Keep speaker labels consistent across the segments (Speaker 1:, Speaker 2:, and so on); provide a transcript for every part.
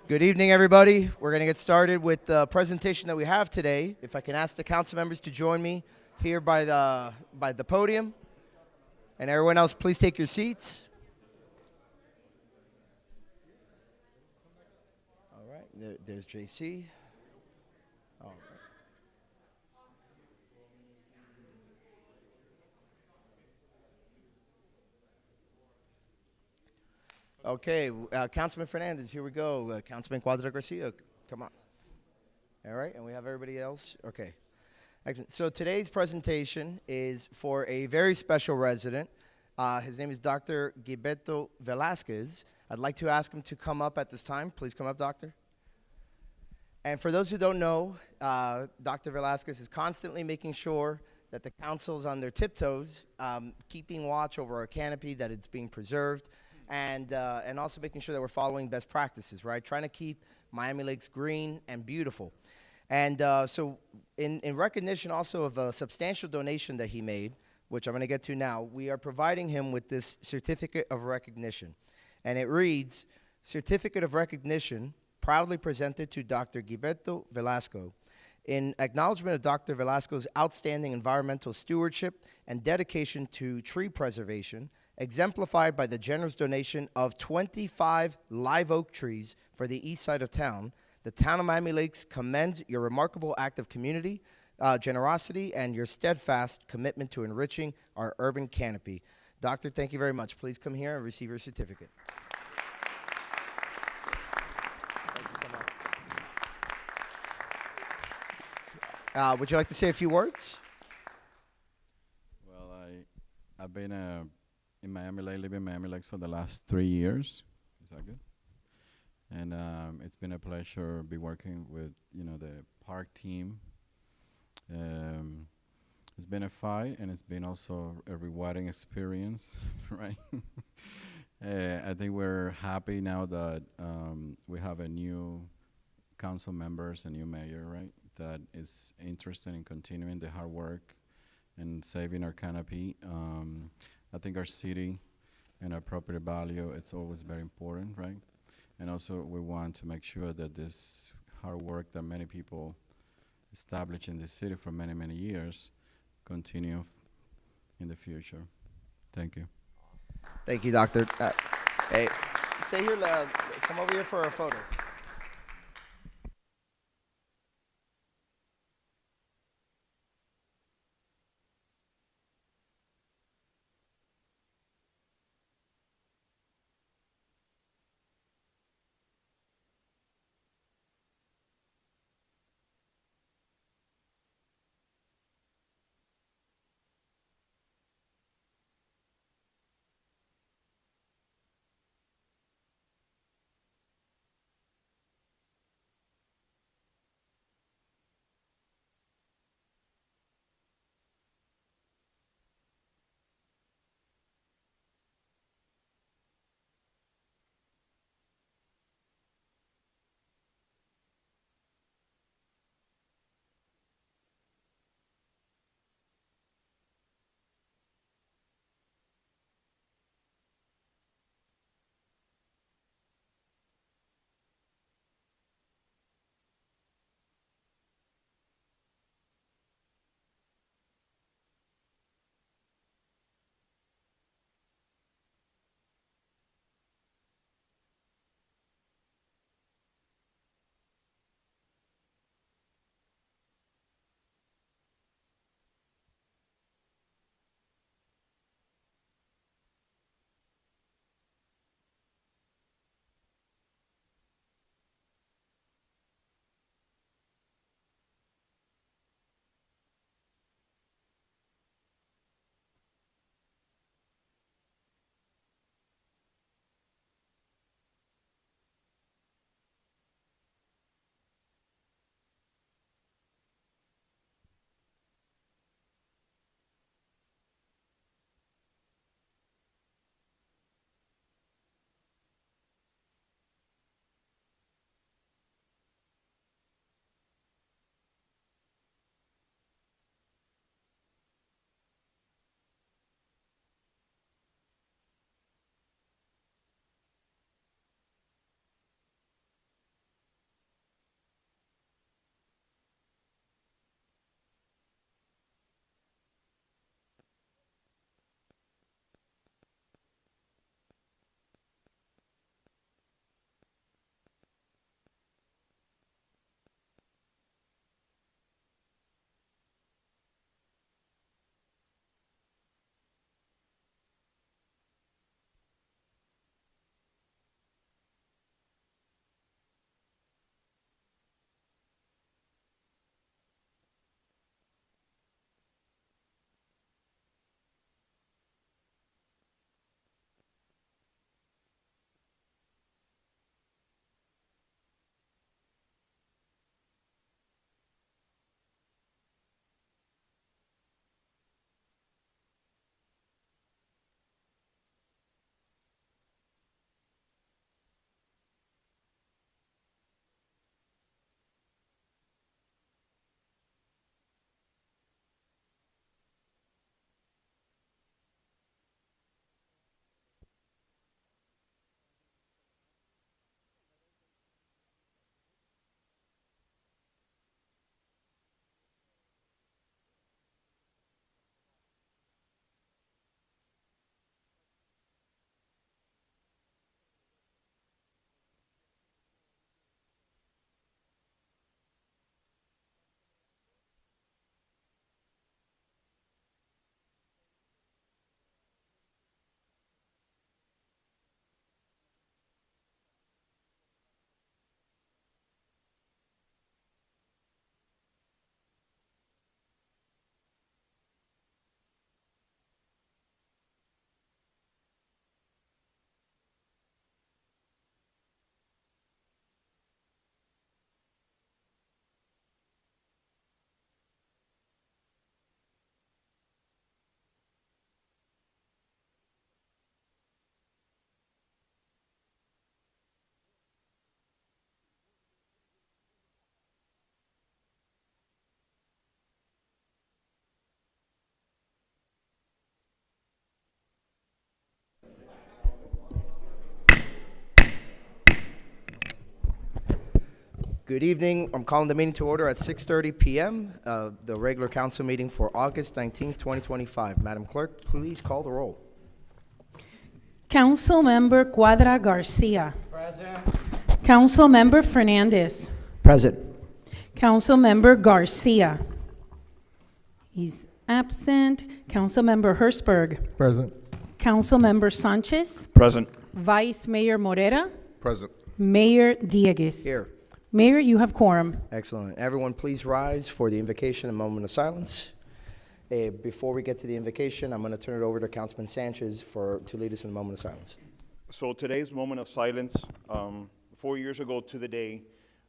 Speaker 1: Good evening, everybody. We're going to get started with the presentation that we have today. If I can ask the council members to join me here by the podium, and everyone else, please take your seats. All right, there's JC. All right. Okay, Councilman Fernandez, here we go. Councilman Cuadra Garcia, come on. All right, and we have everybody else. Okay, excellent. So today's presentation is for a very special resident. His name is Dr. Gilberto Velasquez. I'd like to ask him to come up at this time. Please come up, doctor. And for those who don't know, Dr. Velasquez is constantly making sure that the council's on their tiptoes, keeping watch over our canopy, that it's being preserved, and also making sure that we're following best practices, right? Trying to keep Miami Lakes green and beautiful. And so in recognition also of a substantial donation that he made, which I'm going to get to now, we are providing him with this certificate of recognition. And it reads, Certificate of Recognition, proudly presented to Dr. Gilberto Velasco in acknowledgement of Dr. Velasco's outstanding environmental stewardship and dedication to tree preservation, exemplified by the generous donation of 25 live oak trees for the east side of town. The town of Miami Lakes commends your remarkable act of community, generosity, and your steadfast commitment to enriching our urban canopy. Doctor, thank you very much. Please come here and receive your certificate. Would you like to say a few words?
Speaker 2: Well, I've been in Miami Lakes, living in Miami Lakes for the last 3 years. Is that good? And it's been a pleasure be working with the park team. It's been a fight, and it's been also a rewarding experience, right? I think we're happy now that we have a new council members, a new mayor, right? That is interested in continuing the hard work and saving our canopy. I think our city and our property value, it's always very important, right? And also we want to make sure that this hard work that many people established in the city for many, many years continue in the future. Thank you.
Speaker 1: Thank you, doctor. Hey, stay here. Come over here for a photo. Good evening. I'm calling the meeting to order at 6:30 p.m., the regular council meeting for August 19th, 2025. Madam Clerk, please call the roll.
Speaker 3: Councilmember Quadra Garcia. Present. Councilmember Fernandez.
Speaker 4: Present.
Speaker 3: Councilmember Garcia. He's absent. Councilmember Hertzberg.
Speaker 4: Present.
Speaker 3: Councilmember Sanchez.
Speaker 4: Present.
Speaker 3: Vice Mayor Morera.
Speaker 4: Present.
Speaker 3: Mayor Diegues.
Speaker 1: Here.
Speaker 3: Mayor, you have quorum.
Speaker 1: Excellent. Everyone, please rise for the invocation, a moment of silence. Before we get to the invocation, I'm going to turn it over to Councilman Sanchez to lead us in a moment of silence.
Speaker 5: So today's moment of silence, 4 years ago to the day,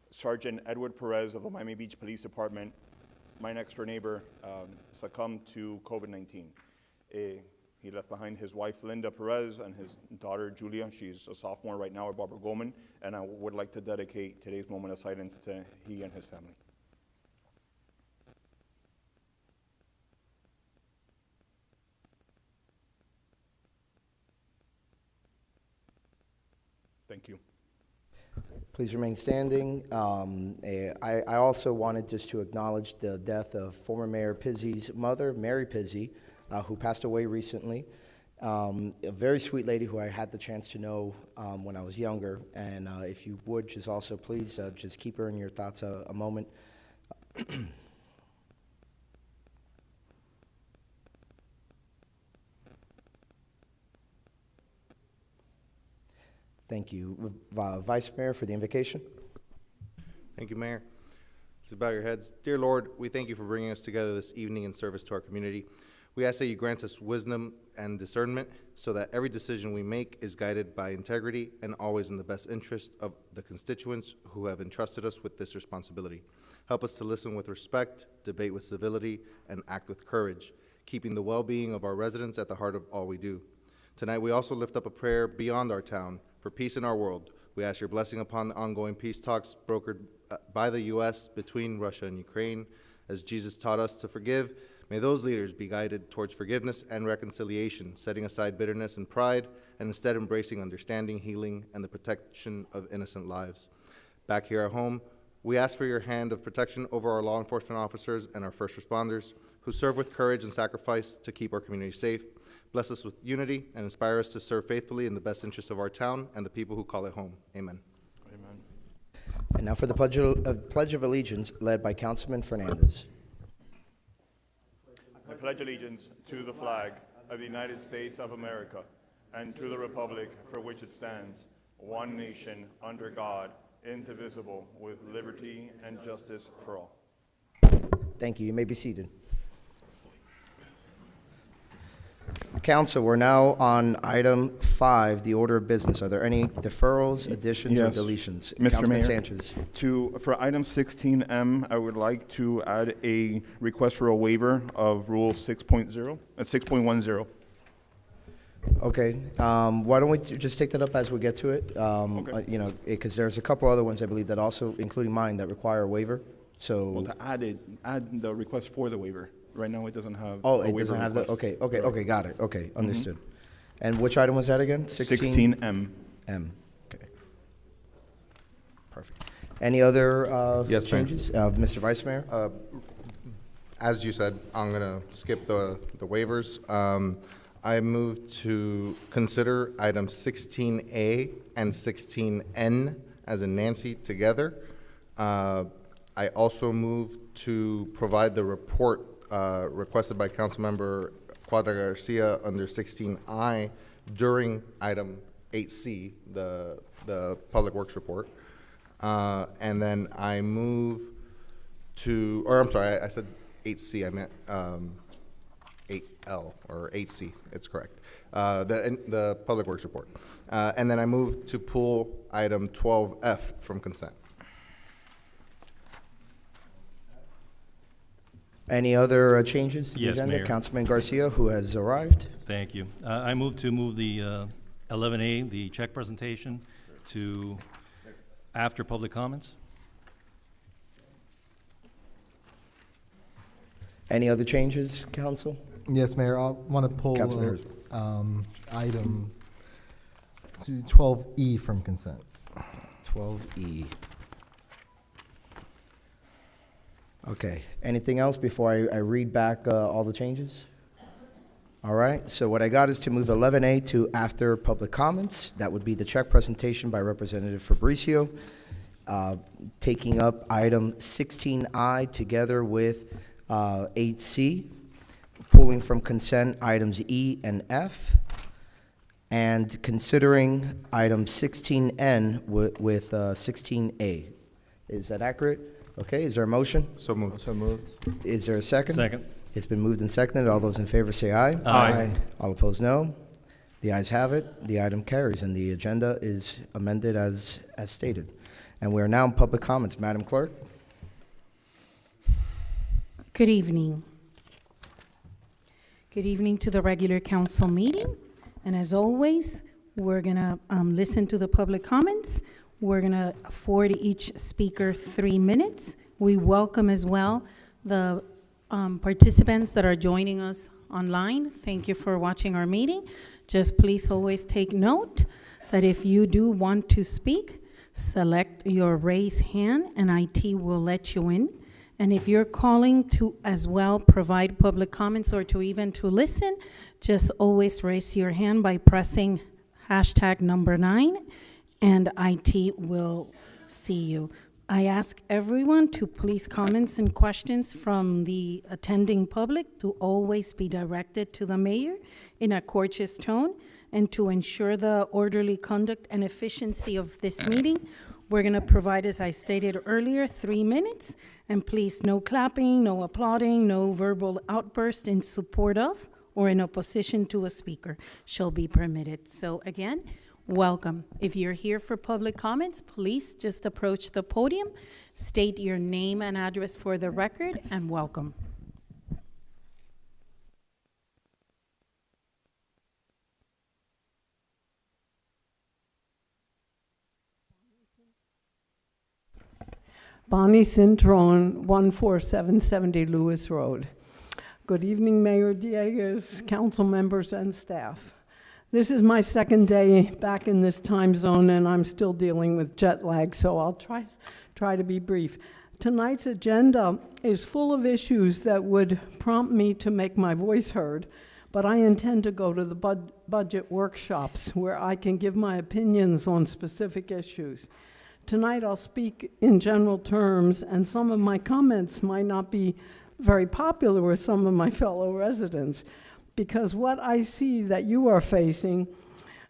Speaker 5: Sergeant Edward Perez of the Miami Beach Police Department, my next door neighbor, succumbed to COVID-19. He left behind his wife, Linda Perez, and his daughter, Julia. She's a sophomore right now at Barbara Goldman, and I would like to dedicate today's moment of silence to he and his family. Thank you.
Speaker 1: Please remain standing. I also wanted just to acknowledge the death of former Mayor Pizzi's mother, Mary Pizzi, who passed away recently. A very sweet lady who I had the chance to know when I was younger. And if you would just also please just keep her in your thoughts a moment. Thank you. Vice Mayor for the invocation.
Speaker 6: Thank you, Mayor. Please bow your heads. Dear Lord, we thank you for bringing us together this evening in service to our community. We ask that you grant us wisdom and discernment so that every decision we make is guided by integrity and always in the best interest of the constituents who have entrusted us with this responsibility. Help us to listen with respect, debate with civility, and act with courage, keeping the well-being of our residents at the heart of all we do. Tonight, we also lift up a prayer beyond our town for peace in our world. We ask your blessing upon the ongoing peace talks brokered by the U.S. between Russia and Ukraine. As Jesus taught us to forgive, may those leaders be guided towards forgiveness and reconciliation, setting aside bitterness and pride, and instead embracing understanding, healing, and the protection of innocent lives. Back here at home, we ask for your hand of protection over our law enforcement officers and our first responders who serve with courage and sacrifice to keep our community safe. Bless us with unity and inspire us to serve faithfully in the best interest of our town and the people who call it home. Amen.
Speaker 5: Amen.
Speaker 1: And now for the Pledge of Allegiance led by Councilman Fernandez.
Speaker 5: I pledge allegiance to the flag of the United States of America and to the republic for which it stands, one nation, under God, indivisible, with liberty and justice for all.
Speaker 1: Thank you. You may be seated. Council, we're now on item 5, the order of business. Are there any deferrals, additions,
Speaker 5: Yes.
Speaker 1: or deletions?
Speaker 5: Mr.
Speaker 1: Councilman
Speaker 5: Mayor.
Speaker 1: Sanchez.
Speaker 5: For item 16M, I would like to add a request for a waiver of Rule 6.10.
Speaker 1: Okay. Why don't we just take that up as we get to it?
Speaker 5: Okay.
Speaker 1: You know, because there's a couple other ones I believe that also, including mine, that require a waiver. So.
Speaker 5: Well, to add the request for the waiver. Right now, it doesn't have
Speaker 1: Oh,
Speaker 5: a
Speaker 1: it
Speaker 5: waiver
Speaker 1: doesn't have the,
Speaker 5: request.
Speaker 1: okay, got it, okay, understood. And which item was that again?
Speaker 5: 16M.
Speaker 1: M, okay. Perfect. Any other
Speaker 6: Yes, Mayor.
Speaker 1: changes? Mr. Vice Mayor?
Speaker 6: As you said, I'm going to skip the waivers. I move to consider items 16A and 16N as in Nancy together. I also move to provide the report requested by Councilmember Quadra Garcia under 16I during item 8C, the Public Works report. And then I move to, or I'm sorry, I said 8C, I meant 8L or 8C, it's correct. The Public Works report. And then I move to pull item 12F from consent.
Speaker 1: Any other changes to the
Speaker 7: Yes,
Speaker 1: agenda?
Speaker 7: Mayor.
Speaker 1: Councilman Garcia, who has arrived.
Speaker 7: Thank you. I move to move the 11A, the check presentation, to after public comments.
Speaker 1: Any other changes, council?
Speaker 4: Yes, Mayor, I want to pull
Speaker 1: Councilman
Speaker 4: item 12E from consent.
Speaker 1: 12E. Okay, anything else before I read back all the changes? All right, so what I got is to move 11A to after public comments. That would be the check presentation by Representative Fabricio, taking up item 16I together with 8C, pulling from consent items E and F, and considering item 16N with 16A. Is that accurate? Okay, is there a motion?
Speaker 6: So moved.
Speaker 4: So moved.
Speaker 1: Is there a second?
Speaker 7: Second.
Speaker 1: It's been moved and seconded. All those in favor say aye.
Speaker 7: Aye.
Speaker 1: All opposed, no. The ayes have it. The item carries, and the agenda is amended as stated. And we are now in public comments. Madam Clerk?
Speaker 3: Good evening. Good evening to the regular council meeting. And as always, we're gonna listen to the public comments. We're gonna afford each speaker 3 minutes. We welcome as well the participants that are joining us online. Thank you for watching our meeting. Just please always take note that if you do want to speak, select your raise hand and IT will let you in. And if you're calling to as well provide public comments or to even to listen, just always raise your hand by pressing hashtag number 9 and IT will see you. I ask everyone to please comments and questions from the attending public to always be directed to the mayor in a courteous tone, and to ensure the orderly conduct and efficiency of this meeting, we're gonna provide, as I stated earlier, 3 minutes, and please no clapping, no applauding, no verbal outburst in support of or in opposition to a speaker shall be permitted. So again, welcome. If you're here for public comments, please just approach the podium, state your name and address for the record, and welcome.
Speaker 8: Bonnie Cintrone, 14770 Lewis Road. Good evening, Mayor Dieguez, council members, and staff. This is my second day back in this time zone, and I'm still dealing with jet lag, so I'll try to be brief. Tonight's agenda is full of issues that would prompt me to make my voice heard, but I intend to go to the budget workshops where I can give my opinions on specific issues. Tonight I'll speak in general terms, and some of my comments might not be very popular with some of my fellow residents, because what I see that you are facing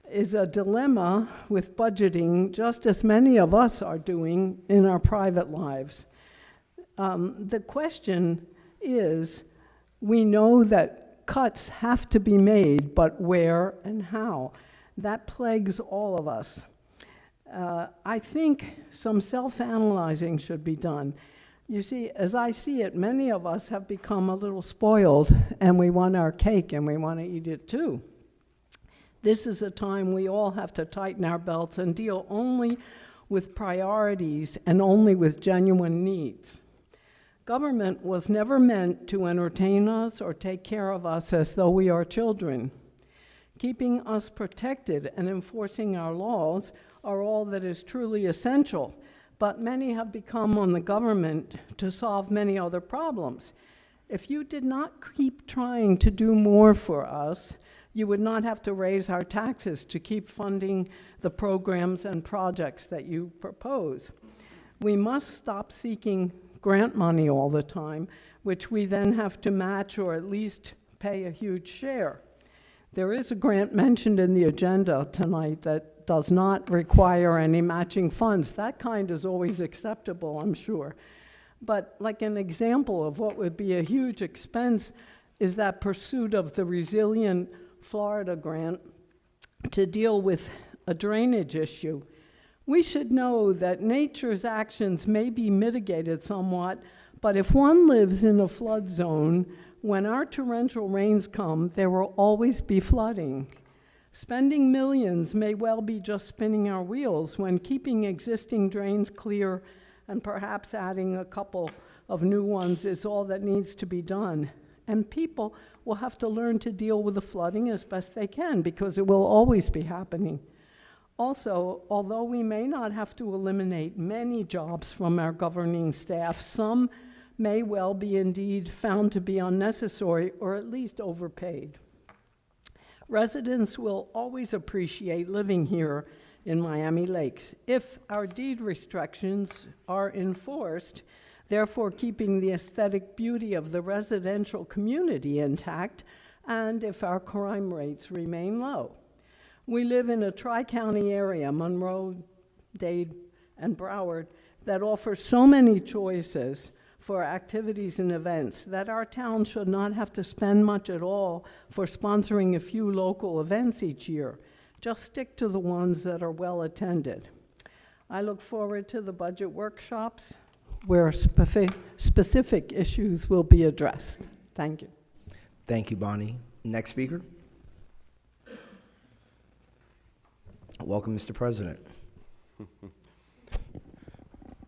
Speaker 8: is a dilemma with budgeting, just as many of us are doing in our private lives. The question is, we know that cuts have to be made, but where and how? That plagues all of us. I think some self-analyzing should be done. You see, as I see it, many of us have become a little spoiled, and we want our cake and we want to eat it too. This is a time we all have to tighten our belts and deal only with priorities and only with genuine needs. Government was never meant to entertain us or take care of us as though we are children. Keeping us protected and enforcing our laws are all that is truly essential, but many have become on the government to solve many other problems. If you did not keep trying to do more for us, you would not have to raise our taxes to keep funding the programs and projects that you propose. We must stop seeking grant money all the time, which we then have to match or at least pay a huge share. There is a grant mentioned in the agenda tonight that does not require any matching funds. That kind is always acceptable, I'm sure. But like an example of what would be a huge expense is that pursuit of the Resilient Florida grant to deal with a drainage issue. We should know that nature's actions may be mitigated somewhat, but if one lives in a flood zone, when our torrential rains come, there will always be flooding. Spending millions may well be just spinning our wheels when keeping existing drains clear and perhaps adding a couple of new ones is all that needs to be done. And people will have to learn to deal with the flooding as best they can, because it will always be happening. Also, although we may not have to eliminate many jobs from our governing staff, some may well be indeed found to be unnecessary or at least overpaid. Residents will always appreciate living here in Miami Lakes if our deed restrictions are enforced, therefore keeping the aesthetic beauty of the residential community intact, and if our crime rates remain low. We live in a tri-county area, Monroe, Dade, and Broward, that offers so many choices for activities and events that our town should not have to spend much at all for sponsoring a few local events each year. Just stick to the ones that are well attended. I look forward to the budget workshops where specific issues will be addressed. Thank you.
Speaker 1: Thank you, Bonnie. Next speaker. Welcome, Mr. President.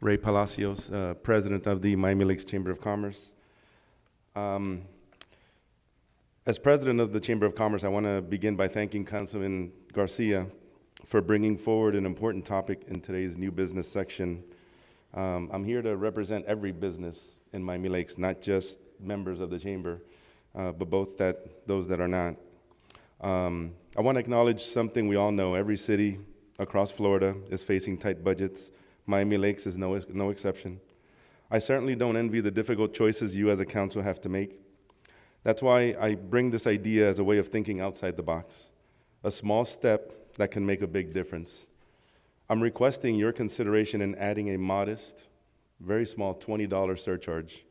Speaker 9: Ray Palacios, President of the Miami Lakes Chamber of Commerce. As President of the Chamber of Commerce, I want to begin by thanking Councilman Garcia for bringing forward an important topic in today's new business section. I'm here to represent every business in Miami Lakes, not just members of the Chamber, but those that are not. I want to acknowledge something we all know. Every city across Florida is facing tight budgets. Miami Lakes is no exception. I certainly don't envy the difficult choices you as a council have to make. That's why I bring this idea as a way of thinking outside the box, a small step that can make a big difference. I'm requesting your consideration in adding a modest, very small $20 surcharge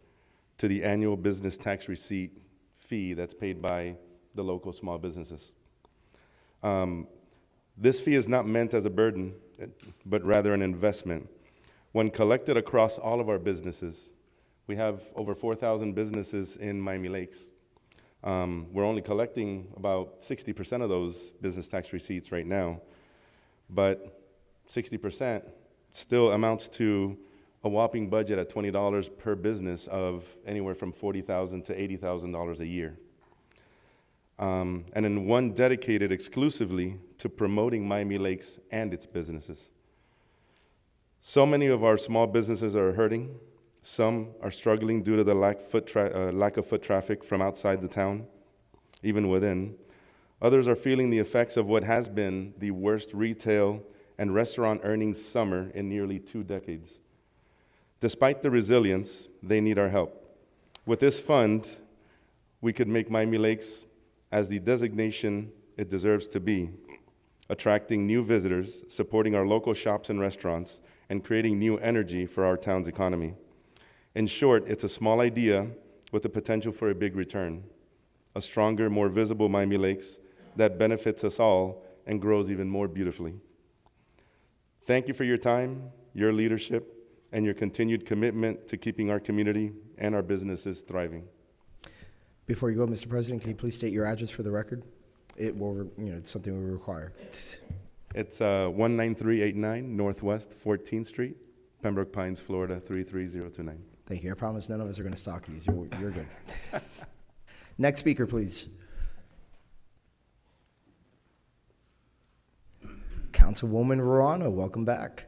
Speaker 9: to the annual business tax receipt fee that's paid by the local small businesses. This fee is not meant as a burden, but rather an investment. When collected across all of our businesses, we have over 4,000 businesses in Miami Lakes. We're only collecting about 60% of those business tax receipts right now, but 60% still amounts to a whopping budget at $20 per business of anywhere from $40,000 to $80,000 a year. And then one dedicated exclusively to promoting Miami Lakes and its businesses. So many of our small businesses are hurting. Some are struggling due to the lack of foot traffic from outside the town, even within. Others are feeling the effects of what has been the worst retail and restaurant earnings summer in nearly 2 decades. Despite the resilience, they need our help. With this fund, we could make Miami Lakes as the designation it deserves to be, attracting new visitors, supporting our local shops and restaurants, and creating new energy for our town's economy. In short, it's a small idea with the potential for a big return, a stronger, more visible Miami Lakes that benefits us all and grows even more beautifully. Thank you for your time, your leadership, and your continued commitment to keeping our community and our businesses thriving.
Speaker 1: Before you go, Mr. President, can you please state your address for the record? It will, it's something we require.
Speaker 9: It's 19389 Northwest 14th Street, Pembroke Pines, Florida 33029.
Speaker 1: Thank you. I promise none of us are going to stalk you. You're good. Next speaker, please. Councilwoman Ruano, welcome back.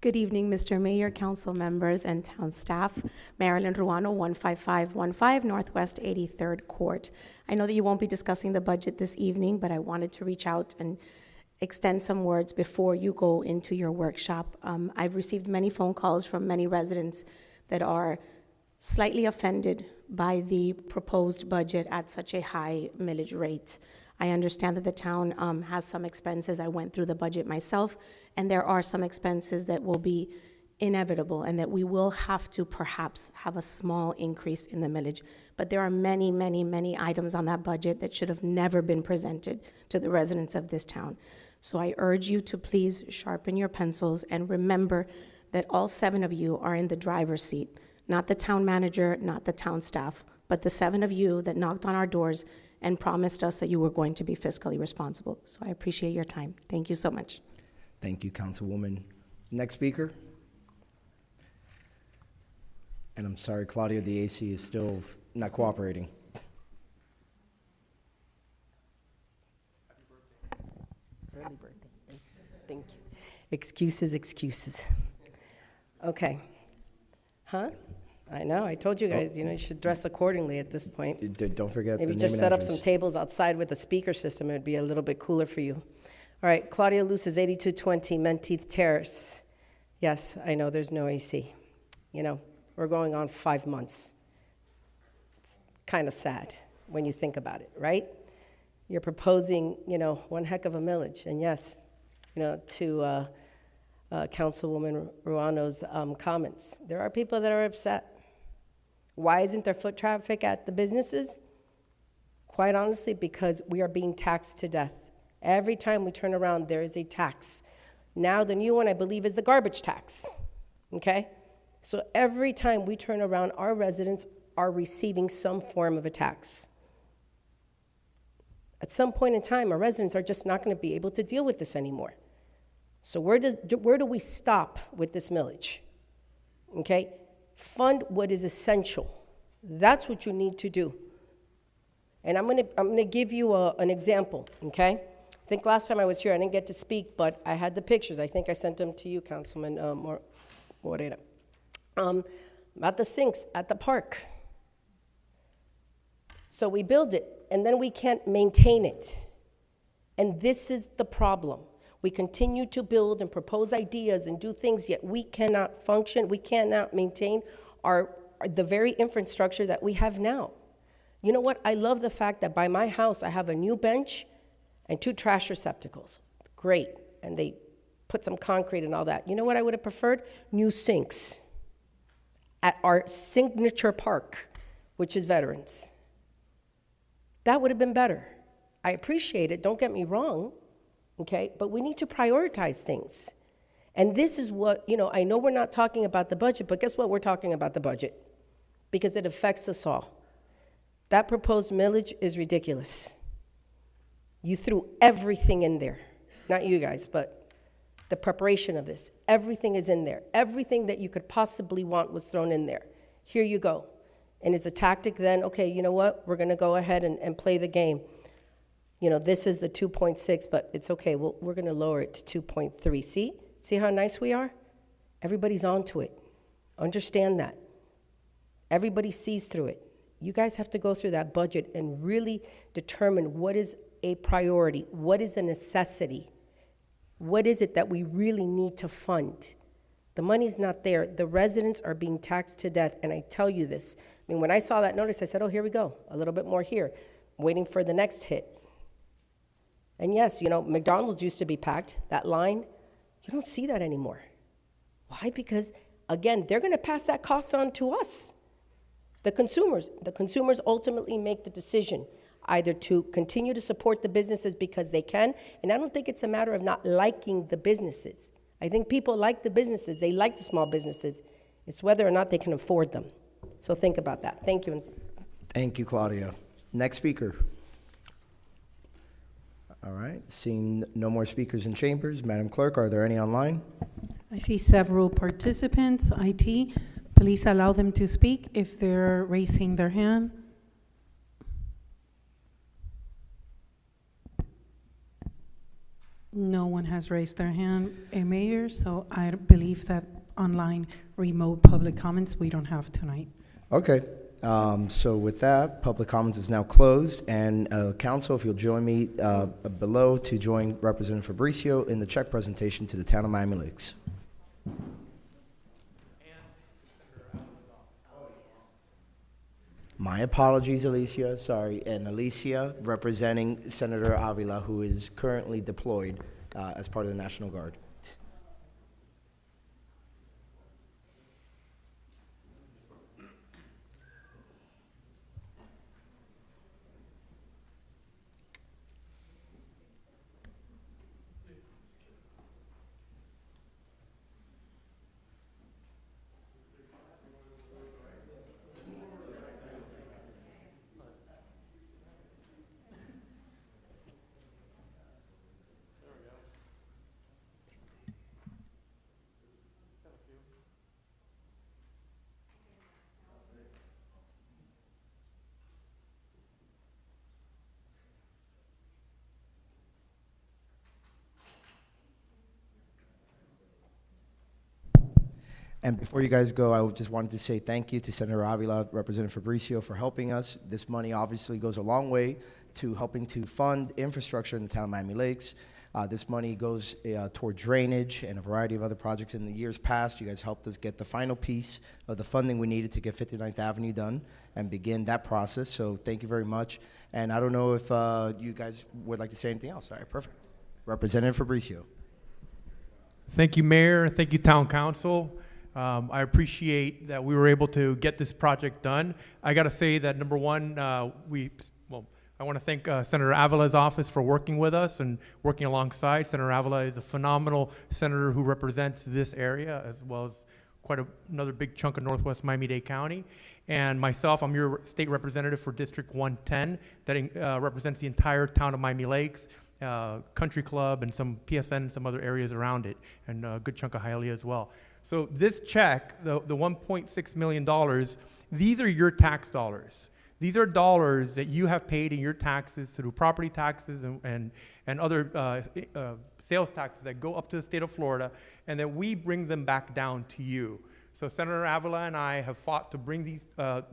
Speaker 10: Good evening, Mr. Mayor, council members, and town staff. Marilyn Ruano, 15515 Northwest 83rd Court. I know that you won't be discussing the budget this evening, but I wanted to reach out and extend some words before you go into your workshop. I've received many phone calls from many residents that are slightly offended by the proposed budget at such a high millage rate. I understand that the town has some expenses. I went through the budget myself, and there are some expenses that will be inevitable and that we will have to perhaps have a small increase in the millage. But there are many, many, many items on that budget that should have never been presented to the residents of this town. So I urge you to please sharpen your pencils and remember that all 7 of you are in the driver's seat, not the town manager, not the town staff, but the 7 of you that knocked on our doors and promised us that you were going to be fiscally responsible. So I appreciate your time. Thank you so much.
Speaker 1: Thank you, Councilwoman. Next speaker. And I'm sorry, Claudia, the AC is still not cooperating.
Speaker 11: Early birthday. Thank you. Excuses, excuses. Okay. Huh? I know, I told you guys, you should dress accordingly at this point.
Speaker 1: Don't forget the
Speaker 11: Maybe
Speaker 1: name
Speaker 11: just
Speaker 1: and
Speaker 11: set up
Speaker 1: address.
Speaker 11: some tables outside with a speaker system, it'd be a little bit cooler for you. All right, Claudia Luce's 8220 Menteith Terrace. Yes, I know there's no AC. We're going on 5 months. It's kind of sad when you think about it, right? You're proposing, one heck of a millage. And yes, to Councilwoman Ruano's comments, there are people that are upset. Why isn't there foot traffic at the businesses? Quite honestly, because we are being taxed to death. Every time we turn around, there is a tax. Now the new one, I believe, is the garbage tax, okay? So every time we turn around, our residents are receiving some form of a tax. At some point in time, our residents are just not going to be able to deal with this anymore. So where do we stop with this millage? Okay? Fund what is essential. That's what you need to do. And I'm gonna give you an example, okay? I think last time I was here, I didn't get to speak, but I had the pictures. I think I sent them to you, Councilman Moreira. About the sinks at the park. So we build it, and then we can't maintain it. And this is the problem. We continue to build and propose ideas and do things, yet we cannot function, we cannot maintain the very infrastructure that we have now. You know what? I love the fact that by my house, I have a new bench and 2 trash receptacles. Great. And they put some concrete and all that. You know what I would have preferred? New sinks at our signature park, which is Veterans. That would have been better. I appreciate it, don't get me wrong, okay? But we need to prioritize things. And this is what, I know we're not talking about the budget, but guess what? We're talking about the budget because it affects us all. That proposed millage is ridiculous. You threw everything in there. Not you guys, but the preparation of this. Everything is in there. Everything that you could possibly want was thrown in there. Here you go. And it's a tactic then, okay, you know what? We're going to go ahead and play the game. This is the 2.6, but it's okay. We're going to lower it to 2.3. See how nice we are? Everybody's onto it. Understand that. Everybody sees through it. You guys have to go through that budget and really determine what is a priority, what is a necessity, what is it that we really need to fund. The money's not there. The residents are being taxed to death, and I tell you this. When I saw that notice, I said, oh, here we go, a little bit more here, waiting for the next hit. And yes, McDonald's used to be packed, that line. You don't see that anymore. Why? Because, again, they're going to pass that cost on to us. The consumers ultimately make the decision either to continue to support the businesses because they can, and I don't think it's a matter of not liking the businesses. I think people like the businesses, they like the small businesses. It's whether or not they can afford them. So think about that. Thank you.
Speaker 1: Thank you, Claudia. Next speaker. All right, seeing no more speakers in chambers, Madam Clerk, are there any online?
Speaker 3: I see several participants. IT, please allow them to speak if they're raising their hand. No one has raised their hand, Mayor, so I believe that online remote public comments we don't have tonight.
Speaker 1: Okay, so with that, public comments is now closed, and Council, if you'll join me below to join Representative Fabricio in the check presentation to the town of Miami Lakes. My apologies, Alicia, sorry, and Alicia representing Senator Avila, who is currently deployed as part of the National Guard. And before you guys go, I just wanted to say thank you to Senator Avila, Representative Fabricio, for helping us. This money obviously goes a long way to helping to fund infrastructure in the town of Miami Lakes. This money goes toward drainage and a variety of other projects. In the years past, you guys helped us get the final piece of the funding we needed to get 59th Avenue done and begin that process. So thank you very much. And I don't know if you guys would like to say anything else. All right, perfect. Representative Fabricio.
Speaker 12: Thank you, Mayor. Thank you, Town Council. I appreciate that we were able to get this project done. I got to say that, number one, I want to thank Senator Avila's office for working with us and working alongside. Senator Avila is a phenomenal senator who represents this area as well as another big chunk of Northwest Miami-Dade County. And myself, I'm your state representative for District 110 that represents the entire town of Miami Lakes, Country Club, and some PSN and some other areas around it, and a good chunk of Hialeah as well. So this check, the $1.6 million, these are your tax dollars. These are dollars that you have paid in your taxes through property taxes and other sales taxes that go up to the state of Florida, and then we bring them back down to you. So Senator Avila and I have fought to bring these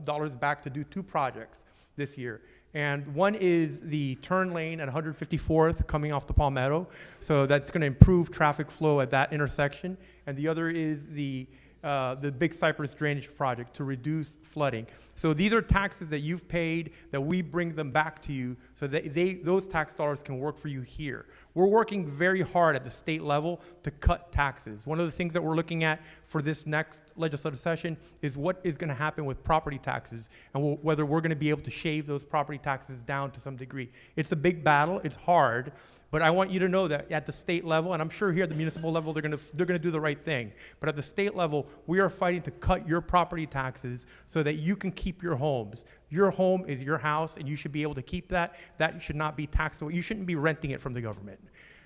Speaker 12: dollars back to do two projects this year. And one is the turn lane at 154th coming off the Palmetto. So that's going to improve traffic flow at that intersection. And the other is the Big Cypress Drainage Project to reduce flooding. So these are taxes that you've paid that we bring them back to you so that those tax dollars can work for you here. We're working very hard at the state level to cut taxes. One of the things that we're looking at for this next legislative session is what is going to happen with property taxes and whether we're going to be able to shave those property taxes down to some degree. It's a big battle. It's hard. But I want you to know that at the state level, and I'm sure here at the municipal level, they're gonna do the right thing. But at the state level, we are fighting to cut your property taxes so that you can keep your homes. Your home is your house, and you should be able to keep that. That should not be taxable. You shouldn't be renting it from the government.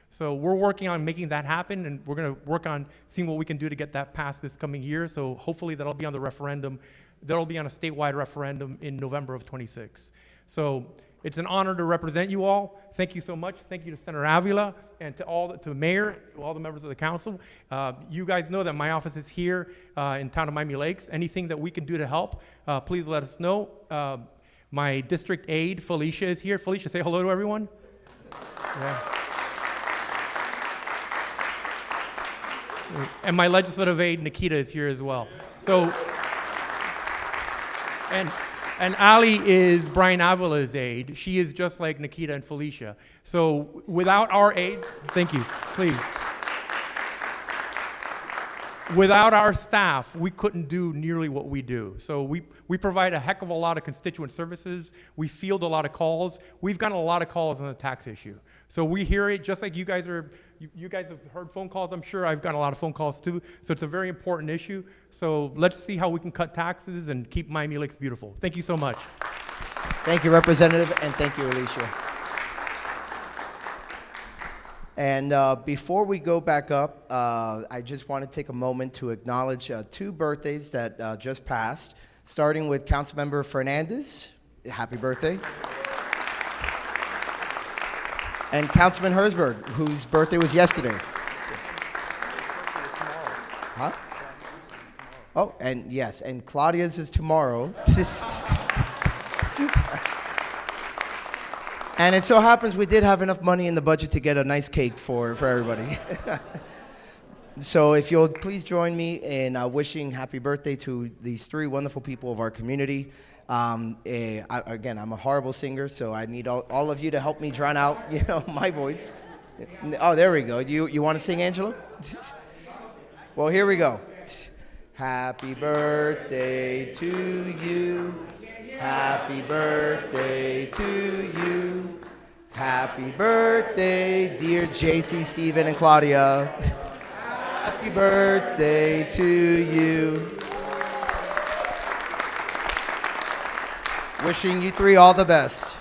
Speaker 12: So we're working on making that happen, and we're gonna work on seeing what we can do to get that passed this coming year. So hopefully that'll be on the referendum. That'll be on a statewide referendum in November of 26. So it's an honor to represent you all. Thank you so much. Thank you to Senator Avila and to the mayor, to all the members of the council. You guys know that my office is here in town of Miami Lakes. Anything that we can do to help, please let us know. My district aide, Felicia, is here. Felicia, say hello to everyone. Yeah. And my legislative aide, Nikita, is here as well. So, and Ali is Brian Avila's aide. She is just like Nikita and Felicia. So without our aid, thank you, please. Without our staff, we couldn't do nearly what we do. So we provide a heck of a lot of constituent services. We field a lot of calls. We've gotten a lot of calls on the tax issue. So we hear it just like you guys are. You guys have heard phone calls, I'm sure. I've got a lot of phone calls too. So it's a very important issue. So let's see how we can cut taxes and keep Miami Lakes beautiful. Thank you so much.
Speaker 1: Thank you, Representative, and thank you, Alicia. And before we go back up, I just want to take a moment to acknowledge two birthdays that just passed, starting with Councilmember Fernandez. Happy birthday. And Councilman Herzberg, whose birthday was yesterday. Huh? Oh, and yes, and Claudia's is tomorrow. And it so happens we did have enough money in the budget to get a nice cake for everybody. So if you'll please join me in wishing happy birthday to these three wonderful people of our community. Again, I'm a horrible singer, so I need all of you to help me drown out, my voice. Oh, there we go. You want to sing, Angela? Well, here we go. Happy birthday to you. Happy birthday to you. Happy birthday, dear JC, Stephen, and Claudia. Happy birthday to you. Wishing you three all the best.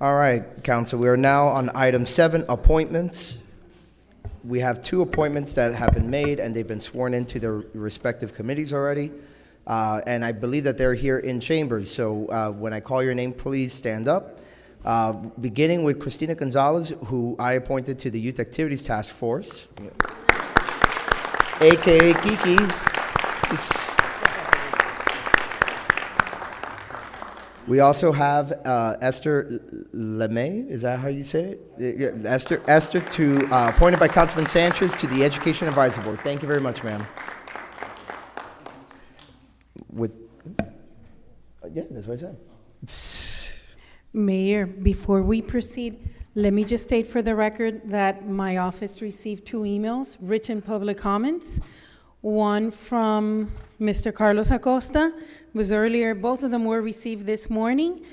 Speaker 1: All right, council, we are now on item 7, appointments. We have 2 appointments that have been made, and they've been sworn into their respective committees already. And I believe that they're here in chambers, so when I call your name, please stand up. Beginning with Christina Gonzalez, who I appointed to the Youth Activities Task Force, AKA Kiki. We also have Esther Lemay, is that how you say it? Yeah, Esther appointed by Councilman Sanchez to the Education Advisory Board. Thank you very much, ma'am. Yeah, that's what I said.
Speaker 3: Mayor, before we proceed, let me just state for the record that my office received 2 emails, written public comments. One from Mr. Carlos Acosta was earlier. Both of them were received this morning.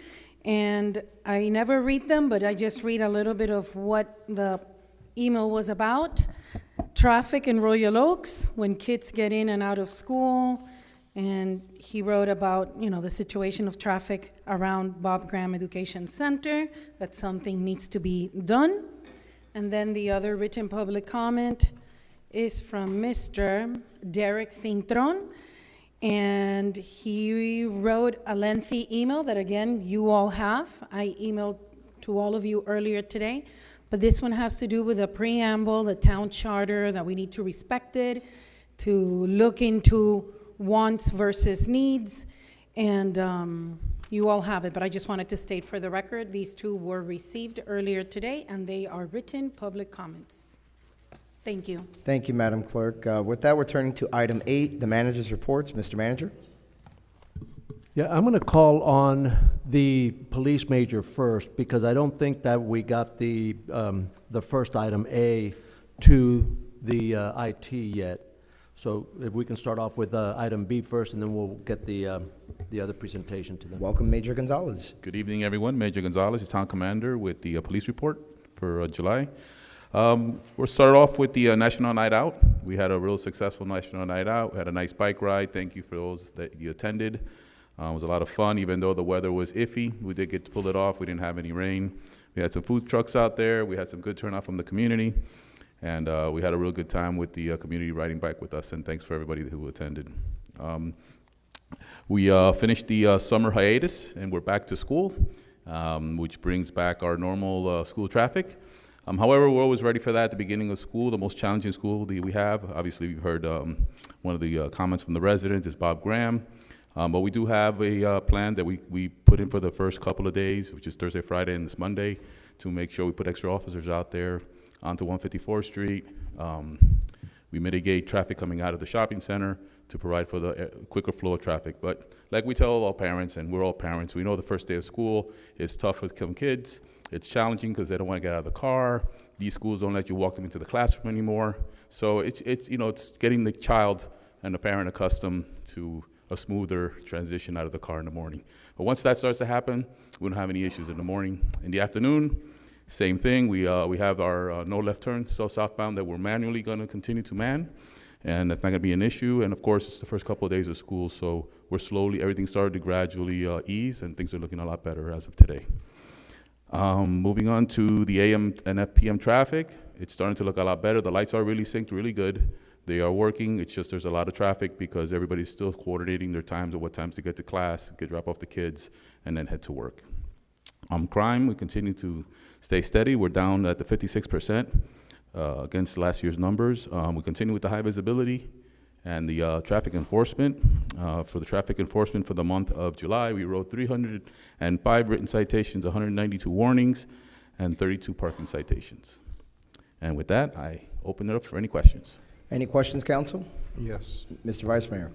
Speaker 3: And I never read them, but I just read a little bit of what the email was about. Traffic in Royal Oaks, when kids get in and out of school. And he wrote about, you know, the situation of traffic around Bob Graham Education Center, that something needs to be done. And then the other written public comment is from Mr. Derek Cintron, and he wrote a lengthy email that, again, you all have. I emailed to all of you earlier today, but this one has to do with the preamble, the town charter, that we need to respect it, to look into wants versus needs, and you all have it, but I just wanted to state for the record, these 2 were received earlier today, and they are written public comments. Thank you.
Speaker 1: Thank you, Madam Clerk. With that, we're turning to item 8, the manager's reports. Mr. Manager?
Speaker 13: Yeah, I'm going to call on the police major first, because I don't think that we got the first item A to the IT yet. So if we can start off with item B first, and then we'll get the other presentation to them.
Speaker 1: Welcome, Major Gonzalez.
Speaker 14: Good evening, everyone. Major Gonzalez, the town commander with the police report for July. We'll start off with the National Night Out. We had a real successful National Night Out. We had a nice bike ride. Thank you for those that you attended. It was a lot of fun, even though the weather was iffy. We did get to pull it off. We didn't have any rain. We had some food trucks out there. We had some good turnout from the community. And we had a real good time with the community riding bike with us, and thanks for everybody who attended. We finished the summer hiatus, and we're back to school, which brings back our normal school traffic. However, we're always ready for that at the beginning of school, the most challenging school that we have. Obviously, we've heard one of the comments from the residents is Bob Graham. But we do have a plan that we put in for the first couple of days, which is Thursday, Friday, and this Monday, to make sure we put extra officers out there onto 154th Street. We mitigate traffic coming out of the shopping center to provide for the quicker flow of traffic. But like we tell all parents, and we're all parents, we know the first day of school is tough with some kids. It's challenging because they don't want to get out of the car. These schools don't let you walk them into the classroom anymore. So it's getting the child and the parent accustomed to a smoother transition out of the car in the morning. But once that starts to happen, we don't have any issues in the morning. In the afternoon, same thing. We have our no left turn, so southbound, that we're manually going to continue to man, and that's not going to be an issue. And of course, it's the first couple of days of school, so we're slowly, everything started to gradually ease, and things are looking a lot better as of today. Moving on to the AM and PM traffic, it's starting to look a lot better. The lights are really synced really good. They are working. It's just there's a lot of traffic because everybody's still coordinating their times of what times to get to class, drop off the kids, and then head to work. Crime, we continue to stay steady. We're down at the 56% against last year's numbers. We continue with the high visibility and the traffic enforcement. For the traffic enforcement for the month of July, we wrote 305 written citations, 192 warnings, and 32 parking citations. And with that, I open it up for any questions.
Speaker 1: Any questions, council?
Speaker 4: Yes.
Speaker 1: Mr. Vice Mayor.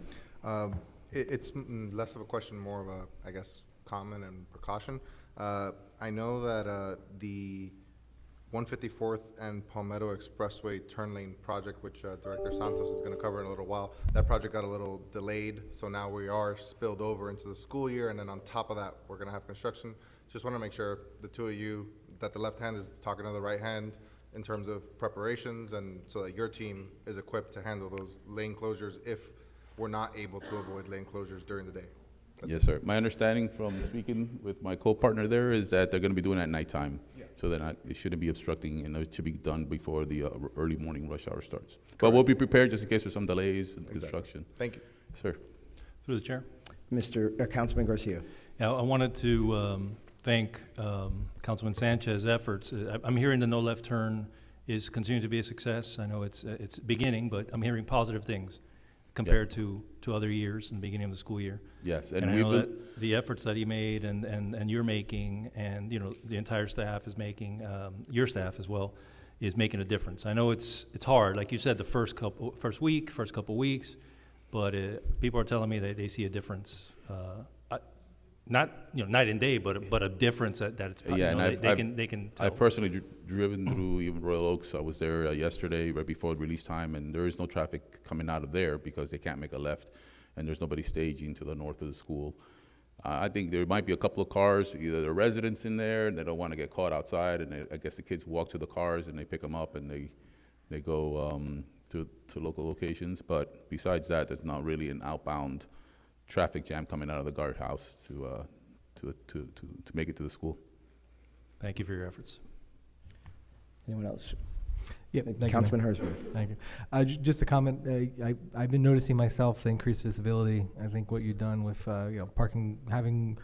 Speaker 6: It's less of a question, more of a, I guess, comment and precaution. I know that the 154th and Palmetto Expressway turn lane project, which Director Santos is going to cover in a little while, that project got a little delayed, so now we are spilled over into the school year, and then on top of that, we're going to have construction. Just want to make sure, the two of you, that the left hand is talking to the right hand in terms of preparations, and so that your team is equipped to handle those lane closures if we're not able to avoid lane closures during the day.
Speaker 14: Yes, sir. My understanding from speaking with my co-partner there is that they're going to be doing it at nighttime. So they're not, it shouldn't be obstructing, and it should be done before the early morning rush hour starts. But we'll be prepared just in case there's some delays in construction.
Speaker 6: Thank you.
Speaker 14: Sir.
Speaker 7: Through the chair.
Speaker 1: Councilman Garcia.
Speaker 7: Yeah, I wanted to thank Councilman Sanchez's efforts. I'm hearing the no left turn is continuing to be a success. I know it's beginning, but I'm hearing positive things compared to other years in the beginning of the school year.
Speaker 14: Yes,
Speaker 7: and I know that the efforts that he made and you're making, and you know the entire staff is making, your staff as well, is making a difference. I know it's hard, like you said, the first couple weeks, but people are telling me that they see a difference. Not night and day, but a difference that it's they can tell.
Speaker 14: I've personally driven through even Royal Oaks. I was there yesterday, right before release time, and there is no traffic coming out of there because they can't make a left, and there's nobody staging to the north of the school. I think there might be a couple of cars, either the residents in there, and they don't want to get caught outside, and I guess the kids walk to the cars and they pick them up and they go to local locations. But besides that, there's not really an outbound traffic jam coming out of the guardhouse to make it to the school.
Speaker 7: Thank you for your efforts.
Speaker 1: Anyone else?
Speaker 4: Yeah,
Speaker 1: Councilman Hersberg.
Speaker 4: Thank you. Just a comment. I've been noticing myself the increased visibility. I think what you've done with parking, having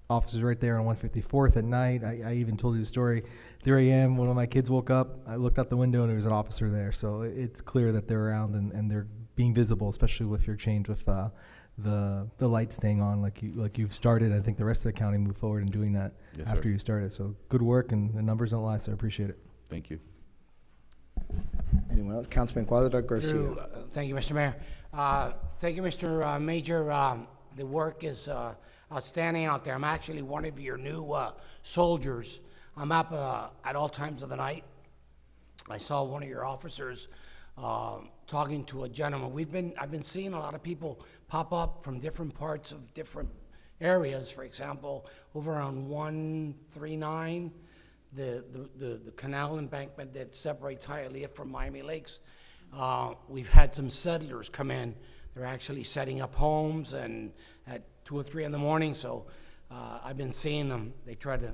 Speaker 4: officers right there on 154th at night. I even told you the story. 3 a.m. when my kids woke up, I looked out the window and there was an officer there. So it's clear that they're around and they're being visible, especially with your change with the light staying on like you've started. I think the rest of the county moved forward in doing that after you started. So good work, and the numbers don't lie, so I appreciate it.
Speaker 14: Thank you.
Speaker 1: Anyone else? Councilman Cuadra Garcia.
Speaker 15: Thank you, Mr. Mayor. Thank you, Mr. Major. The work is outstanding out there. I'm actually one of your new soldiers. I'm up at all times of the night. I saw one of your officers talking to a gentleman. I've been seeing a lot of people pop up from different parts of different areas. For example, over on 139, the canal embankment that separates Hialeah from Miami Lakes. We've had some settlers come in. They're actually setting up homes and at 2 or 3 in the morning. So I've been seeing them. They try to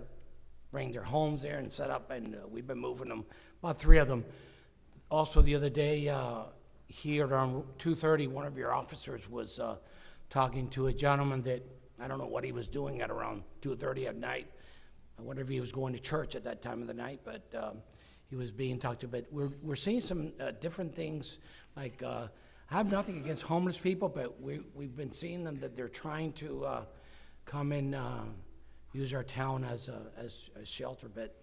Speaker 15: bring their homes there and set up, and we've been moving them, about 3 of them. Also, the other day, here around 2:30, one of your officers was talking to a gentleman that I don't know what he was doing at around 2:30 at night. I wonder if he was going to church at that time of the night, but he was being talked to. But we're seeing some different things. Like I have nothing against homeless people, but we've been seeing them that they're trying to come and use our town as shelter. But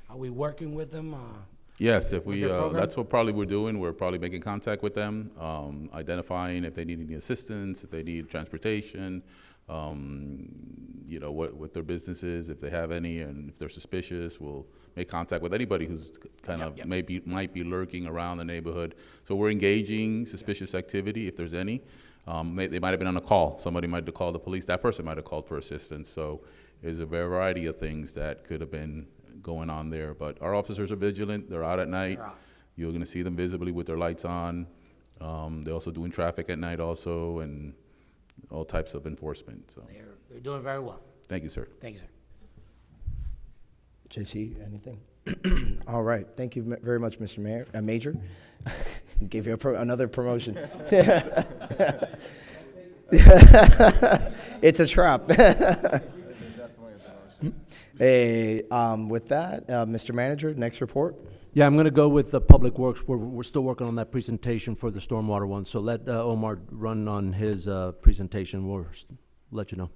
Speaker 15: are we working with them?
Speaker 14: Yes, if we, that's what probably we're doing. We're probably making contact with them, identifying if they need any assistance, if they need transportation, what their business is, if they have any, and if they're suspicious, we'll make contact with anybody who's kind of might be lurking around the neighborhood. So we're engaging suspicious activity if there's any. They might have been on a call. Somebody might have called the police. That person might have called for assistance. So there's a variety of things that could have been going on there, but our officers are vigilant. They're out at night. You're going to see them visibly with their lights on. They're also doing traffic at night also, and all types of enforcement. So
Speaker 15: they're doing very well.
Speaker 14: Thank you, sir.
Speaker 15: Thank you, sir.
Speaker 1: JC, anything? All right. Thank you very much, Mr. Mayor. Major. Gave you another promotion. It's a trap. Hey, with that, Mr. Manager, next report.
Speaker 13: Yeah, I'm going to go with the Public Works. We're still working on that presentation for the stormwater one. So let Omar run on his presentation. We'll let you know.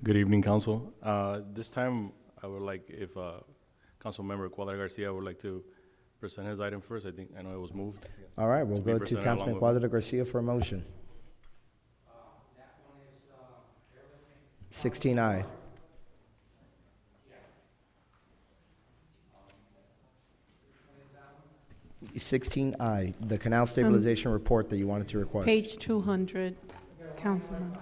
Speaker 16: Good evening, Council. This time, I would like, if Council Member Cuadra Garcia would like to present his item first. I know it was moved.
Speaker 1: All right, we'll go to Councilman Cuadra Garcia for a motion. 16I. 16I, the canal stabilization report that you wanted to request.
Speaker 3: Page 200, Councilman.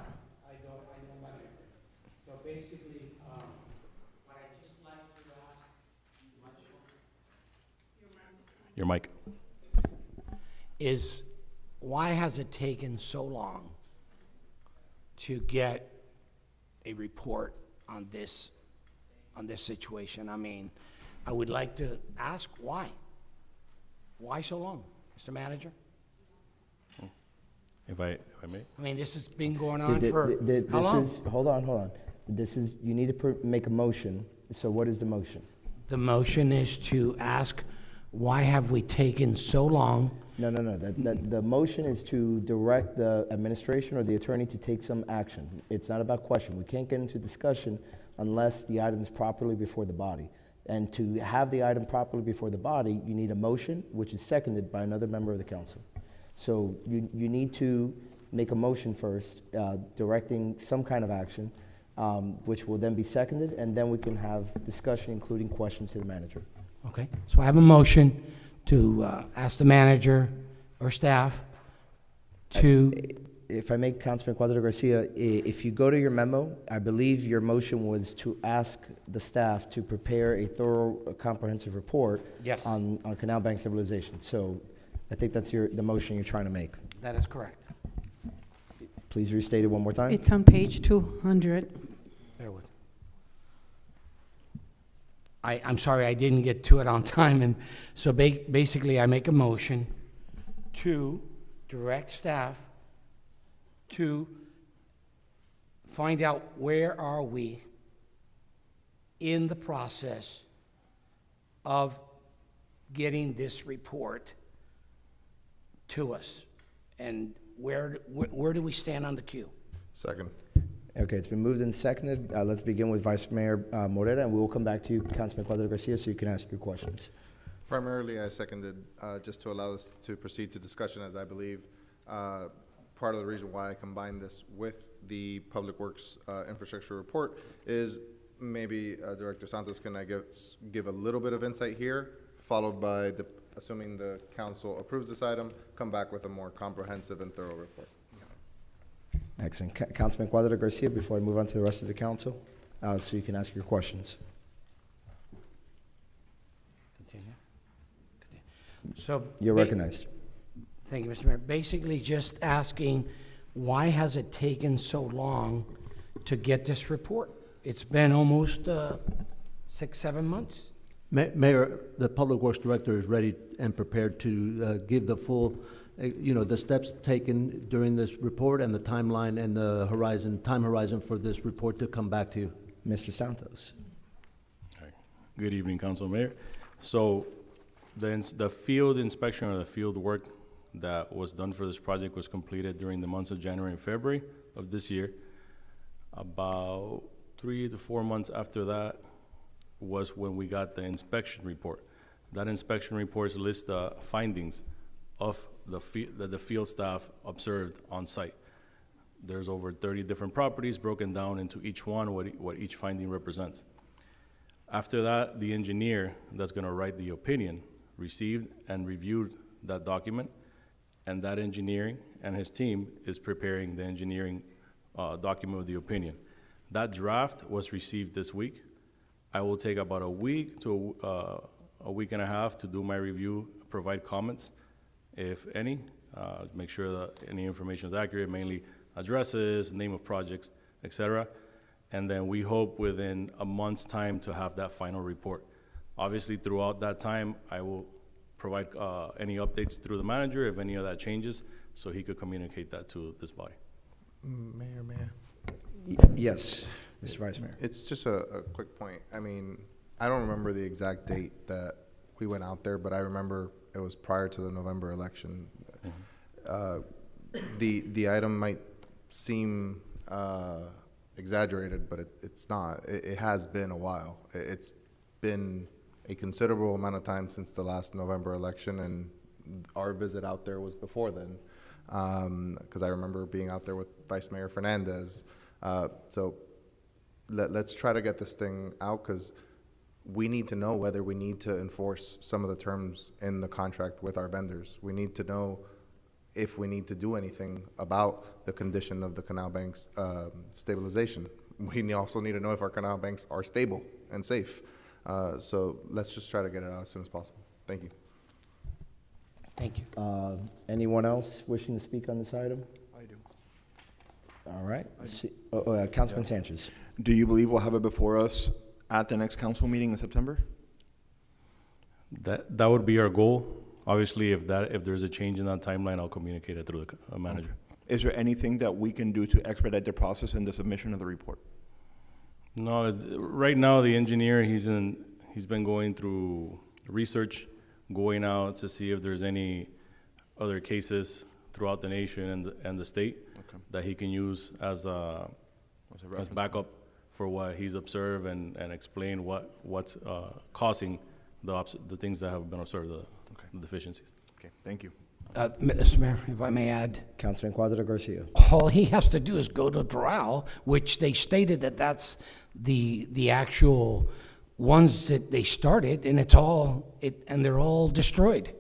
Speaker 15: So basically, what I just like to ask,
Speaker 16: your mic,
Speaker 15: is why has it taken so long to get a report on this situation? I mean, I would like to ask why. Why so long, Mr. Manager?
Speaker 16: If I may?
Speaker 15: I mean, this has been going on for how long?
Speaker 1: Hold on. You need to make a motion. So what is the motion?
Speaker 15: The motion is to ask, why have we taken so long?
Speaker 1: No. The motion is to direct the administration or the attorney to take some action. It's not about question. We can't get into discussion unless the item is properly before the body. And to have the item properly before the body, you need a motion, which is seconded by another member of the council. So you need to make a motion first, directing some kind of action, which will then be seconded, and then we can have discussion, including questions to the manager.
Speaker 15: Okay, so I have a motion to ask the manager or staff to...
Speaker 1: If I may, Councilman Cuadra Garcia, if you go to your memo, I believe your motion was to ask the staff to prepare a thorough, comprehensive report
Speaker 15: Yes.
Speaker 1: on Canal Bank stabilization. So I think that's the motion you're trying to make.
Speaker 15: That is correct.
Speaker 1: Please restate it one more time.
Speaker 3: It's on page 200.
Speaker 15: Bear with. I'm sorry, I didn't get to it on time, and so basically I make a motion to direct staff to find out where are we in the process of getting this report to us, and where do we stand on the queue?
Speaker 6: Second.
Speaker 1: Okay, it's been moved and seconded. Let's begin with Vice Mayor Morera, and we will come back to you, Councilman Cuadra Garcia, so you can ask your questions.
Speaker 6: Primarily, I seconded just to allow us to proceed to discussion, as I believe part of the reason why I combined this with the Public Works Infrastructure Report is maybe Director Santos, can I give a little bit of insight here, followed by, assuming the council approves this item, come back with a more comprehensive and thorough report.
Speaker 1: Excellent. Councilman Cuadra Garcia, before I move on to the rest of the council, so you can ask your questions.
Speaker 15: Continue. So
Speaker 1: You're recognized.
Speaker 15: Thank you, Mr. Mayor. Basically, just asking, why has it taken so long to get this report? It's been almost 6-7 months.
Speaker 13: Mayor, the Public Works Director is ready and prepared to give the full, the steps taken during this report and the timeline and the time horizon for this report to come back to you.
Speaker 1: Mr. Santos.
Speaker 16: Hi. Good evening, Council Mayor. So the field inspection or the field work that was done for this project was completed during the months of January and February of this year. About 3 to 4 months after that was when we got the inspection report. That inspection report lists the findings of that the field staff observed on site. There's over 30 different properties broken down into each one, what each finding represents. After that, the engineer that's gonna write the opinion received and reviewed that document, and that engineering and his team is preparing the engineering document of the opinion. That draft was received this week. I will take about a week to a week and a half to do my review, provide comments, if any, make sure that any information is accurate, mainly addresses, name of projects, etc. And then we hope within a month's time to have that final report. Obviously, throughout that time, I will provide any updates through the manager if any of that changes, so he could communicate that to this body.
Speaker 6: Mayor.
Speaker 1: Yes, Mr. Vice Mayor.
Speaker 6: It's just a quick point. I mean, I don't remember the exact date that we went out there, but I remember it was prior to the November election. The item might seem exaggerated, but it's not. It has been a while. It's been a considerable amount of time since the last November election, and our visit out there was before then, because I remember being out there with Vice Mayor Fernandez. So let's try to get this thing out, because we need to know whether we need to enforce some of the terms in the contract with our vendors. We need to know if we need to do anything about the condition of the canal banks stabilization. We also need to know if our canal banks are stable and safe. So let's just try to get it out as soon as possible. Thank you.
Speaker 15: Thank you.
Speaker 1: Anyone else wishing to speak on this item?
Speaker 5: I do.
Speaker 1: All right. Let's see. Councilman Sanchez.
Speaker 5: Do you believe we'll have it before us at the next council meeting in September?
Speaker 16: That would be our goal. Obviously, if there's a change in that timeline, I'll communicate it through the manager.
Speaker 5: Is there anything that we can do to expedite the process in the submission of the report?
Speaker 16: No, right now the engineer, he's been going through research, going out to see if there's any other cases throughout the nation and the state that he can use as backup for what he's observed and explain what's causing the things that have been observed, the deficiencies.
Speaker 5: Okay, thank you.
Speaker 15: Mr. Mayor, if I may add,
Speaker 1: Councilman Cuadra Garcia.
Speaker 15: all he has to do is go to Doral, which they stated that that's the actual ones that they started, and and they're all destroyed.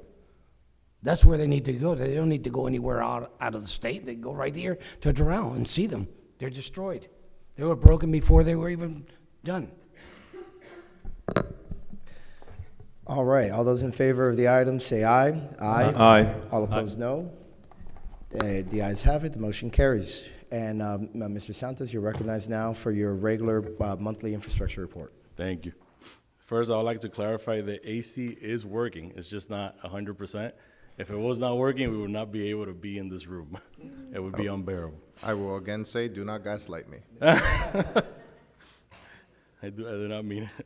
Speaker 15: That's where they need to go. They don't need to go anywhere out of the state. They go right here to Doral and see them. They're destroyed. They were broken before they were even done.
Speaker 1: All right. All those in favor of the item say aye. Aye.
Speaker 5: Aye.
Speaker 1: All opposed, no. The ayes have it. The motion carries. And Mr. Santos, you're recognized now for your regular monthly infrastructure report.
Speaker 16: Thank you. First, I would like to clarify that AC is working. It's just not 100%. If it was not working, we would not be able to be in this room. It would be unbearable.
Speaker 6: I will again say, do not gaslight me.
Speaker 16: I do not mean it.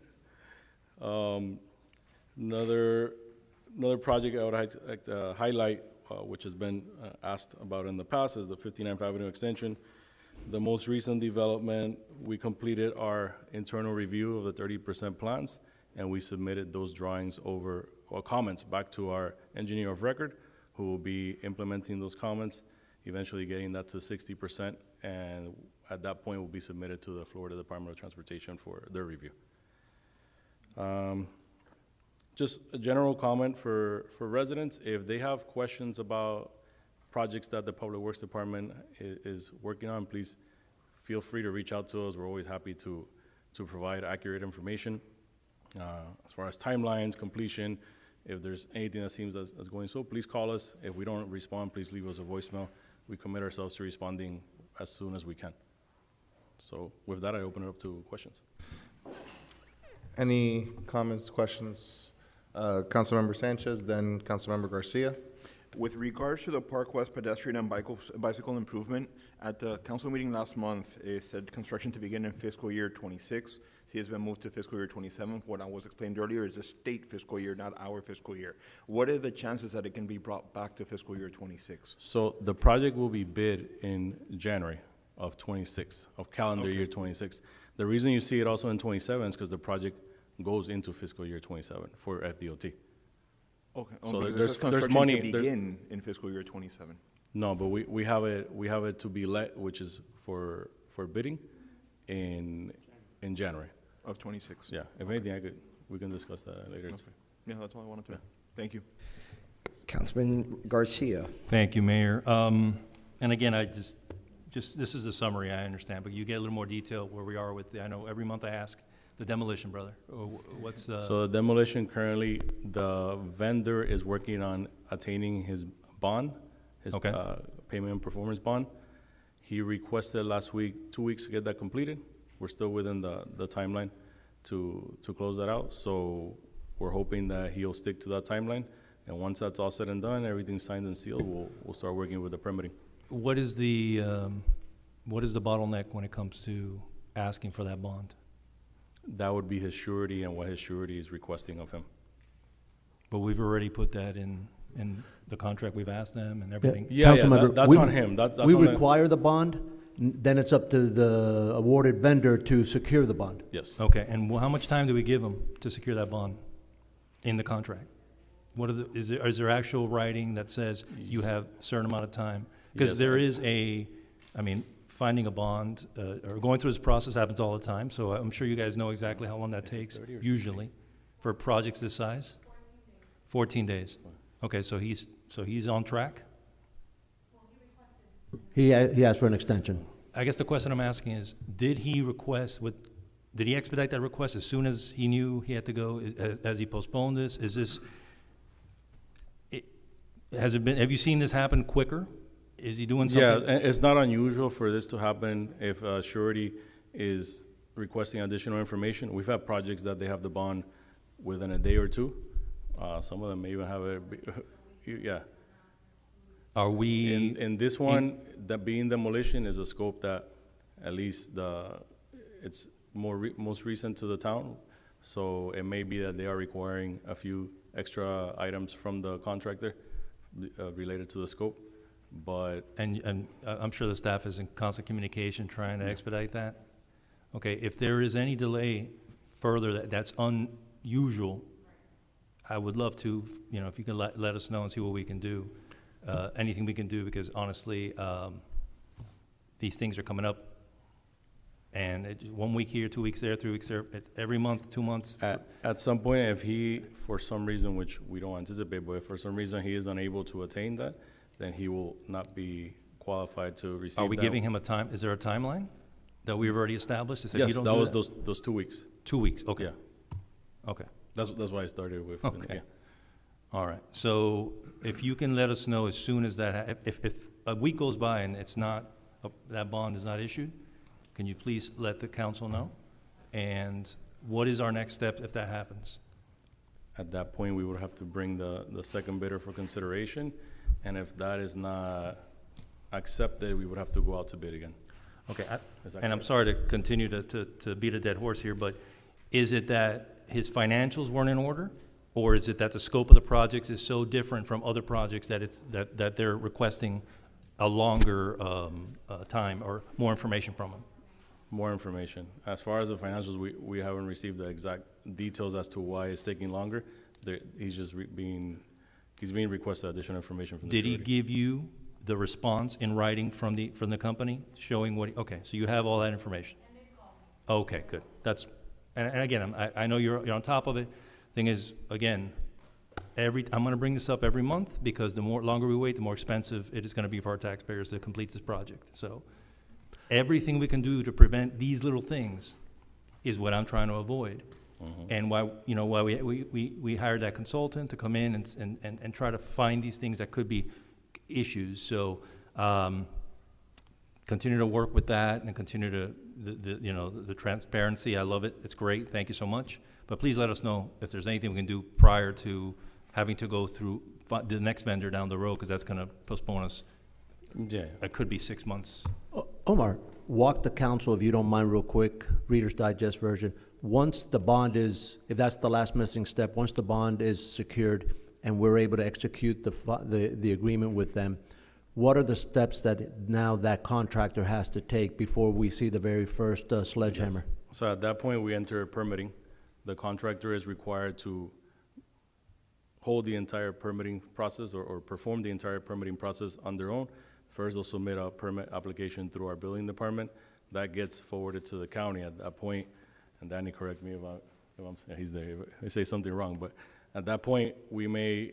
Speaker 16: Another project I would like to highlight, which has been asked about in the past, is the 59th Avenue extension. The most recent development, we completed our internal review of the 30% plans, and we submitted those drawings or comments back to our engineer of record, who will be implementing those comments, eventually getting that to 60%, and at that point will be submitted to the Florida Department of Transportation for their review. Just a general comment for residents, if they have questions about projects that the Public Works Department is working on, please feel free to reach out to us. We're always happy to provide accurate information. As far as timelines, completion, if there's anything that seems as going so, please call us. If we don't respond, please leave us a voicemail. We commit ourselves to responding as soon as we can. So with that, I open it up to questions.
Speaker 6: Any comments, questions? Councilmember Sanchez, then Councilmember Garcia.
Speaker 5: With regards to the Park West pedestrian and bicycle improvement, at the council meeting last month, it said construction to begin in fiscal year 26. See, it's been moved to fiscal year 27. What I was explained earlier is the state fiscal year, not our fiscal year. What are the chances that it can be brought back to fiscal year 26?
Speaker 16: So the project will be bid in January of 26, of calendar year 26. The reason you see it also in 27 is because the project goes into fiscal year 27 for FDOT.
Speaker 5: Okay.
Speaker 16: So
Speaker 5: there's money to begin in fiscal year 27.
Speaker 16: No, but we have it to be let, which is for bidding in January
Speaker 5: of 26.
Speaker 16: Yeah. If anything, we can discuss that later.
Speaker 5: Okay. Yeah, that's all I wanted to know. Thank you.
Speaker 1: Councilman Garcia.
Speaker 7: Thank you, Mayor. And again, I just this is a summary, I understand, but you get a little more detail where we are with I know every month I ask the demolition, brother. What's the?
Speaker 16: So the demolition currently, the vendor is working on attaining his bond, his payment and performance bond. He requested last week, 2 weeks to get that completed. We're still within the timeline to close that out. So we're hoping that he'll stick to that timeline. And once that's all said and done, everything's signed and sealed, we'll start working with the permitting.
Speaker 7: What is the bottleneck when it comes to asking for that bond?
Speaker 16: That would be his surety and what his surety is requesting of him.
Speaker 7: But we've already put that in the contract. We've asked them and everything.
Speaker 16: Yeah, that's on him. That's
Speaker 13: we
Speaker 16: on
Speaker 13: require the bond, then it's up to the awarded vendor to secure the bond.
Speaker 16: Yes.
Speaker 7: Okay, and how much time do we give them to secure that bond in the contract? Is there actual writing that says you have a certain amount of time? Because there is finding a bond or going through this process happens all the time, so I'm sure you guys know exactly how long that takes, usually, for projects this size? 14 days. Okay, so he's on track?
Speaker 13: He asked for an extension.
Speaker 7: I guess the question I'm asking is, did he expedite that request as soon as he knew he had to go? Has he postponed this? has it been, have you seen this happen quicker? Is he doing
Speaker 16: Yeah,
Speaker 7: something?
Speaker 16: it's not unusual for this to happen if surety is requesting additional information. We've had projects that they have the bond within a day or two. Some of them may even have it, yeah.
Speaker 7: Are we?
Speaker 16: In this one, that being demolition is a scope that at least it's most recent to the town. So it may be that they are requiring a few extra items from the contractor related to the scope. But
Speaker 7: And I'm sure the staff is in constant communication trying to expedite that? Okay, if there is any delay further that's unusual, I would love to, if you could let us know and see what we can do. Anything we can do, because honestly, these things are coming up. And 1 week here, 2 weeks there, 3 weeks there, every month, 2 months.
Speaker 16: At some point, if he, for some reason, which we don't anticipate, but if for some reason he is unable to attain that, then he will not be qualified to receive that.
Speaker 7: Are we giving him a time? Is there a timeline that we've already established?
Speaker 16: Yes, that was those 2 weeks.
Speaker 7: 2 weeks, okay.
Speaker 16: Yeah.
Speaker 7: Okay.
Speaker 16: That's why I started with.
Speaker 7: Okay.
Speaker 16: Yeah.
Speaker 7: All right. So if you can let us know as soon as that, if a week goes by and it's not, that bond is not issued, can you please let the council know? And what is our next step if that happens?
Speaker 16: At that point, we would have to bring the second bidder for consideration. And if that is not accepted, we would have to go out to bid again.
Speaker 7: Okay,
Speaker 16: Is that
Speaker 7: and I'm
Speaker 16: correct?
Speaker 7: sorry to continue to beat a dead horse here, but is it that his financials weren't in order? Or is it that the scope of the projects is so different from other projects that they're requesting a longer time or more information from him?
Speaker 16: More information. As far as the financials, we haven't received the exact details as to why it's taking longer. He's just being requested additional information from the
Speaker 7: Did he
Speaker 16: surety.
Speaker 7: give you the response in writing from the company showing what, okay, so you have all that information? Okay, good. And again, I know you're on top of it. Thing is, again, I'm gonna bring this up every month because the longer we wait, the more expensive it is gonna be for our taxpayers to complete this project. So everything we can do to prevent these little things is what I'm trying to avoid. And why we hired that consultant to come in and try to find these things that could be issues. So continue to work with that and continue to the transparency. I love it. It's great. Thank you so much. But please let us know if there's anything we can do prior to having to go through the next vendor down the road, because that's going to postpone us.
Speaker 16: Yeah.
Speaker 7: It could be 6 months.
Speaker 13: Omar, walk the council, if you don't mind, real quick, Reader's Digest version. Once the bond is, if that's the last missing step, once the bond is secured and we're able to execute the agreement with them, what are the steps that now that contractor has to take before we see the very first sledgehammer?
Speaker 16: Yes. So at that point, we enter permitting. The contractor is required to hold the entire permitting process or perform the entire permitting process on their own. First, they'll submit a permit application through our building department. That gets forwarded to the county at that point. And Danny, correct me if he's there, if I say something wrong, but at that point, we may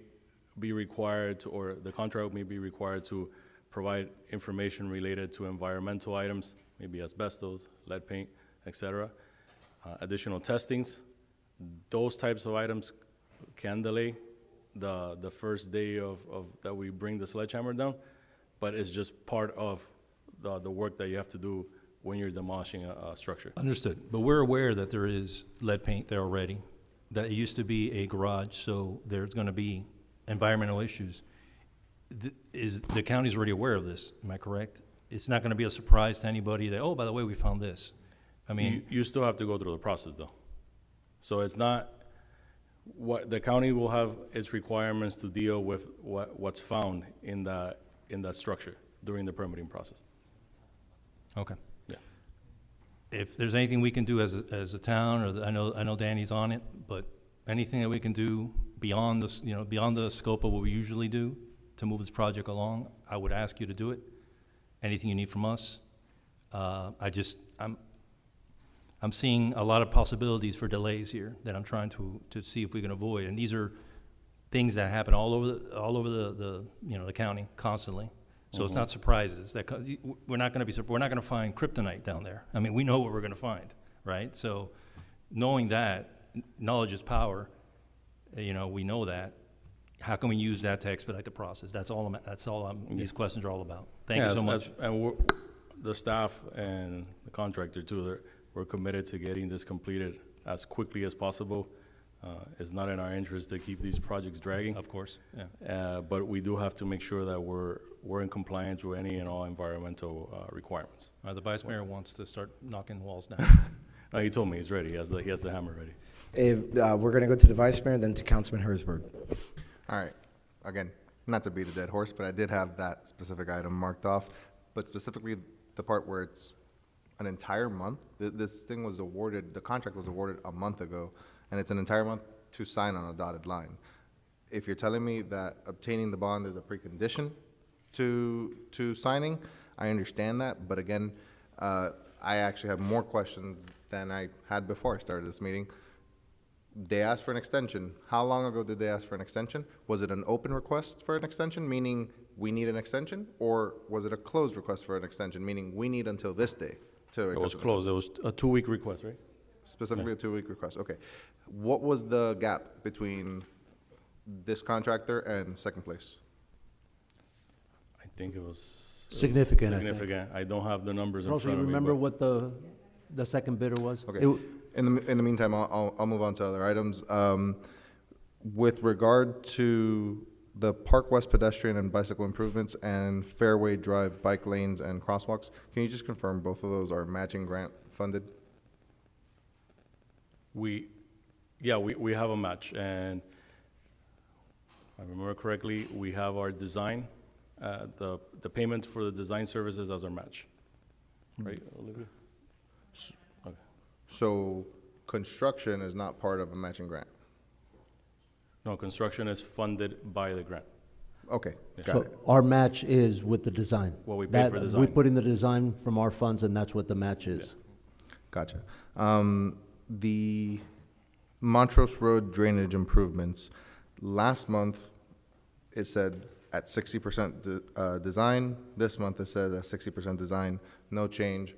Speaker 16: be required to, or the contract may be required to provide information related to environmental items, maybe asbestos, lead paint, et cetera. Additional testings. Those types of items can delay the first day of that we bring the sledgehammer down, but it's just part of the work that you have to do when you're demolishing a structure.
Speaker 7: Understood. But we're aware that there is lead paint there already, that it used to be a garage, so there's going to be environmental issues. The county's already aware of this, am I correct? It's not going to be a surprise to anybody that, oh, by the way, we found this. I mean,
Speaker 16: You still have to go through the process, though. So it's not, what the county will have its requirements to deal with what's found in that structure during the permitting process.
Speaker 7: okay.
Speaker 16: Yeah.
Speaker 7: If there's anything we can do as a town, or I know Danny's on it, but anything that we can do beyond the scope of what we usually do to move this project along, I would ask you to do it. Anything you need from us. I'm seeing a lot of possibilities for delays here that I'm trying to see if we can avoid. And these are things that happen all over the county constantly. So it's not surprises. We're not going to find kryptonite down there. I mean, we know what we're going to find, right? So knowing that, knowledge is power. We know that. how can we use that to expedite the process? That's all these questions are all about. Thank you so much.
Speaker 16: And the staff and the contractor too, we're committed to getting this completed as quickly as possible. It's not in our interest to keep these projects dragging.
Speaker 7: Of course, yeah.
Speaker 16: But we do have to make sure that we're in compliance with any and all environmental requirements.
Speaker 7: The Vice Mayor wants to start knocking walls down.
Speaker 16: He told me he's ready. He has the hammer ready.
Speaker 1: If, we're going to go to the Vice Mayor, then to Councilman Herzberg.
Speaker 6: All right. Again, not to beat a dead horse, but I did have that specific item marked off, but specifically the part where it's an entire month. This thing was awarded, the contract was awarded a month ago, and it's an entire month to sign on a dotted line. If you're telling me that obtaining the bond is a precondition to signing, I understand that, but again, I actually have more questions than I had before I started this meeting. They asked for an extension. How long ago did they ask for an extension? Was it an open request for an extension, meaning we need an extension? Or was it a closed request for an extension, meaning we need until this day to?
Speaker 16: It was closed. It was a 2-week request, right?
Speaker 6: Specifically a 2-week request, okay. What was the gap between this contractor and second place?
Speaker 16: I think it was
Speaker 13: Significant, I think.
Speaker 16: significant. I don't have the numbers in
Speaker 13: Also,
Speaker 16: front
Speaker 13: you
Speaker 16: of me.
Speaker 13: remember
Speaker 16: but-
Speaker 13: what the second bidder was?
Speaker 6: Okay. In the meantime, I'll move on to other items. With regard to the Park West pedestrian and bicycle improvements and Fairway Drive bike lanes and crosswalks, can you just confirm both of those are matching grant funded?
Speaker 16: We have a match, and if I remember correctly, we have our design, the payment for the design services as our match. Right, Olivia? Okay.
Speaker 6: So construction is not part of a matching grant?
Speaker 16: No, construction is funded by the grant.
Speaker 6: Okay, got
Speaker 13: So
Speaker 6: it.
Speaker 13: our match is with the design.
Speaker 16: What we pay for design.
Speaker 13: We put in the design from our funds, and that's what the match is.
Speaker 6: Gotcha. The Montrose Road drainage improvements, last month, it said at 60% design. This month, it says at 60% design, no change.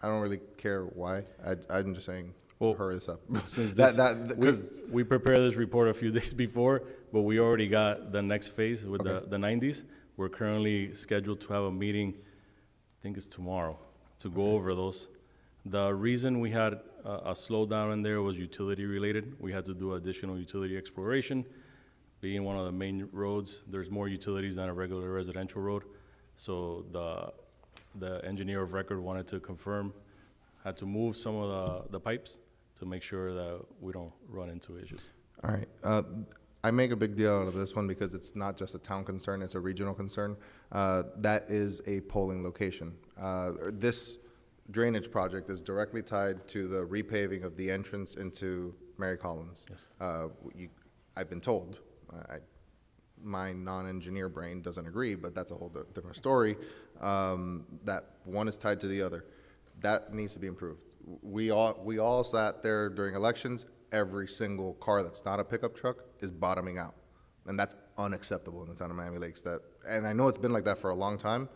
Speaker 6: I don't really care why. I'm just saying, hurry this up.
Speaker 16: Since we prepared this report a few days before, but we already got the next phase with the 90s. We're currently scheduled to have a meeting, I think it's tomorrow, to go over those. The reason we had a slowdown in there was utility related. We had to do additional utility exploration. Being one of the main roads, there's more utilities than a regular residential road. So the engineer of record wanted to confirm, had to move some of the pipes to make sure that we don't run into issues.
Speaker 6: All right. I make a big deal out of this one because it's not just a town concern, it's a regional concern. That is a polling location. This drainage project is directly tied to the repaving of the entrance into Mary Collins.
Speaker 16: Yes.
Speaker 6: I've been told, my non-engineer brain doesn't agree, but that's a whole different story, that one is tied to the other. That needs to be improved. We all sat there during elections. Every single car that's not a pickup truck is bottoming out. And that's unacceptable in the town of Miami Lakes. And I know it's been like that for a long time.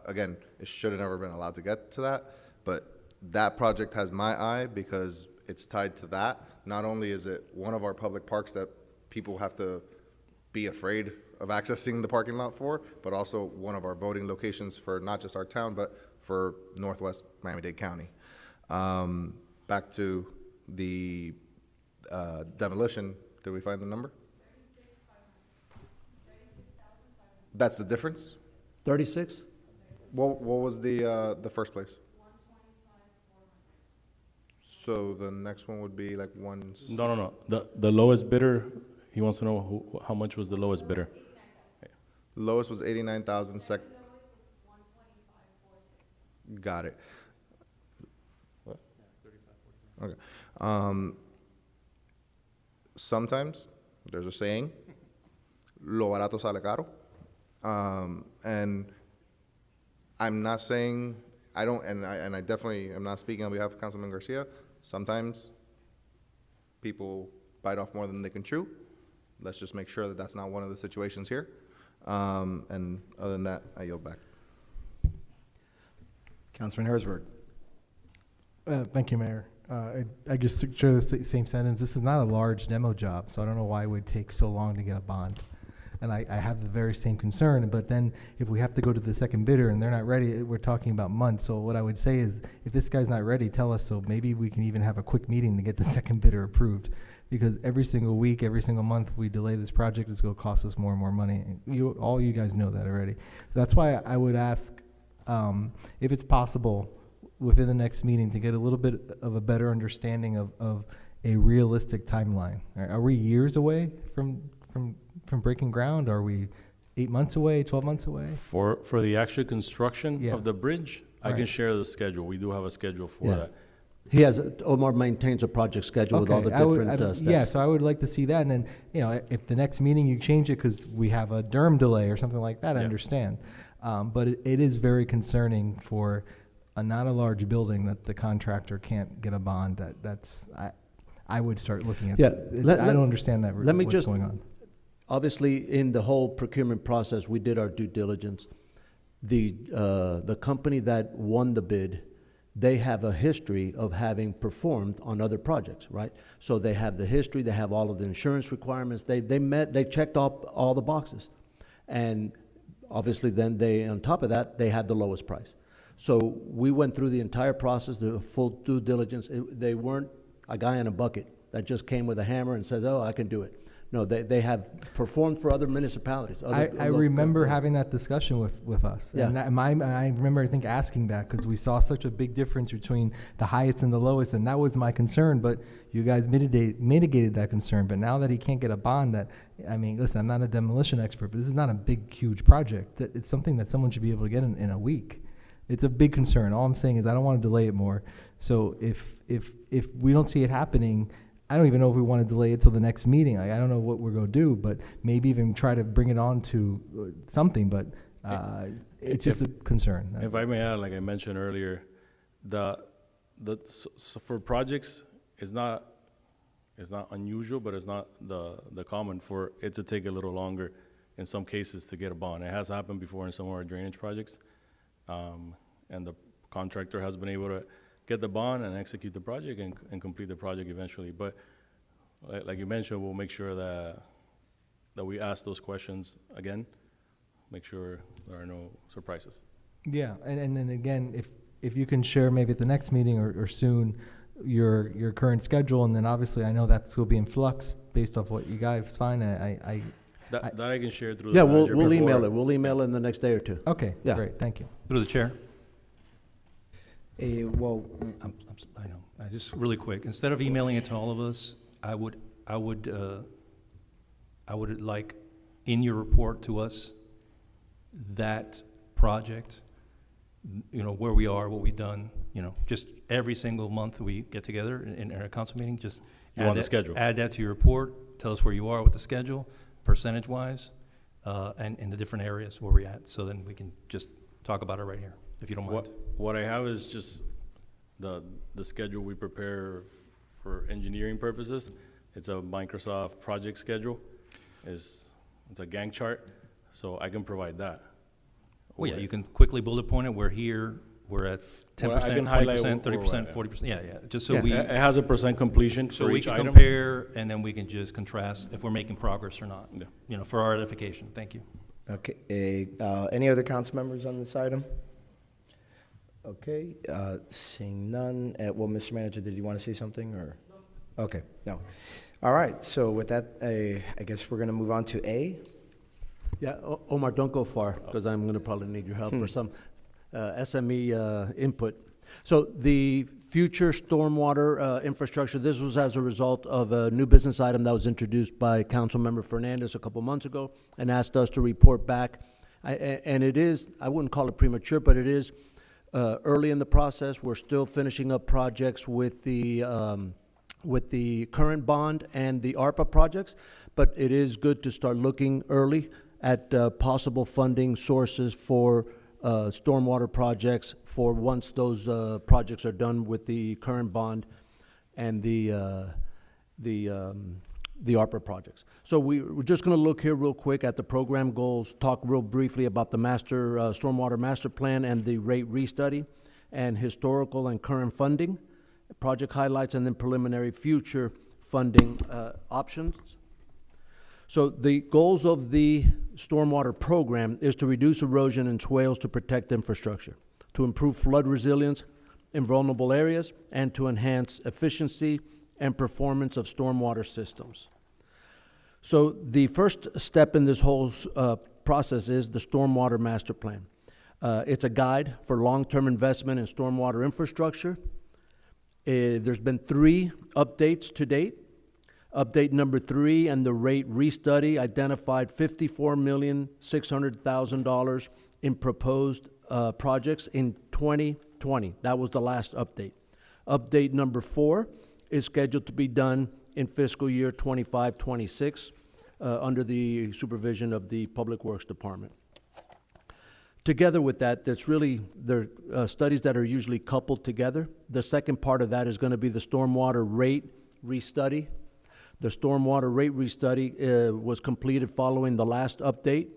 Speaker 6: Again, it should have never been allowed to get to that, but that project has my eye because it's tied to that. Not only is it one of our public parks that people have to be afraid of accessing the parking lot for, but also one of our voting locations for not just our town, but for Northwest Miami-Dade County. Back to the demolition, did we find the number? That's the difference?
Speaker 13: 36?
Speaker 6: What was the first place? So the next one would be like one.
Speaker 16: No. The lowest bidder, he wants to know how much was the lowest bidder.
Speaker 6: Lowest was 89,000. Got it. What? Okay. Sometimes there's a saying, "Lo barato sale caro," and I'm not saying I don't, and I definitely am not speaking on behalf of Councilman Garcia. Sometimes people bite off more than they can chew. Let's just make sure that that's not one of the situations here. And other than that, I yield back.
Speaker 1: Councilman Herzberg.
Speaker 4: Thank you, Mayor. I just share the same sentence. This is not a large demo job, so I don't know why it would take so long to get a bond. And I have the very same concern, but then if we have to go to the second bidder and they're not ready, we're talking about months. So what I would say is, if this guy's not ready, tell us, so maybe we can even have a quick meeting to get the second bidder approved. Because every single week, every single month, we delay this project, it's gonna cost us more and more money. And all you guys know that already. That's why I would ask, if it's possible, within the next meeting, to get a little bit of a better understanding of a realistic timeline. Are we years away from breaking ground? Are we 8 months away, 12 months away?
Speaker 16: For the actual construction
Speaker 4: Yeah.
Speaker 16: of the bridge, I can
Speaker 4: Right.
Speaker 16: share the schedule. We do have a schedule for
Speaker 13: Yeah.
Speaker 16: that.
Speaker 13: He has, Omar maintains a project schedule with all the different steps.
Speaker 4: Yeah, so I would like to see that, and then, if the next meeting you change it because we have a DERM delay or something like that, I
Speaker 16: Yeah.
Speaker 4: understand. But it is very concerning for not a large building that the contractor can't get a bond. I would start looking at.
Speaker 13: Yeah,
Speaker 4: I don't understand that.
Speaker 13: Let me
Speaker 4: what's
Speaker 13: just,
Speaker 4: going on.
Speaker 13: obviously, in the whole procurement process, we did our due diligence. The company that won the bid, they have a history of having performed on other projects, right? So they have the history, they have all of the insurance requirements, they checked off all the boxes. And obviously then on top of that, they had the lowest price. So we went through the entire process, the full due diligence. They weren't a guy in a bucket that just came with a hammer and says, oh, I can do it. No, they have performed for other municipalities.
Speaker 4: I remember having that discussion with us.
Speaker 13: Yeah.
Speaker 4: And I remember, I think, asking that because we saw such a big difference between the highest and the lowest, and that was my concern, but you guys mitigated that concern. But now that he can't get a bond, listen, I'm not a demolition expert, but this is not a big, huge project. It's something that someone should be able to get in a week. It's a big concern. All I'm saying is I don't want to delay it more. So if we don't see it happening, I don't even know if we want to delay it till the next meeting. I don't know what we're going to do, but maybe even try to bring it on to something, but it's just a concern.
Speaker 16: If I may add, like I mentioned earlier, so for projects, it's not unusual, but it's not the common for it to take a little longer in some cases to get a bond. It has happened before in some of our drainage projects, and the contractor has been able to get the bond and execute the project and complete the project eventually. But like you mentioned, we'll make sure that we ask those questions again, make sure there are no surprises.
Speaker 4: Yeah, and then again, if you can share maybe at the next meeting or soon your current schedule, and then obviously I know that's will be in flux based off what you guys find.
Speaker 16: That I can share through
Speaker 13: Yeah,
Speaker 16: the manager
Speaker 13: we'll
Speaker 16: before.
Speaker 13: email it. We'll email it in the next day or two.
Speaker 4: Okay,
Speaker 13: Yeah.
Speaker 4: great, thank you.
Speaker 7: Through the chair.
Speaker 1: Well,
Speaker 7: I know. Just really quick, instead of emailing it to all of us, I would like in your report to us that project, where we are, what we've done, just every single month we get together in our council meeting, just
Speaker 16: You want the schedule?
Speaker 7: Add that to your report, tell us where you are with the schedule, percentage-wise, and in the different areas where we're at, so then we can just talk about it right here, if you don't mind.
Speaker 16: What I have is just the schedule we prepare for engineering purposes. It's a Microsoft project schedule. It's a Gantt chart, so I can provide that.
Speaker 7: Well, yeah, you can quickly bullet point it. We're here, we're at 10%, 20%, 30%, 40%. Yeah, just so we.
Speaker 16: It has a percent completion
Speaker 7: So
Speaker 16: for
Speaker 7: we
Speaker 16: each
Speaker 7: can
Speaker 16: item.
Speaker 7: compare, and then we can just contrast if we're making progress or not.
Speaker 16: Yeah.
Speaker 7: For our edification. Thank you.
Speaker 1: okay, any other council members on this item? Okay, seeing none. Well, Mr. Manager, did you want to say something, or? No. Okay, no. All right, so with that, I guess we're going to move on to A.
Speaker 13: Yeah, Omar, don't go far, because I'm going to probably need your help for some SME input. So the future stormwater infrastructure, this was as a result of a new business item that was introduced by Councilmember Fernandez a couple months ago and asked us to report back. And it is, I wouldn't call it premature, but it is early in the process. We're still finishing up projects with the current bond and the ARPA projects, but it is good to start looking early at possible funding sources for stormwater projects for once those projects are done with the current bond and the ARPA projects. So we're just going to look here real quick at the program goals, talk real briefly about the stormwater master plan and the rate restudy and historical and current funding, project highlights, and then preliminary future funding options. So the goals of the stormwater program is to reduce erosion in swales to protect infrastructure, to improve flood resilience in vulnerable areas, and to enhance efficiency and performance of stormwater systems. So the first step in this whole process is the Stormwater Master Plan. It's a guide for long-term investment in stormwater infrastructure. There's been 3 updates to date. Update number 3 and the rate restudy identified $54,600,000 in proposed projects in 2020. That was the last update. Update number 4 is scheduled to be done in fiscal year 25-26 under the supervision of the Public Works Department. Together with that, that's really, there are studies that are usually coupled together. The second part of that is going to be the stormwater rate restudy. The stormwater rate restudy was completed following the last update.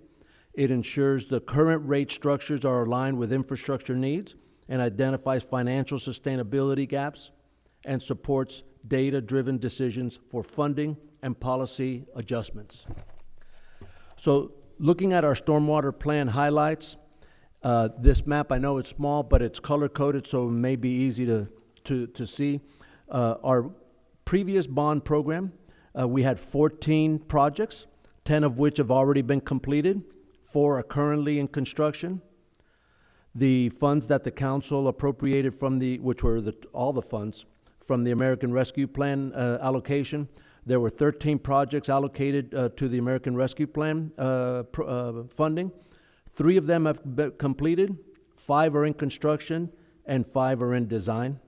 Speaker 13: It ensures the current rate structures are aligned with infrastructure needs and identifies financial sustainability gaps and supports data-driven decisions for funding and policy adjustments. So looking at our stormwater plan highlights, this map, I know it's small, but it's color-coded, so it may be easy to see. Our previous bond program, we had 14 projects, 10 of which have already been completed, 4 are currently in construction. The funds that the council appropriated from which were all the funds from the American Rescue Plan allocation, there were 13 projects allocated to the American Rescue Plan funding. 3 of them have been completed, 5 are in construction, and 5 are in design.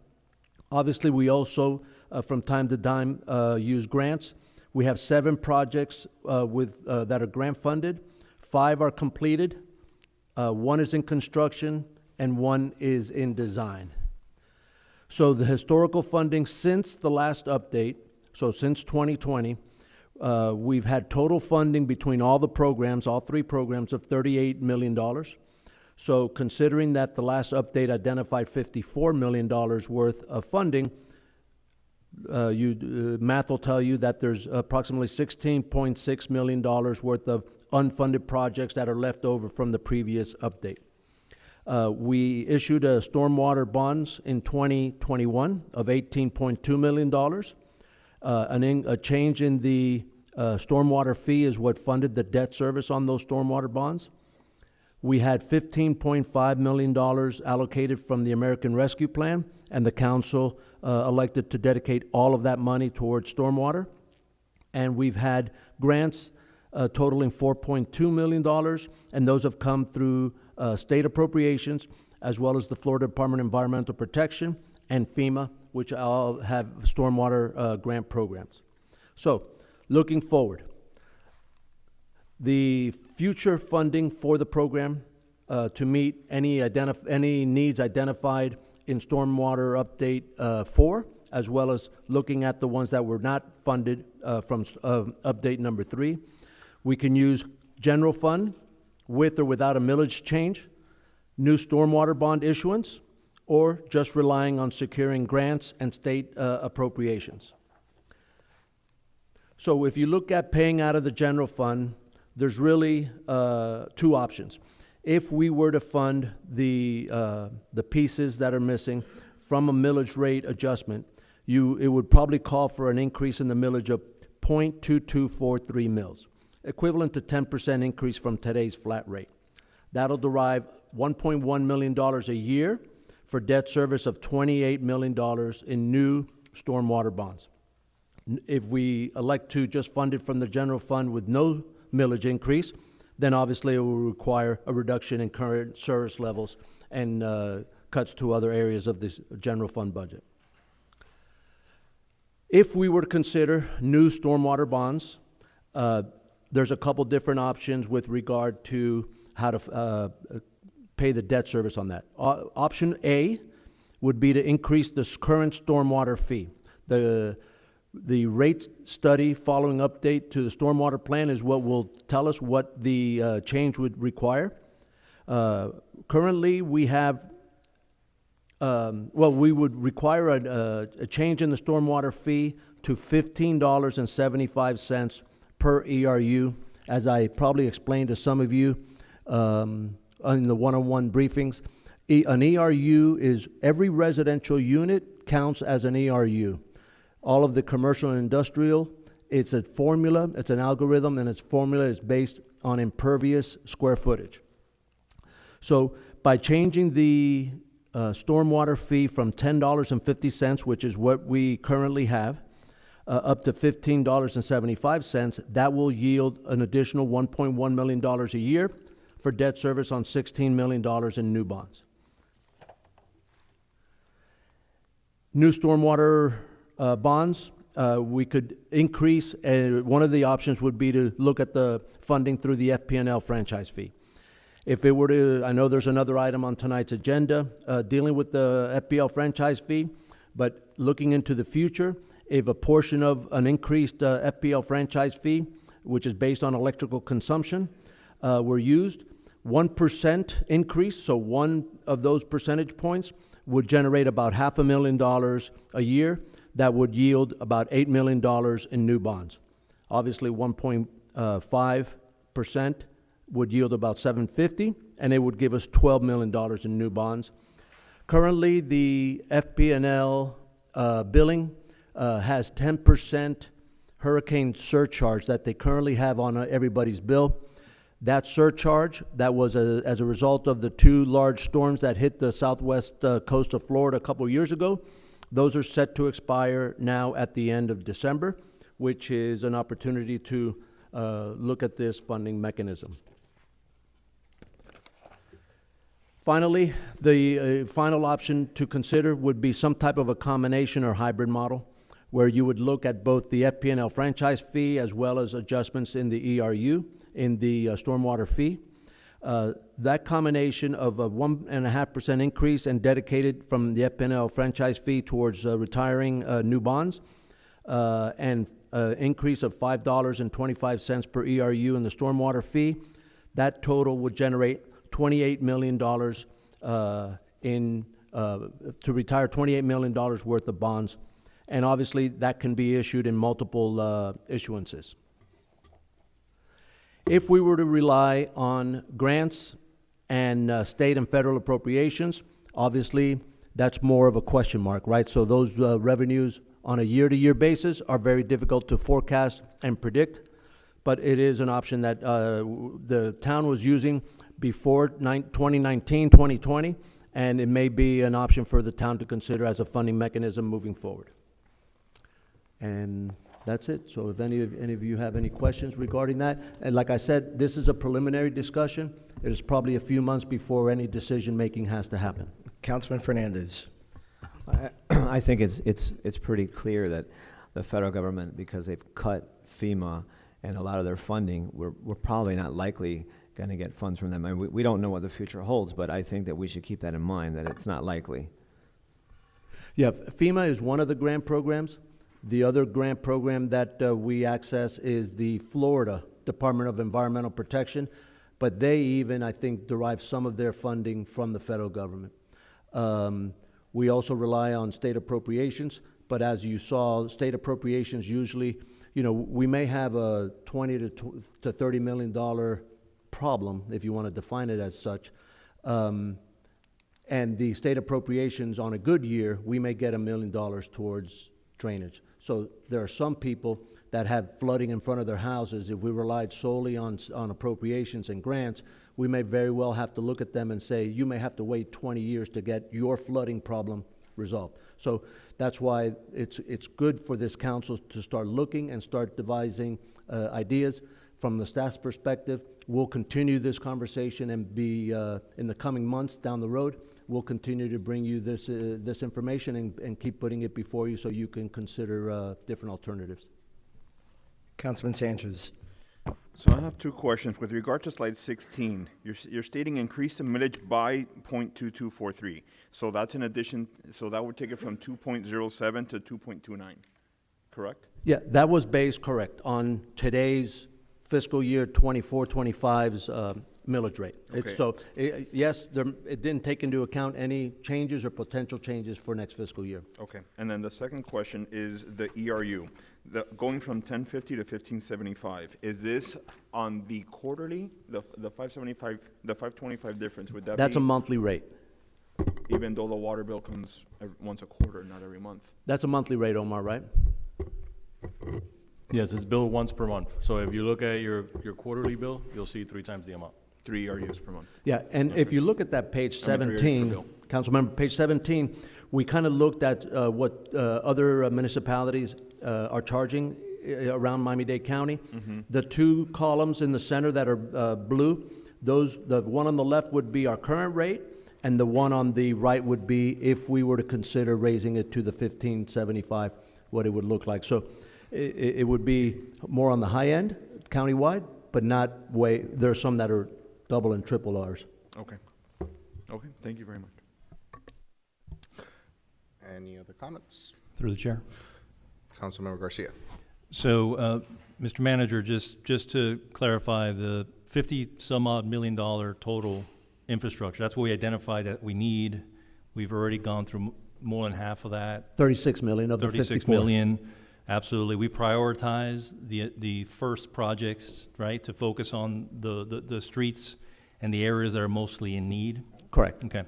Speaker 13: Obviously, we also, from time to time, use grants. We have 7 projects that are grant funded. 5 are completed, 1 is in construction, and 1 is in design. So the historical funding since the last update, so since 2020, we've had total funding between all the programs, all 3 programs, of $38 million. So considering that the last update identified $54 million worth of funding, math will tell you that there's approximately $16.6 million worth of unfunded projects that are left over from the previous update. We issued stormwater bonds in 2021 of $18.2 million. A change in the stormwater fee is what funded the debt service on those stormwater bonds. We had $15.5 million allocated from the American Rescue Plan, and the council elected to dedicate all of that money towards stormwater. And we've had grants totaling $4.2 million, and those have come through state appropriations, as well as the Florida Department of Environmental Protection and FEMA, which all have stormwater grant programs. So, looking forward, the future funding for the program to meet any needs identified in Stormwater Update 4, as well as looking at the ones that were not funded from Update number 3. We can use general fund with or without a millage change, new stormwater bond issuance, or just relying on securing grants and state appropriations. So if you look at paying out of the general fund, there's really 2 options. If we were to fund the pieces that are missing from a millage rate adjustment, it would probably call for an increase in the millage of 0.2243 mils, equivalent to 10% increase from today's flat rate. That'll derive $1.1 million a year for debt service of $28 million in new stormwater bonds. If we elect to just fund it from the general fund with no millage increase, then obviously it will require a reduction in current service levels and cuts to other areas of this general fund budget. If we were to consider new stormwater bonds, there's a couple different options with regard to how to pay the debt service on that. Option A would be to increase the current stormwater fee. The rate study following update to the stormwater plan is what will tell us what the change would require. Currently, we have Well, we would require a change in the stormwater fee to $15.75 per ERU, as I probably explained to some of you in the one-on-one briefings. An ERU is every residential unit counts as an ERU. All of the commercial and industrial, it's a formula, it's an algorithm, and its formula is based on impervious square footage. So by changing the stormwater fee from $10.50, which is what we currently have, up to $15.75, that will yield an additional $1.1 million a year for debt service on $16 million in new bonds. New stormwater bonds, we could increase, one of the options would be to look at the funding through the FP&L franchise fee. If it were to, I know there's another item on tonight's agenda dealing with the FPL franchise fee, but looking into the future, if a portion of an increased FPL franchise fee, which is based on electrical consumption, were used, 1% increase, so one of those percentage points would generate about $500,000 a year. That would yield about $8 million in new bonds. Obviously, 1.5% would yield about $750,000, and it would give us $12 million in new bonds. Currently, the FP&L billing has 10% hurricane surcharge that they currently have on everybody's bill. That surcharge, that was as a result of the two large storms that hit the southwest coast of Florida a couple years ago. Those are set to expire now at the end of December, which is an opportunity to look at this funding mechanism. Finally, the final option to consider would be some type of a combination or hybrid model, where you would look at both the FP&L franchise fee as well as adjustments in the ERU, in the stormwater fee. That combination of a 1.5% increase and dedicated from the FP&L franchise fee towards retiring new bonds, and increase of $5.25 per ERU in the stormwater fee, that total would generate $28 million to retire $28 million worth of bonds. And obviously, that can be issued in multiple issuances. If we were to rely on grants and state and federal appropriations, obviously, that's more of a question mark, right? So those revenues on a year-to-year basis are very difficult to forecast and predict, but it is an option that the town was using before 2019, 2020, and it may be an option for the town to consider as a funding mechanism moving forward. And that's it. So if any of you have any questions regarding that, and like I said, this is a preliminary discussion. It is probably a few months before any decision-making has to happen.
Speaker 1: Councilman Fernandez.
Speaker 17: I think it's pretty clear that the federal government, because they've cut FEMA and a lot of their funding, we're probably not likely going to get funds from them. I mean, we don't know what the future holds, but I think that we should keep that in mind, that it's not likely.
Speaker 13: Yeah, FEMA is one of the grant programs. The other grant program that we access is the Florida Department of Environmental Protection, but they even, I think, derive some of their funding from the federal government. We also rely on state appropriations, but as you saw, state appropriations usually, we may have a $20 to $30 million problem, if you want to define it as such. And the state appropriations on a good year, we may get $1 million towards drainage. So there are some people that have flooding in front of their houses. If we relied solely on appropriations and grants, we may very well have to look at them and say, you may have to wait 20 years to get your flooding problem resolved. So that's why it's good for this council to start looking and start devising ideas. From the staff's perspective, we'll continue this conversation and be, in the coming months down the road, we'll continue to bring you this information and keep putting it before you so you can consider different alternatives.
Speaker 1: Councilman Sanchez.
Speaker 5: So I have two questions. With regard to slide 16, you're stating increase the millage by 0.2243. So that's in addition, so that would take it from 2.07 to 2.29, correct?
Speaker 13: Yeah, that was based, correct, on today's fiscal year 24-25's millage rate. It's
Speaker 5: Okay.
Speaker 13: so, yes, it didn't take into account any changes or potential changes for next fiscal year.
Speaker 5: Okay, and then the second question is the ERU. Going from 1050 to 1575, is this on the quarterly, the 575, the 525 difference, would that be?
Speaker 13: That's a monthly rate.
Speaker 5: Even though the water bill comes once a quarter, not every month?
Speaker 13: That's a monthly rate, Omar, right?
Speaker 16: Yes, it's billed once per month. So if you look at your quarterly bill, you'll see 3 times the amount.
Speaker 5: 3 ERUs per month.
Speaker 13: Yeah, and if you look at that page
Speaker 5: I mean, 3 ERUs per
Speaker 13: 17,
Speaker 5: bill.
Speaker 13: Councilmember, page 17, we kind of looked at what other municipalities are charging around Miami-Dade County. The 2 columns in the center that are blue, the one on the left would be our current rate, and the one on the right would be if we were to consider raising it to the 1575, what it would look like. So it would be more on the high end, countywide, but not way, there are some that are double and triple ours.
Speaker 5: Okay. Okay, thank you very much.
Speaker 6: Any other comments?
Speaker 7: Through the chair.
Speaker 6: Councilmember Garcia.
Speaker 7: So, Mr. Manager, just to clarify, the 50-some-odd million total infrastructure, that's what we identified that we need. We've already gone through more than half of that.
Speaker 13: 36 million of the 54.
Speaker 7: 36 million, absolutely. We prioritize the first projects, right, to focus on the streets and the areas that are mostly in need.
Speaker 13: Correct.
Speaker 7: Okay.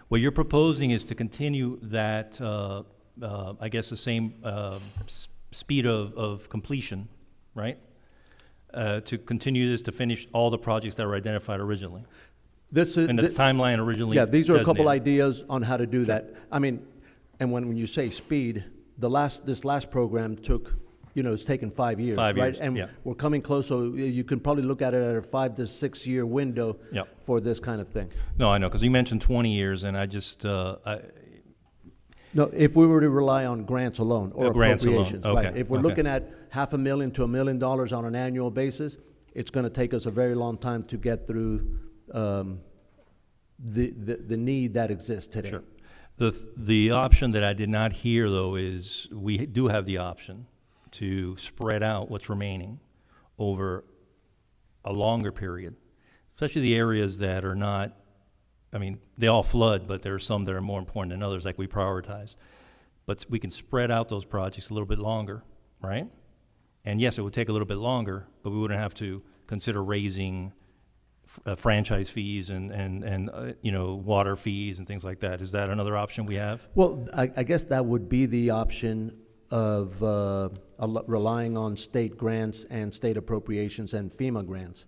Speaker 7: What you're proposing is to continue that, I guess, the same speed of completion, right? To continue this to finish all the projects that were identified originally.
Speaker 13: This is
Speaker 7: And the timeline originally.
Speaker 13: Yeah, these are a couple
Speaker 7: designated.
Speaker 13: ideas on how to do that. I mean, and when you say speed, this last program took, it's taken 5 years,
Speaker 7: 5
Speaker 13: right?
Speaker 7: years,
Speaker 13: And
Speaker 7: yeah.
Speaker 13: we're coming close, so you can probably look at it at a 5 to 6 year window
Speaker 7: Yep.
Speaker 13: for this kind of thing.
Speaker 7: No, I know, because you mentioned 20 years, and I just,
Speaker 13: No, if we were to rely on grants alone or
Speaker 7: Grants alone,
Speaker 13: appropriations, right?
Speaker 7: okay,
Speaker 13: If we're
Speaker 7: okay.
Speaker 13: looking at $500,000 to $1 million on an annual basis, it's going to take us a very long time to get through the need that exists today.
Speaker 7: Sure. The option that I did not hear, though, is we do have the option to spread out what's remaining over a longer period, especially the areas that are not, I mean, they all flood, but there are some that are more important than others, like we prioritize. But we can spread out those projects a little bit longer, right? And yes, it would take a little bit longer, but we wouldn't have to consider raising franchise fees and water fees and things like that. Is that another option we have?
Speaker 13: Well, I guess that would be the option of relying on state grants and state appropriations and FEMA grants.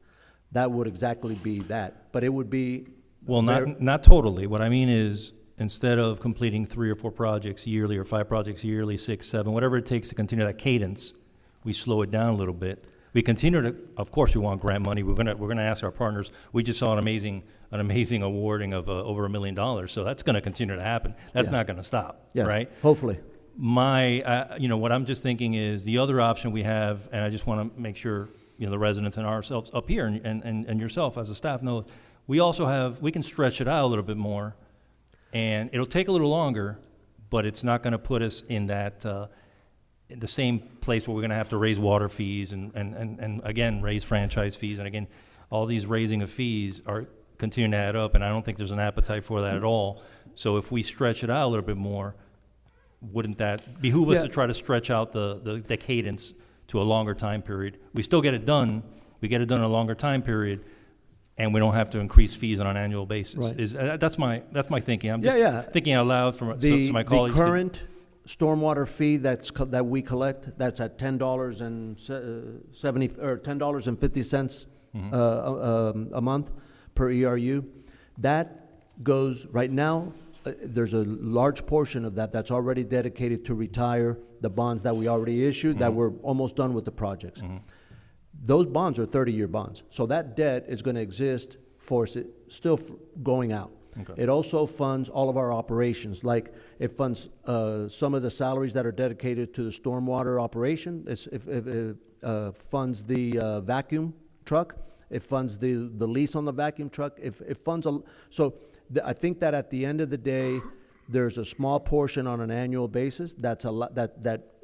Speaker 13: That would exactly be that, but it would be.
Speaker 7: Well, not totally. What I mean is, instead of completing 3 or 4 projects yearly or 5 projects yearly, 6, 7, whatever it takes to continue that cadence, we slow it down a little bit. We continue to, of course, we want grant money. We're gonna ask our partners. We just saw an amazing awarding of over $1 million. So that's gonna continue to happen. That's not gonna stop,
Speaker 13: Yes,
Speaker 7: right?
Speaker 13: hopefully.
Speaker 7: What I'm just thinking is the other option we have, and I just want to make sure the residents and ourselves up here and yourself as a staff know, we can stretch it out a little bit more, and it'll take a little longer, but it's not going to put us in that in the same place where we're going to have to raise water fees and again raise franchise fees, and again all these raising of fees are continuing to add up, and I don't think there's an appetite for that at all. So if we stretch it out a little bit more, wouldn't that behoove us to try to stretch out the cadence to a longer time period? We still get it done. We get it done in a longer time period, and we don't have to increase fees on an annual basis.
Speaker 13: Right.
Speaker 7: That's my thinking. I'm just thinking out loud so my colleagues.
Speaker 13: The current stormwater fee that we collect, that's at $10.70 or $10.50 a month per ERU. That goes right now. There's a large portion of that's already dedicated to retire the bonds that we already issued, that we're almost done with the projects. Those bonds are 30-year bonds. So that debt is going to exist for still going out.
Speaker 7: Okay.
Speaker 13: It also funds all of our operations, like it funds some of the salaries that are dedicated to the stormwater operation. It funds the vacuum truck. It funds the lease on the vacuum truck. It funds I think that at the end of the day, there's a small portion on an annual basis that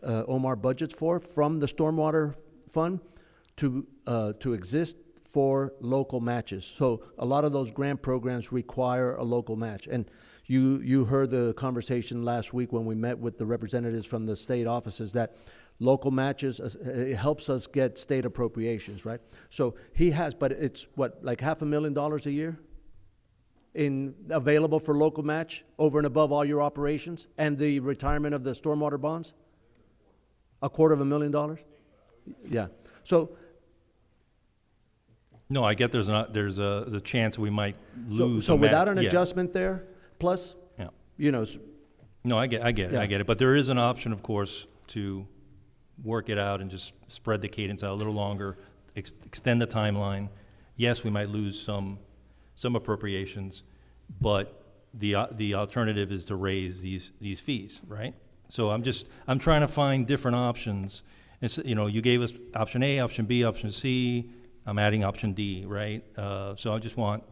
Speaker 13: Omar budgets for from the stormwater fund to exist for local matches. So a lot of those grant programs require a local match. And you heard the conversation last week when we met with the representatives from the state offices that local matches, it helps us get state appropriations, right? So he has, but it's what, like $500,000 a year in available for local match over and above all your operations and the retirement of the stormwater bonds? $250,000? Yeah. So
Speaker 7: No, I get there's the chance we might lose.
Speaker 13: so
Speaker 7: a
Speaker 13: without an
Speaker 7: yeah.
Speaker 13: adjustment there, plus,
Speaker 7: Yeah.
Speaker 13: you know,
Speaker 7: No, I get
Speaker 13: Yeah.
Speaker 7: it. But there is an option, of course, to work it out and just spread the cadence out a little longer, extend the timeline. Yes, we might lose some appropriations, but the alternative is to raise these fees, right? So I'm trying to find different options. It's, you gave us option A, option B, option C. I'm adding option D, right? So I just want,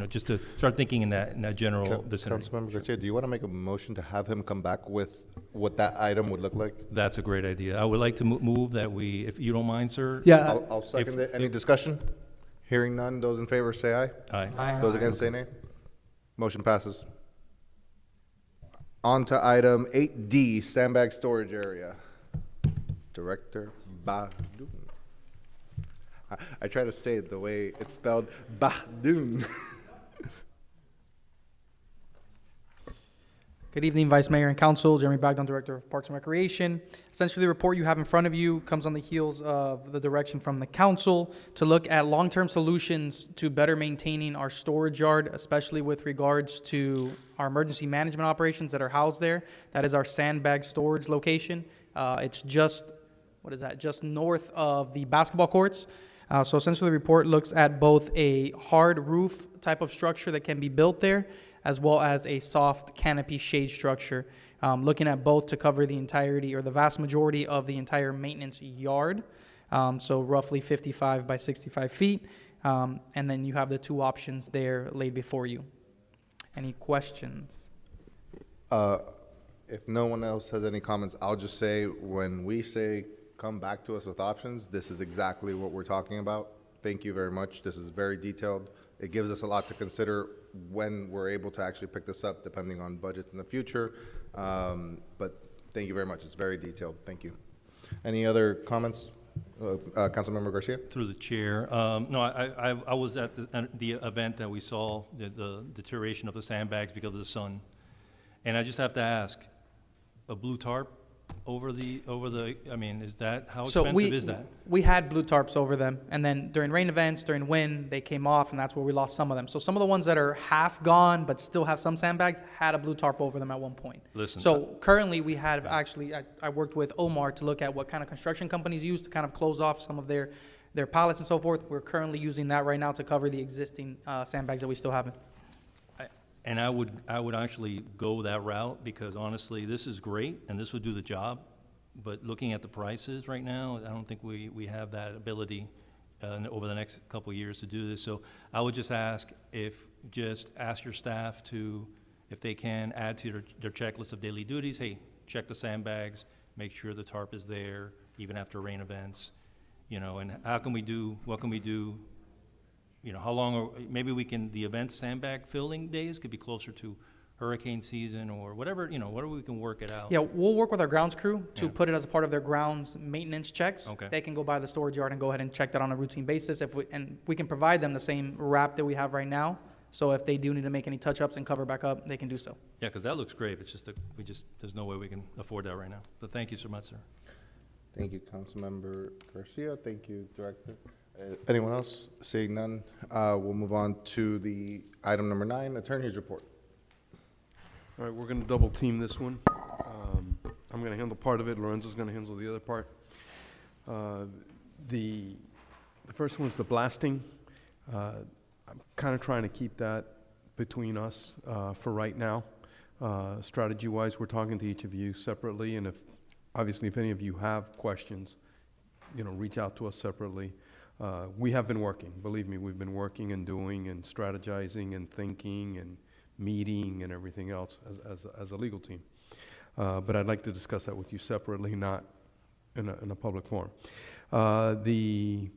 Speaker 7: just to start thinking in that general vicinity.
Speaker 6: Councilmember Garcia, do you want to make a motion to have him come back with what that item would look like?
Speaker 7: That's a great idea. I would like to move that we, if you don't mind, sir.
Speaker 13: Yeah.
Speaker 6: I'll second it. Any discussion? Hearing none, those in favor say aye.
Speaker 7: Aye.
Speaker 15: Aye.
Speaker 6: Those against say nay. Motion passes. On to item 8D, sandbag storage area. Director Bahdoun. I try to say it the way it's spelled, Bahdoun.
Speaker 18: Good evening, Vice Mayor and Council. Jeremy Bagdon, Director of Parks and Recreation. Essentially, the report you have in front of you comes on the heels of the direction from the Council to look at long-term solutions to better maintaining our storage yard, especially with regards to our emergency management operations that are housed there. That is our sandbag storage location. It's just north of the basketball courts. So essentially, the report looks at both a hard roof type of structure that can be built there, as well as a soft canopy shade structure, looking at both to cover the entirety or the vast majority of the entire maintenance yard, so roughly 55 by 65 feet, and then you have the two options there laid before you. Any questions?
Speaker 6: If no one else has any comments, I'll just say, when we say come back to us with options, this is exactly what we're talking about. Thank you very much. This is very detailed. It gives us a lot to consider when we're able to actually pick this up, depending on budgets in the future. But thank you very much. It's very detailed. Thank you. Any other comments? Councilmember Garcia?
Speaker 7: Through the chair. No, I was at the event that we saw, the deterioration of the sandbags because of the sun. And I just have to ask, a blue tarp over the, I mean, is that, how expensive is that?
Speaker 18: We had blue tarps over them, and then during rain events, during wind, they came off, and that's where we lost some of them. So some of the ones that are half gone but still have some sandbags had a blue tarp over them at one point.
Speaker 7: Listen.
Speaker 18: So currently, we have actually, I worked with Omar to look at what kind of construction companies use to kind of close off some of their pallets and so forth. We're currently using that right now to cover the existing sandbags that we still have.
Speaker 7: And I would actually go that route, because honestly, this is great and this would do the job. But looking at the prices right now, I don't think we have that ability over the next couple of years to do this. So I would just ask your staff to, if they can, add to their checklist of daily duties. Hey, check the sandbags, make sure the tarp is there, even after rain events, and what can we do? How long, maybe the event sandbag filling days could be closer to hurricane season or whatever, whatever we can work it out.
Speaker 18: Yeah, we'll work with our grounds crew to put it as a part of their grounds maintenance checks.
Speaker 7: Okay.
Speaker 18: They can go by the storage yard and go ahead and check that on a routine basis. And we can provide them the same wrap that we have right now. So if they do need to make any touch-ups and cover back up, they can do so.
Speaker 7: Yeah, because that looks great. It's just that there's no way we can afford that right now. But thank you so much, sir.
Speaker 6: Thank you, Councilmember Garcia. Thank you, Director. Anyone else? Seeing none, we'll move on to the item number 9, Attorney's Report.
Speaker 19: All right, we're going to double team this one. I'm going to handle part of it. Lorenzo's going to handle the other part. The first one is the blasting. I'm kind of trying to keep that between us for right now. Strategy-wise, we're talking to each of you separately, and if any of you have questions, reach out to us separately. We have been working. Believe me, we've been working and doing and strategizing and thinking and meeting and everything else as a legal team. But I'd like to discuss that with you separately, not in a public forum. The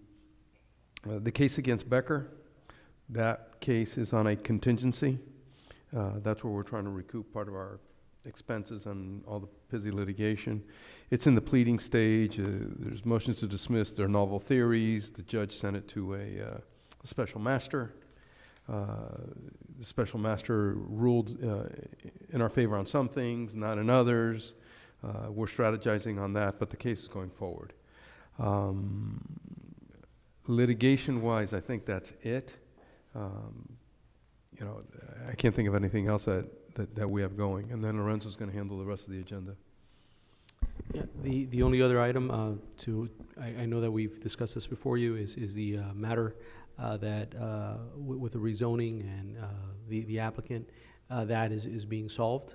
Speaker 19: The case against Becker, that case is on a contingency. That's where we're trying to recoup part of our expenses and all the busy litigation. It's in the pleading stage. There's motions to dismiss. There are novel theories. The judge sent it to a special master. The special master ruled in our favor on some things, not in others. We're strategizing on that, but the case is going forward. Litigation-wise, I think that's it. You know, I can't think of anything else that we have going. And then Lorenzo's going to handle the rest of the agenda.
Speaker 20: Yeah, the only other item I know that we've discussed this before you is the matter that with the rezoning and the applicant that is being solved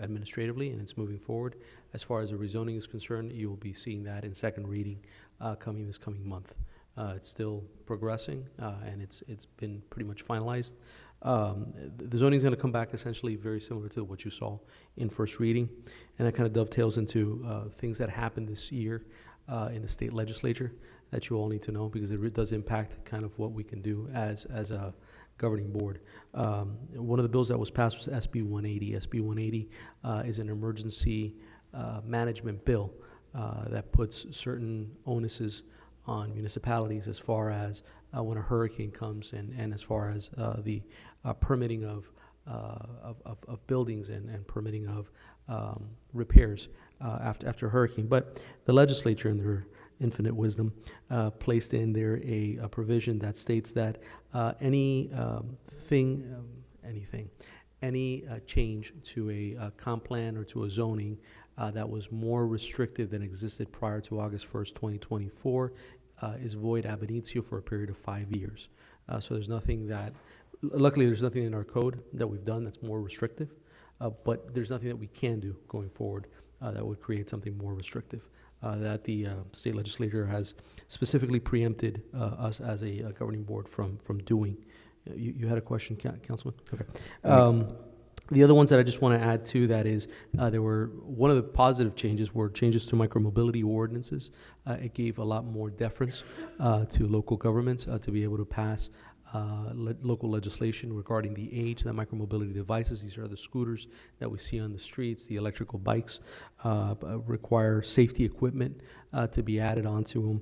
Speaker 20: administratively, and it's moving forward. As far as the rezoning is concerned, you will be seeing that in second reading this coming month. It's still progressing, and it's been pretty much finalized. The zoning is going to come back essentially very similar to what you saw in first reading, and that kind of dovetails into things that happened this year in the state legislature that you all need to know, because it does impact kind of what we can do as a governing board. One of the bills that was passed was SB 180. SB 180 is an emergency management bill that puts certain onuses on municipalities as far as when a hurricane comes, and as far as the permitting of buildings and permitting of repairs after a hurricane. But the legislature, in their infinite wisdom, placed in there a provision that states that any change to a comp plan or to a zoning that was more restrictive than existed prior to August 1st, 2024 is void ab initio for a period of 5 years. So there's nothing that, luckily there's nothing in our code that we've done that's more restrictive, but there's nothing that we can do going forward that would create something more restrictive. That the state legislature has specifically preempted us as a governing board from doing. You had a question, Councilman? Okay. The other ones that I just want to add to that is one of the positive changes were changes to micromobility ordinances. It gave a lot more deference to local governments to be able to pass local legislation regarding the age of the micromobility devices. These are the scooters that we see on the streets. The electrical bikes require safety equipment to be added onto them.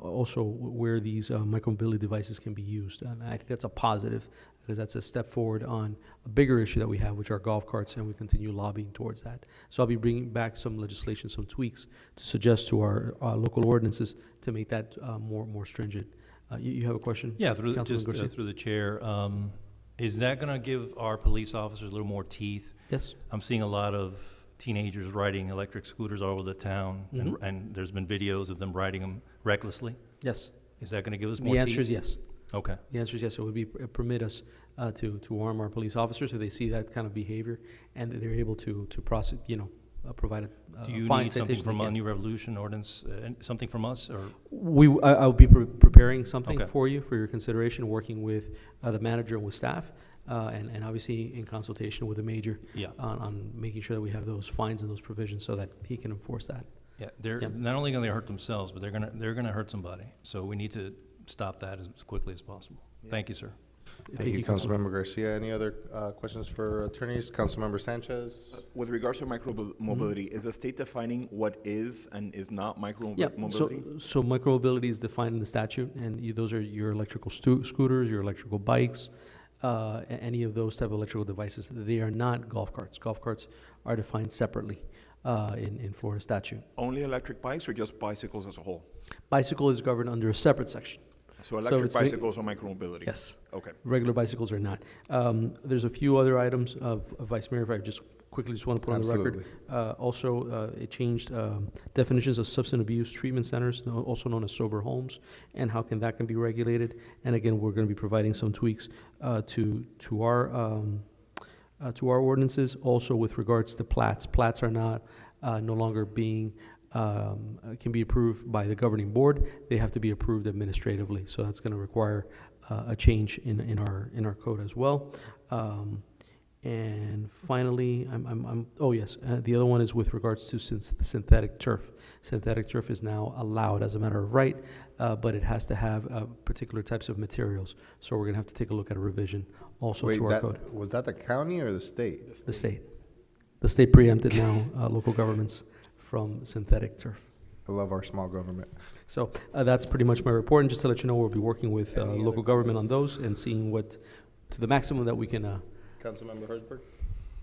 Speaker 20: Also, where these micromobility devices can be used. And I think that's a positive, because that's a step forward on a bigger issue that we have, which are golf carts, and we continue lobbying towards that. So I'll be bringing back some legislation, some tweaks to suggest to our local ordinances to make that more stringent. You have a question?
Speaker 7: Yeah, through the chair. Is that going to give our police officers a little more teeth?
Speaker 20: Yes.
Speaker 7: I'm seeing a lot of teenagers riding electric scooters all over the town, and there's been videos of them riding them recklessly.
Speaker 20: Yes.
Speaker 7: Is that going to give us more teeth?
Speaker 20: The answer is yes.
Speaker 7: Okay.
Speaker 20: The answer is yes. It would permit us to arm our police officers if they see that kind of behavior, and they're able to prosecute, provide a
Speaker 7: Do you
Speaker 20: fine
Speaker 7: need something
Speaker 20: citation
Speaker 7: from
Speaker 20: they
Speaker 7: a
Speaker 20: can.
Speaker 7: New Revolution ordinance, something from us, or?
Speaker 20: I'll be preparing something
Speaker 7: Okay.
Speaker 20: for you for your consideration, working with the manager and with staff, and obviously in consultation with the major
Speaker 7: Yeah.
Speaker 20: on making sure that we have those fines and those provisions so that he can enforce that.
Speaker 7: Yeah, they're
Speaker 20: Yeah.
Speaker 7: not only going to hurt themselves, but they're gonna hurt somebody. So we need to stop that as quickly as possible. Thank you, sir.
Speaker 6: Thank you, Councilmember Garcia. Any other questions for attorneys? Councilmember Sanchez?
Speaker 5: With regards to micro-mobility, is the state defining what is and is not
Speaker 20: Yeah,
Speaker 5: micro-mobility?
Speaker 20: so micromobility is defined in the statute, and those are your electrical scooters, your electrical bikes, any of those type of electrical devices. They are not golf carts. Golf carts are defined separately in Florida statute.
Speaker 5: Only electric bikes or just bicycles as a whole?
Speaker 20: Bicycle is governed under a separate section.
Speaker 5: So electric
Speaker 20: it's
Speaker 5: bicycles are micro-mobility?
Speaker 20: Yes.
Speaker 5: Okay.
Speaker 20: Regular bicycles are not. There's a few other items of Vice Mayor, if I just want to put on the record. Also, it changed definitions of substance abuse treatment centers, also known as sober homes, and how that can be regulated. And again, we're going to be providing some tweaks to our ordinances. Also, with regards to plats, plats are no longer being can be approved by the governing board. They have to be approved administratively. So that's going to require a change in our code as well. And finally, oh yes, the other one is with regards to synthetic turf. Synthetic turf is now allowed as a matter of right, but it has to have particular types of materials. So we're gonna have to take a look at a revision also
Speaker 6: Wait,
Speaker 20: to our code.
Speaker 6: was that the county or the state?
Speaker 20: The state. The state preempted now local governments from synthetic turf.
Speaker 6: I love our small government.
Speaker 20: So that's pretty much my report, and just to let you know, we'll be working with local government on those and seeing what, to the maximum that we can.
Speaker 6: Councilmember Herzberg?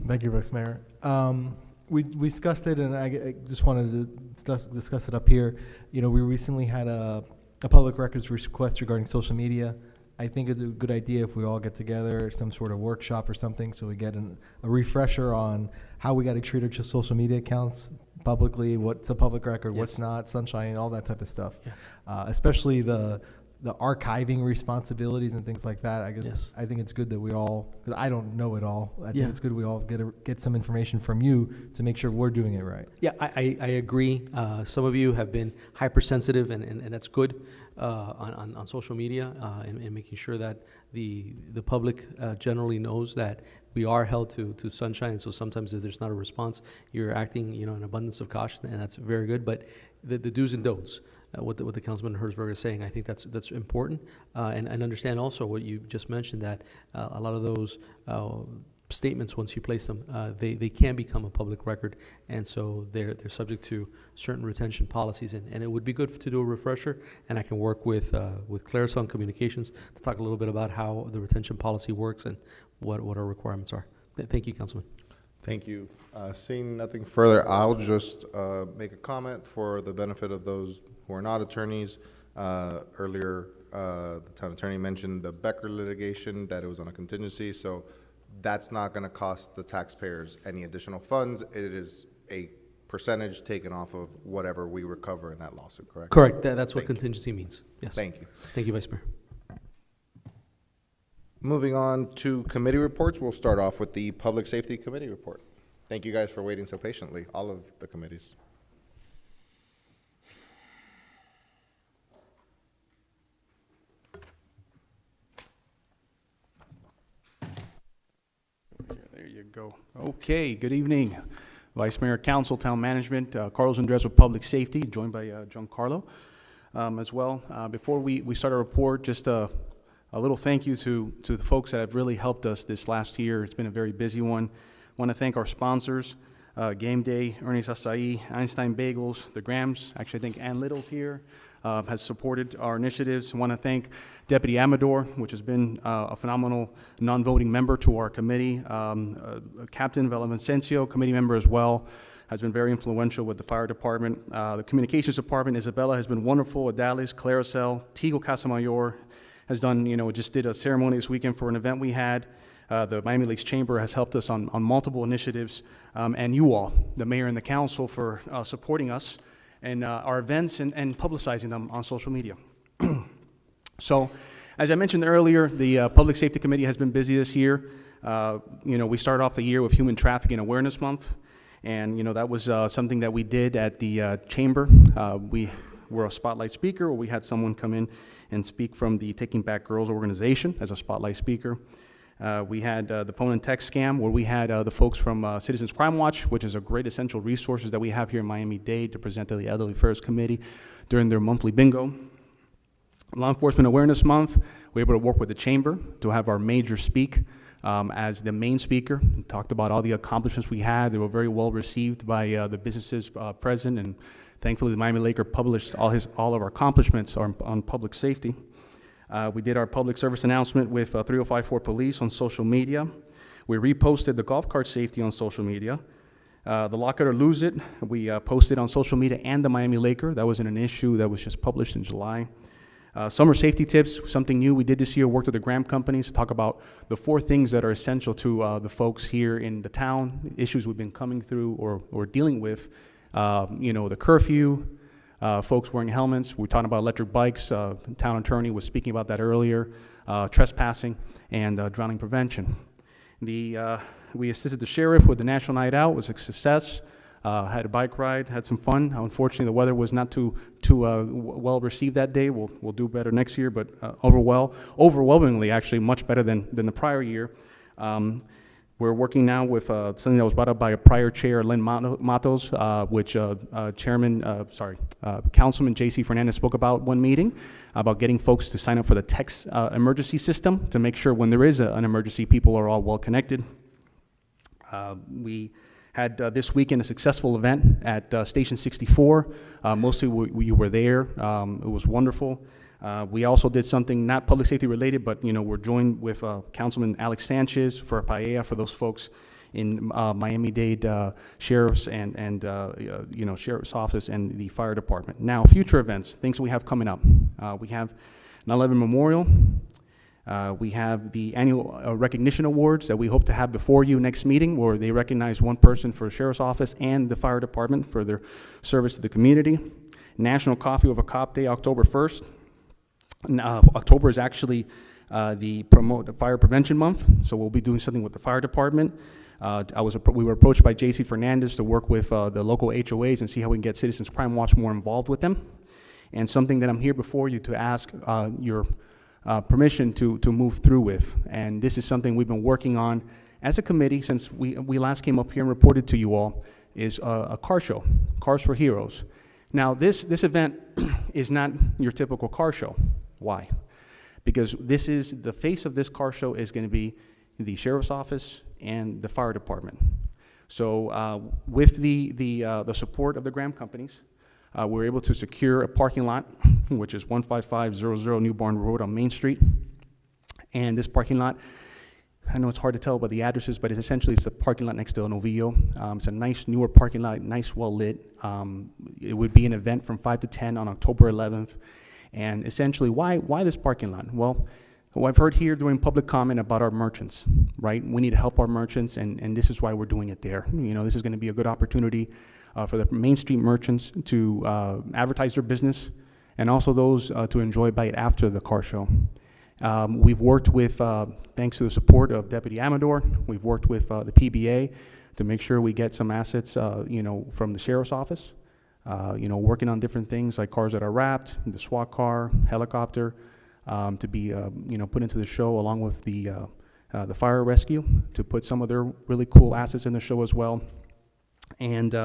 Speaker 4: Thank you, Vice Mayor. We discussed it, and I just wanted to discuss it up here. You know, we recently had a public records request regarding social media. I think it's a good idea if we all get together, some sort of workshop or something, so we get a refresher on how we got to treat our social media accounts publicly, what's a public record, what's not, sunshine, all that type of stuff. Especially the archiving responsibilities and things like that. I guess I think it's good that we all, because I don't know it all. I think it's good we all get some information from you to make sure we're doing it right.
Speaker 20: Yeah, I agree. Some of you have been hypersensitive, and that's good on social media and making sure that the public generally knows that we are held to sunshine. So sometimes if there's not a response, you're acting, in abundance of caution, and that's very good. But the do's and don'ts. What the Councilman Herzberg is saying, I think that's important, and understand also what you just mentioned, that a lot of those statements, once you place them, they can become a public record, and so they're subject to certain retention policies, and it would be good to do a refresher, and I can work with Clarisol Communications to talk a little bit about how the retention policy works and what our requirements are. Thank you, Councilman.
Speaker 6: Thank you. Seeing nothing further, I'll just make a comment for the benefit of those who are not attorneys. Earlier, the town attorney mentioned the Becker litigation, that it was on a contingency, so that's not going to cost the taxpayers any additional funds. It is a percentage taken off of whatever we recover in that lawsuit, correct?
Speaker 20: Correct. That's what contingency means. Yes.
Speaker 6: Thank you.
Speaker 20: Thank you, Vice Mayor.
Speaker 6: Moving on to committee reports, we'll start off with the Public Safety Committee report. Thank you guys for waiting so patiently, all of the committees.
Speaker 21: There you go. Okay, good evening. Vice Mayor, Council, Town Management, Carlos Andres with Public Safety, joined by Giancarlo as well. Before we start our report, just a little thank you to the folks that have really helped us this last year. It's been a very busy one. I want to thank our sponsors, Game Day, Ernie's Acai, Einstein Bagels, the Grams. Actually, I think Ann Little's here, has supported our initiatives. I want to thank Deputy Amador, which has been a phenomenal non-voting member to our committee. Captain Villavicencio, committee member as well, has been very influential with the fire department. The communications department, Isabella, has been wonderful. Adalis, Claricel, Tigo Casamayor has done, just did a ceremony this weekend for an event we had. The Miami Lakes Chamber has helped us on multiple initiatives, and you all, the mayor and the council, for supporting us and our events and publicizing them on social media. So, as I mentioned earlier, the Public Safety Committee has been busy this year. We started off the year with Human Trafficking Awareness Month, and that was something that we did at the chamber. We were a spotlight speaker, or we had someone come in and speak from the Taking Back Girls organization as a spotlight speaker. We had the phone and text scam, where we had the folks from Citizens Crime Watch, which is a great essential resources that we have here in Miami-Dade to present to the Elderly Affairs Committee during their monthly bingo. Law Enforcement Awareness Month, we were able to work with the Chamber to have our major speak as the main speaker. We talked about all the accomplishments we had. They were very well received by the businesses present, and thankfully the Miami Laker published all of our accomplishments on public safety. We did our public service announcement with 3054 Police on social media. We reposted the golf cart safety on social media. The Lock It or Lose It, we posted on social media and the Miami Laker. That was in an issue that was just published in July. Summer safety tips, something new we did this year, worked with the Graham companies to talk about the 4 things that are essential to the folks here in the town, issues we've been coming through or dealing with. The curfew, folks wearing helmets. We're talking about electric bikes. The town attorney was speaking about that earlier. Trespassing and drowning prevention. We assisted the sheriff with the National Night Out. It was a success. Had a bike ride, had some fun. Unfortunately, the weather was not too well received that day. We'll do better next year, but overwhelmingly, actually, much better than the prior year. We're working now with something that was brought up by a prior chair, Lynn Matos, which Councilman J.C. Fernandez spoke about one meeting, about getting folks to sign up for the text emergency system to make sure when there is an emergency, people are all well connected. We had this weekend a successful event at Station 64. Mostly we were there. It was wonderful. We also did something not public safety related, but we're joined with Councilman Alex Sanchez for Paella for those folks in Miami-Dade sheriff's and sheriff's office and the fire department. Now, future events, things we have coming up. We have 9/11 Memorial. We have the annual recognition awards that we hope to have before you next meeting, where they recognize one person for sheriff's office and the fire department for their service to the community. National Coffee with a Cop Day, October 1st. October is actually the fire prevention month, so we'll be doing something with the fire department. We were approached by J.C. Fernandez to work with the local HOAs and see how we can get Citizens Crime Watch more involved with them. And something that I'm here before you to ask your permission to move through with. And this is something we've been working on as a committee since we last came up here and reported to you all, is a car show, Cars for Heroes. Now, this event is not your typical car show. Why? Because the face of this car show is going to be the sheriff's office and the fire department. So with the support of the Graham companies, we're able to secure a parking lot, which is 15500 New Barn Road on Main Street. And this parking lot, I know it's hard to tell by the addresses, but it's a parking lot next to Novillo. It's a nice newer parking lot, nice, well lit. It would be an event from 5 to 10 on October 11th. And essentially, why this parking lot? Well, I've heard here during public comment about our merchants, right? We need to help our merchants, and this is why we're doing it there. This is going to be a good opportunity for the Main Street merchants to advertise their business, and also those to enjoy bite after the car show. We've worked with, thanks to the support of Deputy Amador, we've worked with the PBA to make sure we get some assets, from the sheriff's office. Working on different things like cars that are wrapped, the SWAT car, helicopter, to be, put into the show along with the fire rescue to put some of their really cool assets in the show as well. And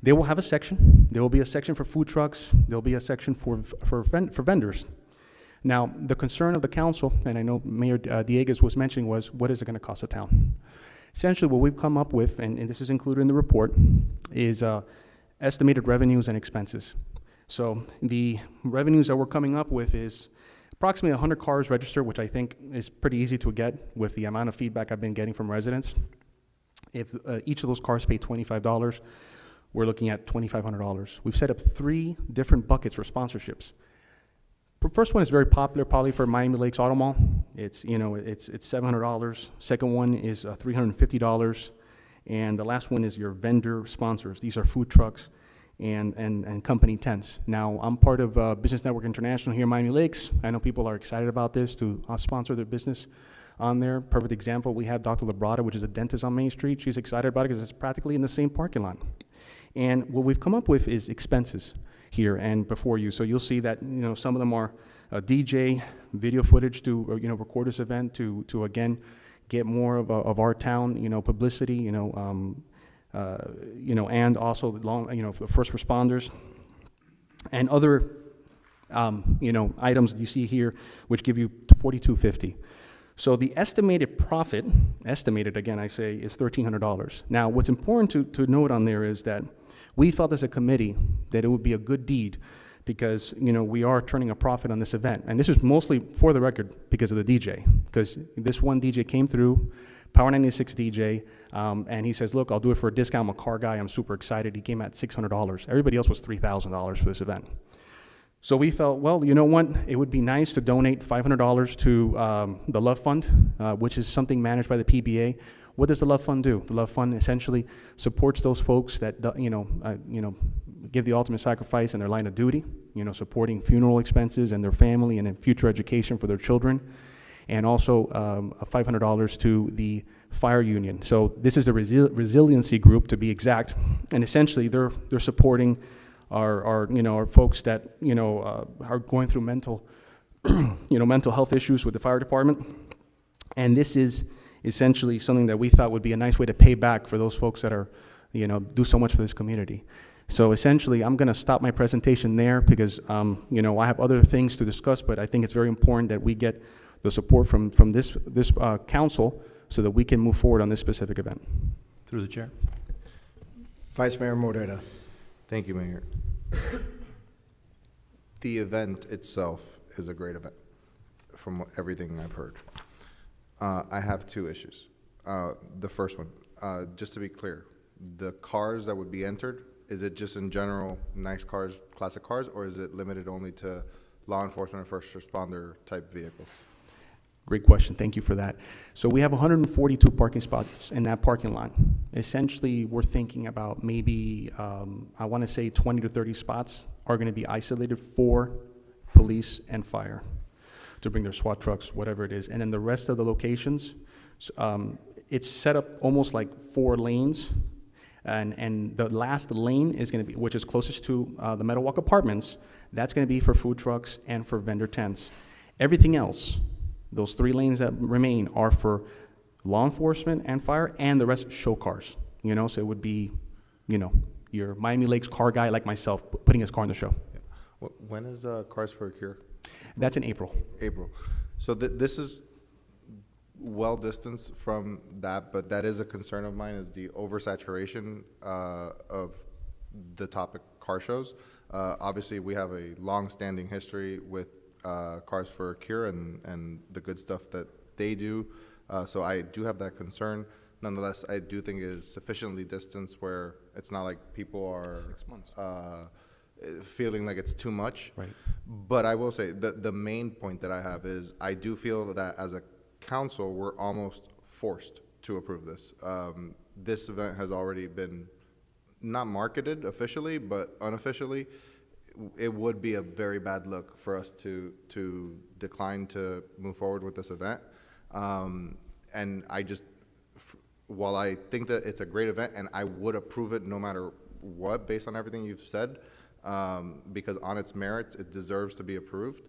Speaker 21: they will have a section. There will be a section for food trucks. There'll be a section for vendors. Now, the concern of the council, and I know Mayor Dieguez was mentioning, was what is it going to cost the town? Essentially, what we've come up with, and this is included in the report, is estimated revenues and expenses. So the revenues that we're coming up with is approximately 100 cars registered, which I think is pretty easy to get with the amount of feedback I've been getting from residents. If each of those cars pay $25, we're looking at $2,500. We've set up 3 different buckets for sponsorships. The first one is very popular, probably for Miami Lakes Auto Mall. It's $700. Second one is $350. And the last one is your vendor sponsors. These are food trucks and company tents. Now, I'm part of Business Network International here in Miami Lakes. I know people are excited about this to sponsor their business on there. Perfect example, we have Dr. Labrada, which is a dentist on Main Street. She's excited about it because it's practically in the same parking lot. And what we've come up with is expenses here and before you. So you'll see that, some of them are DJ, video footage to, record this event to again, get more of our town, publicity, and also the first responders and other, items that you see here, which give you $4,250. So the estimated profit, again, I say, is $1,300. Now, what's important to note on there is that we felt as a committee that it would be a good deed because, we are turning a profit on this event. And this is mostly, for the record, because of the DJ. Because this one DJ came through, Power 96 DJ, and he says, look, I'll do it for a discount. I'm a car guy. I'm super excited. He came at $600. Everybody else was $3,000 for this event. So we felt, well, you know what? It would be nice to donate $500 to the Love Fund, which is something managed by the PBA. What does the Love Fund do? The Love Fund essentially supports those folks that, give the ultimate sacrifice in their line of duty, supporting funeral expenses and their family and in future education for their children. And also $500 to the fire union. So this is the resiliency group, to be exact. And essentially, they're supporting our folks that, are going through mental health issues with the fire department. And this is essentially something that we thought would be a nice way to pay back for those folks that are, do so much for this community. So essentially, I'm going to stop my presentation there because, I have other things to discuss, but I think it's very important that we get the support from this council so that we can move forward on this specific event.
Speaker 7: Through the chair.
Speaker 1: Vice Mayor Morera.
Speaker 6: Thank you, Mayor. The event itself is a great event, from everything I've heard. I have two issues. The first one, just to be clear, the cars that would be entered, is it just in general nice cars, classic cars, or is it limited only to law enforcement or first responder type vehicles?
Speaker 21: Great question. Thank you for that. So we have 142 parking spots in that parking lot. Essentially, we're thinking about maybe, I want to say 20 to 30 spots are going to be isolated for police and fire to bring their SWAT trucks, whatever it is. And then the rest of the locations, it's set up almost like 4 lanes. And the last lane is going to be, which is closest to the Meadowwalk Apartments, that's going to be for food trucks and for vendor tents. Everything else, those 3 lanes that remain are for law enforcement and fire, and the rest show cars. So it would be, your Miami Lakes car guy like myself putting his car in the show.
Speaker 6: Yeah. When is Cars for a Cure?
Speaker 21: That's in April.
Speaker 6: April. So this is well distanced from that, but that is a concern of mine, is the oversaturation of the topic car shows. Obviously, we have a long-standing history with Cars for a Cure and the good stuff that they do. So I do have that concern. Nonetheless, I do think it is sufficiently distanced where it's not like people are
Speaker 21: 6 months.
Speaker 6: Feeling like it's too much.
Speaker 21: Right.
Speaker 6: But I will say that the main point that I have is I do feel that as a council, we're almost forced to approve this. This event has already been not marketed officially, but unofficially. It would be a very bad look for us to decline to move forward with this event. And I just, while I think that it's a great event and I would approve it no matter what, based on everything you've said, because on its merits, it deserves to be approved.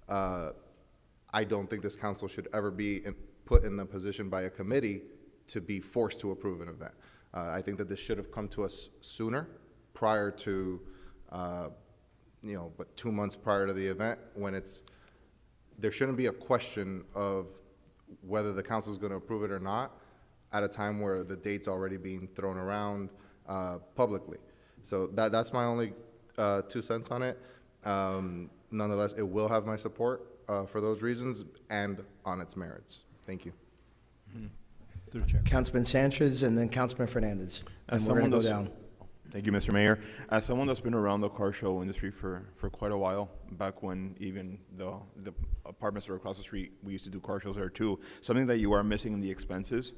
Speaker 6: I don't think this council should ever be put in the position by a committee to be forced to approve an event. I think that this should have come to us sooner, prior to, 2 months prior to the event, when there shouldn't be a question of whether the council is going to approve it or not at a time where the date's already being thrown around publicly. So that's my only 2 cents on it. Nonetheless, it will have my support for those reasons and on its merits. Thank you.
Speaker 1: Through the chair. Councilman Sanchez and then Councilman Fernandez. And we're going to go down.
Speaker 5: Thank you, Mr. Mayor. As someone that's been around the car show industry for quite a while, back when even the apartments that are across the street, we used to do car shows there too. Something that you are missing in the expenses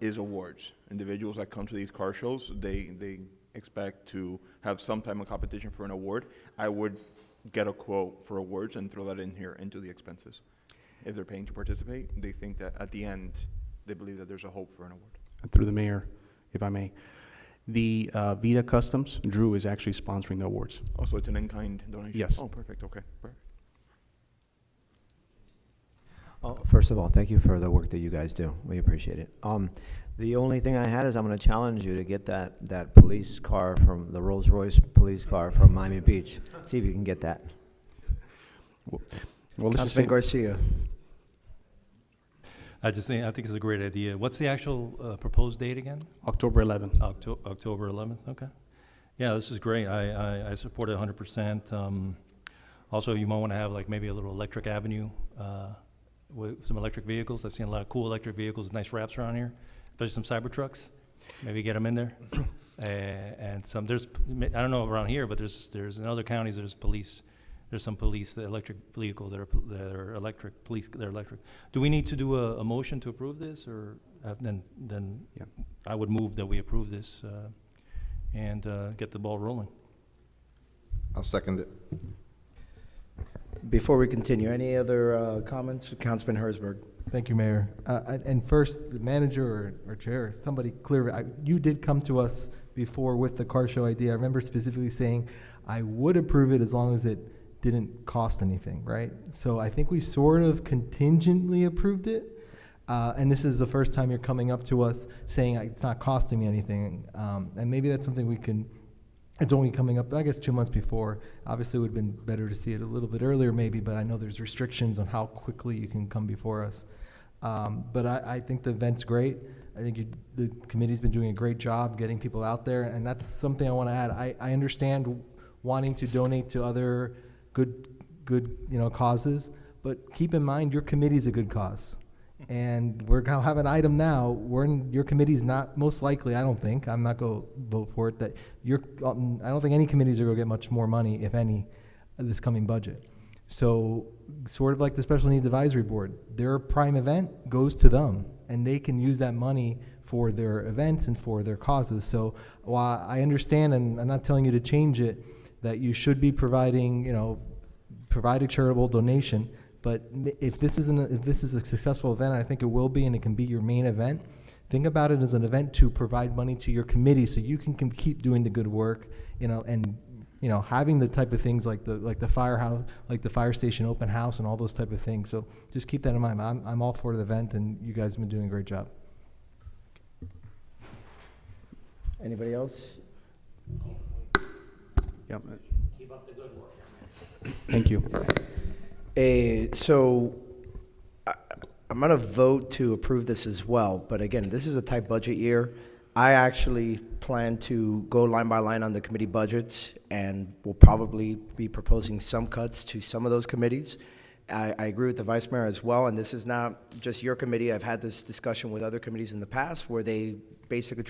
Speaker 5: is awards. Individuals that come to these car shows, they expect to have some type of competition for an award. I would get a quote for awards and throw that in here into the expenses. If they're paying to participate, they think that at the end, they believe that there's a hope for an award.
Speaker 21: Through the mayor, if I may. The Vita Customs, Drew is actually sponsoring the awards.
Speaker 5: Oh, so it's an in-kind donation?
Speaker 21: Yes.
Speaker 5: Oh, perfect, okay. Perfect.
Speaker 17: Well, first of all, thank you for the work that you guys do. We appreciate it. The only thing I had is I'm going to challenge you to get that police car from the Rolls-Royce police car from Miami Beach. See if you can get that.
Speaker 21: Well,
Speaker 1: Councilman Garcia.
Speaker 7: I think it's a great idea. What's the actual proposed date again?
Speaker 21: October 11th.
Speaker 7: October 11th, okay. Yeah, this is great. I support it 100%. Also, you might want to have like maybe a little electric avenue with some electric vehicles. I've seen a lot of cool electric vehicles, nice wraps around here. There's some Cybertrucks. Maybe get them in there. And some, I don't know around here, but there's in other counties, there's some police, the electric vehicles that are electric, police, they're electric. Do we need to do a motion to approve this, or then
Speaker 21: yeah.
Speaker 7: I would move that we approve this and get the ball rolling.
Speaker 6: I'll second it.
Speaker 1: Before we continue, any other comments? Councilman Herzberg.
Speaker 4: Thank you, Mayor. And first, the manager or chair, somebody clear, you did come to us before with the car show idea. I remember specifically saying I would approve it as long as it didn't cost anything, right? So I think we sort of contingently approved it. And this is the first time you're coming up to us saying it's not costing me anything. And maybe that's something we can, it's only coming up, I guess, 2 months before. Obviously, it would have been better to see it a little bit earlier maybe, but I know there's restrictions on how quickly you can come before us. But I think the event's great. I think the committee's been doing a great job getting people out there, and that's something I want to add. I understand wanting to donate to other good causes, but keep in mind your committee's a good cause. And we're going to have an item now. Your committee's not, most likely, I don't think, I'm not going to vote for it, that I don't think any committees are going to get much more money, if any, this coming budget. So sort of like the Special Needs Advisory Board, their prime event goes to them, and they can use that money for their events and for their causes. So while I understand, and I'm not telling you to change it, that you should be providing, provide a charitable donation, but if this is a successful event, I think it will be, and it can be your main event, think about it as an event to provide money to your committee so you can keep doing the good work, and having the type of things like the firehouse, like the fire station open house and all those type of things. So just keep that in mind. I'm all for the event, and you guys have been doing a great job.
Speaker 1: Anybody else?
Speaker 21: Yep.
Speaker 15: Keep up the good work.
Speaker 21: Thank you.
Speaker 1: So I'm going to vote to approve this as well. But again, this is a tight budget year. I actually plan to go line by line on the committee budgets, and will probably be proposing some cuts to some of those committees. I agree with the Vice Mayor as well, and this is not just your committee. I've had this discussion with other committees in the past where they basically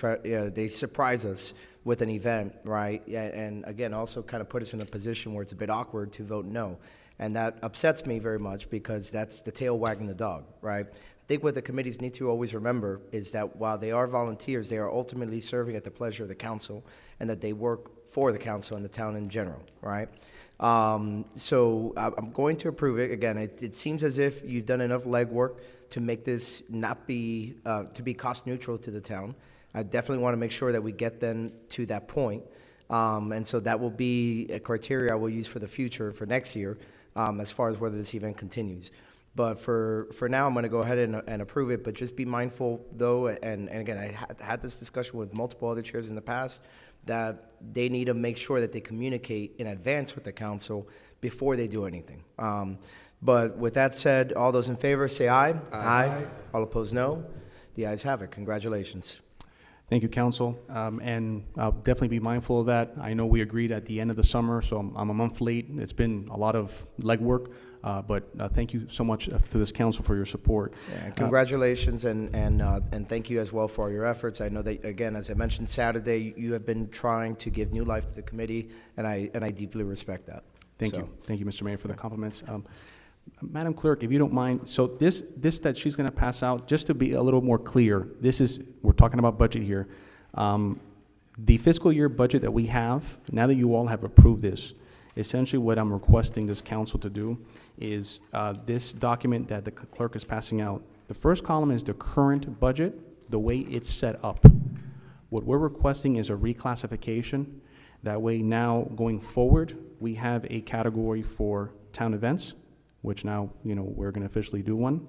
Speaker 1: they surprise us with an event, right? Yeah, and again, also kind of put us in a position where it's a bit awkward to vote no. And that upsets me very much, because that's the tail wagging the dog, right? I think what the committees need to always remember is that while they are volunteers, they are ultimately serving at the pleasure of the council, and that they work for the council and the town in general, right? So I'm going to approve it. Again, it seems as if you've done enough legwork to make this not be, to be cost neutral to the town. I definitely want to make sure that we get them to that point. And so that will be a criteria I will use for the future, for next year, as far as whether this event continues. But for now, I'm going to go ahead and approve it, but just be mindful, though, and again, I had this discussion with multiple other chairs in the past, that they need to make sure that they communicate in advance with the council before they do anything. But with that said, all those in favor say aye. Aye. All opposed, no. The ayes have it. Congratulations.
Speaker 21: Thank you, Council. And I'll definitely be mindful of that. I know we agreed at the end of the summer, so I'm a month late. It's been a lot of legwork, but thank you so much to this council for your support.
Speaker 1: Yeah, congratulations, and thank you as well for all your efforts. I know that, again, as I mentioned Saturday, you have been trying to give new life to the committee, and I deeply respect that.
Speaker 21: Thank you, Mr. Mayor, for the compliments. Madam Clerk, if you don't mind, so this that she's going to pass out, just to be a little more clear, we're talking about budget here. The fiscal year budget that we have, now that you all have approved this, essentially what I'm requesting this council to do is this document that the clerk is passing out. The first column is the current budget, the way it's set up. What we're requesting is a reclassification. That way now, going forward, we have a category for town events, which now, we're going to officially do one.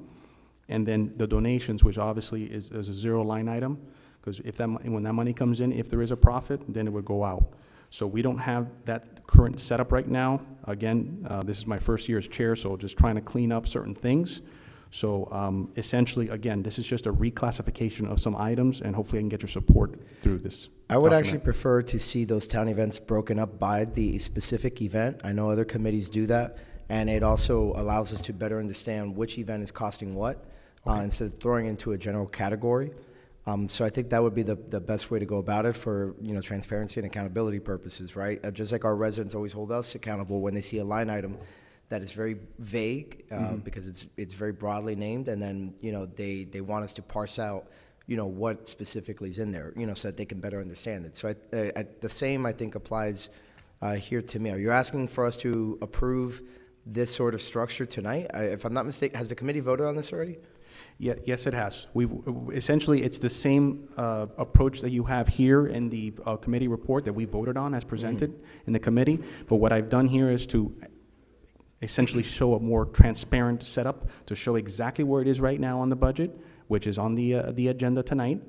Speaker 21: And then the donations, which obviously is a zero line item, because when that money comes in, if there is a profit, then it would go out. So we don't have that current setup right now. Again, this is my first year as chair, so just trying to clean up certain things. So essentially, again, this is just a reclassification of some items, and hopefully I can get your support through this.
Speaker 1: I would actually prefer to see those town events broken up by the specific event. I know other committees do that. And it also allows us to better understand which event is costing what, instead of throwing into a general category. So I think that would be the best way to go about it for transparency and accountability purposes, right? Just like our residents always hold us accountable when they see a line item that is very vague, because it's very broadly named, and then they want us to parse out what specifically is in there, so that they can better understand it. So the same I think applies here to me. Are you asking for us to approve this sort of structure tonight? If I'm not mistaken, has the committee voted on this already?
Speaker 21: Yeah, yes, it has. Essentially, it's the same approach that you have here in the committee report that we voted on as presented in the committee. But what I've done here is to essentially show a more transparent setup, to show exactly where it is right now on the budget, which is on the agenda tonight.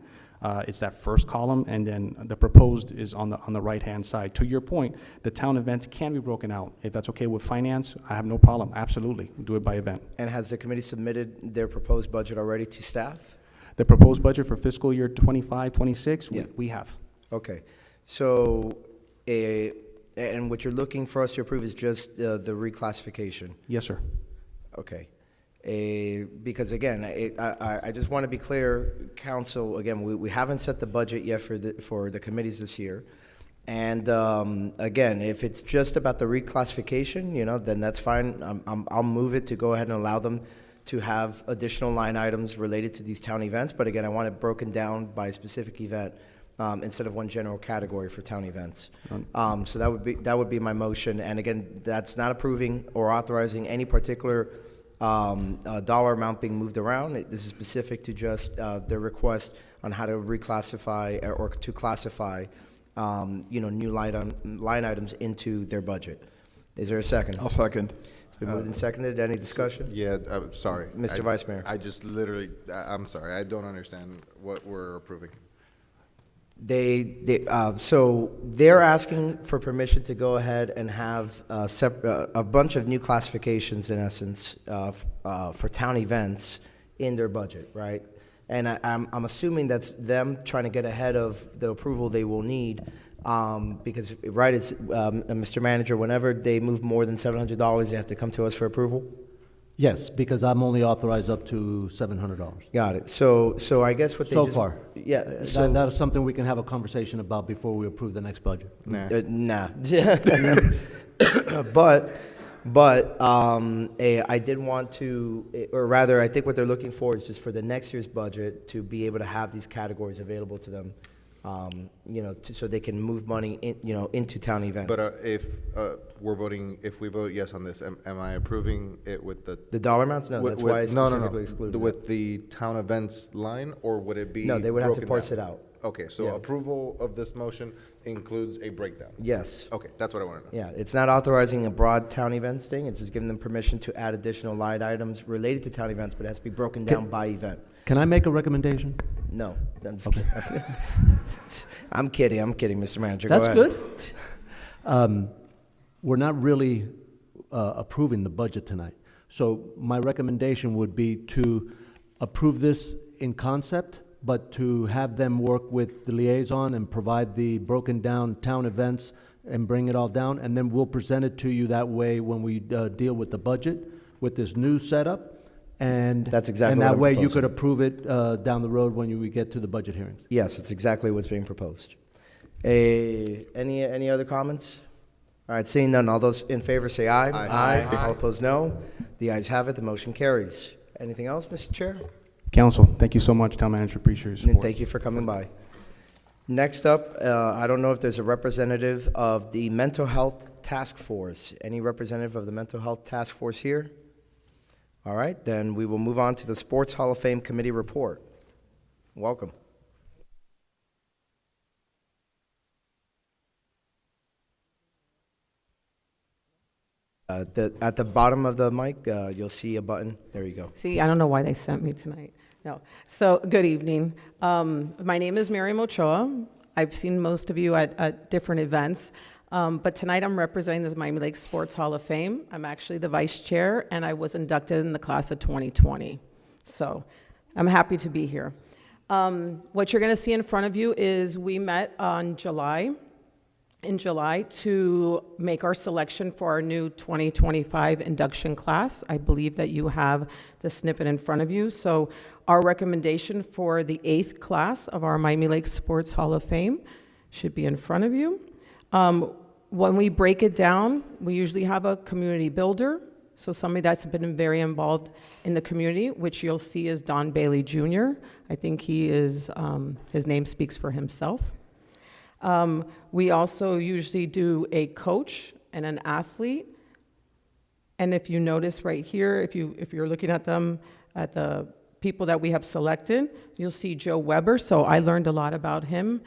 Speaker 21: It's that first column, and then the proposed is on the right-hand side. To your point, the town events can be broken out. If that's okay with finance, I have no problem. Absolutely, do it by event.
Speaker 1: And has the committee submitted their proposed budget already to staff?
Speaker 21: The proposed budget for fiscal year 25, 26,
Speaker 1: Yeah.
Speaker 21: we have.
Speaker 1: Okay, so, and what you're looking for us to approve is just the reclassification?
Speaker 21: Yes, sir.
Speaker 1: Okay. Because again, I just want to be clear, council, again, we haven't set the budget yet for the committees this year. And again, if it's just about the reclassification, you know, then that's fine. I'll move it to go ahead and allow them to have additional line items related to these town events. But again, I want it broken down by a specific event instead of one general category for town events. So that would be my motion. And again, that's not approving or authorizing any particular dollar amount being moved around. This is specific to just their request on how to reclassify or to classify, you know, new line items into their budget. Is there a second?
Speaker 2: I'll second.
Speaker 1: It's been moved and seconded. Any discussion?
Speaker 6: Yeah, I'm sorry.
Speaker 1: Mr. Vice Mayor.
Speaker 6: I just literally, I'm sorry, I don't understand what we're approving.
Speaker 1: So they're asking for permission to go ahead and have a bunch of new classifications, in essence, for town events in their budget, right? And I'm assuming that's them trying to get ahead of the approval they will need, because, right, it's, Mr. Manager, whenever they move more than $700, they have to come to us for approval?
Speaker 13: Yes, because I'm only authorized up to $700.
Speaker 1: Got it. So I guess what they
Speaker 13: So
Speaker 1: just,
Speaker 13: far.
Speaker 1: yeah.
Speaker 13: That is something we can have a conversation about before we approve the next budget.
Speaker 1: Nah. But I did want to, or rather, I think what they're looking for is just for the next year's budget to be able to have these categories available to them, you know, so they can move money in, you know, into town events.
Speaker 6: But if if we vote yes on this, am I approving it with the
Speaker 1: dollar amounts? No, that's why I specifically excluded it.
Speaker 6: With the town events line, or would it be?
Speaker 1: No, they would have to
Speaker 6: broken
Speaker 1: parse
Speaker 6: down?
Speaker 1: it out.
Speaker 6: Okay, so
Speaker 1: Yeah.
Speaker 6: approval of this motion includes a breakdown?
Speaker 1: Yes.
Speaker 6: Okay, that's what I want to know.
Speaker 1: Yeah, it's not authorizing a broad town events thing. It's just giving them permission to add additional line items related to town events, but it has to be broken down by event.
Speaker 13: Can I make a recommendation?
Speaker 1: No. I'm kidding, Mr. Manager.
Speaker 13: That's
Speaker 1: Go ahead.
Speaker 13: good. We're not really approving the budget tonight. So my recommendation would be to approve this in concept, but to have them work with the liaison and provide the broken down town events and bring it all down, and then we'll present it to you that way when we deal with the budget with this new setup. And
Speaker 1: that's exactly
Speaker 13: and
Speaker 1: what
Speaker 13: that
Speaker 1: I'm
Speaker 13: way you
Speaker 1: proposing.
Speaker 13: could approve it down the road when we get to the budget hearings.
Speaker 1: Yes, it's exactly what's being proposed. Any other comments? All right, seeing none, all those in favor say aye.
Speaker 6: Aye.
Speaker 1: All opposed, no. The ayes have it, the motion carries. Anything else, Mr. Chair?
Speaker 21: Council, thank you so much. Town Manager, appreciate your support.
Speaker 1: Thank you for coming by. Next up, I don't know if there's a representative of the Mental Health Task Force. Any representative of the Mental Health Task Force here? All right, then we will move on to the Sports Hall of Fame Committee report. Welcome. At the bottom of the mic, you'll see a button. There you go.
Speaker 22: See, I don't know why they sent me tonight. No. So, good evening. My name is Miriam Ochoa. I've seen most of you at different events. But tonight I'm representing the Miami Lakes Sports Hall of Fame. I'm actually the vice chair, and I was inducted in the class of 2020. So, I'm happy to be here. What you're going to see in front of you is we met in July to make our selection for our new 2025 induction class. I believe that you have the snippet in front of you. So our recommendation for the 8th class of our Miami Lakes Sports Hall of Fame should be in front of you. When we break it down, we usually have a community builder, so somebody that's been very involved in the community, which you'll see is Don Bailey Jr. I think he is, his name speaks for himself. We also usually do a coach and an athlete. And if you notice right here, if you're looking at them, at the people that we have selected, you'll see Joe Weber. So I learned a lot about him.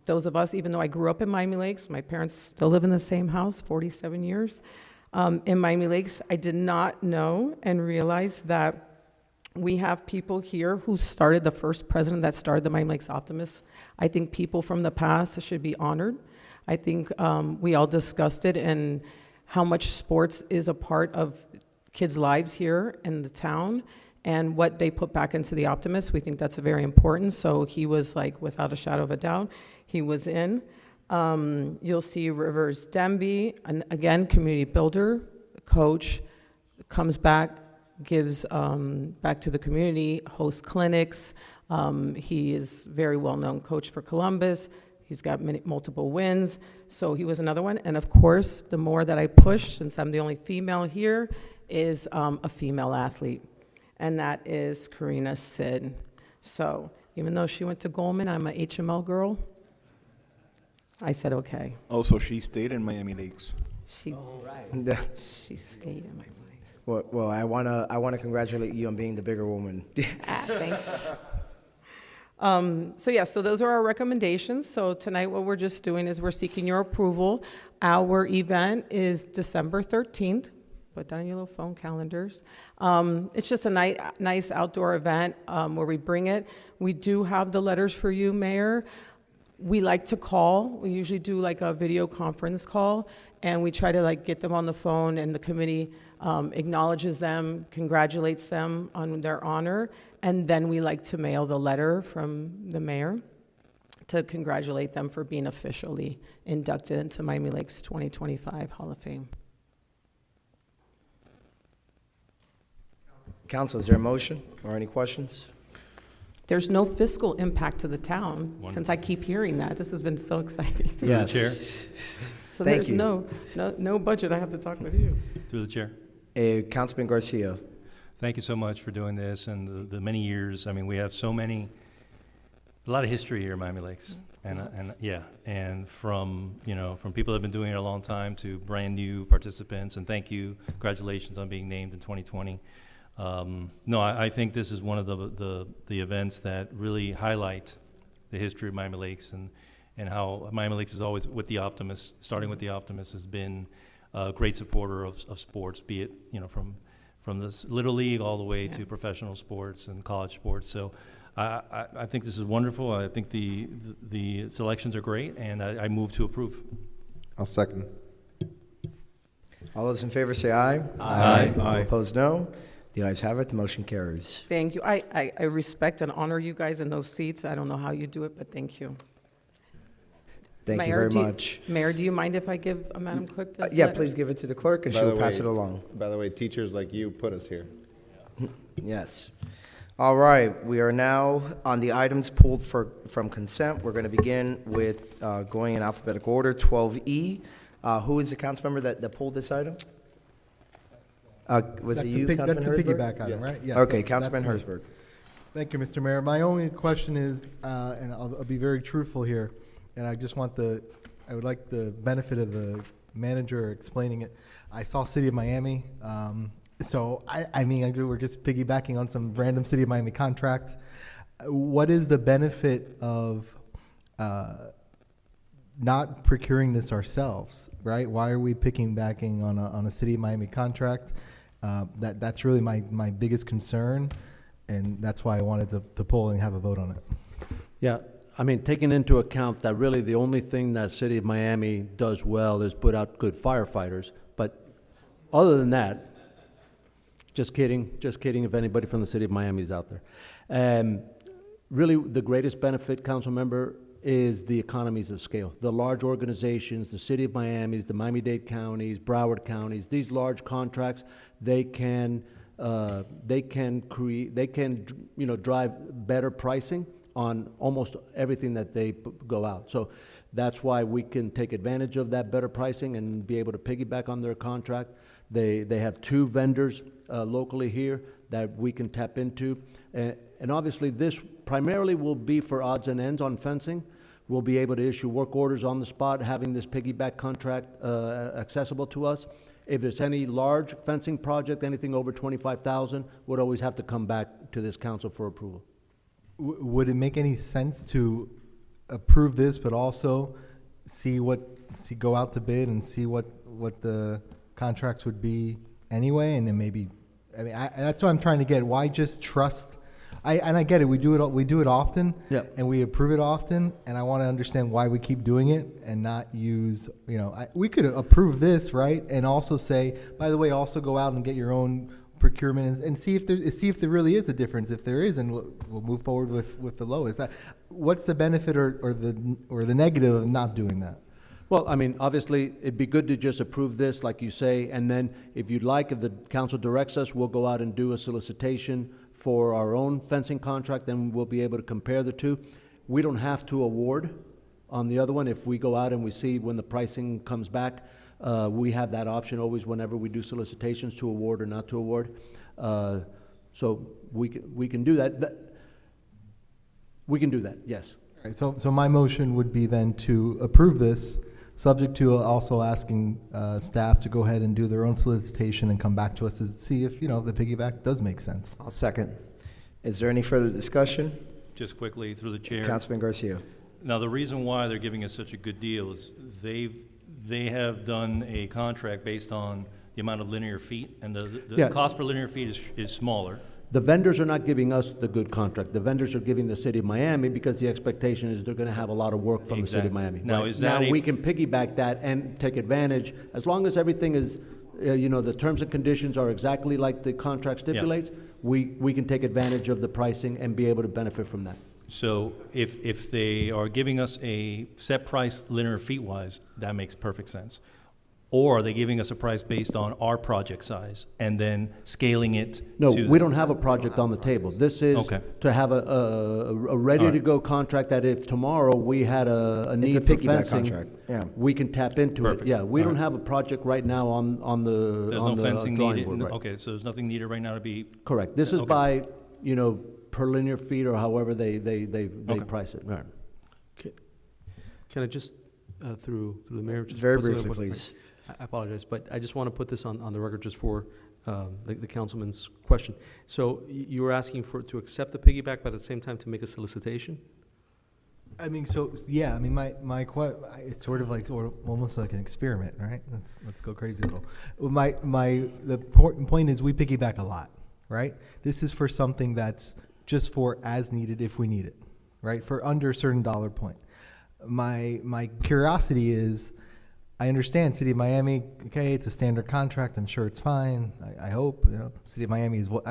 Speaker 22: Those of us, even though I grew up in Miami Lakes, my parents still live in the same house, 47 years. In Miami Lakes, I did not know and realize that We have people here who started, the first president that started the Miami Lakes Optimists. I think people from the past should be honored. I think we all discussed it and how much sports is a part of kids' lives here in the town and what they put back into the Optimists. We think that's very important. So he was like, without a shadow of a doubt, he was in. You'll see Rivers Demby, and again, community builder, coach, comes back, gives back to the community, hosts clinics. He is very well-known coach for Columbus. He's got multiple wins, so he was another one. And of course, the more that I push, since I'm the only female here, is a female athlete, and that is Karina Sid. So even though she went to Goldman, I'm a HML girl. I said okay.
Speaker 2: Also, she stayed in Miami Lakes.
Speaker 22: She stayed in Miami Lakes.
Speaker 1: Well, I wanna congratulate you on being the bigger woman.
Speaker 22: Thanks. So those are our recommendations. So tonight what we're just doing is we're seeking your approval. Our event is December 13th. Put that on your little phone calendars. It's just a nice outdoor event where we bring it. We do have the letters for you, Mayor. We like to call. We usually do like a video conference call, and we try to like get them on the phone, and the committee acknowledges them, congratulates them on their honor, and then we like to mail the letter from the mayor to congratulate them for being officially inducted into Miami Lakes 2025 Hall of Fame.
Speaker 1: Council, is there a motion or any questions?
Speaker 22: There's no fiscal impact to the town, since I keep hearing that. This has been so exciting.
Speaker 7: Through the chair.
Speaker 22: So
Speaker 1: Thank
Speaker 22: there's
Speaker 1: you.
Speaker 22: no budget. I have to talk with you.
Speaker 7: Through the chair.
Speaker 1: Councilman Garcia.
Speaker 7: Thank you so much for doing this and the many years. I mean, we have a lot of history here in Miami Lakes. And from people that have been doing it a long time to brand new participants, and thank you, congratulations on being named in 2020. I think this is one of the events that really highlight the history of Miami Lakes and how Miami Lakes is always with the Optimists, starting with the Optimists, has been a great supporter of sports, be it from this Little League all the way to professional sports and college sports. So I think this is wonderful. I think the selections are great, and I move to approve.
Speaker 6: I'll second.
Speaker 1: All those in favor say aye.
Speaker 7: Aye.
Speaker 1: All opposed, no. The ayes have it. The motion carries.
Speaker 22: Thank you. I respect and honor you guys in those seats. I don't know how you do it, but thank you.
Speaker 1: Thank
Speaker 22: Mayor,
Speaker 1: you very much.
Speaker 22: Mayor, do you mind if I give Madam Clerk the
Speaker 1: Yeah,
Speaker 22: letter?
Speaker 1: please give it to the clerk, and she will pass it along.
Speaker 6: By the way, teachers like you put us here.
Speaker 1: Yes. All right, we are now on the items pulled from consent. We're going to begin with going in alphabetical order, 12E. Who is the council member that pulled this item? Was it you, Councilman
Speaker 4: That's a
Speaker 1: Herzberg?
Speaker 4: piggyback item, right? Yes.
Speaker 1: Okay, Councilman
Speaker 4: That's
Speaker 1: Herzberg.
Speaker 4: Thank you, Mr. Mayor. My only question is, and I'll be very truthful here, and I would like the benefit of the manager explaining it. I saw City of Miami, so we're just piggybacking on some random City of Miami contract. What is the benefit of not procuring this ourselves, right? Why are we piggybacking on a City of Miami contract? That's really my biggest concern, and that's why I wanted to poll and have a vote on it.
Speaker 13: Yeah, I mean, taking into account that really the only thing that City of Miami does well is put out good firefighters, but other than that, just kidding if anybody from the City of Miami is out there. Really, the greatest benefit, council member, is the economies of scale. The large organizations, the City of Miami's, the Miami-Dade counties, Broward counties, these large contracts, they can drive better pricing on almost everything that they go out. So that's why we can take advantage of that better pricing and be able to piggyback on their contract. They have 2 vendors locally here that we can tap into. And obviously this primarily will be for odds and ends on fencing. We'll be able to issue work orders on the spot, having this piggyback contract accessible to us. If there's any large fencing project, anything over 25,000, would always have to come back to this council for approval.
Speaker 4: Would it make any sense to approve this, but also go out to bid and see what the contracts would be anyway, and then maybe I mean, that's what I'm trying to get. Why just trust? And I get it. We do it often, and we approve it often. And I want to understand why we keep doing it and not use. We could approve this, right, and also say, by the way, also go out and get your own procurement and see if there really is a difference. If there is, and we'll move forward with the lowest. What's the benefit or the negative of not doing that?
Speaker 13: Well, I mean, obviously, it'd be good to just approve this, like you say, and then if you'd like, if the council directs us, we'll go out and do a solicitation for our own fencing contract, then we'll be able to compare the two. We don't have to award on the other one. If we go out and we see when the pricing comes back, we have that option always whenever we do solicitations to award or not to award. So we can do that. We can do that, yes.
Speaker 4: All right, so my motion would be then to approve this, subject to also asking staff to go ahead and do their own solicitation and come back to us to see if, the piggyback does make sense.
Speaker 17: I'll second.
Speaker 1: Is there any further discussion?
Speaker 7: Just quickly, through the chair.
Speaker 1: Councilman Garcia.
Speaker 7: Now, the reason why they're giving us such a good deal is they have done a contract based on the amount of linear feet, and the cost per linear feet is smaller.
Speaker 13: The vendors are not giving us the good contract. The vendors are giving the city of Miami because the expectation is they're going to have a lot of work from the city of Miami.
Speaker 7: Now,
Speaker 13: right?
Speaker 7: is that
Speaker 13: now we can piggyback that and take advantage as long as everything is, the terms and conditions are exactly like the contract stipulates. We can take advantage of the pricing and be able to benefit from that.
Speaker 7: So if they are giving us a set price linear feet wise, that makes perfect sense. Or are they giving us a price based on our project size and then scaling it?
Speaker 13: No, we don't have a project on the table. This is to have a ready-to-go contract that if tomorrow we had a need
Speaker 1: It's a
Speaker 13: for
Speaker 1: piggyback
Speaker 13: fencing,
Speaker 1: contract. Yeah.
Speaker 13: we can tap into
Speaker 7: Perfect.
Speaker 13: it. Yeah, we
Speaker 7: All
Speaker 13: don't
Speaker 7: right.
Speaker 13: have a project right now on the
Speaker 7: There's
Speaker 13: on
Speaker 7: no
Speaker 13: the
Speaker 7: fencing
Speaker 13: drawing
Speaker 7: needed?
Speaker 13: board, right.
Speaker 7: Okay, so there's nothing needed right now to be.
Speaker 13: Correct. This is
Speaker 7: Okay.
Speaker 13: by, per linear feet or however they
Speaker 7: Okay.
Speaker 13: price it. Right.
Speaker 20: Can I just, through the mayor? Just
Speaker 1: Very
Speaker 20: put something
Speaker 1: briefly,
Speaker 20: up with-
Speaker 1: please.
Speaker 20: I apologize, but I just want to put this on the record just for the councilman's question. So you were asking to accept the piggyback, but at the same time to make a solicitation?
Speaker 4: I mean, it's sort of like, or almost like an experiment, right? Let's go crazy a little. The point is we piggyback a lot, right? This is for something that's just for as needed if we need it, right? For under a certain dollar point. My curiosity is, I understand City of Miami, okay, it's a standard contract, I'm sure it's fine, I hope, City of Miami is what,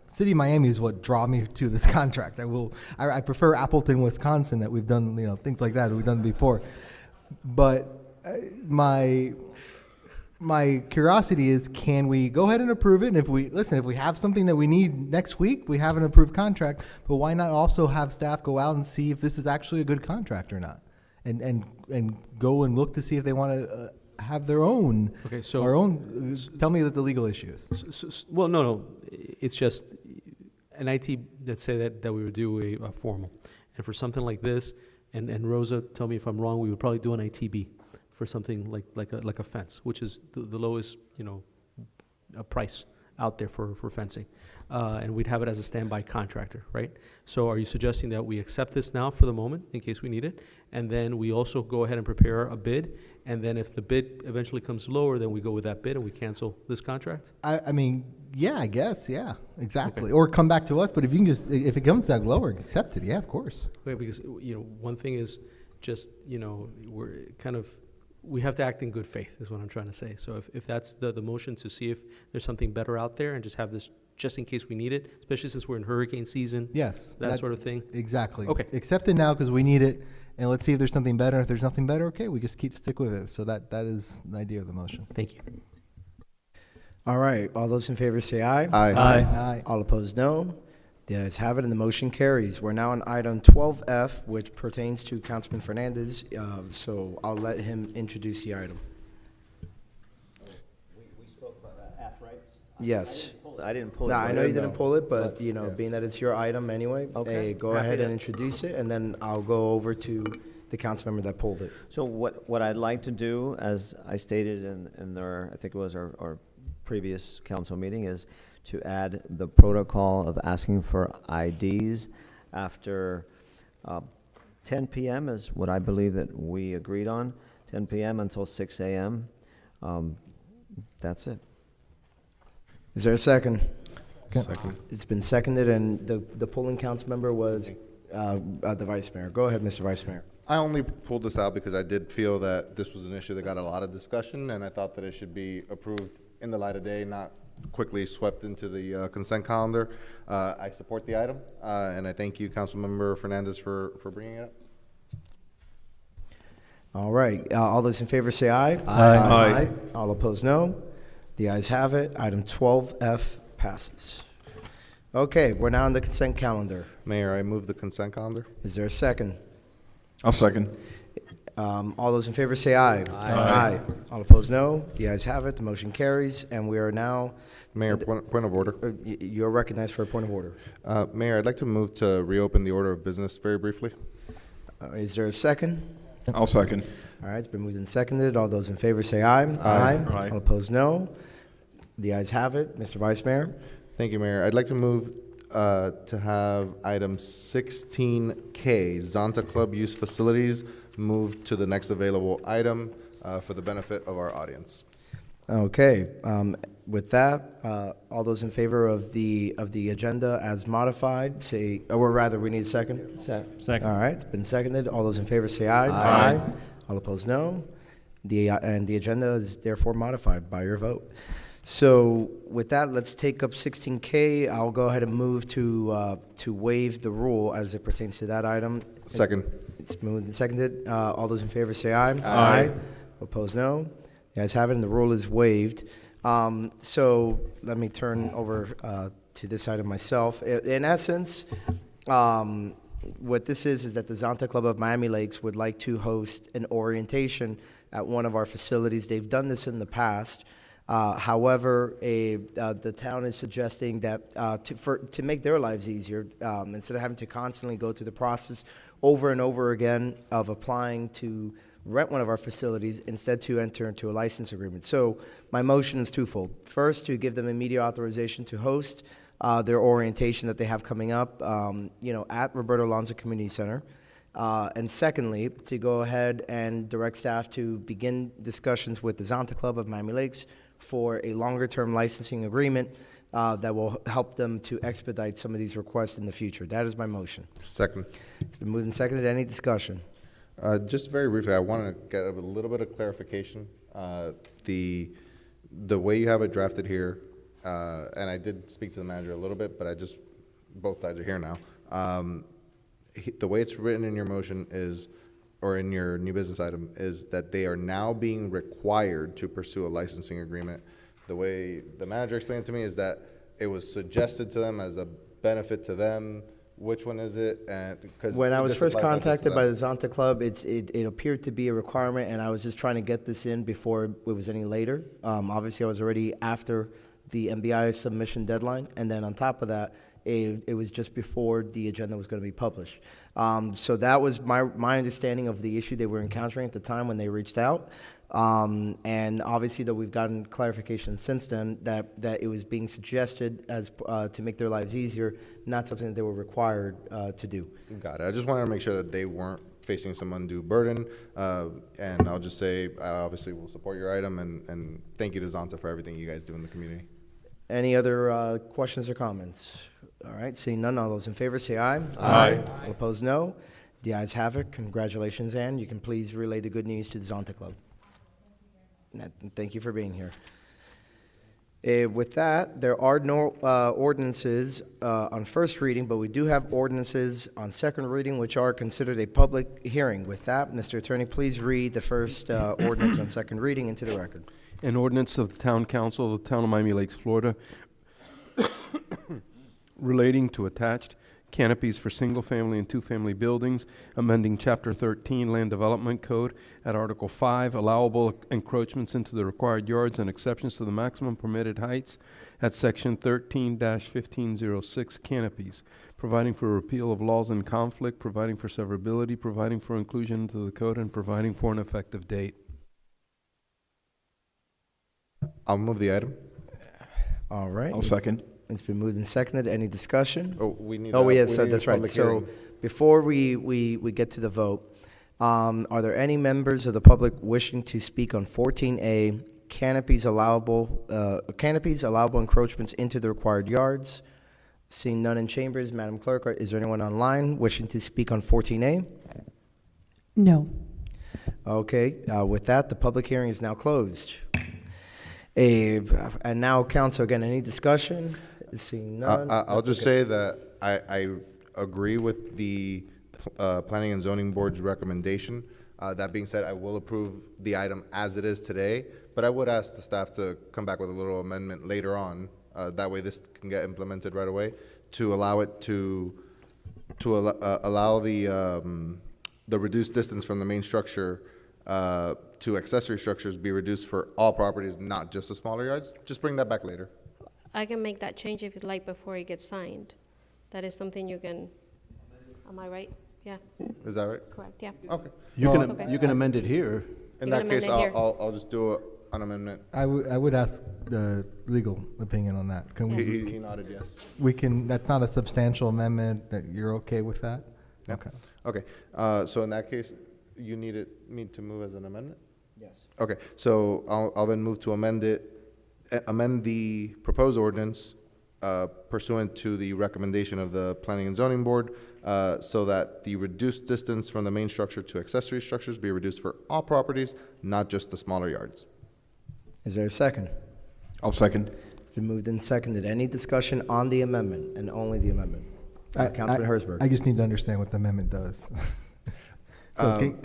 Speaker 4: City of Miami is what draw me to this contract. I prefer Appleton, Wisconsin, that we've done, things like that we've done before. But my curiosity is, can we go ahead and approve it? And if we have something that we need next week, we have an approved contract, but why not also have staff go out and see if this is actually a good contract or not? And go and look to see if they want to have their own.
Speaker 20: Okay, so
Speaker 4: our own. Tell me what the legal issue is.
Speaker 20: Well, no, it's just an IT that say that we would do a formal, and for something like this, and Rosa, tell me if I'm wrong, we would probably do an ITB for something like a fence, which is the lowest a price out there for fencing, and we'd have it as a standby contractor, right? So are you suggesting that we accept this now for the moment in case we need it, and then we also go ahead and prepare a bid, and then if the bid eventually comes lower, then we go with that bid and we cancel this contract?
Speaker 4: I mean, yeah, I guess, yeah, exactly. Okay. Or come back to us, but if you can if it comes back lower, accept it, yeah, of course.
Speaker 20: Okay, because, one thing is just, we're kind of, we have to act in good faith, is what I'm trying to say. So if that's the motion, to see if there's something better out there and just have this just in case we need it, especially since we're in hurricane season.
Speaker 4: Yes.
Speaker 20: That sort of thing.
Speaker 4: Exactly.
Speaker 20: Okay.
Speaker 4: Accept it now because we need it, and let's see if there's something better. If there's nothing better, okay, we just stick with it. So that is the idea of the motion.
Speaker 20: Thank you.
Speaker 1: All right. All those in favor say aye.
Speaker 2: Aye.
Speaker 4: Aye.
Speaker 1: All opposed, no. The ayes have it, and the motion carries. We're now on item 12F, which pertains to Councilman Fernandez. So I'll let him introduce the item.
Speaker 17: We spoke about F, right?
Speaker 1: Yes.
Speaker 17: I didn't pull it.
Speaker 1: No, I know you didn't pull it, but
Speaker 17: yeah.
Speaker 1: being that it's your item anyway,
Speaker 17: Okay.
Speaker 1: go
Speaker 17: Happy
Speaker 1: ahead
Speaker 17: to-
Speaker 1: and introduce it, and then I'll go over to the council member that pulled it.
Speaker 17: So what I'd like to do, as I stated in our, I think it was our previous council meeting, is to add the protocol of asking for IDs after 10 p.m. is what I believe that we agreed on, 10 p.m. until 6 a.m. That's it.
Speaker 1: Is there a second?
Speaker 6: Second.
Speaker 1: It's been seconded, and the polling council member was the vice mayor. Go ahead, Mr. Vice Mayor.
Speaker 6: I only pulled this out because I did feel that this was an issue that got a lot of discussion, and I thought that it should be approved in the light of day, not quickly swept into the consent calendar. I support the item, and I thank you, Councilmember Fernandez, for bringing it up.
Speaker 1: All right. All those in favor say aye.
Speaker 2: Aye. Aye.
Speaker 1: All opposed, no. The ayes have it. Item 12F passes. Okay, we're now on the consent calendar.
Speaker 6: Mayor, I move the consent calendar.
Speaker 1: Is there a second?
Speaker 2: I'll second.
Speaker 1: All those in favor say aye.
Speaker 2: Aye.
Speaker 1: All opposed, no. The ayes have it. The motion carries, and we are now.
Speaker 6: Mayor, point of order.
Speaker 1: You're recognized for a point of order.
Speaker 6: Mayor, I'd like to move to reopen the order of business very briefly.
Speaker 1: Is there a second?
Speaker 2: I'll second.
Speaker 1: All right, it's been moved and seconded. All those in favor say aye.
Speaker 2: Aye.
Speaker 1: All opposed, no. The ayes have it. Mr. Vice Mayor.
Speaker 6: Thank you, Mayor. I'd like to move to have item 16K, Zonta Club Use Facilities, moved to the next available item for the benefit of our audience.
Speaker 1: Okay. With that, all those in favor of the agenda as modified, say, or rather, we need a second.
Speaker 7: Second.
Speaker 1: All right, it's been seconded. All those in favor say aye.
Speaker 2: Aye.
Speaker 1: All opposed, no. And the agenda is therefore modified by your vote. So with that, let's take up 16K. I'll go ahead and move to waive the rule as it pertains to that item.
Speaker 6: Second.
Speaker 1: It's moved and seconded. All those in favor say aye.
Speaker 2: Aye.
Speaker 1: Opposed, no. The ayes have it, and the rule is waived. So let me turn over to this item myself. In essence, what this is that the Zonta Club of Miami Lakes would like to host an orientation at one of our facilities. They've done this in the past. However, the town is suggesting that to make their lives easier, instead of having to constantly go through the process over and over again of applying to rent one of our facilities, instead to enter into a license agreement. So my motion is twofold. First, to give them immediate authorization to host their orientation that they have coming up, at Roberto Alonzo Community Center. And secondly, to go ahead and direct staff to begin discussions with the Zonta Club of Miami Lakes for a longer-term licensing agreement that will help them to expedite some of these requests in the future. That is my motion.
Speaker 6: Second.
Speaker 1: It's been moved and seconded. Any discussion?
Speaker 6: Just very briefly, I want to get a little bit of clarification. The way you have it drafted here, and I did speak to the manager a little bit, but both sides are here now. The way it's written in your motion is, or in your new business item, is that they are now being required to pursue a licensing agreement. The way the manager explained it to me is that it was suggested to them as a benefit to them. Which one is it? And because
Speaker 1: when I was first contacted by the Zonta Club, it appeared to be a requirement, and I was just trying to get this in before it was any later. Obviously, I was already after the MBI submission deadline, and then on top of that, it was just before the agenda was going to be published. So that was my understanding of the issue they were encountering at the time when they reached out. And obviously, that we've gotten clarification since then that it was being suggested as to make their lives easier, not something that they were required to do.
Speaker 6: Got it. I just wanted to make sure that they weren't facing some undue burden. And I'll just say, I obviously will support your item, and thank you to Zonta for everything you guys do in the community.
Speaker 1: Any other questions or comments? All right, seeing none, all those in favor say aye.
Speaker 2: Aye.
Speaker 1: All opposed, no. The ayes have it. Congratulations, Ann. You can please relay the good news to the Zonta Club. Thank you for being here. With that, there are no ordinances on first reading, but we do have ordinances on second reading, which are considered a public hearing. With that, Mr. Attorney, please read the first ordinance on second reading into the record.
Speaker 19: An ordinance of the Town Council of the Town of Miami Lakes, Florida, relating to attached canopies for single-family and two-family buildings, amending Chapter 13 Land Development Code at Article 5, allowable encroachments into the required yards and exceptions to the maximum permitted heights at Section 13-1506 canopies, providing for repeal of laws in conflict, providing for severability, providing for inclusion into the code, and providing for an effective date.
Speaker 6: I'll move the item.
Speaker 1: All right.
Speaker 2: I'll second.
Speaker 1: It's been moved and seconded. Any discussion?
Speaker 6: Oh, we need.
Speaker 1: Yes, that's right. So before we get to the vote, are there any members of the public wishing to speak on 14A canopies allowable encroachments into the required yards. Seeing none in chambers, Madam Clerk, is there anyone online wishing to speak on 14A?
Speaker 3: No.
Speaker 1: Okay, with that, the public hearing is now closed. And now, council, again, any discussion? Seeing none.
Speaker 6: I'll just say that I agree with the Planning and Zoning Board's recommendation. That being said, I will approve the item as it is today, but I would ask the staff to come back with a little amendment later on. That way this can get implemented right away to allow it to allow the reduced distance from the main structure to accessory structures be reduced for all properties, not just the smaller yards. Just bring that back later.
Speaker 8: I can make that change if you'd like before it gets signed. That is something you can, am I right? Yeah.
Speaker 6: Is that right?
Speaker 8: Correct, yeah.
Speaker 6: Okay.
Speaker 13: You can amend it here.
Speaker 6: In that case, I'll just do an amendment.
Speaker 4: I would ask the legal opinion on that. Can we?
Speaker 6: He nodded yes.
Speaker 4: We can, that's not a substantial amendment, that you're okay with that?
Speaker 6: Yeah.
Speaker 4: Okay.
Speaker 6: Okay, so in that case, you need to move as an amendment?
Speaker 1: Yes.
Speaker 6: Okay, so I'll then move to amend the proposed ordinance pursuant to the recommendation of the Planning and Zoning Board, so that the reduced distance from the main structure to accessory structures be reduced for all properties, not just the smaller yards.
Speaker 1: Is there a second?
Speaker 2: I'll second.
Speaker 1: It's been moved and seconded. Any discussion on the amendment and only the amendment? Councilman Herzberg.
Speaker 4: I just need to understand what the amendment does. So,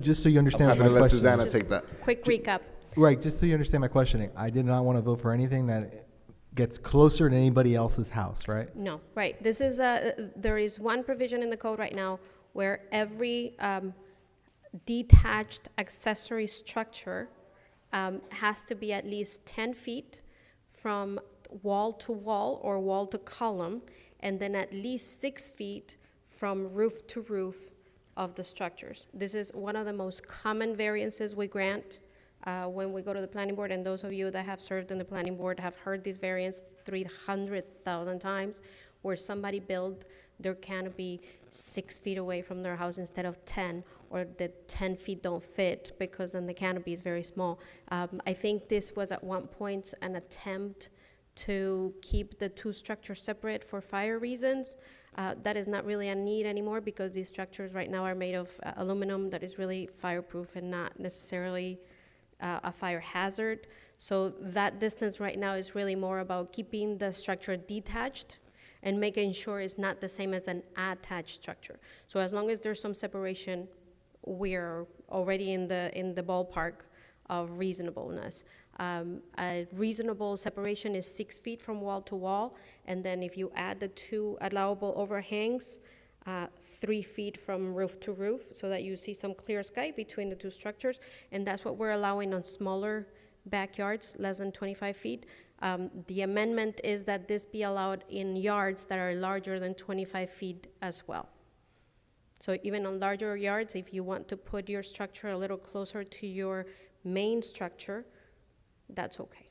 Speaker 4: just so you understand
Speaker 6: I'm
Speaker 4: my
Speaker 6: happy to let
Speaker 4: question.
Speaker 6: Susanna take that.
Speaker 8: Quick recap.
Speaker 4: Right, just so you understand my questioning. I did not want to vote for anything that gets closer to anybody else's house, right?
Speaker 8: No, right. This is, there is one provision in the code right now where every detached accessory structure has to be at least 10 feet from wall to wall or wall to column, and then at least 6 feet from roof to roof of the structures. This is one of the most common variances we grant when we go to the planning board, and those of you that have served in the planning board have heard this variance 300,000 times, where somebody built their canopy 6 feet away from their house instead of 10, or the 10 feet don't fit because then the canopy is very small. I think this was at one point an attempt to keep the two structures separate for fire reasons. That is not really a need anymore because these structures right now are made of aluminum that is really fireproof and not necessarily a fire hazard. So that distance right now is really more about keeping the structure detached and making sure it's not the same as an attached structure. So as long as there's some separation, we're already in the ballpark of reasonableness. A reasonable separation is 6 feet from wall to wall, and then if you add the two allowable overhangs, 3 feet from roof to roof, so that you see some clear sky between the two structures, and that's what we're allowing on smaller backyards, less than 25 feet. The amendment is that this be allowed in yards that are larger than 25 feet as well. So even on larger yards, if you want to put your structure a little closer to your main structure, that's okay.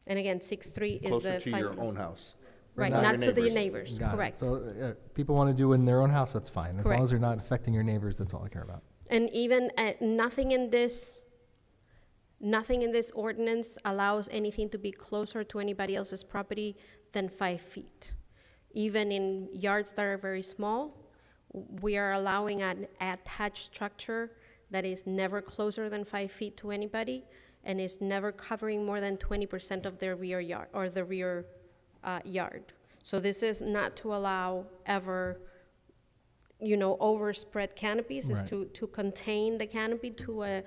Speaker 8: And again, 6'3" is
Speaker 6: Closer
Speaker 8: the
Speaker 6: to your own house.
Speaker 8: Right,
Speaker 6: Not
Speaker 8: not
Speaker 6: your
Speaker 8: to the
Speaker 6: neighbors.
Speaker 8: neighbors,
Speaker 4: Got it.
Speaker 8: correct.
Speaker 4: So people want to do it in their own house, that's fine. As long
Speaker 8: Correct.
Speaker 4: as they're not affecting your neighbors, that's all I care about.
Speaker 8: And even nothing in this ordinance allows anything to be closer to anybody else's property than 5 feet. Even in yards that are very small, we are allowing an attached structure that is never closer than 5 feet to anybody and is never covering more than 20% of their rear yard or the rear yard. So this is not to allow ever, overspread canopies.
Speaker 4: Right.
Speaker 8: Is to contain the canopy to a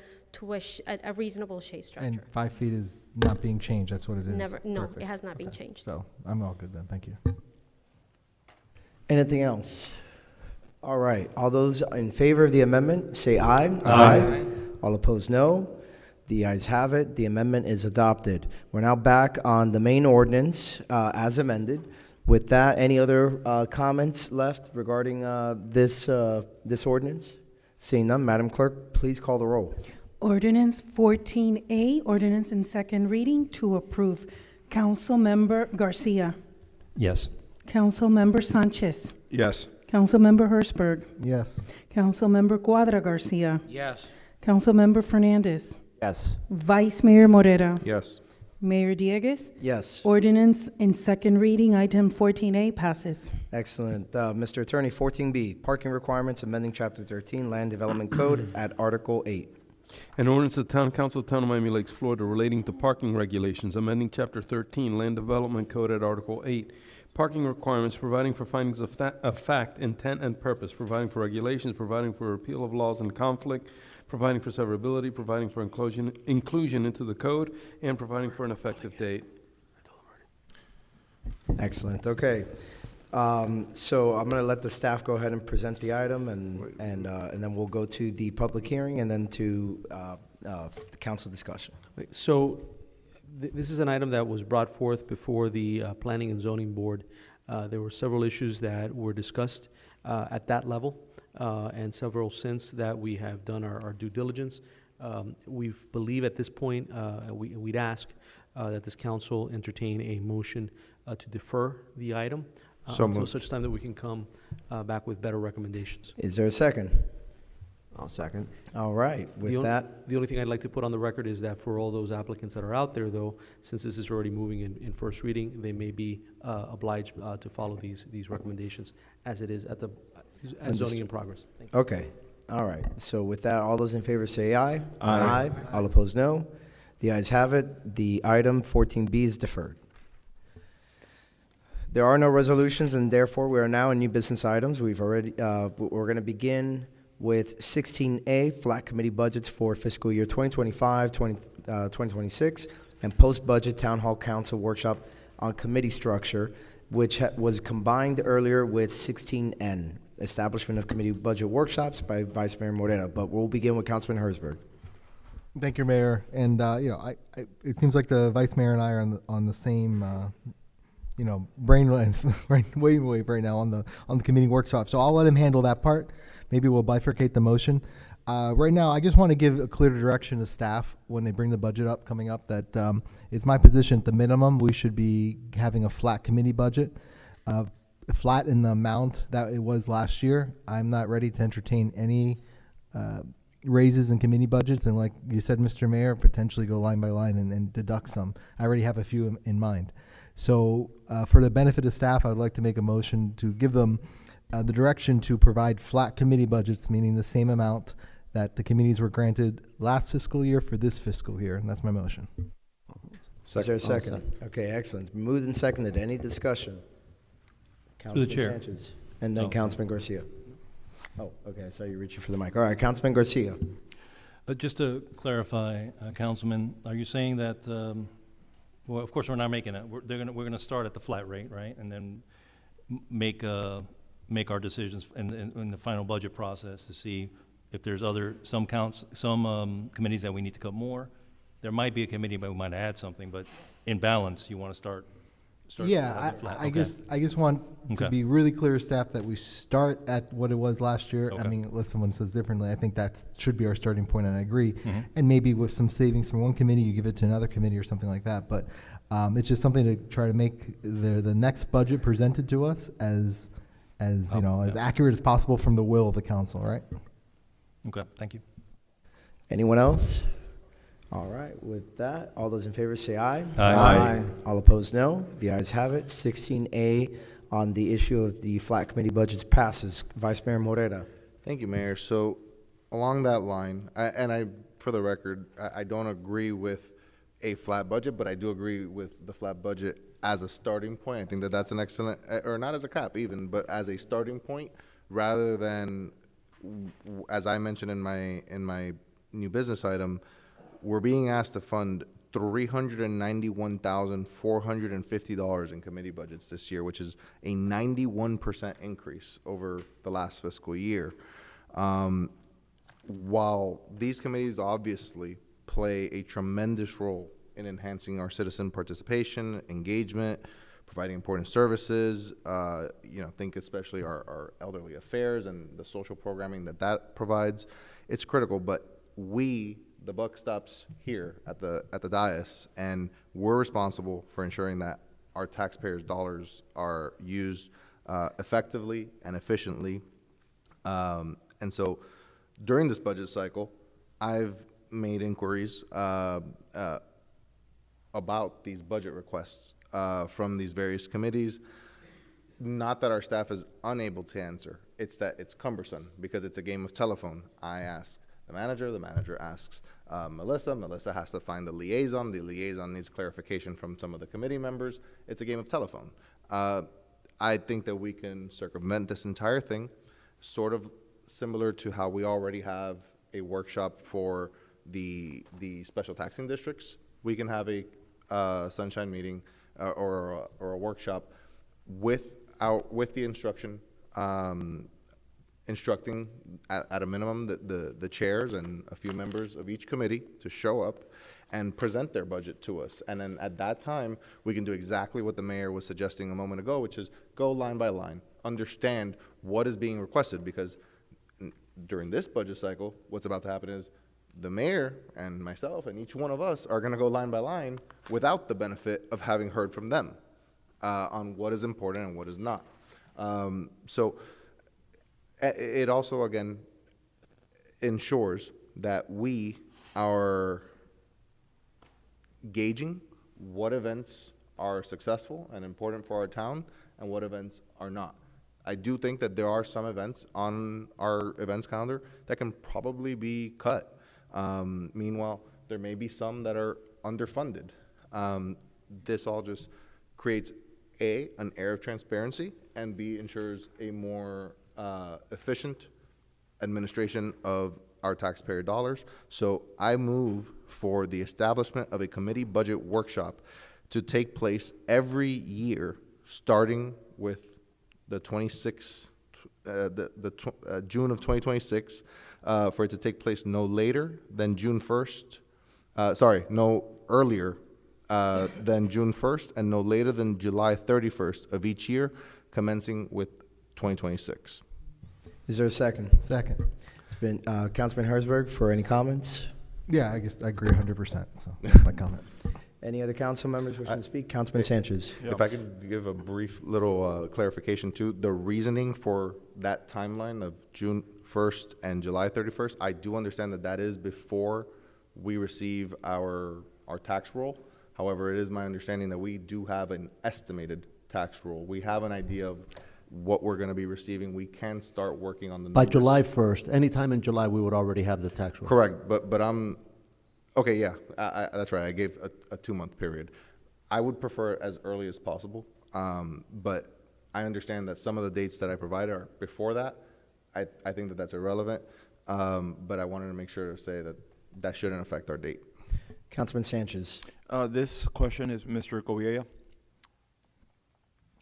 Speaker 8: reasonable shade structure.
Speaker 4: And 5 feet is not being changed, that's what it is?
Speaker 8: Never, no,
Speaker 4: Perfect.
Speaker 8: it has not been
Speaker 4: Okay.
Speaker 8: changed.
Speaker 4: So I'm all good then, thank you.
Speaker 1: Anything else? All right, all those in favor of the amendment, say aye.
Speaker 2: Aye.
Speaker 1: All opposed, no. The ayes have it. The amendment is adopted. We're now back on the main ordinance as amended. With that, any other comments left regarding this ordinance? Seeing none, Madam Clerk, please call the roll.
Speaker 3: Ordinance 14A, ordinance in second reading to approve. Councilmember Garcia.
Speaker 7: Yes.
Speaker 3: Councilmember Sanchez.
Speaker 2: Yes.
Speaker 3: Councilmember Herzberg.
Speaker 4: Yes.
Speaker 3: Councilmember Cuadra Garcia.
Speaker 15: Yes.
Speaker 3: Councilmember Fernandez.
Speaker 17: Yes.
Speaker 3: Vice Mayor Morera.
Speaker 6: Yes.
Speaker 3: Mayor Diegues.
Speaker 1: Yes.
Speaker 3: Ordinance in second reading, item 14A passes.
Speaker 1: Excellent. Mr. Attorney, 14B, parking requirements, amending Chapter 13, Land Development Code at Article 8.
Speaker 19: An ordinance of the Town Council of the Town of Miami Lakes, Florida, relating to parking regulations, amending Chapter 13, Land Development Code at Article 8. Parking requirements, providing for findings of fact, intent, and purpose, providing for regulations, providing for repeal of laws in conflict, providing for severability, providing for inclusion into the code, and providing for an effective date.
Speaker 1: Excellent. Okay. So I'm going to let the staff go ahead and present the item, and then we'll go to the public hearing and then to the council discussion.
Speaker 20: So this is an item that was brought forth before the Planning and Zoning Board. There were several issues that were discussed at that level, and several since that we have done our due diligence. We believe at this point, we'd ask that this council entertain a motion to defer the item until such time that we can come back with better recommendations.
Speaker 1: Is there a second?
Speaker 17: I'll second.
Speaker 1: All right. With that,
Speaker 20: The only thing I'd like to put on the record is that for all those applicants that are out there, though, since this is already moving in first reading, they may be obliged to follow these recommendations as it is as zoning in progress. Thank you.
Speaker 1: okay. All right. So with that, all those in favor say aye.
Speaker 2: Aye.
Speaker 1: All opposed, no. The ayes have it. The item 14B is deferred. There are no resolutions, and therefore we are now in new business items. We're going to begin with 16A, flat committee budgets for fiscal year 2025, 2026, and post-budget town hall council workshop on committee structure, which was combined earlier with 16N, establishment of committee budget workshops by Vice Mayor Morera. But we'll begin with Councilman Herzberg.
Speaker 4: Thank you, Mayor. And it seems like the Vice Mayor and I are on the same wave right now on the committee workshop. So I'll let him handle that part. Maybe we'll bifurcate the motion. Right now, I just want to give a clear direction to staff when they bring the budget up, coming up, that it's my position at the minimum, we should be having a flat committee budget, flat in the amount that it was last year. I'm not ready to entertain any raises in committee budgets. And like you said, Mr. Mayor, potentially go line by line and deduct some. I already have a few in mind. So for the benefit of staff, I would like to make a motion to give them the direction to provide flat committee budgets, meaning the same amount that the committees were granted last fiscal year for this fiscal year, and that's my motion.
Speaker 1: Is there a second? Okay, excellent. Moved and seconded. Any discussion? Councilman
Speaker 7: Chair.
Speaker 1: Sanchez. And then
Speaker 7: Oh.
Speaker 1: Councilman Garcia. Oh, okay, I saw you reaching for the mic. All right, Councilman Garcia.
Speaker 7: Just to clarify, Councilman, are you saying that, well, of course, we're not making it. We're going to start at the flat rate, right? And then make our decisions in the final budget process to see if there's some committees that we need to cut more. There might be a committee, but we might add something, but in balance, you want to start
Speaker 4: Yeah,
Speaker 7: flat.
Speaker 4: I
Speaker 7: Okay.
Speaker 4: just want to
Speaker 7: Okay.
Speaker 4: be really clear, staff, that we start at what it was last year. I
Speaker 7: Okay.
Speaker 4: mean, unless someone says differently, I think that should be our starting point, and I agree.
Speaker 7: Mhm.
Speaker 4: And maybe with some savings from one committee, you give it to another committee or something like that. But it's just something to try to make the next budget presented to us as as accurate as possible from the will of the council, right?
Speaker 7: Okay, thank you.
Speaker 1: Anyone else? All right, with that, all those in favor say aye.
Speaker 7: Aye.
Speaker 1: All opposed, no. The ayes have it. 16A on the issue of the flat committee budgets passes. Vice Mayor Morera.
Speaker 6: Thank you, Mayor. So along that line, for the record, I don't agree with a flat budget, but I do agree with the flat budget as a starting point. I think that that's an excellent, or not as a cap even, but as a starting point, rather than, as I mentioned in my new business item, we're being asked to fund $391,450 in committee budgets this year, which is a 91% increase over the last fiscal year. While these committees obviously play a tremendous role in enhancing our citizen participation, engagement, providing important services, think especially our elderly affairs and the social programming that provides, it's critical. But the buck stops here at the dais, and we're responsible for ensuring that our taxpayers' dollars are used effectively and efficiently. And so during this budget cycle, I've made inquiries about these budget requests from these various committees. Not that our staff is unable to answer, it's that it's cumbersome because it's a game of telephone. I ask the manager asks Melissa has to find the liaison needs clarification from some of the committee members. It's a game of telephone. I think that we can circumvent this entire thing, sort of similar to how we already have a workshop for the special taxing districts. We can have a sunshine meeting or a workshop with the instruction, instructing at a minimum the chairs and a few members of each committee to show up and present their budget to us. And then at that time, we can do exactly what the mayor was suggesting a moment ago, which is go line by line, understand what is being requested, because during this budget cycle, what's about to happen is the mayor and myself and each one of us are gonna go line by line without the benefit of having heard from them on what is important and what is not. So it also, again, ensures that we are gauging what events are successful and important for our town and what events are not. I do think that there are some events on our events calendar that can probably be cut. Meanwhile, there may be some that are underfunded. This all just creates A, an air of transparency, and B, ensures a more efficient administration of our taxpayer dollars. So I move for the establishment of a committee budget workshop to take place every year, starting with the 26th, June of 2026, for it to take place no later than June 1st, no earlier than June 1st, and no later than July 31st of each year, commencing with 2026.
Speaker 1: Is there a second?
Speaker 4: Second.
Speaker 1: It's been Councilman Herzberg for any comments?
Speaker 4: Yeah, I guess I agree 100%, so that's my comment.
Speaker 1: Any other council members wishing to speak? Councilman Sanchez.
Speaker 6: If I could give a brief little clarification too, the reasoning for that timeline of June 1st and July 31st, I do understand that that is before we receive our tax roll. However, it is my understanding that we do have an estimated tax roll. We have an idea of what we're going to be receiving. We can start working on the numbers.
Speaker 13: By July 1st, anytime in July, we would already have the tax roll.
Speaker 6: Correct, but I'm, okay, yeah, that's right. I gave a 2-month period. I would prefer it as early as possible, but I understand that some of the dates that I provided are before that. I think that that's irrelevant, but I wanted to make sure to say that that shouldn't affect our date.
Speaker 1: Councilman Sanchez.
Speaker 5: This question is Mr. Coviella.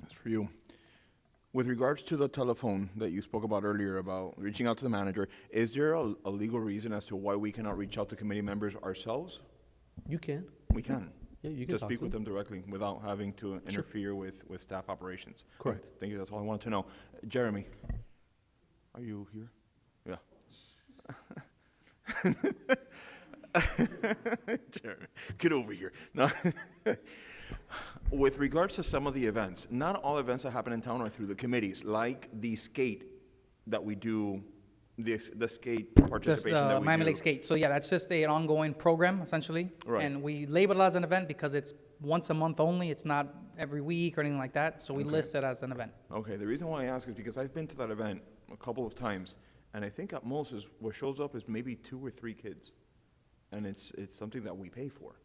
Speaker 5: It's for you. With regards to the telephone that you spoke about earlier about reaching out to the manager, is there a legal reason as to why we cannot reach out to committee members ourselves?
Speaker 20: You can.
Speaker 5: We can.
Speaker 20: Yeah, you can
Speaker 5: to
Speaker 20: talk
Speaker 5: speak
Speaker 20: to
Speaker 5: with
Speaker 20: them.
Speaker 5: them directly without having to interfere with staff operations.
Speaker 20: Correct.
Speaker 5: Thank you. That's all I wanted to know. Jeremy, are you here? Yeah. Jeremy, get over here. No. With regards to some of the events, not all events that happen in town are through the committees, like the skate that we do, the skate participation that we
Speaker 18: Miami
Speaker 5: do.
Speaker 18: Lake Skate. So yeah, that's just an ongoing program essentially.
Speaker 5: Right.
Speaker 18: And we label it as an event because it's once a month only. It's not every week or anything like that. So we list it as an event.
Speaker 5: Okay, the reason why I ask is because I've been to that event a couple of times, and I think at most is what shows up is maybe 2 or 3 kids, and it's something that we pay for.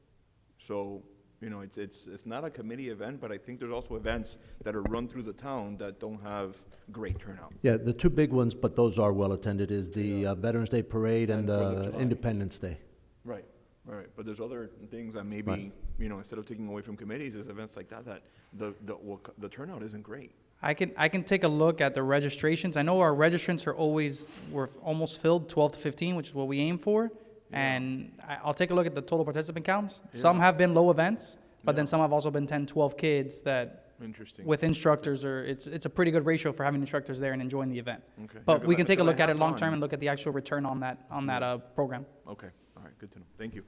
Speaker 5: So, you know, it's not a committee event, but I think there's also events that are run through the town that don't have great turnout.
Speaker 13: Yeah, the 2 big ones, but those are well-attended, is the Veterans Day Parade and
Speaker 5: 4th of July.
Speaker 13: Independence Day.
Speaker 5: Right, right. But there's other things that maybe,
Speaker 13: Right.
Speaker 5: you know, instead of taking away from committees, there's events like that the turnout isn't great.
Speaker 18: I can take a look at the registrations. I know our registrants were almost filled, 12 to 15, which is what we aim for. And I'll take a look at the total participant counts. Some have been low events, but then some have also been 10, 12 kids that,
Speaker 5: Interesting.
Speaker 18: with instructors, or it's a pretty good ratio for having instructors there and enjoying the event.
Speaker 5: Okay.
Speaker 18: But
Speaker 5: Yeah,
Speaker 18: we can take a
Speaker 5: 'cause I
Speaker 18: look at it
Speaker 5: have
Speaker 18: long term
Speaker 5: gone.
Speaker 18: and look at the actual return on that program.
Speaker 5: Okay, all right, good to know. Thank you.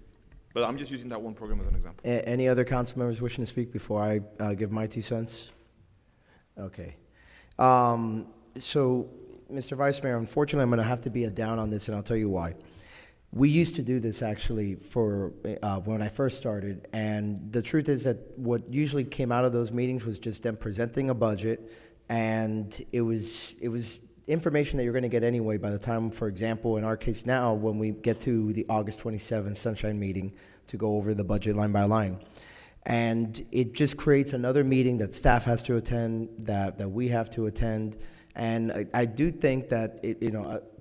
Speaker 5: But I'm just using that one program as an example.
Speaker 1: Any other council members wishing to speak before I give my 2 cents? Okay. So, Mr. Vice Mayor, unfortunately, I'm going to have to be a down on this, and I'll tell you why. We used to do this actually for when I first started, and the truth is that what usually came out of those meetings was just them presenting a budget, and it was information that you're going to get anyway by the time, for example, in our case now, when we get to the August 27th Sunshine meeting to go over the budget line by line. And it just creates another meeting that staff has to attend, that we have to attend. And I do think that,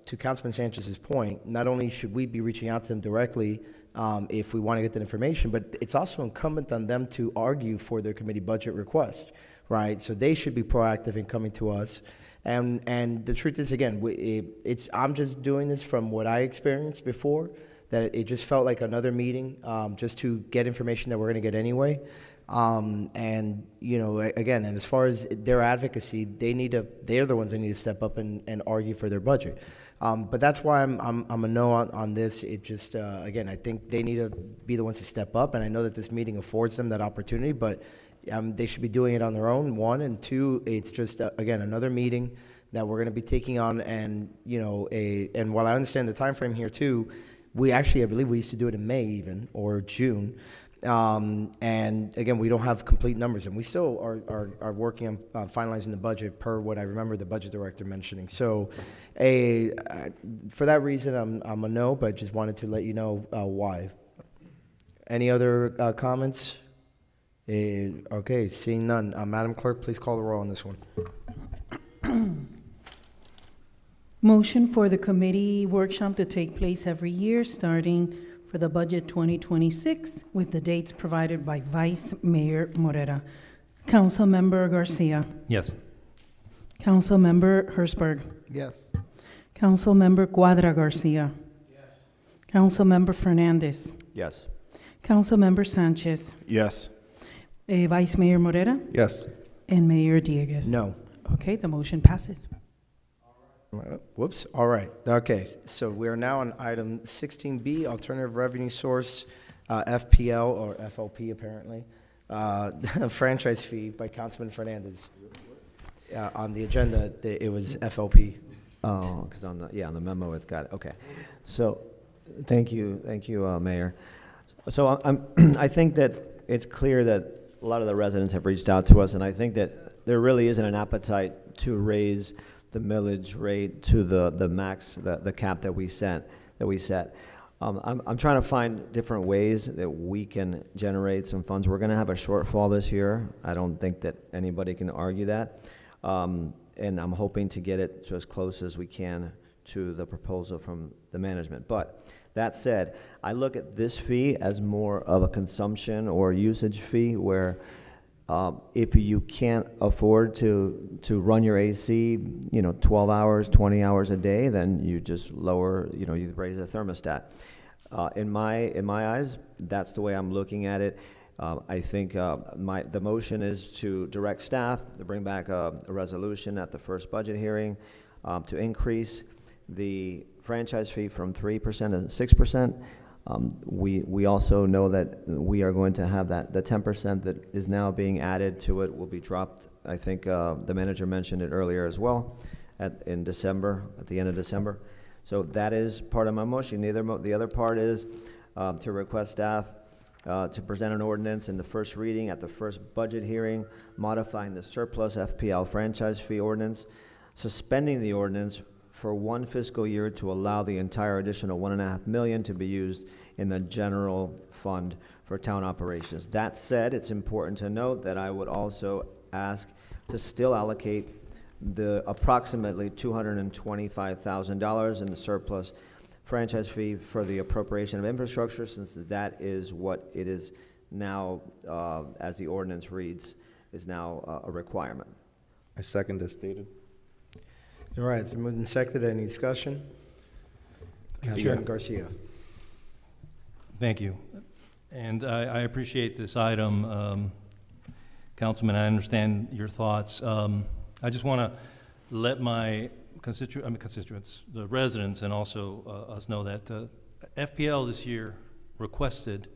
Speaker 1: to Councilman Sanchez's point, not only should we be reaching out to them directly if we want to get that information, but it's also incumbent on them to argue for their committee budget request, right? So they should be proactive in coming to us. And the truth is, again, I'm just doing this from what I experienced before, that it just felt like another meeting just to get information that we're going to get anyway. And, again, and as far as their advocacy, they're the ones that need to step up and argue for their budget. But that's why I'm a no on this. It just, again, I think they need to be the ones to step up, and I know that this meeting affords them that opportunity, but they should be doing it on their own, one, and two, it's just, again, another meeting that we're going to be taking on, and, and while I understand the time frame here too, we actually, I believe we used to do it in May even, or June, and again, we don't have complete numbers, and we still are working on finalizing the budget per what I remember the budget director mentioning. So, for that reason, I'm a no, but just wanted to let you know why. Any other comments? Okay, seeing none. Madam Clerk, please call the roll on this one.
Speaker 3: Motion for the committee workshop to take place every year, starting for the budget 2026, with the dates provided by Vice Mayor Morera. Councilmember Garcia.
Speaker 7: Yes.
Speaker 3: Councilmember Hertzberg.
Speaker 1: Yes.
Speaker 3: Councilmember Cuadra Garcia. Yes. Councilmember Fernandez.
Speaker 17: Yes.
Speaker 3: Councilmember Sanchez.
Speaker 2: Yes.
Speaker 3: Vice Mayor Morera.
Speaker 2: Yes.
Speaker 3: And Mayor Dieguez.
Speaker 1: No.
Speaker 3: Okay, the motion passes.
Speaker 1: Whoops. All right. Okay. So we are now on item 16B, alternative revenue source, FPL or FLP apparently, franchise fee by Councilman Fernandez. On the agenda, it was FLP.
Speaker 17: Oh, because on the memo it's got it. Okay. So, thank you, Mayor. So I think that it's clear that a lot of the residents have reached out to us, and I think that there really isn't an appetite to raise the millage rate to the max, the cap that we set. I'm trying to find different ways that we can generate some funds. We're going to have a shortfall this year. I don't think that anybody can argue that. And I'm hoping to get it to as close as we can to the proposal from the management. But that said, I look at this fee as more of a consumption or usage fee where if you can't afford to run your AC, 12 hours, 20 hours a day, then you just lower, you raise the thermostat. In my eyes, that's the way I'm looking at it. I think the motion is to direct staff to bring back a resolution at the first budget hearing to increase the franchise fee from 3% to 6%. We also know that we are going to have the 10% that is now being added to it will be dropped. I think the manager mentioned it earlier as well in December, at the end of December. So that is part of my motion. The other part is to request staff to present an ordinance in the first reading at the first budget hearing, modifying the surplus FPL franchise fee ordinance, suspending the ordinance for one fiscal year to allow the entire additional $1.5 million to be used in the general fund for town operations. That said, it's important to note that I would also ask to still allocate the approximately $225,000 in the surplus franchise fee for the appropriation of infrastructure, since that is what it is now, as the ordinance reads, is now a requirement.
Speaker 6: I second as stated.
Speaker 1: All right, it's been moved and seconded. Any discussion? Councilman Garcia.
Speaker 7: Thank you. And I appreciate this item. Councilman, I understand your thoughts. I just want to let my constituents, the residents, and also us know that FPL this year requested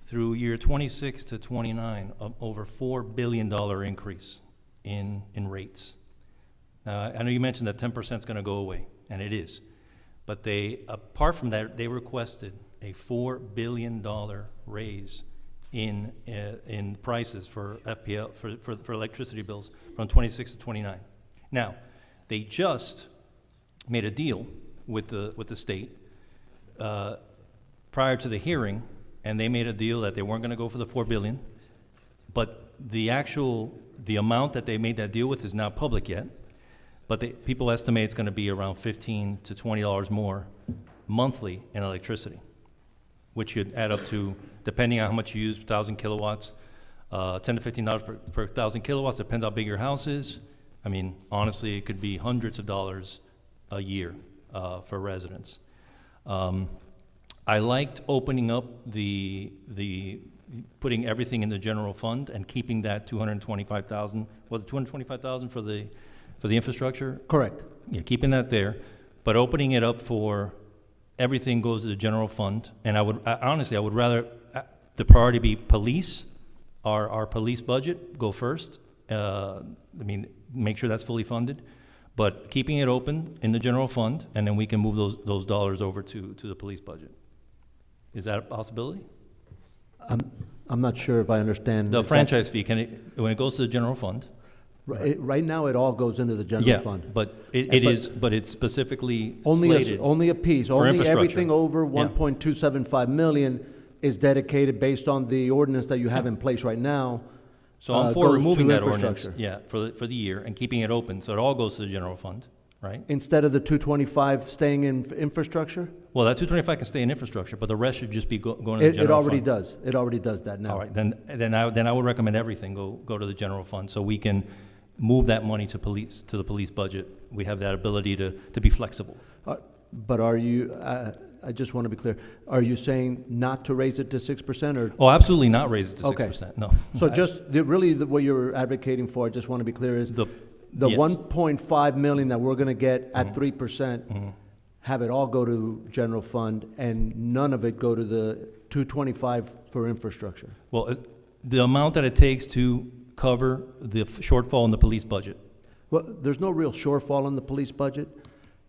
Speaker 7: through year 26 to 29 over $4 billion increase in rates. Now, I know you mentioned that 10% is going to go away, and it is. But they, apart from that, they requested a $4 billion raise in prices for FPL, for electricity bills from 26 to 29. Now, they just made a deal with the state prior to the hearing, and they made a deal that they weren't gonna go for the $4 billion, but the amount that they made that deal with is not public yet, but people estimate it's gonna be around $15 to $20 more monthly in electricity, which should add up to, depending on how much you use, 1,000 kilowatts, $10 to $15 per 1,000 kilowatts, depends how big your house is. I mean, honestly, it could be hundreds of dollars a year for residents. I liked opening up putting everything in the general fund and keeping that 225,000, was it 225,000 for the infrastructure?
Speaker 13: Correct.
Speaker 7: Yeah, keeping that there, but opening it up for everything goes to the general fund. And honestly, I would rather the priority be police, our police budget go first. I mean, make sure that's fully funded, but keeping it open in the general fund, and then we can move those dollars over to the police budget. Is that a possibility?
Speaker 13: I'm not sure if I understand.
Speaker 7: The franchise fee, when it goes to the general fund?
Speaker 13: Right now, it all goes into the general
Speaker 7: Yeah,
Speaker 13: fund.
Speaker 7: but it's specifically slated
Speaker 13: only a piece.
Speaker 7: for
Speaker 13: Only
Speaker 7: infrastructure.
Speaker 13: everything over
Speaker 7: Yeah.
Speaker 13: 1.275 million is dedicated based on the ordinance that you have in place right now.
Speaker 7: So I'm for
Speaker 13: goes
Speaker 7: removing
Speaker 13: to
Speaker 7: that ordinance,
Speaker 13: infrastructure.
Speaker 7: for the year and keeping it open, so it all goes to the general fund, right?
Speaker 13: Instead of the 225 staying in infrastructure?
Speaker 7: Well, that 225 can stay in infrastructure, but the rest should just be going to the general fund.
Speaker 13: It already does. It already does that now.
Speaker 7: All right, then I would recommend everything go to the general fund, so we can move that money to the police budget. We have that ability to be flexible.
Speaker 13: But are you, I just want to be clear, are you saying not to raise it to 6% or?
Speaker 7: Oh, absolutely not raise it to
Speaker 13: Okay.
Speaker 7: 6%, no.
Speaker 13: So just, what you're advocating for, I just want to be clear, is the
Speaker 7: yes.
Speaker 13: 1.5 million that we're going to get at 3%, have it all go to general fund and none of it go to the 225 for infrastructure?
Speaker 7: Well, the amount that it takes to cover the shortfall in the police budget.
Speaker 13: Well, there's no real shortfall in the police budget.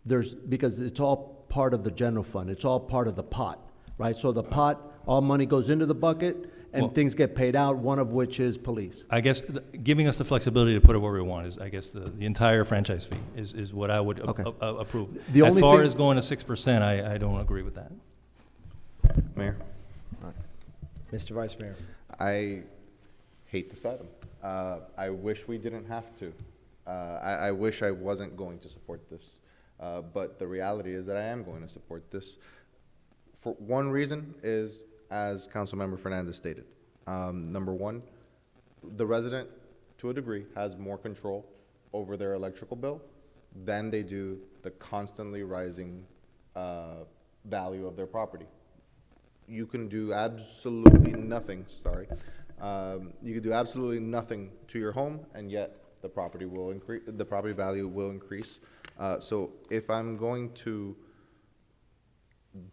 Speaker 13: Because it's all part of the general fund. It's all part of the pot, right? So the pot, all money goes into the bucket and things get paid out, one of which is police.
Speaker 7: I guess giving us the flexibility to put it where we want is, I guess, the entire franchise fee is what I would approve. As far as going to 6%, I don't agree with that.
Speaker 6: Mayor?
Speaker 1: Mr. Vice Mayor.
Speaker 6: I hate this item. I wish we didn't have to. I wish I wasn't going to support this. But the reality is that I am going to support this. For one reason is, as Councilmember Fernandez stated, number one, the resident, to a degree, has more control over their electrical bill than they do the constantly rising value of their property. You can do absolutely nothing, you can do absolutely nothing to your home, and yet the property will increase, the property value will increase. So if I'm going to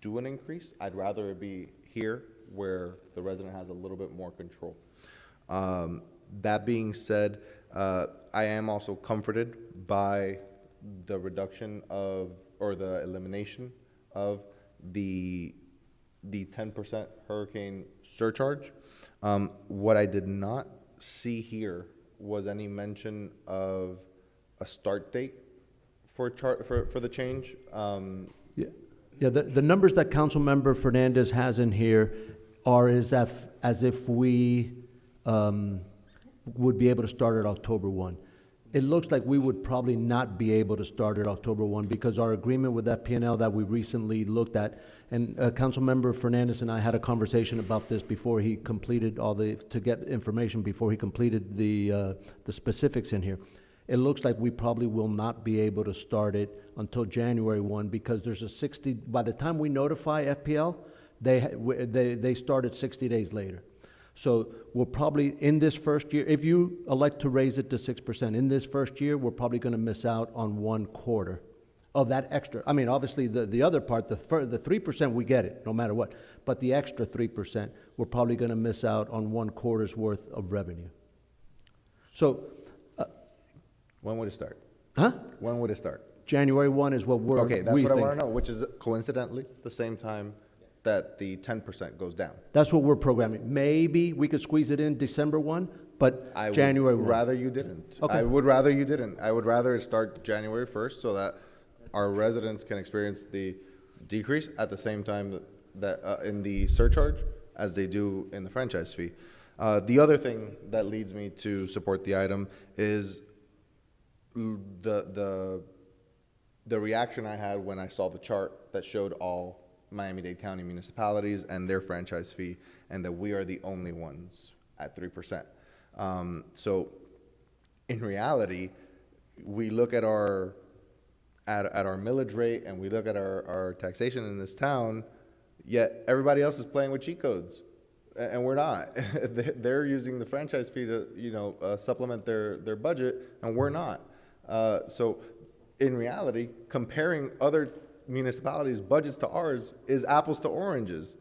Speaker 6: do an increase, I'd rather it be here where the resident has a little bit more control. That being said, I am also comforted by the reduction of, or the elimination of the 10% hurricane surcharge. What I did not see here was any mention of a start date for the change.
Speaker 13: The numbers that Councilmember Fernandez has in here are as if we would be able to start at October 1. It looks like we would probably not be able to start at October 1 because our agreement with FP&L that we recently looked at, and Councilmember Fernandez and I had a conversation about this before he completed to get information before he completed the specifics in here. It looks like we probably will not be able to start it until January 1 because there's a 60, by the time we notify FPL, they start at 60 days later. So we'll probably, in this first year, if you elect to raise it to 6%, in this first year, we're probably going to miss out on 1/4 of that extra. I mean, obviously, the other part, the 3%, we get it, no matter what. But the extra 3%, we're probably going to miss out on 1/4's worth of revenue. So...
Speaker 6: when would it start?
Speaker 13: Huh?
Speaker 6: When would it start?
Speaker 13: January 1 is what we're,
Speaker 6: Okay, that's
Speaker 13: we
Speaker 6: what I
Speaker 13: think.
Speaker 6: want to know, which is coincidentally the same time that the 10% goes down.
Speaker 13: That's what we're programming. Maybe we could squeeze it in December 1, but
Speaker 6: I
Speaker 13: January
Speaker 6: would
Speaker 13: 1.
Speaker 6: rather you didn't.
Speaker 13: Okay.
Speaker 6: I would rather you didn't. I would rather it start January 1st so that our residents can experience the decrease at the same time that in the surcharge as they do in the franchise fee. The other thing that leads me to support the item is the reaction I had when I saw the chart that showed all Miami-Dade County municipalities and their franchise fee, and that we are the only ones at 3%. So in reality, we look at our millage rate and we look at our taxation in this town, yet everybody else is playing with cheat codes, and we're not. They're using the franchise fee to supplement their budget, and we're not. So in reality, comparing other municipalities' budgets to ours is apples to oranges,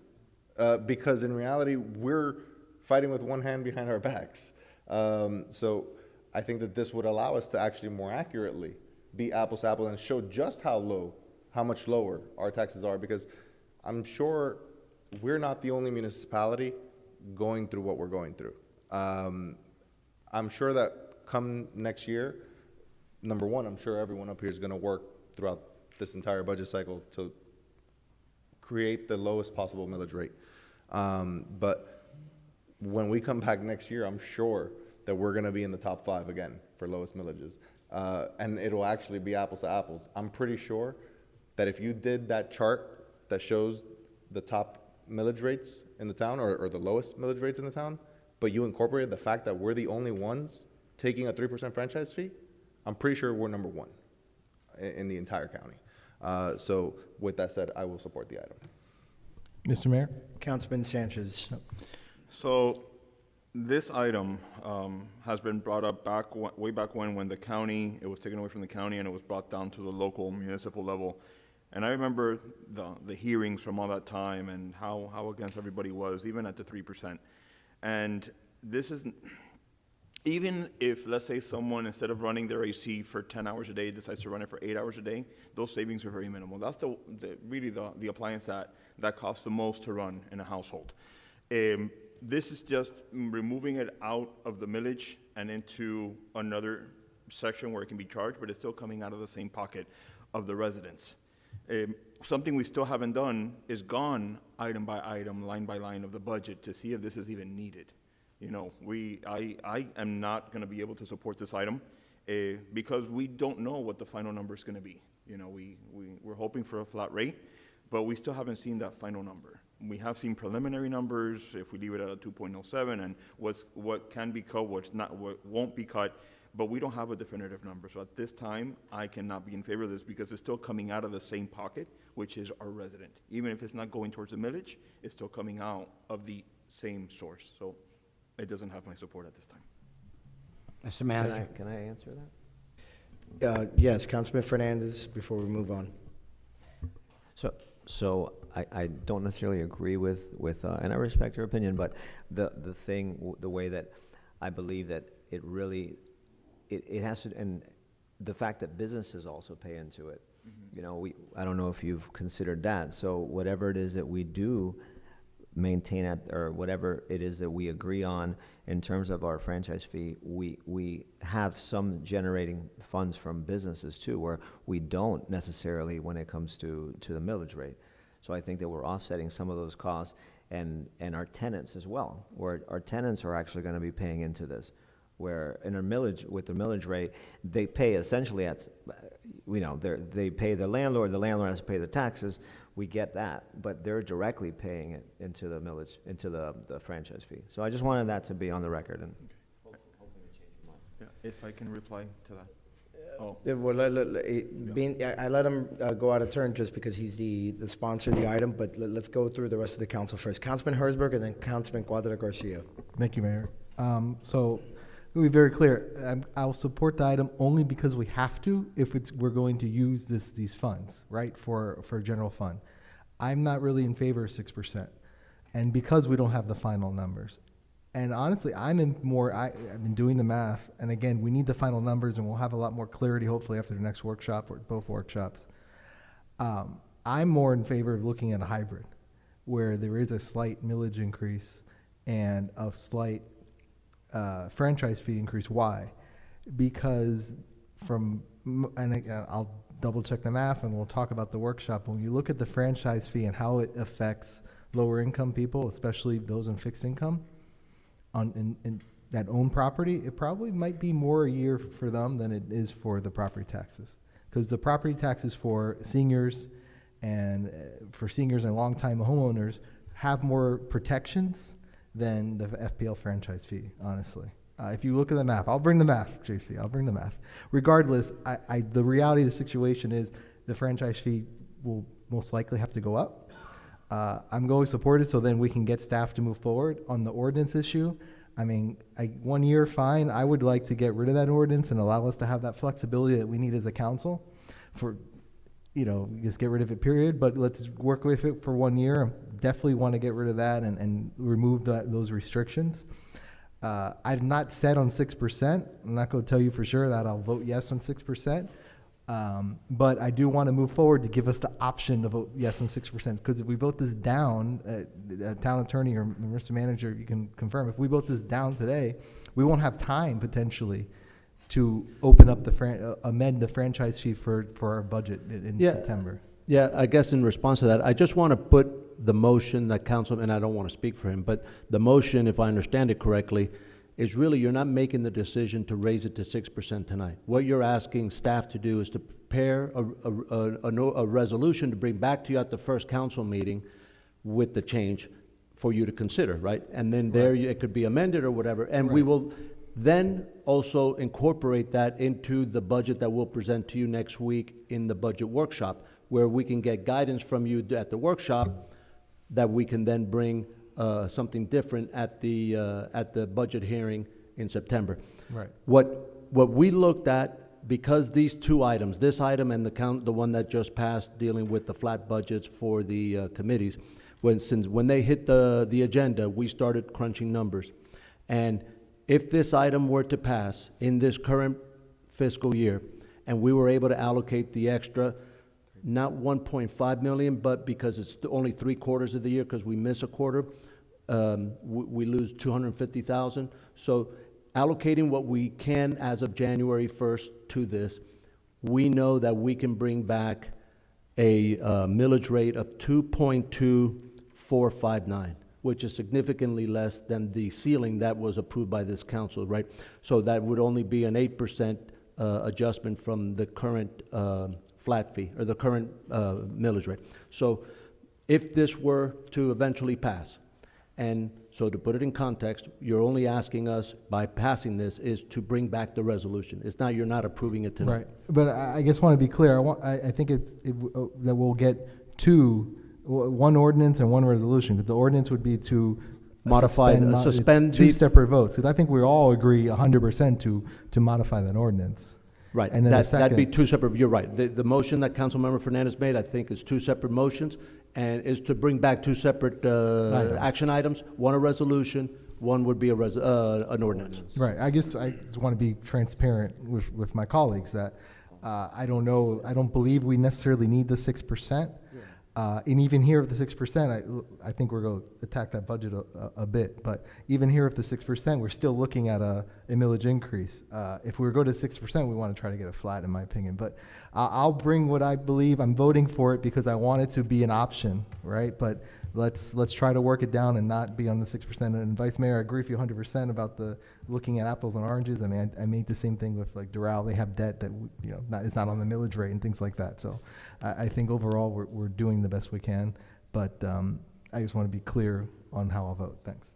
Speaker 6: because in reality, we're fighting with one hand behind our backs. So I think that this would allow us to actually more accurately be apples to apples and show just how much lower our taxes are, because I'm sure we're not the only municipality going through what we're going through. I'm sure that come next year, number one, I'm sure everyone up here is going to work throughout this entire budget cycle to create the lowest possible millage rate. But when we come back next year, I'm sure that we're going to be in the top 5 again for lowest millages. And it'll actually be apples to apples. I'm pretty sure that if you did that chart that shows the top millage rates in the town, or the lowest millage rates in the town, but you incorporated the fact that we're the only ones taking a 3% franchise fee, I'm pretty sure we're number 1 in the entire county. So with that said, I will support the item.
Speaker 4: Mr. Mayor?
Speaker 1: Councilman Sanchez.
Speaker 5: So this item has been brought up way back when the county, it was taken away from the county and it was brought down to the local municipal level. And I remember the hearings from all that time and how against everybody was, even at the 3%. And this is, even if, let's say, someone, instead of running their AC for 10 hours a day, decides to run it for 8 hours a day, those savings are very minimal. That's really the appliance that costs the most to run in a household. This is just removing it out of the millage and into another section where it can be charged, but it's still coming out of the same pocket of the residents. Something we still haven't done is gone item by item, line by line of the budget to see if this is even needed. You know, I am not going to be able to support this item because we don't know what the final number is going to be. You know, we're hoping for a flat rate, but we still haven't seen that final number. We have seen preliminary numbers, if we leave it at a 2.07, and what can be cut, what won't be cut, but we don't have a definitive number. So at this time, I cannot be in favor of this because it's still coming out of the same pocket, which is our resident. Even if it's not going towards the millage, it's still coming out of the same source. So it doesn't have my support at this time.
Speaker 15: Mr. Manager.
Speaker 17: Can I answer that?
Speaker 1: Yes, Councilman Fernandez, before we move on.
Speaker 17: So I don't necessarily agree with and I respect your opinion, but the way that I believe that it really, it has to, and the fact that businesses also pay into it. Mm-hmm. You know, I don't know if you've considered that. So whatever it is that we do maintain at, or whatever it is that we agree on in terms of our franchise fee, we have some generating funds from businesses too, where we don't necessarily when it comes to the millage rate. So I think that we're offsetting some of those costs, and our tenants as well, where our tenants are actually going to be paying into this, where in our millage, with the millage rate, they pay essentially at, you know, they pay the landlord has to pay the taxes. We get that, but they're directly paying it into the millage, into the franchise fee. So I just wanted that to be on the record, and hoping to change your mind.
Speaker 5: Yeah, if I can reply to that.
Speaker 1: Well, I let him go out of turn just because he's the sponsor of the item, but let's go through the rest of the council first. Councilman Herzberg and then Councilman Cuadra Garcia.
Speaker 4: Thank you, Mayor. So to be very clear, I'll support the item only because we have to if we're going to use these funds, right, for general fund. I'm not really in favor of 6%, and because we don't have the final numbers. And honestly, I've been doing the math, and again, we need the final numbers, and we'll have a lot more clarity hopefully after the next workshop or both workshops. I'm more in favor of looking at a hybrid, where there is a slight millage increase and a slight franchise fee increase. Why? Because and again, I'll double check the math and we'll talk about the workshop. When you look at the franchise fee and how it affects lower income people, especially those in fixed income, in that own property, it probably might be more a year for them than it is for the property taxes. Because the property taxes for seniors and longtime homeowners have more protections than the FPL franchise fee, honestly. If you look at the math, I'll bring the math, JC, I'll bring the math. Regardless, the reality of the situation is the franchise fee will most likely have to go up. I'm going to support it so then we can get staff to move forward on the ordinance issue. I mean, 1 year, fine. I would like to get rid of that ordinance and allow us to have that flexibility that we need as a council for, just get rid of it, period. But let's work with it for 1 year. Definitely want to get rid of that and remove those restrictions. I've not set on 6%. I'm not going to tell you for sure that I'll vote yes on 6%. But I do want to move forward to give us the option to vote yes on 6%. Because if we vote this down, town attorney or Mr. Manager, you can confirm, if we vote this down today, we won't have time potentially to open up amend the franchise fee for our budget in September.
Speaker 13: Yeah, I guess in response to that, I just want to put the motion that Councilman, I don't want to speak for him, but the motion, if I understand it correctly, is really you're not making the decision to raise it to 6% tonight. What you're asking staff to do is to prepare a resolution to bring back to you at the first council meeting with the change for you to consider, right? And then it could be amended or whatever, and we will then also incorporate that into the budget that we'll present to you next week in the budget workshop, where we can get guidance from you at the workshop that we can then bring something different at the budget hearing in September.
Speaker 4: Right.
Speaker 13: What we looked at, because these two items, this item and the one that just passed dealing with the flat budgets for the committees, when they hit the agenda, we started crunching numbers. And if this item were to pass in this current fiscal year, and we were able to allocate the extra, not 1.5 million, but because it's only 3/4 of the year, because we miss a quarter, we lose 250,000. So allocating what we can as of January 1st to this, we know that we can bring back a millage rate of 2.2459, which is significantly less than the ceiling that was approved by this council, right? So that would only be an 8% adjustment from the current flat fee, or the current millage rate. So if this were to eventually pass, and so to put it in context, you're only asking us, by passing this, is to bring back the resolution. It's not, you're not approving it tonight.
Speaker 4: Right, but I just want to be clear, I think that we'll get one ordinance and one resolution, because the ordinance would be to suspend two separate votes, because I think we all agree 100% to modify that ordinance.
Speaker 13: Right,
Speaker 4: and then
Speaker 13: that'd be two separate, you're right. The motion that Councilmember Fernandez made, I think, is two separate motions, and is to bring back two separate action items. One a resolution, one would be an ordinance.
Speaker 4: Right, I just want to be transparent with my colleagues that I don't believe we necessarily need the 6%. And even here with the 6%, I think we're going to attack that budget a bit. But even here with the 6%, we're still looking at a millage increase. If we go to 6%, we want to try to get a flat, in my opinion. But I'll bring what I believe. I'm voting for it because I want it to be an option, right? But let's try to work it down and not be on the 6%. And Vice Mayor, I agree with you 100% about the looking at apples and oranges. I mean, I made the same thing with like Doral. They have debt that is not on the millage rate and things like that. So I think overall we're doing the best we can. But I just want to be clear on how I'll vote. Thanks.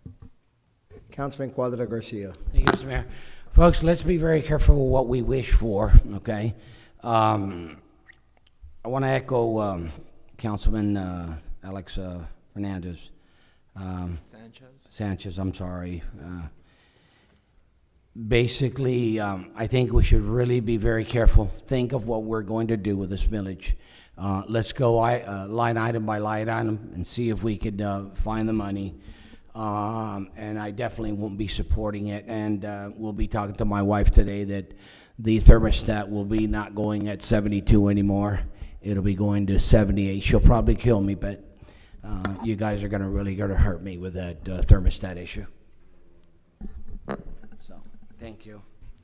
Speaker 1: Councilman Cuadra Garcia.
Speaker 15: Thank you, Mr. Mayor. Folks, let's be very careful what we wish for, okay? I want to echo Councilman Alex Fernandez. Sanchez, I'm sorry. Basically, I think we should really be very careful. Think of what we're going to do with this millage. Let's go line item by line item and see if we could find the money. and I definitely won't be supporting it. And we'll be talking to my wife today that the thermostat will be not going at 72 anymore. It'll be going to 78. She'll probably kill me, but you guys are really gonna hurt me with that thermostat issue. So, thank you.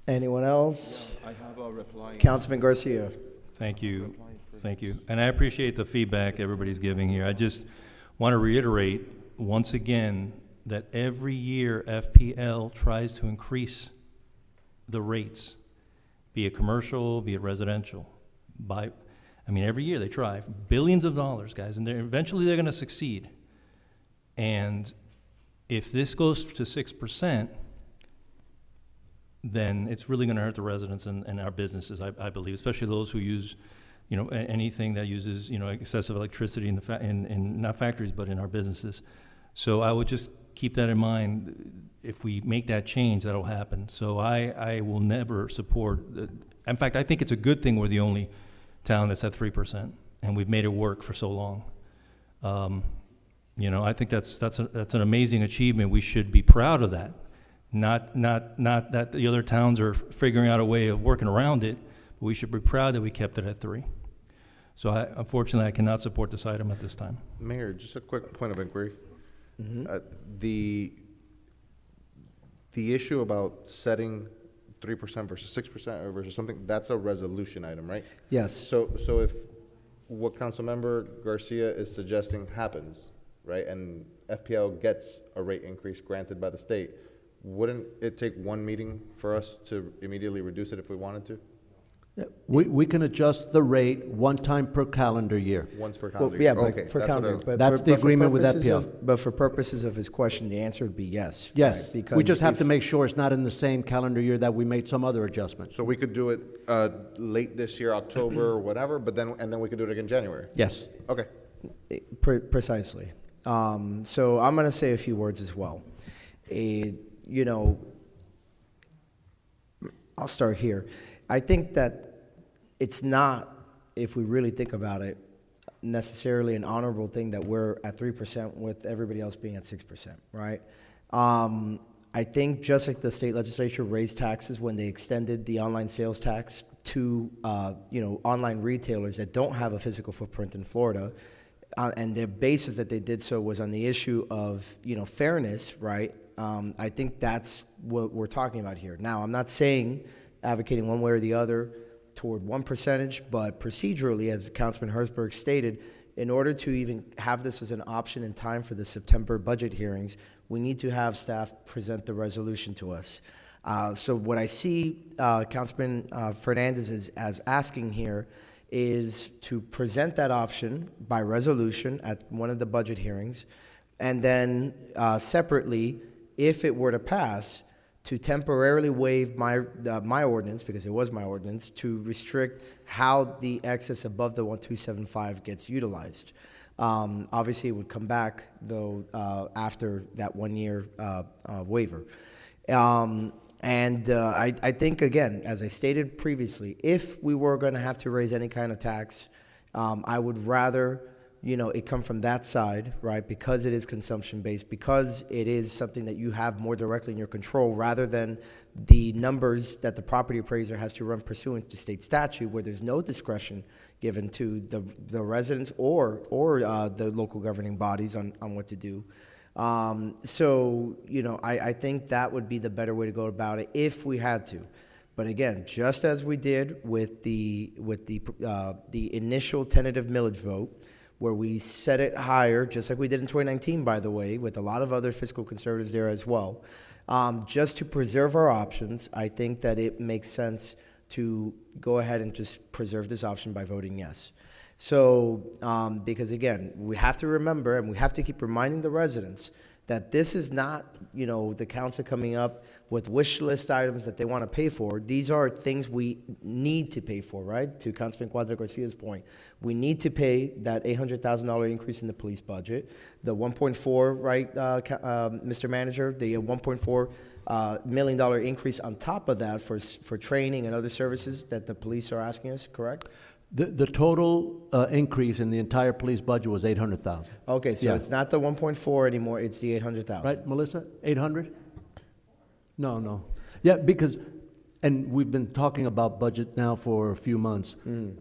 Speaker 1: Anyone else?
Speaker 14: I have a reply.
Speaker 1: Councilman Garcia.
Speaker 7: Thank you. Thank you. And I appreciate the feedback everybody's giving here. I just want to reiterate once again that every year FPL tries to increase the rates, be it commercial, be it residential. Every year they try. Billions of dollars, guys, and eventually they're going to succeed. And if this goes to 6%, then it's really going to hurt the residents and our businesses, I believe, especially those who use, anything that uses, excessive electricity in not factories, but in our businesses. So I would just keep that in mind. If we make that change, that'll happen. So I will never support. In fact, I think it's a good thing we're the only town that's at 3%, and we've made it work for so long. I think that's an amazing achievement. We should be proud of that. Not that the other towns are figuring out a way of working around it, but we should be proud that we kept it at 3. So unfortunately, I cannot support this item at this time.
Speaker 6: Mayor, just a quick point of inquiry.
Speaker 1: Mm-hmm.
Speaker 6: The issue about setting 3% versus 6% or versus something, that's a resolution item, right?
Speaker 1: Yes.
Speaker 6: So if what Councilmember Garcia is suggesting happens, right, and FPL gets a rate increase granted by the state, wouldn't it take one meeting for us to immediately reduce it if we wanted to?
Speaker 13: We can adjust the rate one time per calendar year.
Speaker 6: Once per
Speaker 1: Well,
Speaker 6: calendar
Speaker 1: yeah,
Speaker 6: year.
Speaker 1: but
Speaker 6: Okay,
Speaker 1: for
Speaker 6: that's what
Speaker 1: calendar,
Speaker 6: I-
Speaker 1: but
Speaker 13: That's
Speaker 1: for-
Speaker 13: the
Speaker 1: but for
Speaker 13: agreement with
Speaker 1: purposes
Speaker 13: FPL.
Speaker 1: but for purposes of his question, the answer would be yes.
Speaker 13: Yes,
Speaker 1: right?
Speaker 13: we just have
Speaker 1: if-
Speaker 13: to make sure it's not in the same calendar year that we made some other adjustment.
Speaker 6: So we could do it late this year, October or whatever, but then we could do it again in January.
Speaker 13: Yes.
Speaker 6: Okay.
Speaker 1: Precisely. So I'm going to say a few words as well. I'll start here. I think that it's not, if we really think about it, necessarily an honorable thing that we're at 3% with everybody else being at 6%, right? I think just like the state legislature raised taxes when they extended the online sales tax to online retailers that don't have a physical footprint in Florida, and the basis that they did so was on the issue of fairness, right? I think that's what we're talking about here. Now, I'm not saying advocating one way or the other toward one percentage, but procedurally, as Councilman Hertzberg stated, in order to even have this as an option in time for the September budget hearings, we need to have staff present the resolution to us. So what I see Councilman Fernandez as asking here is to present that option by resolution at one of the budget hearings, and then separately, if it were to pass, to temporarily waive my ordinance, because it was my ordinance, to restrict how the excess above the 1275 gets utilized. Obviously, it would come back, though, after that 1 year waiver. I think, again, as I stated previously, if we were going to have to raise any kind of tax, I would rather it come from that side, right? Because it is consumption-based, because it is something that you have more directly in your control, rather than the numbers that the property appraiser has to run pursuant to state statute, where there's no discretion given to the residents or the local governing bodies on what to do. I think that would be the better way to go about it if we had to. But again, just as we did with the initial tentative millage vote, where we set it higher, just like we did in 2019, by the way, with a lot of other fiscal conservatives there as well. Just to preserve our options, I think that it makes sense to go ahead and just preserve this option by voting yes. So, because again, we have to remember, and we have to keep reminding the residents that this is not, the council coming up with wish list items that they want to pay for. These are things we need to pay for, right? To Councilman Cuadra Garcia's point, we need to pay that $800,000 increase in the police budget, the 1.4, right, Mr. Manager, the $1.4 million increase on top of that for training and other services that the police are asking us, correct?
Speaker 13: The total increase in the entire police budget was 800,000.
Speaker 1: Okay, so
Speaker 13: Yeah.
Speaker 1: it's not the 1.4 anymore, it's the 800,000.
Speaker 13: Right, Melissa? 800? No. Yeah, because, and we've been talking about budget now for a few months.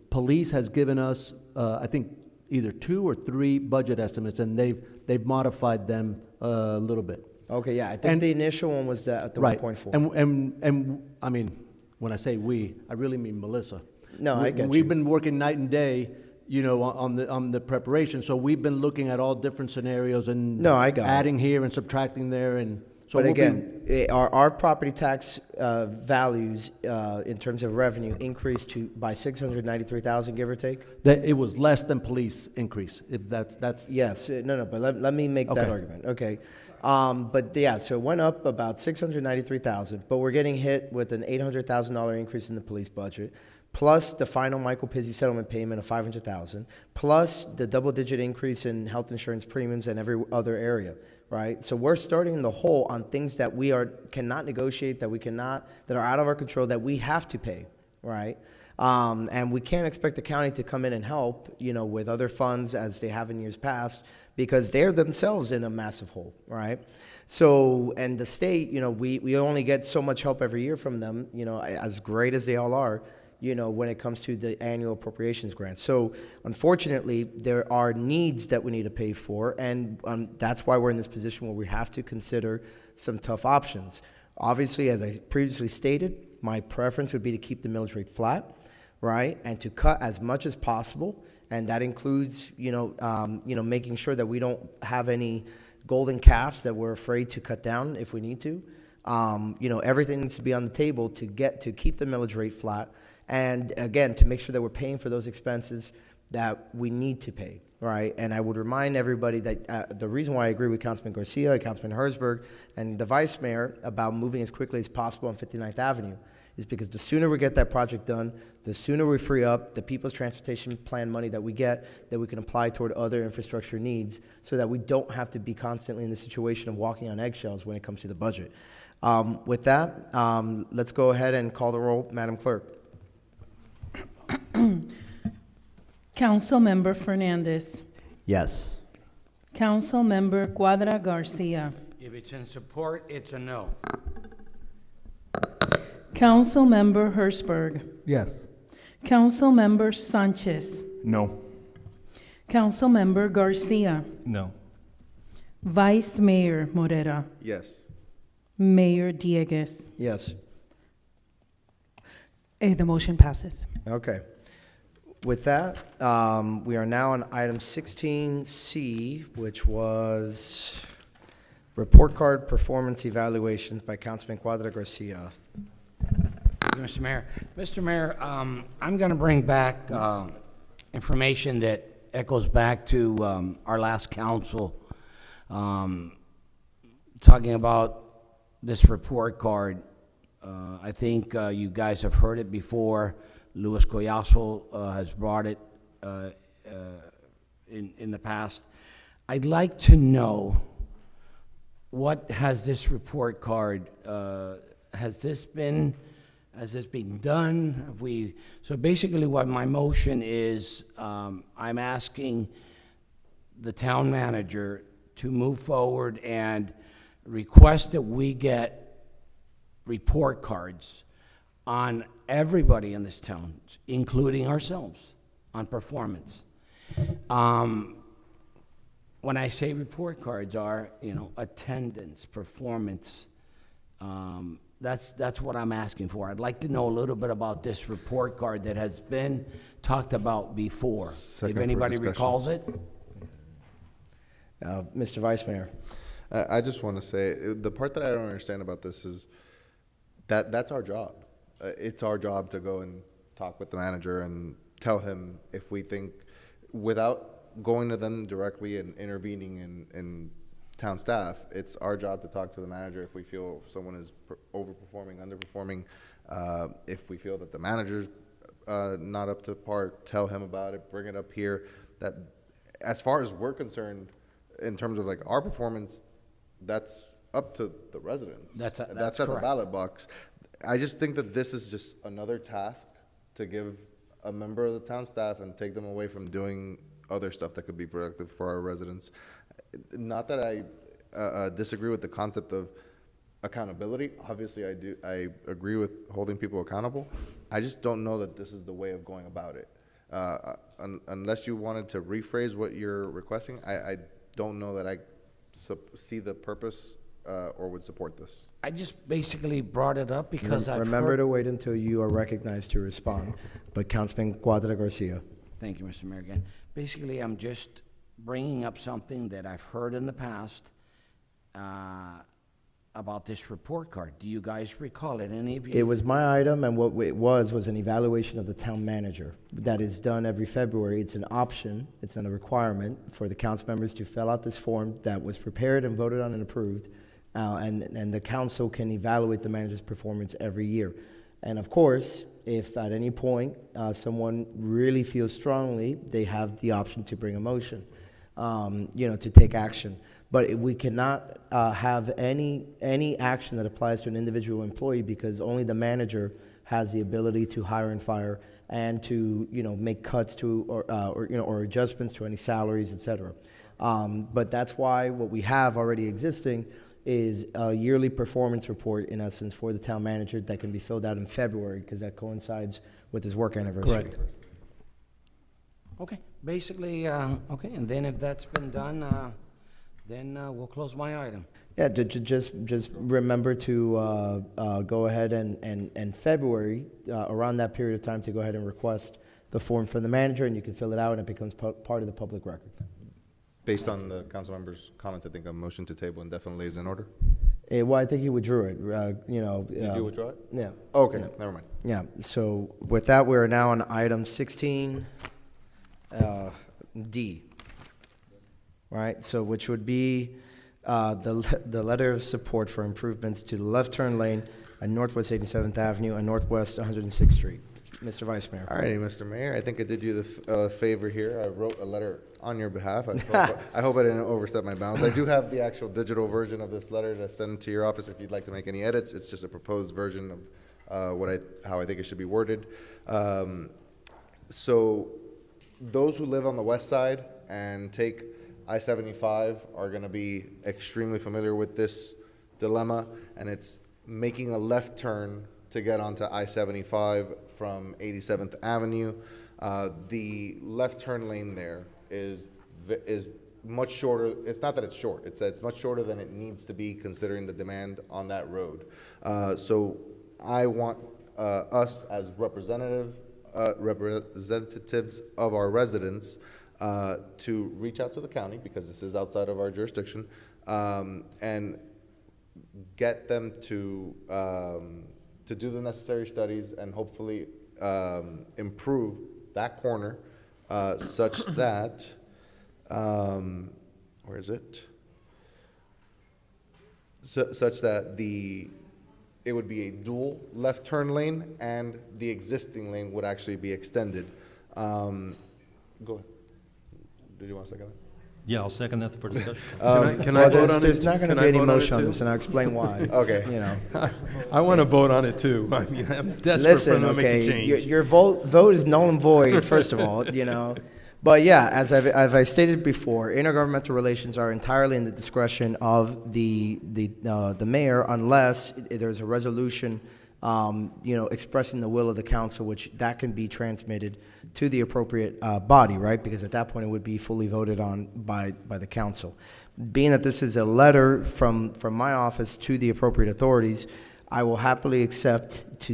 Speaker 13: Police has given us, I think, either 2 or 3 budget estimates, and they've modified them a little bit.
Speaker 1: Okay, yeah, I think the initial one was the
Speaker 13: Right.
Speaker 1: 1.4.
Speaker 13: And I mean, when I say we, I really mean Melissa.
Speaker 1: No, I get
Speaker 13: We've
Speaker 1: you.
Speaker 13: been working night and day, you know, on the preparation, so we've been looking at all different scenarios and
Speaker 1: No, I got it.
Speaker 13: adding here and subtracting there, and so
Speaker 1: But
Speaker 13: we'll be-
Speaker 1: again, our property tax values in terms of revenue increased by 693,000, give or take?
Speaker 13: that it was less than police increase, if that's.
Speaker 1: Yes, no, but let me make that
Speaker 13: Okay.
Speaker 1: argument, okay? But yeah, so it went up about 693,000, but we're getting hit with an $800,000 increase in the police budget, plus the final Michael Pizzi settlement payment of 500,000, plus the double-digit increase in health insurance premiums and every other area, right? So we're starting in the hole on things that we cannot negotiate, that are out of our control, that we have to pay, right? And we can't expect the county to come in and help, you know, with other funds as they have in years past, because they're themselves in a massive hole, right? So, and the state, you know, we only get so much help every year from them, you know, as great as they all are, you know, when it comes to the annual appropriations grants. So, unfortunately, there are needs that we need to pay for, and that's why we're in this position where we have to consider some tough options. Obviously, as I previously stated, my preference would be to keep the millage rate flat, right, and to cut as much as possible, and that includes, making sure that we don't have any golden calves that we're afraid to cut down if we need to. Everything needs to be on the table to keep the millage rate flat, and again, to make sure that we're paying for those expenses that we need to pay, right? And I would remind everybody that the reason why I agree with Councilman Garcia, Councilman Herzberg, and the Vice Mayor about moving as quickly as possible on 59th Avenue is because the sooner we get that project done, the sooner we free up the People's Transportation Plan money that we get, that we can apply toward other infrastructure needs, so that we don't have to be constantly in the situation of walking on eggshells when it comes to the budget. With that, let's go ahead and call the roll, Madam Clerk.
Speaker 3: Councilmember Fernandez.
Speaker 17: Yes.
Speaker 3: Councilmember Cuadra Garcia.
Speaker 15: If it's in support, it's a no.
Speaker 3: Councilmember Herzberg.
Speaker 4: Yes.
Speaker 3: Councilmember Sanchez.
Speaker 2: No.
Speaker 3: Councilmember Garcia.
Speaker 7: No.
Speaker 3: Vice Mayor Morera.
Speaker 6: Yes.
Speaker 3: Mayor Dieguez.
Speaker 1: Yes.
Speaker 3: The motion passes.
Speaker 1: Okay. With that, we are now on item 16C, which was report card performance evaluations by Councilman Cuadra Garcia.
Speaker 15: Thank you, Mr. Mayor. Mr. Mayor, I'm going to bring back information that echoes back to our last council, talking about this report card. I think you guys have heard it before. Luis Collazo has brought it in the past. I'd like to know, what has this report card, has this been done? Have we, so basically what my motion is, I'm asking the town manager to move forward and request that we get report cards on everybody in this town, including ourselves, on performance. When I say report cards are, attendance, performance, that's what I'm asking for. I'd like to know a little bit about this report card that has been talked about before.
Speaker 6: Second
Speaker 15: If
Speaker 6: for
Speaker 15: anybody
Speaker 6: discussion.
Speaker 15: recalls it.
Speaker 1: Mr. Vice Mayor.
Speaker 6: I just want to say, the part that I don't understand about this is that's our job. It's our job to go and talk with the manager and tell him if we think, without going to them directly and intervening in town staff, it's our job to talk to the manager if we feel someone is overperforming, underperforming. If we feel that the manager's not up to par, tell him about it, bring it up here. That, as far as we're concerned, in terms of like our performance, that's up to the residents.
Speaker 15: That's
Speaker 6: at the
Speaker 15: correct.
Speaker 6: ballot box. I just think that this is just another task to give a member of the town staff and take them away from doing other stuff that could be productive for our residents. Not that I disagree with the concept of accountability. Obviously, I agree with holding people accountable. I just don't know that this is the way of going about it. Unless you wanted to rephrase what you're requesting, I don't know that I see the purpose or would support this.
Speaker 15: I just basically brought it up because I've
Speaker 1: Remember
Speaker 15: heard.
Speaker 1: to wait until you are recognized to respond. But Councilman Cuadra Garcia.
Speaker 15: Thank you, Mr. Mayor, again. Basically, I'm just bringing up something that I've heard in the past about this report card. Do you guys recall it, any of you?
Speaker 1: It was my item, and what it was an evaluation of the town manager. That is done every February. It's an option, it's not a requirement for the council members to fill out this form that was prepared and voted on and approved, and the council can evaluate the manager's performance every year. And of course, if at any point someone really feels strongly, they have the option to bring a motion, to take action. But we cannot have any action that applies to an individual employee because only the manager has the ability to hire and fire and to make cuts to or adjustments to any salaries, etc. But that's why what we have already existing is a yearly performance report, in essence, for the town manager that can be filled out in February because that coincides with his work anniversary.
Speaker 15: Correct. Okay, basically, okay, and then if that's been done, then we'll close my item.
Speaker 1: Yeah, just remember to go ahead and February, around that period of time, to go ahead and request the form from the manager, and you can fill it out, and it becomes part of the public record.
Speaker 6: Based on the council members' comments, I think a motion to table indefinitely is in order.
Speaker 1: Well, I think he withdrew it.
Speaker 6: Did you withdraw it?
Speaker 1: Yeah.
Speaker 6: Okay,
Speaker 1: Yeah.
Speaker 6: never mind.
Speaker 1: Yeah. So with that, we're now on item 16, D. Right. So which would be the letter of support for improvements to the left turn lane at Northwest 87th Avenue and Northwest 106th Street. Mr. Vice Mayor.
Speaker 6: All righty, Mr. Mayor, I think I did you the favor here. I wrote a letter on your behalf. I hope I didn't overstep my bounds. I do have the actual digital version of this letter to send to your office if you'd like to make any edits. It's just a proposed version of how I think it should be worded. So those who live on the west side and take I-75 are going to be extremely familiar with this dilemma, and it's making a left turn to get onto I-75 from 87th Avenue. The left turn lane there is much shorter. It's not that it's short. It's much shorter than it needs to be considering the demand on that road. So I want us as representatives of our residents to reach out to the county, because this is outside of our jurisdiction, and get them to do the necessary studies and hopefully improve that corner such that, where is it? Such that it would be a dual left turn lane and the existing lane would actually be extended. Go ahead. Did you want to second that?
Speaker 7: Yeah, I'll second that for discussion.
Speaker 19: Can I vote on it?
Speaker 1: There's not going to
Speaker 19: Can
Speaker 1: be
Speaker 19: I
Speaker 1: any
Speaker 19: vote on it
Speaker 1: motion on
Speaker 19: too?
Speaker 1: this, and I'll explain why.
Speaker 6: Okay.
Speaker 19: I want to vote on it too. I mean, I'm desperate
Speaker 1: Listen,
Speaker 19: for them to make a
Speaker 1: okay,
Speaker 19: change.
Speaker 1: your vote is null and void, first of all, But yeah, as I stated before, intergovernmental relations are entirely in the discretion of the mayor, unless there's a resolution, expressing the will of the council, which that can be transmitted to the appropriate body, right? Because at that point it would be fully voted on by the council. Being that this is a letter from my office to the appropriate authorities, I will happily accept since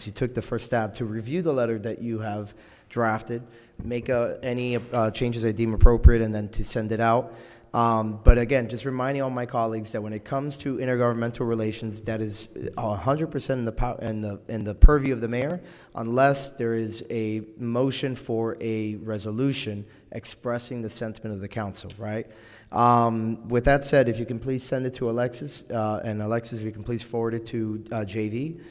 Speaker 1: you took the first stab, to review the letter that you have drafted, make any changes I deem appropriate, and then to send it out. But again, just reminding all my colleagues that when it comes to intergovernmental relations, that is 100% in the purview of the mayor, unless there is a motion for a resolution expressing the sentiment of the council, right? With that said, if you can please send it to Alexis, and Alexis, if you can please forward it to JV,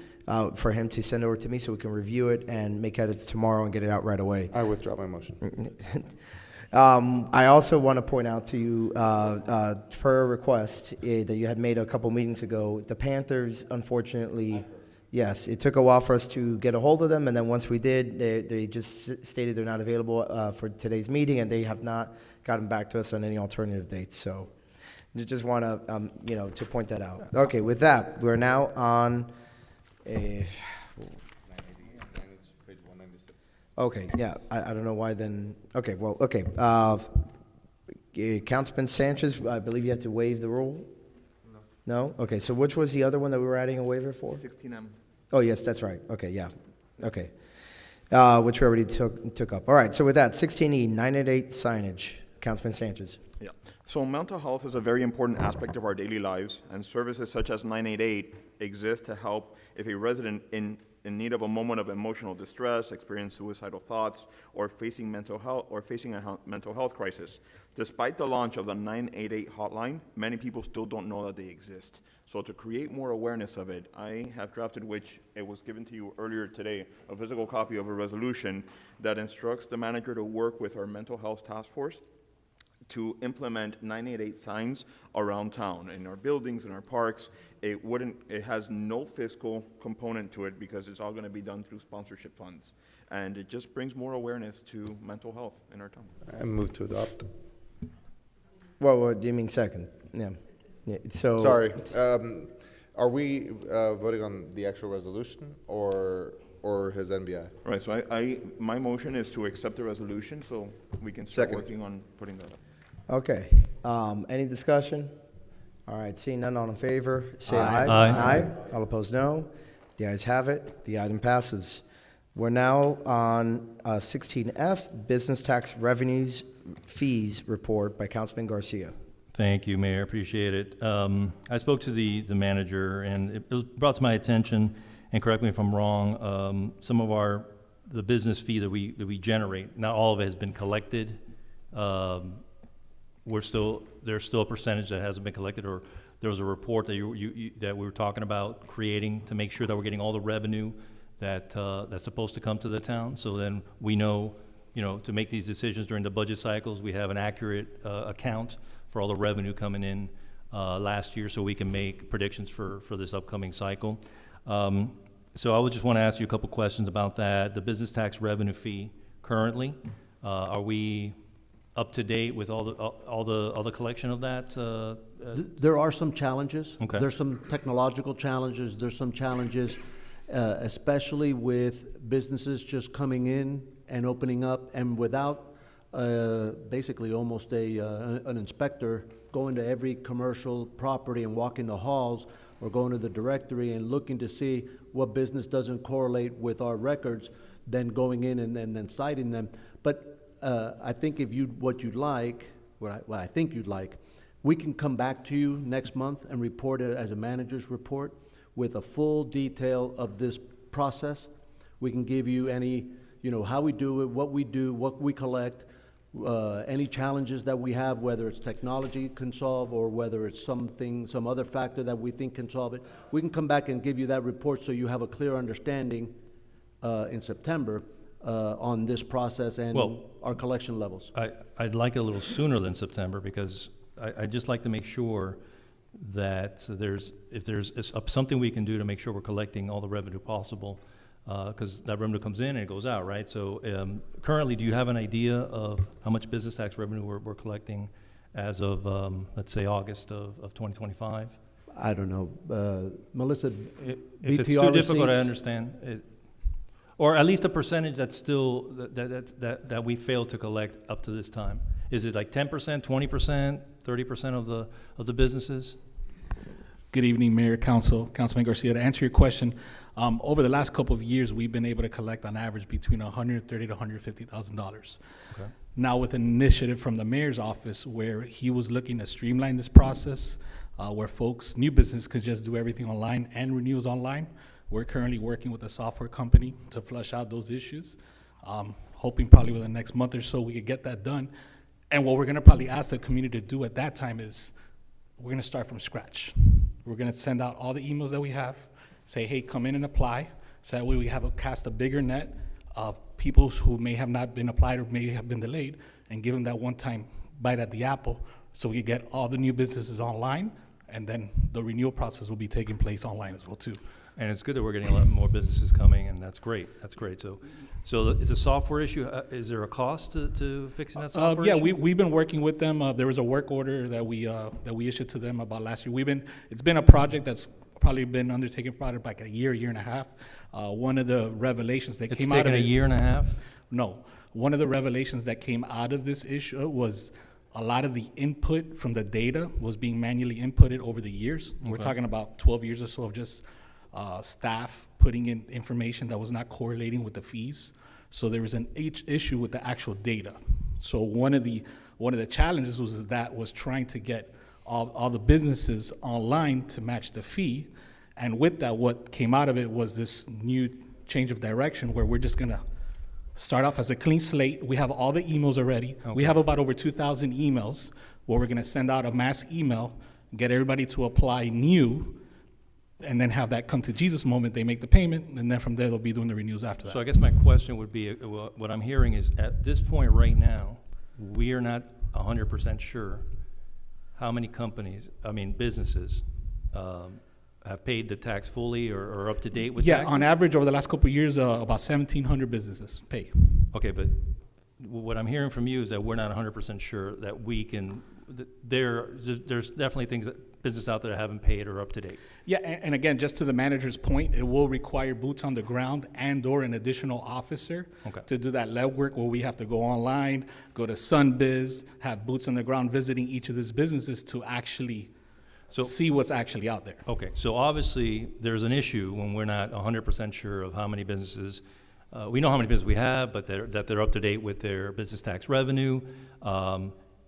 Speaker 1: for him to send over to me so we can review it and make edits tomorrow and get it out right away.
Speaker 6: I withdraw my motion.
Speaker 1: I also want to point out to you, per request that you had made a couple meetings ago, the Panthers, unfortunately, Yes, it took a while for us to get a hold of them, and then once we did, they just stated they're not available for today's meeting, and they have not gotten back to us on any alternative dates. So, just want to, to point that out. Okay, with that, we're now on. Okay, yeah, I don't know why then. Okay, well, okay. Councilman Sanchez, I believe you have to waive the rule. No. Okay, so which was the other one that we were adding a waiver for?
Speaker 5: 16M.
Speaker 1: Oh, yes, that's right. Okay, yeah. Okay. Which we already took up. All right, so with that, 16E, 988 signage. Councilman Sanchez.
Speaker 5: Yeah. So mental health is a very important aspect of our daily lives, and services such as 988 exist to help if a resident in need of a moment of emotional distress, experience suicidal thoughts, or facing a mental health crisis. Despite the launch of the 988 hotline, many people still don't know that they exist. So to create more awareness of it, I have drafted, which it was given to you earlier today, a physical copy of a resolution that instructs the manager to work with our mental health task force to implement 988 signs around town, in our buildings, in our parks. It has no fiscal component to it because it's all going to be done through sponsorship funds. And it just brings more awareness to mental health in our town.
Speaker 6: I move to adopt.
Speaker 1: Well, what do you mean second? Yeah. So.
Speaker 6: Sorry. Are we voting on the actual resolution or his NBI?
Speaker 5: Right, so my motion is to accept the resolution so we can start working on putting that up.
Speaker 1: Okay. Any discussion? All right, seeing none, all in favor, say aye.
Speaker 7: Aye.
Speaker 1: All opposed, no. The ayes have it. The item passes. We're now on 16F, Business Tax Revenues Fees Report by Councilman Garcia.
Speaker 7: Thank you, Mayor. Appreciate it. I spoke to the manager, and it was brought to my attention, and correct me if I'm wrong, some of the business fee that we generate, not all of it has been collected. There's still a percentage that hasn't been collected, or there was a report that that we were talking about creating to make sure that we're getting all the revenue that's supposed to come to the town. So then we know, to make these decisions during the budget cycles, we have an accurate account for all the revenue coming in last year, so we can make predictions for this upcoming cycle. So I would just want to ask you a couple questions about that. The business tax revenue fee currently, are we up to date with all the collection of that?
Speaker 13: There are some challenges.
Speaker 7: Okay.
Speaker 13: There's some technological challenges. There's some challenges, especially with businesses just coming in and opening up, and without basically almost an inspector going to every commercial property and walking the halls or going to the directory and looking to see what business doesn't correlate with our records, then going in and then citing them. But I think what I think you'd like, we can come back to you next month and report it as a manager's report with a full detail of this process. We can give you any, how we do it, what we collect, any challenges that we have, whether it's technology can solve or whether it's some other factor that we think can solve it. We can come back and give you that report so you have a clear understanding in September on this process and our collection levels.
Speaker 7: I'd like it a little sooner than September, because I'd just like to make sure that if there's something we can do to make sure we're collecting all the revenue possible, because that revenue comes in and it goes out, right? So currently, do you have an idea of how much business tax revenue we're collecting as of, let's say, August of 2025?
Speaker 13: I don't know. Melissa,
Speaker 7: If it's too difficult, I understand. Or at least a percentage that's still, that we failed to collect up to this time. Is it like 10%, 20%, 30% of the businesses?
Speaker 9: Good evening, Mayor, Council, Councilman Garcia. To answer your question, over the last couple of years, we've been able to collect on average between $130,000 to $150,000.
Speaker 7: Okay.
Speaker 9: Now, with an initiative from the mayor's office where he was looking to streamline this process, where new business could just do everything online and renewals online, we're currently working with a software company to flush out those issues, hoping probably within the next month or so we could get that done. And what we're going to probably ask the community to do at that time is we're going to start from scratch. We're going to send out all the emails that we have, say, hey, come in and apply. So that way we have cast a bigger net of people who may have not been applied or may have been delayed, and give them that one-time bite at the apple so we get all the new businesses online, and then the renewal process will be taking place online as well too.
Speaker 7: And it's good that we're getting a lot more businesses coming, and that's great. That's great. So it's a software issue. Is there a cost to fixing that software
Speaker 9: Yeah,
Speaker 7: issue?
Speaker 9: we've been working with them. There was a work order that we issued to them about last year. It's been a project that's probably been undertaken for like a year and a half. One of the revelations that came out of
Speaker 7: It's taken a year and a half?
Speaker 9: No. One of the revelations that came out of this issue was a lot of the input from the data was being manually inputted over the years. We're
Speaker 7: Okay.
Speaker 9: talking about 12 years or so of just staff putting in information that was not correlating with the fees. So there was an issue with the actual data. So one of the challenges was trying to get all the businesses online to match the fee. And with that, what came out of it was this new change of direction where we're just gonna start off as a clean slate. We have all the emails already.
Speaker 7: Okay.
Speaker 9: We have about over 2,000 emails where we're gonna send out a mass email, get everybody to apply new, and then have that come to Jesus moment. They make the payment, and then from there they'll be doing the renewals after that.
Speaker 7: So I guess my question would be, what I'm hearing is, at this point right now, we are not 100% sure how many businesses have paid the tax fully or are up to date with taxes?
Speaker 9: On average, over the last couple of years, about 1,700 businesses pay.
Speaker 7: Okay, but what I'm hearing from you is that we're not 100% sure that we can, there's definitely business out there that haven't paid or up to date.
Speaker 9: Yeah, and again, just to the manager's point, it will require boots on the ground and/or an additional officer
Speaker 7: Okay.
Speaker 9: to do that legwork where we have to go online, go to SunBiz, have boots on the ground visiting each of these businesses to actually see what's actually out there.
Speaker 7: Okay, so obviously, there's an issue when we're not 100% sure of how many businesses, we know how many businesses we have, but that they're up to date with their business tax revenue.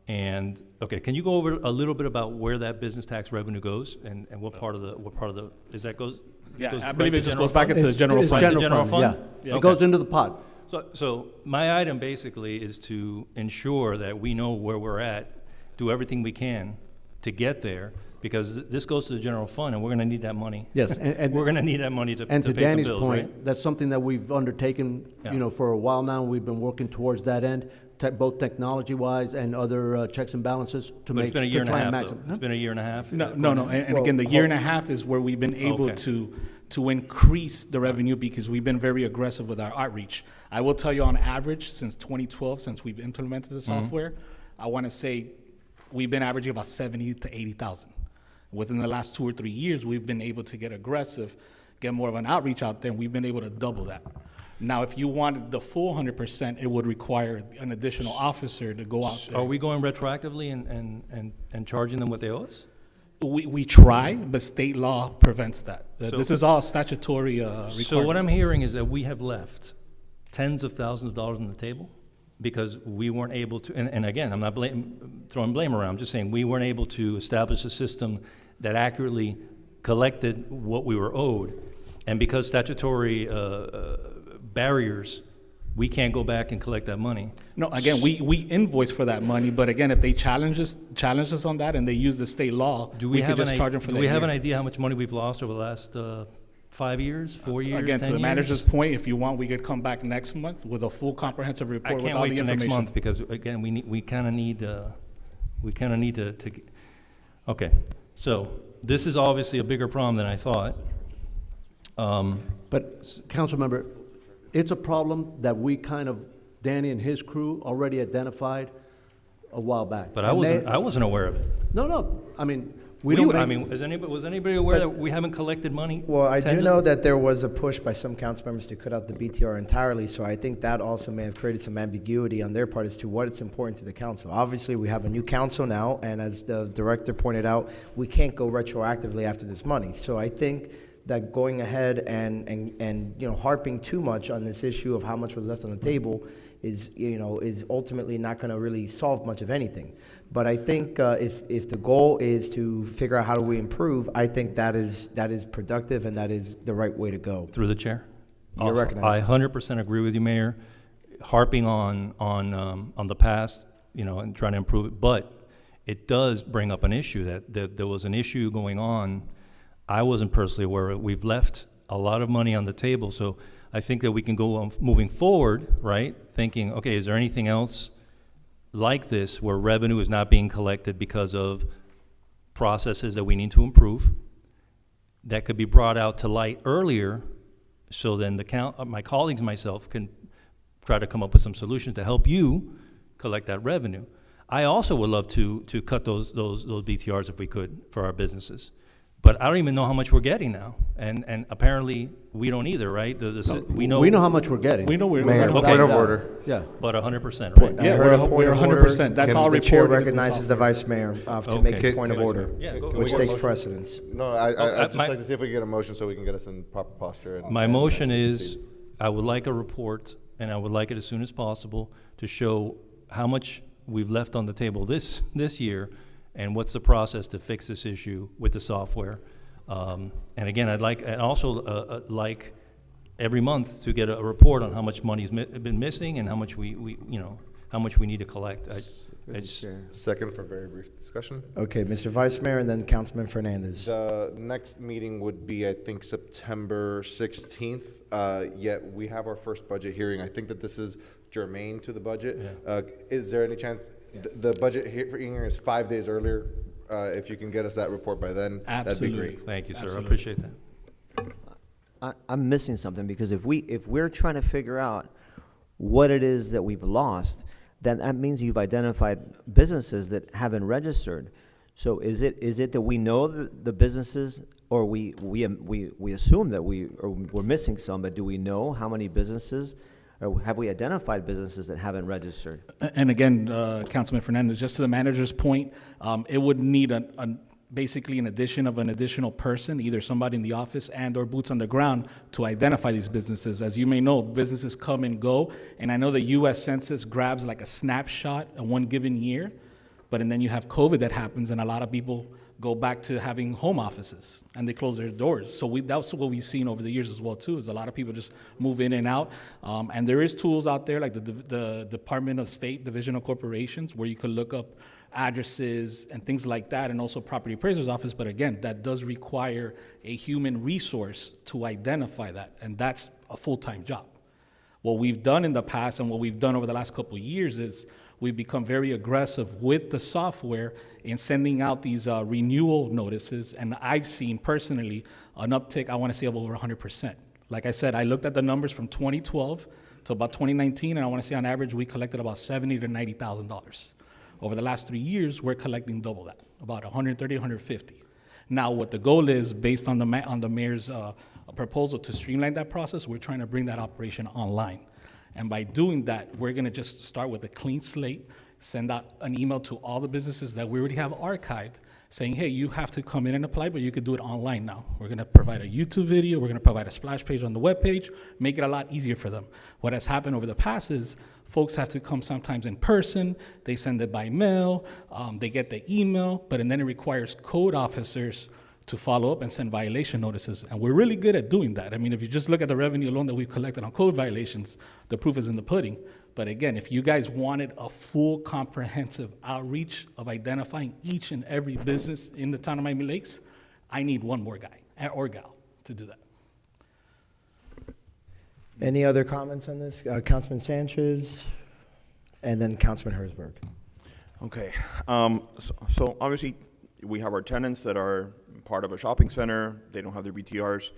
Speaker 7: And, okay, can you go over a little bit about where that business tax revenue goes and what part of the, is that goes?
Speaker 9: Yeah,
Speaker 7: goes
Speaker 9: I
Speaker 7: right
Speaker 9: believe
Speaker 7: to
Speaker 9: it just
Speaker 7: general
Speaker 9: goes back
Speaker 7: fund?
Speaker 9: into the general
Speaker 13: It's
Speaker 9: fund.
Speaker 13: general fund, yeah. It goes into the pot.
Speaker 7: So my item basically is to ensure that we know where we're at, do everything we can to get there, because this goes to the general fund, and we're gonna need that money.
Speaker 13: Yes, and
Speaker 7: We're gonna need that money to pay some
Speaker 13: And to Danny's
Speaker 7: bills,
Speaker 13: point,
Speaker 7: right?
Speaker 13: that's something that we've undertaken,
Speaker 7: Yeah.
Speaker 13: for a while now. We've been working towards that end, both technology-wise and other checks and balances to
Speaker 7: But it's
Speaker 13: make,
Speaker 7: been a year
Speaker 13: to
Speaker 7: and a
Speaker 13: try and
Speaker 7: half,
Speaker 13: maximize.
Speaker 7: though. It's been a year and a half?
Speaker 9: No, and again, the year and a half is where we've been able
Speaker 7: Okay.
Speaker 9: to increase the revenue because we've been very aggressive with our outreach. I will tell you on average, since 2012, since we've implemented the software, I want to say we've been averaging about 70 to 80,000. Within the last 2 or 3 years, we've been able to get aggressive, get more of an outreach out there, and we've been able to double that. Now, if you wanted the full 100%, it would require an additional officer to go out there.
Speaker 7: Are we going retroactively and charging them what they owe us?
Speaker 9: We try, but state law prevents that.
Speaker 7: So-
Speaker 9: This is all statutory requirement.
Speaker 7: So what I'm hearing is that we have left tens of thousands of dollars on the table because we weren't able to, and again, I'm not throwing blame around, I'm just saying we weren't able to establish a system that accurately collected what we were owed. And because statutory barriers, we can't go back and collect that money.
Speaker 9: No, again, we invoice for that money, but again, if they challenge us on that and they use the state law, we could just charge them for that
Speaker 7: Do we have
Speaker 9: year.
Speaker 7: an idea how much money we've lost over the last 5 years, 4 years,
Speaker 9: Again,
Speaker 7: 10
Speaker 9: to the
Speaker 7: years?
Speaker 9: manager's point, if you want, we could come back next month with a full comprehensive
Speaker 7: I
Speaker 9: report with
Speaker 7: can't
Speaker 9: all
Speaker 7: wait
Speaker 9: the
Speaker 7: till next
Speaker 9: information.
Speaker 7: month because again, we kind of need to. Okay, so this is obviously a bigger problem than I thought.
Speaker 13: But, council member, it's a problem that we kind of, Danny and his crew already identified a while back.
Speaker 7: But I
Speaker 13: And
Speaker 7: wasn't aware of it.
Speaker 13: No, I mean,
Speaker 7: Was
Speaker 13: was
Speaker 7: anybody aware that we haven't collected money?
Speaker 1: Well, I do
Speaker 7: Tens of-
Speaker 1: know that there was a push by some council members to cut out the BTR entirely, so I think that also may have created some ambiguity on their part as to what is important to the council. Obviously, we have a new council now, and as the director pointed out, we can't go retroactively after this money. So I think that going ahead and harping too much on this issue of how much was left on the table is ultimately not going to really solve much of anything. But I think if the goal is to figure out how do we improve, I think that is productive and that is the right way to go.
Speaker 7: Through the chair?
Speaker 1: You're recognized.
Speaker 7: I 100% agree with you, Mayor. Harping on the past, and trying to improve it, but it does bring up an issue that there was an issue going on. I wasn't personally aware of it. We've left a lot of money on the table, so I think that we can go on moving forward, right? Thinking, okay, is there anything else like this where revenue is not being collected because of processes that we need to improve? that could be brought out to light earlier, so then my colleagues and myself can try to come up with some solutions to help you collect that revenue. I also would love to cut those BTRs if we could for our businesses. But I don't even know how much we're getting now, and apparently we don't either, right? We know
Speaker 13: how much we're getting.
Speaker 9: We know we're
Speaker 13: Mayor,
Speaker 9: okay.
Speaker 13: point of order. Yeah.
Speaker 7: But 100%, right?
Speaker 9: Yeah, we're 100%. That's all
Speaker 1: The chair
Speaker 9: reported.
Speaker 1: recognizes the vice mayor to make his point of order,
Speaker 7: Yeah, go
Speaker 1: which
Speaker 7: ahead.
Speaker 1: takes precedence.
Speaker 6: No, I'd just
Speaker 7: my-
Speaker 6: like to see if we can get a motion so we can get us in proper posture.
Speaker 7: My
Speaker 6: and
Speaker 7: motion
Speaker 6: actually
Speaker 7: is,
Speaker 6: proceed.
Speaker 7: I would like a report, and I would like it as soon as possible, to show how much we've left on the table this year, and what's the process to fix this issue with the software. And again, I'd also like every month to get a report on how much money's been missing and how much how much we need to collect.
Speaker 6: Second for very brief discussion.
Speaker 1: Okay, Mr. Vice Mayor, and then Councilman Fernandez.
Speaker 6: The next meeting would be, I think, September 16th. Yet we have our first budget hearing. I think that this is germane to the budget.
Speaker 7: Yeah.
Speaker 6: Is there any chance the budget hearing is 5 days earlier? If you can get us that report by then, that'd be great.
Speaker 7: Thank you, sir.
Speaker 9: Absolutely.
Speaker 7: I appreciate that.
Speaker 17: I'm missing something, because if we're trying to figure out what it is that we've lost, then that means you've identified businesses that haven't registered. So is it that we know the businesses, or we assume that we're missing some, but do we know how many businesses, or have we identified businesses that haven't registered?
Speaker 9: And again, Councilman Fernandez, just to the manager's point, it would need basically an additional person, either somebody in the office and or boots on the ground, to identify these businesses. As you may know, businesses come and go, and I know the U.S. Census grabs like a snapshot in one given year, and then you have COVID that happens, and a lot of people go back to having home offices, and they close their doors. So that's what we've seen over the years as well too, is a lot of people just move in and out. And there is tools out there like the Department of State Division of Corporations, where you could look up addresses and things like that, and also property appraiser's office. But again, that does require a human resource to identify that, and that's a full-time job. What we've done in the past and what we've done over the last couple of years is we've become very aggressive with the software in sending out these renewal notices, and I've seen personally an uptick, I want to say, of over 100%. Like I said, I looked at the numbers from 2012 to about 2019, and I want to say on average we collected about $70,000 to $90,000. Over the last 3 years, we're collecting double that, about 130, 150. Now, what the goal is, based on the mayor's proposal to streamline that process, we're trying to bring that operation online. And by doing that, we're going to just start with a clean slate, send out an email to all the businesses that we already have archived, saying, hey, you have to come in and apply, but you could do it online now. We're going to provide a YouTube video. We're going to provide a splash page on the webpage, make it a lot easier for them. What has happened over the past is folks have to come sometimes in person. They send it by mail. They get the email, but and then it requires code officers to follow up and send violation notices. And we're really good at doing that. I mean, if you just look at the revenue alone that we've collected on code violations, the proof is in the pudding. But again, if you guys wanted a full comprehensive outreach of identifying each and every business in the town of Miami Lakes, I need one more guy or gal to do that.
Speaker 1: Any other comments on this? Councilman Sanchez, and then Councilman Herzberg.
Speaker 5: Okay. So obviously, we have our tenants that are part of a shopping center. They don't have their BTRs.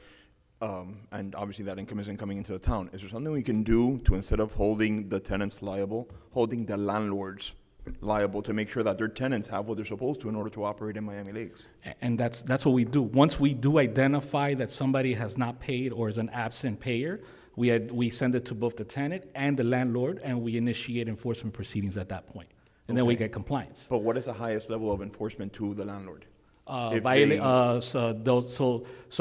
Speaker 5: And obviously that income isn't coming into the town. Is there something we can do to, instead of holding the tenants liable, holding the landlords liable, to make sure that their tenants have what they're supposed to in order to operate in Miami Lakes?
Speaker 9: And that's what we do. Once we do identify that somebody has not paid or is an absent payer, we send it to both the tenant and the landlord, and we initiate enforcement proceedings at that point. And then we get compliance.
Speaker 5: But what is the highest level of enforcement to the landlord?
Speaker 9: So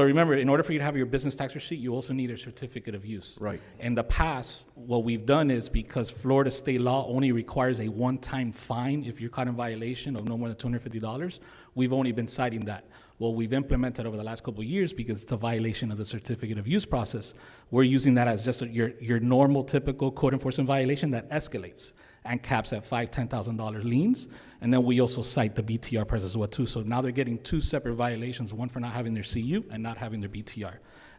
Speaker 9: remember, in order for you to have your business tax receipt, you also need a certificate of use.
Speaker 5: Right.
Speaker 9: In the past, what we've done is, because Florida state law only requires a one-time fine if you're caught in violation of no more than $250, we've only been citing that. What we've implemented over the last couple of years, because it's a violation of the certificate of use process, we're using that as just your normal, typical code enforcement violation that escalates and caps at $5,000, $10,000 liens. And then we also cite the BTR price as well too. So now they're getting two separate violations, one for not having their CU and not having their BTR.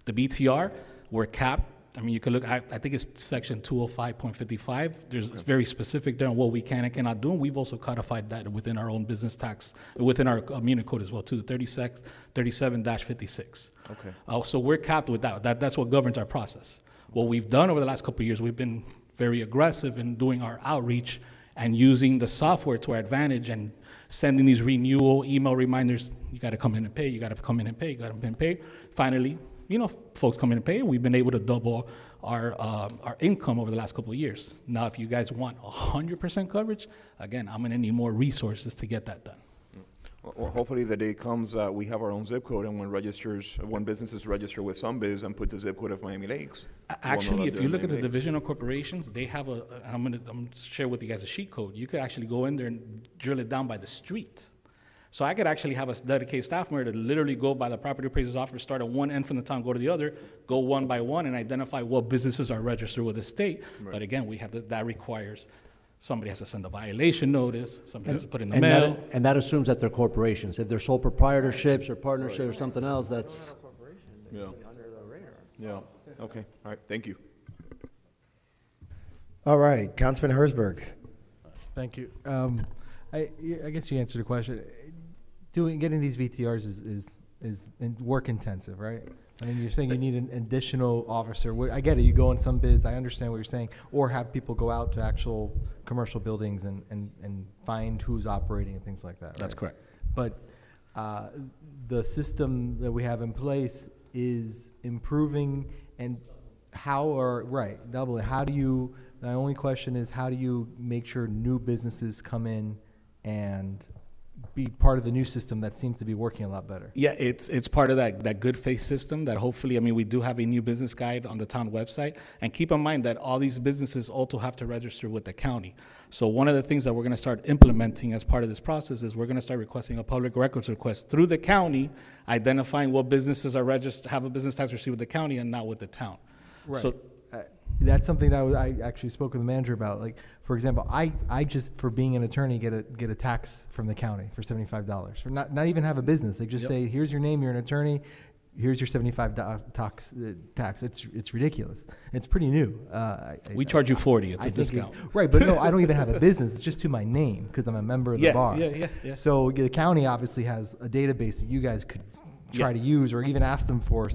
Speaker 9: The BTR, we're capped I mean, you could look, I think it's section 205.55. It's very specific there on what we can and cannot do. And we've also codified that within our own business tax, within our Muni code as well, too, 37-56.
Speaker 5: Okay.
Speaker 9: So we're capped with that. That's what governs our process. What we've done over the last couple of years, we've been very aggressive in doing our outreach and using the software to our advantage and sending these renewal email reminders. You got to come in and pay. You got to come in and pay. You got to come in and pay. Finally, folks come in and pay. We've been able to double our income over the last couple of years. Now, if you guys want 100% coverage, again, I'm going to need more resources to get that done.
Speaker 5: Well, hopefully the day comes that we have our own zip code, and when businesses register with SunBiz and put the zip code of Miami Lakes.
Speaker 9: Actually, if you look at the Division of Corporations, they have I'm going to share with you guys a sheet code. You could actually go in there and drill it down by the street. So I could actually have a dedicated staff member to literally go by the property appraiser's office, start at one end from the town, go to the other, go one by one, and identify what businesses are registered with the state.
Speaker 5: Right.
Speaker 9: But again, that requires somebody has to send a violation notice, somebody has to put in the mail.
Speaker 13: And that assumes that they're corporations. If they're sole proprietorships or partnerships or something else, that's.
Speaker 5: Yeah. Yeah. Okay. All right. Thank you.
Speaker 1: All right, Councilman Herzberg.
Speaker 4: Thank you. I guess you answered the question. Getting these BTRs is work intensive, right? I mean, you're saying you need an additional officer. I get it. You go in SunBiz. I understand what you're saying. Or have people go out to actual commercial buildings and find who's operating and things like that.
Speaker 9: That's correct.
Speaker 4: But the system that we have in place is improving, and doubling. How do you? My only question is, how do you make sure new businesses come in and be part of the new system that seems to be working a lot better?
Speaker 9: Yeah, it's part of that good faith system that hopefully, I mean, we do have a new business guide on the town website. And keep in mind that all these businesses also have to register with the county. So one of the things that we're going to start implementing as part of this process is we're going to start requesting a public records request through the county, identifying what businesses are registered, have a business tax receipt with the county and not with the town.
Speaker 4: Right.
Speaker 9: So
Speaker 4: that's something that I actually spoke with the manager about. Like, for example, I just, for being an attorney, get a tax from the county for $75 for not even have a business. They just say, here's your name, you're an attorney, here's your $75 tax. It's ridiculous. It's pretty new.
Speaker 9: We charge you $40. It's a discount.
Speaker 4: Right, but no, I don't even have a business. It's just to my name because I'm a member of the bar.
Speaker 9: Yeah.
Speaker 4: So the county obviously has a database that you guys could try to use, or even ask them for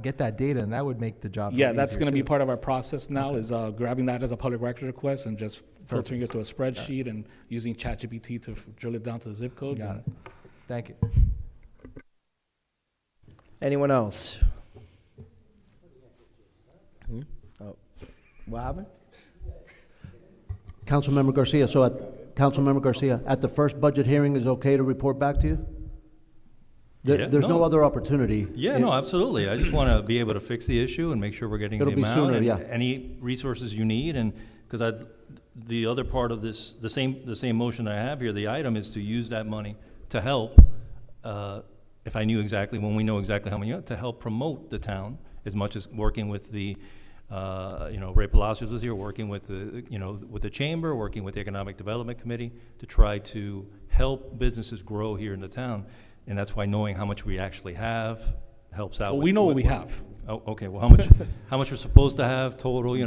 Speaker 4: get that data, and that would make the job
Speaker 9: Yeah, that's going to be
Speaker 4: too.
Speaker 9: part of our process now, is grabbing that as a public record request and just filtering it to a spreadsheet and using ChatGPT to drill it down to the zip codes.
Speaker 4: Got it. Thank you.
Speaker 1: Anyone else? Oh, what happened?
Speaker 13: Councilmember Garcia, at the first budget hearing, is it okay to report back to you? There's no other opportunity.
Speaker 7: Yeah, no, absolutely. I just want to be able to fix the issue and make sure we're getting the
Speaker 13: It'll be
Speaker 7: amount
Speaker 13: sooner,
Speaker 7: and
Speaker 13: yeah.
Speaker 7: any resources you need. And because the other part of this, the same motion I have here, the item is to use that money to help. If I knew exactly, when we know exactly how many, to help promote the town, as much as working with the, Ray Palacios was here, working with with the chamber, working with the Economic Development Committee to try to help businesses grow here in the town. And that's why knowing how much we actually have helps out.
Speaker 9: Well, we know what we have.
Speaker 7: Oh, okay. Well, how much we're supposed to have total?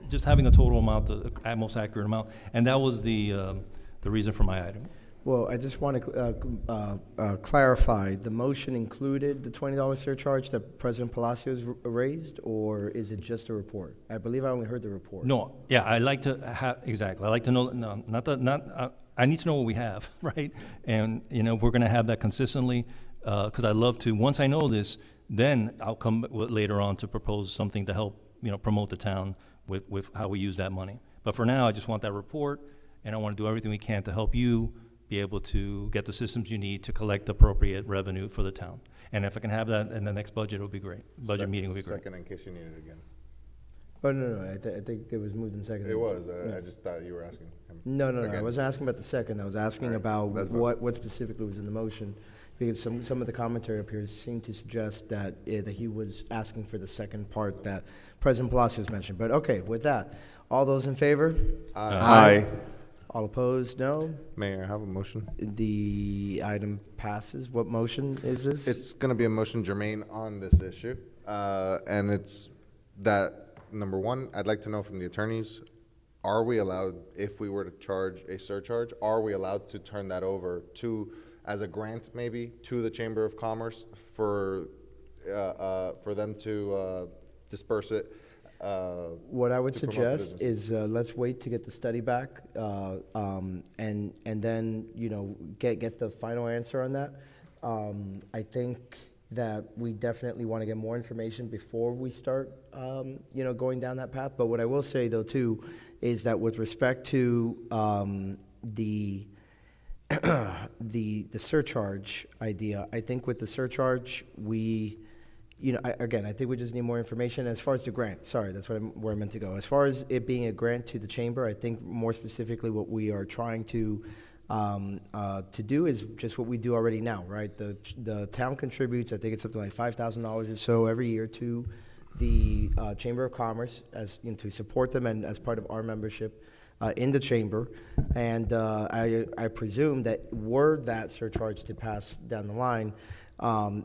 Speaker 7: Just having a total amount, the most accurate amount, and that was the reason for my item.
Speaker 1: Well, I just want to clarify. The motion included the $20 surcharge that President Palacios raised, or is it just a report? I believe I only heard the report.
Speaker 7: No. Yeah, I like to have exactly. I like to know. No, I need to know what we have, right? And we're going to have that consistently, because I love to. Once I know this, then I'll come later on to propose something to help promote the town with how we use that money. But for now, I just want that report, and I want to do everything we can to help you be able to get the systems you need to collect appropriate revenue for the town. And if I can have that in the next budget, it would be great. Budget meeting would be great.
Speaker 6: Second, in case you need it again.
Speaker 1: Oh, no. I think it was moved in second.
Speaker 6: It was. I just thought you were asking him.
Speaker 1: No. I wasn't asking about the second. I was asking about what specifically was in the motion, because some of the commentary up here seemed to suggest that he was asking for the second part that President Palacios mentioned. But okay, with that, all those in favor?
Speaker 5: Aye.
Speaker 1: All opposed? No.
Speaker 6: Mayor, I have a motion.
Speaker 1: The item passes. What motion is this?
Speaker 6: It's going to be a motion germane on this issue, and it's that, number one, I'd like to know from the attorneys, are we allowed, if we were to charge a surcharge, are we allowed to turn that over to, as a grant maybe, to the Chamber of Commerce for them to disperse it?
Speaker 1: What I would
Speaker 6: to promote the
Speaker 1: suggest
Speaker 6: businesses?
Speaker 1: is let's wait to get the study back, and then get the final answer on that. I think that we definitely want to get more information before we start, going down that path. But what I will say though too is that with respect to the the surcharge idea, I think with the surcharge we. I think we just need more information. As far as the grant, sorry, that's where I meant to go. As far as it being a grant to the chamber, I think more specifically what we are trying to do is just what we do already now, right? The town contributes, I think it's up to like $5,000 or so every year to the Chamber of Commerce as to support them and as part of our membership in the chamber. And I presume that were that surcharge to pass down the line,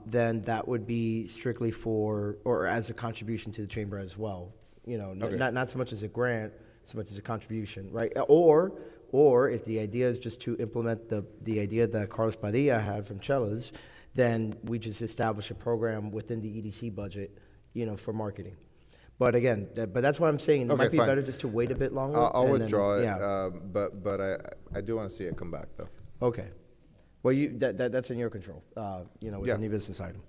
Speaker 1: then that would be strictly for, or as a contribution to the chamber as well.
Speaker 6: Okay.
Speaker 1: Not so much as a grant, so much as a contribution, right? Or if the idea is just to implement the idea that Carlos Padilla had from Chella's, then we just establish a program within the EDC budget, for marketing. But again, but that's what I'm saying. It
Speaker 6: Okay,
Speaker 1: might be
Speaker 6: fine.
Speaker 1: better just to wait a bit longer.
Speaker 6: I'll
Speaker 1: and then-
Speaker 6: withdraw it,
Speaker 1: Yeah.
Speaker 6: but I do want to see it come back though.
Speaker 1: Okay. Well, that's in your control, with
Speaker 6: Yeah.
Speaker 1: any business item.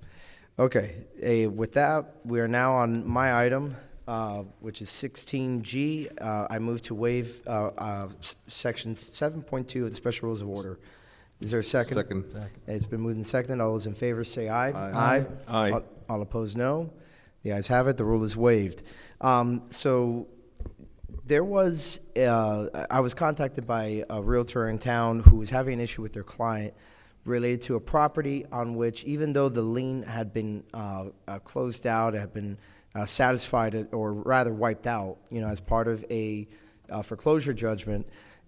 Speaker 1: Okay, with that, we are now on my item, which is 16G. I move to waive Section 7.2 of the Special Rules of Order. Is there a second?
Speaker 6: Second.
Speaker 1: It's been moved and seconded. All those in favor say aye.
Speaker 6: Aye.
Speaker 2: Aye.
Speaker 1: All opposed, no. The ayes have it. The rule is waived. So there was, I was contacted by a realtor in town who was having an issue with their client related to a property on which, even though the lien had been closed out, had been satisfied, or rather wiped out, as part of a foreclosure judgment,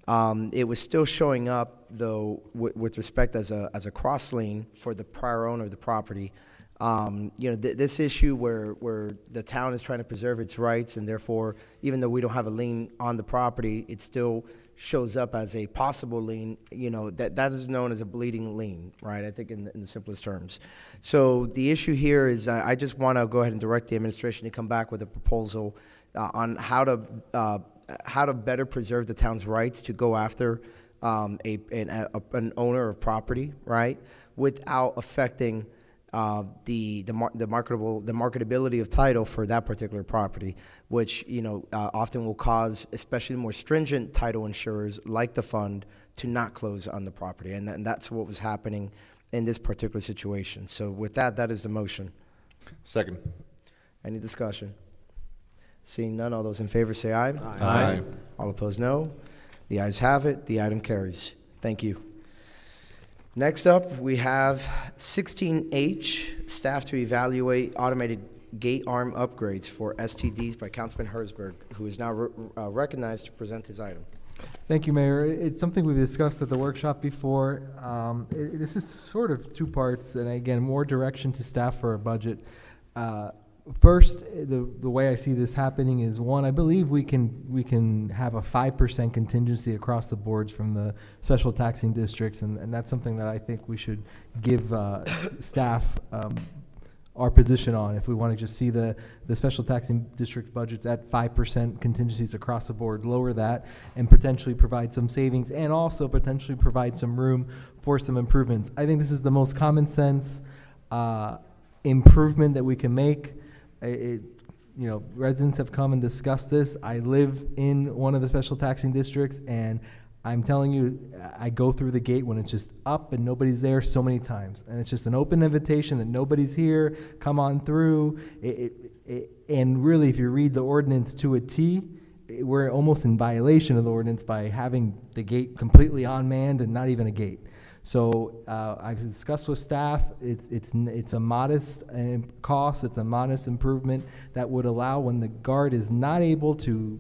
Speaker 1: it was still showing up, though, with respect as a cross lien for the prior owner of the property. This issue where the town is trying to preserve its rights, and therefore, even though we don't have a lien on the property, it still shows up as a possible lien. That is known as a bleeding lien, right? I think in the simplest terms. So the issue here is I just want to go ahead and direct the administration to come back with a proposal on how to better preserve the town's rights to go after an owner of property, right, without affecting the marketability of title for that particular property, which often will cause, especially more stringent title insurers like the fund, to not close on the property, and that's what was happening in this particular situation. So with that, that is the motion.
Speaker 6: Second.
Speaker 1: Any discussion? Seeing none, all those in favor say aye.
Speaker 6: Aye.
Speaker 1: All opposed, no. The ayes have it. The item carries. Thank you. Next up, we have 16H, staff to evaluate automated gate arm upgrades for STDs by Councilman Herzberg, who is now recognized to present his item.
Speaker 4: Thank you, Mayor. It's something we've discussed at the workshop before. This is sort of two parts, and again, more direction to staff for a budget. First, the way I see this happening is, one, I believe we can have a 5% contingency across the boards from the special taxing districts, and that's something that I think we should give staff our position on. If we want to just see the special taxing district budgets at 5% contingencies across the board, lower that, and potentially provide some savings, and also potentially provide some room for some improvements. I think this is the most common sense improvement that we can make. Residents have come and discussed this. I live in one of the special taxing districts, and I'm telling you, I go through the gate when it's just up and nobody's there so many times. And it's just an open invitation that nobody's here, come on through. And really, if you read the ordinance to a T, we're almost in violation of the ordinance by having the gate completely unmanned and not even a gate. So I've discussed with staff, it's a modest cost, it's a modest improvement that would allow, when the guard is not able to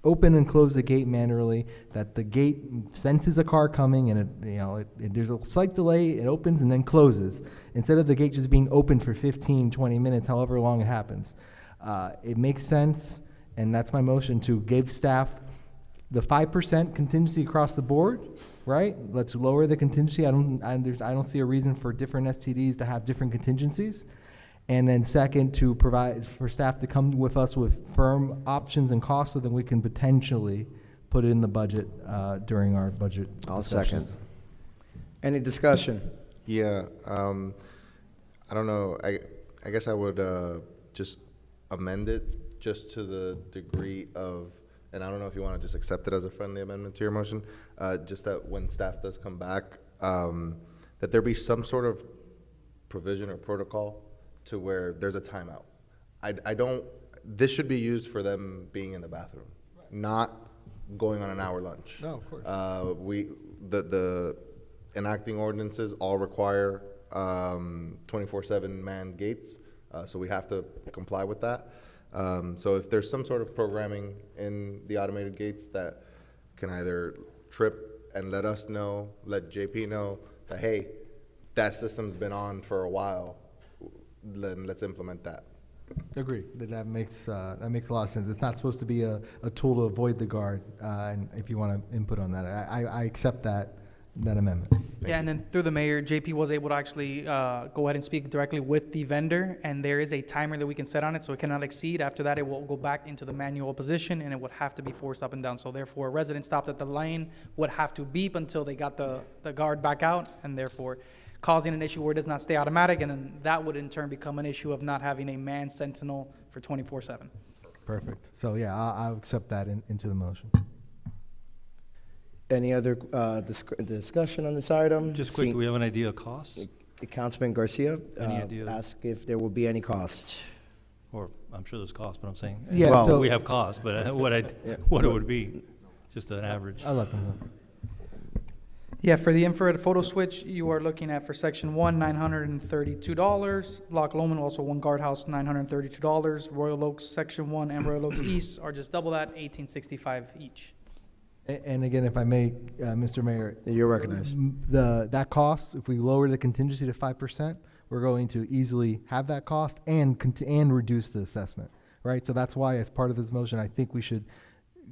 Speaker 4: open and close the gate manually, that the gate senses a car coming, and there's a slight delay, it opens and then closes, instead of the gate just being open for 15, 20 minutes, however long it happens. It makes sense, and that's my motion, to give staff the 5% contingency across the board, right? Let's lower the contingency. I don't see a reason for different STDs to have different contingencies. And then second, to provide for staff to come with us with firm options and costs so that we can potentially put it in the budget during our budget
Speaker 1: I'll
Speaker 4: discussions.
Speaker 1: second. Any discussion?
Speaker 6: Yeah, I don't know, I guess I would just amend it just to the degree of, and I don't know if you want to just accept it as a friendly amendment to your motion, just that when staff does come back, that there be some sort of provision or protocol to where there's a timeout. I don't, this should be used for them being in the bathroom, not going on an hour lunch.
Speaker 4: No, of course.
Speaker 6: The enacting ordinances all require 24/7 manned gates, so we have to comply with that. So if there's some sort of programming in the automated gates that can either trip and let us know, let JP know that, hey, that system's been on for a while, then let's implement that.
Speaker 4: Agree. That makes a lot of sense. It's not supposed to be a tool to avoid the guard. And if you want to input on that, I accept that amendment.
Speaker 18: Yeah, and then through the mayor, JP was able to actually go ahead and speak directly with the vendor, and there is a timer that we can set on it, so it cannot exceed. After that, it will go back into the manual position, and it would have to be forced up and down. So therefore, a resident stopped at the lane would have to beep until they got the guard back out, and therefore causing an issue where it does not stay automatic, and then that would in turn become an issue of not having a manned sentinel for 24/7.
Speaker 4: Perfect. So yeah, I'll accept that into the motion.
Speaker 1: Any other discussion on this item?
Speaker 7: Just quick, do we have an idea of cost?
Speaker 1: Councilman Garcia
Speaker 7: Any idea?
Speaker 1: asked if there will be any cost.
Speaker 7: Or, I'm sure there's cost, but I'm saying,
Speaker 4: Yeah,
Speaker 7: well,
Speaker 4: so-
Speaker 7: we have cost, but what it would be, just an average.
Speaker 4: I'll let them know.
Speaker 18: Yeah, for the infrared photo switch, you are looking at for section one, $932. Loch Lomond, also one guardhouse, $932. Royal Oaks, section one, and Royal Oaks East are just double that, $1865 each.
Speaker 4: And again, if I may, Mr. Mayor.
Speaker 1: You're recognized.
Speaker 4: That cost, if we lower the contingency to 5%, we're going to easily have that cost and reduce the assessment, right? So that's why, as part of this motion, I think we should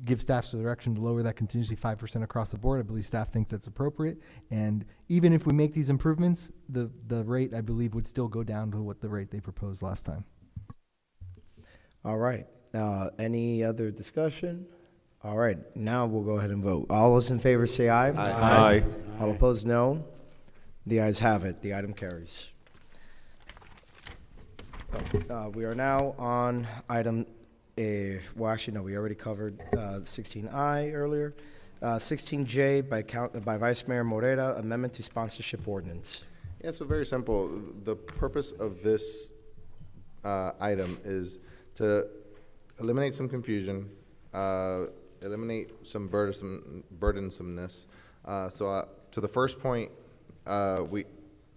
Speaker 4: give staff the direction to lower that contingency 5% across the board. I believe staff thinks that's appropriate. And even if we make these improvements, the rate, I believe, would still go down to what the rate they proposed last time.
Speaker 1: All right. Any other discussion? All right, now we'll go ahead and vote. All those in favor say aye.
Speaker 2: Aye.
Speaker 1: All opposed, no. The ayes have it. The item carries. We are now on item, well, actually, no, we already covered 16I earlier. 16J by Vice Mayor Morera, amendment to sponsorship ordinance.
Speaker 6: Yeah, so very simple. The purpose of this item is to eliminate some confusion, eliminate some burdensomeness. So to the first point,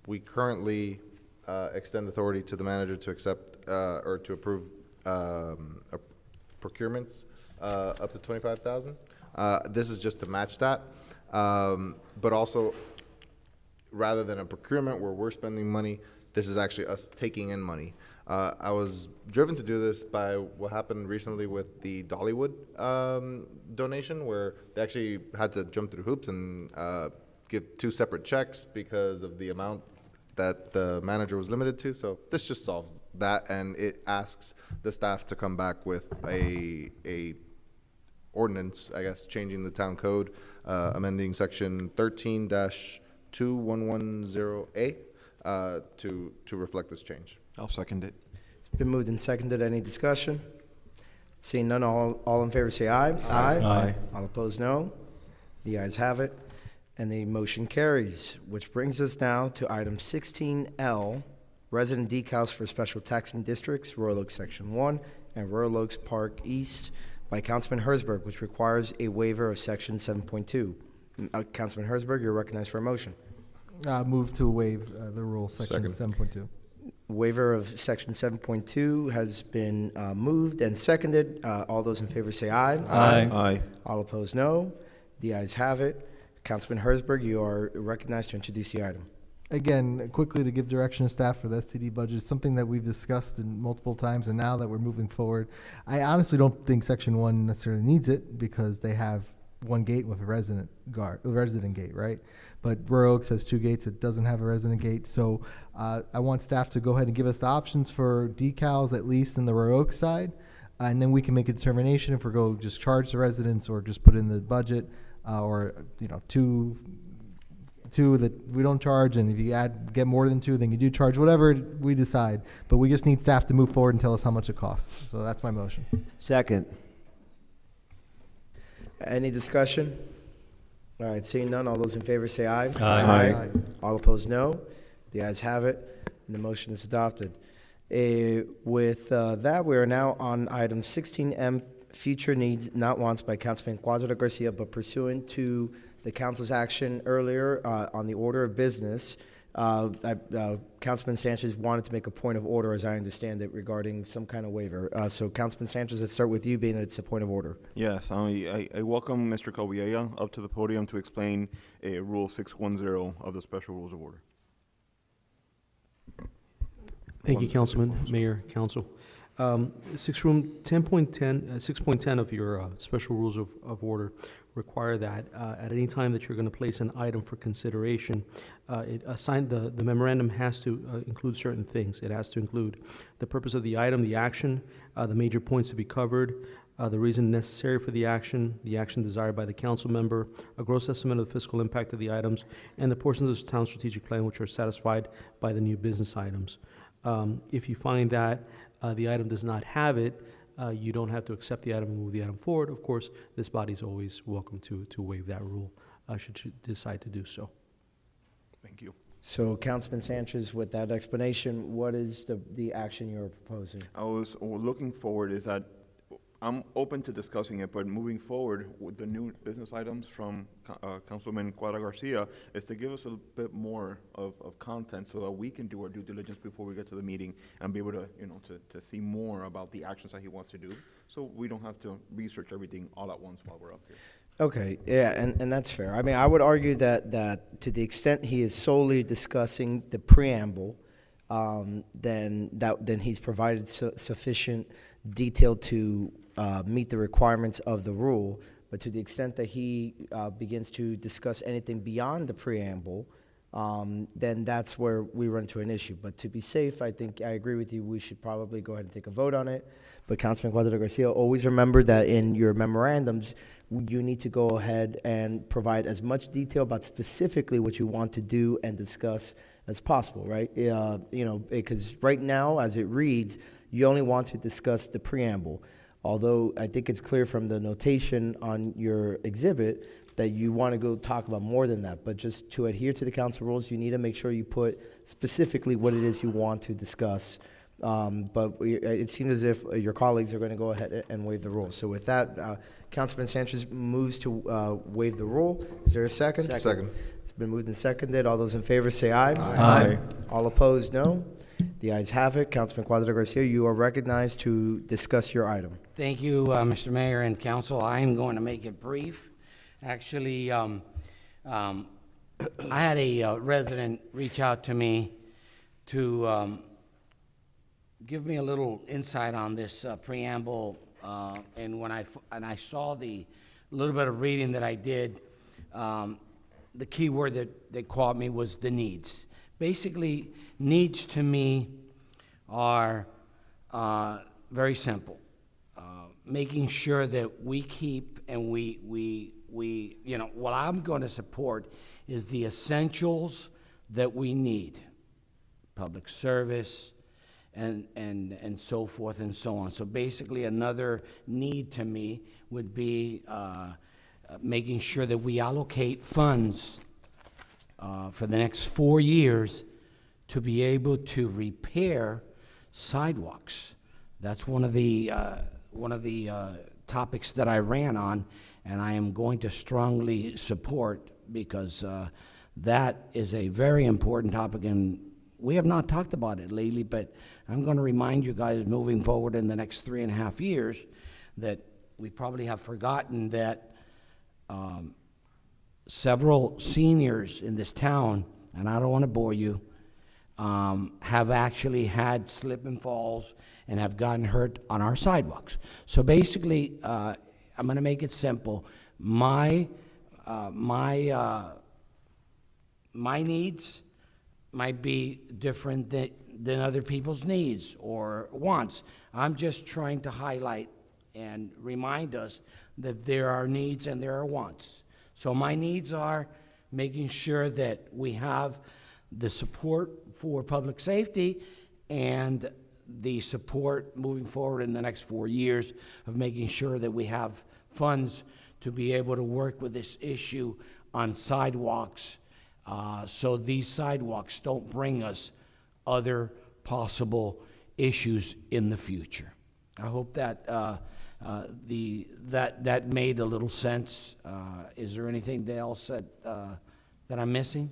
Speaker 6: we currently extend authority to the manager to accept or to approve procurements up to $25,000. This is just to match that, but also rather than a procurement where we're spending money, this is actually us taking in money. I was driven to do this by what happened recently with the Dollywood donation, where they actually had to jump through hoops and give 2 separate checks because of the amount that the manager was limited to. So this just solves that, and it asks the staff to come back with a ordinance, I guess, changing the town code, amending section 13-2110A to reflect this change.
Speaker 2: I'll second it.
Speaker 1: It's been moved and seconded. Any discussion? Seeing none, all in favor say aye.
Speaker 2: Aye.
Speaker 1: All opposed, no. The ayes have it, and the motion carries, which brings us now to item 16L, resident decals for special taxing districts, Royal Oaks Section 1 and Royal Oaks Park East by Councilman Herzberg, which requires a waiver of Section 7.2. Councilman Herzberg, you're recognized for a motion.
Speaker 4: Move to waive the rule, section 7.2.
Speaker 1: Waiver of Section 7.2 has been moved and seconded. All those in favor say aye.
Speaker 2: Aye.
Speaker 1: All opposed, no. The ayes have it. Councilman Herzberg, you are recognized to introduce the item.
Speaker 4: again, quickly to give direction to staff for the STD budget, something that we've discussed in multiple times, and now that we're moving forward, I honestly don't think Section 1 necessarily needs it because they have one gate with a resident gate, right? But Royal Oaks has 2 gates. It doesn't have a resident gate. So I want staff to go ahead and give us the options for decals, at least in the Royal Oaks side, and then we can make a determination if we're going to just charge the residents or just put in the budget, or two that we don't charge, and if you get more than 2, then you do charge, whatever we decide. But we just need staff to move forward and tell us how much it costs. So that's my motion.
Speaker 17: Second.
Speaker 1: Any discussion? All right, seeing none, all those in favor say aye.
Speaker 7: Aye.
Speaker 1: All opposed, no. The ayes have it, and the motion is adopted. With that, we are now on item 16M, future needs, not wants, by Councilman Cuadra Garcia, but pursuant to the council's action earlier on the order of business, Councilman Sanchez wanted to make a point of order, as I understand it, regarding some kind of waiver. So, Councilman Sanchez, let's start with you, being that it's a point of order.
Speaker 5: Yes, I welcome Mr. Calvillela up to the podium to explain Rule 610 of the Special Rules of Order.
Speaker 20: Thank you, Councilman, Mayor, Council. 6.10 of your Special Rules of Order require that at any time that you're going to place an item for consideration, the memorandum has to include certain things. It has to include the purpose of the item, the action, the major points to be covered, the reason necessary for the action desired by the council member, a gross estimate of the fiscal impact of the items, and the portions of the town strategic plan which are satisfied by the new business items. If you find that the item does not have it, you don't have to accept the item and move the item forward. Of course, this body is always welcome to waive that rule, should you decide to do so.
Speaker 5: Thank you.
Speaker 1: So, Councilman Sanchez, with that explanation, what is the action you're proposing?
Speaker 5: I was looking forward is that I'm open to discussing it, but moving forward with the new business items from Councilman Cuadra Garcia is to give us a bit more of content so that we can do our due diligence before we get to the meeting and be able to, to see more about the actions that he wants to do, so we don't have to research everything all at once while we're up here.
Speaker 1: Okay, yeah, and that's fair. I mean, I would argue that to the extent he is solely discussing the preamble, then he's provided sufficient detail to meet the requirements of the rule. But to the extent that he begins to discuss anything beyond the preamble, then that's where we run into an issue. But to be safe, I think I agree with you. We should probably go ahead and take a vote on it. But Councilman Cuadra Garcia, always remember that in your memorandums, you need to go ahead and provide as much detail about specifically what you want to do and discuss as possible, right? Because right now, as it reads, you only want to discuss the preamble. Although I think it's clear from the notation on your exhibit that you want to go talk about more than that. But just to adhere to the council rules, you need to make sure you put specifically what it is you want to discuss. But it seems as if your colleagues are going to go ahead and waive the rule. So with that, Councilman Sanchez moves to waive the rule. Is there a second?
Speaker 2: Second.
Speaker 1: It's been moved and seconded. All those in favor say aye.
Speaker 2: Aye.
Speaker 1: All opposed, no. The ayes have it. Councilman Cuadra Garcia, you are recognized to discuss your item.
Speaker 15: Thank you, Mr. Mayor and Council. I am going to make it brief. Actually, I had a resident reach out to me to give me a little insight on this preamble, and when I saw the little bit of reading that I did, the key word that caught me was the needs. Basically, needs to me are very simple. Making sure that we keep and we what I'm going to support is the essentials that we need. Public service and so forth and so on. So basically another need to me would be making sure that we allocate funds for the next 4 years to be able to repair sidewalks. That's one of the topics that I ran on, and I am going to strongly support, because that is a very important topic, and we have not talked about it lately, but I'm going to remind you guys moving forward in the next 3.5 years that we probably have forgotten that several seniors in this town and I don't want to bore you, have actually had slip and falls and have gotten hurt on our sidewalks. So basically, I'm going to make it simple. My needs might be different than other people's needs or wants. I'm just trying to highlight and remind us that there are needs and there are wants. So my needs are making sure that we have the support for public safety and the support moving forward in the next 4 years of making sure that we have funds to be able to work with this issue on sidewalks, so these sidewalks don't bring us other possible issues in the future. I hope that that made a little sense. Is there anything else that I'm missing?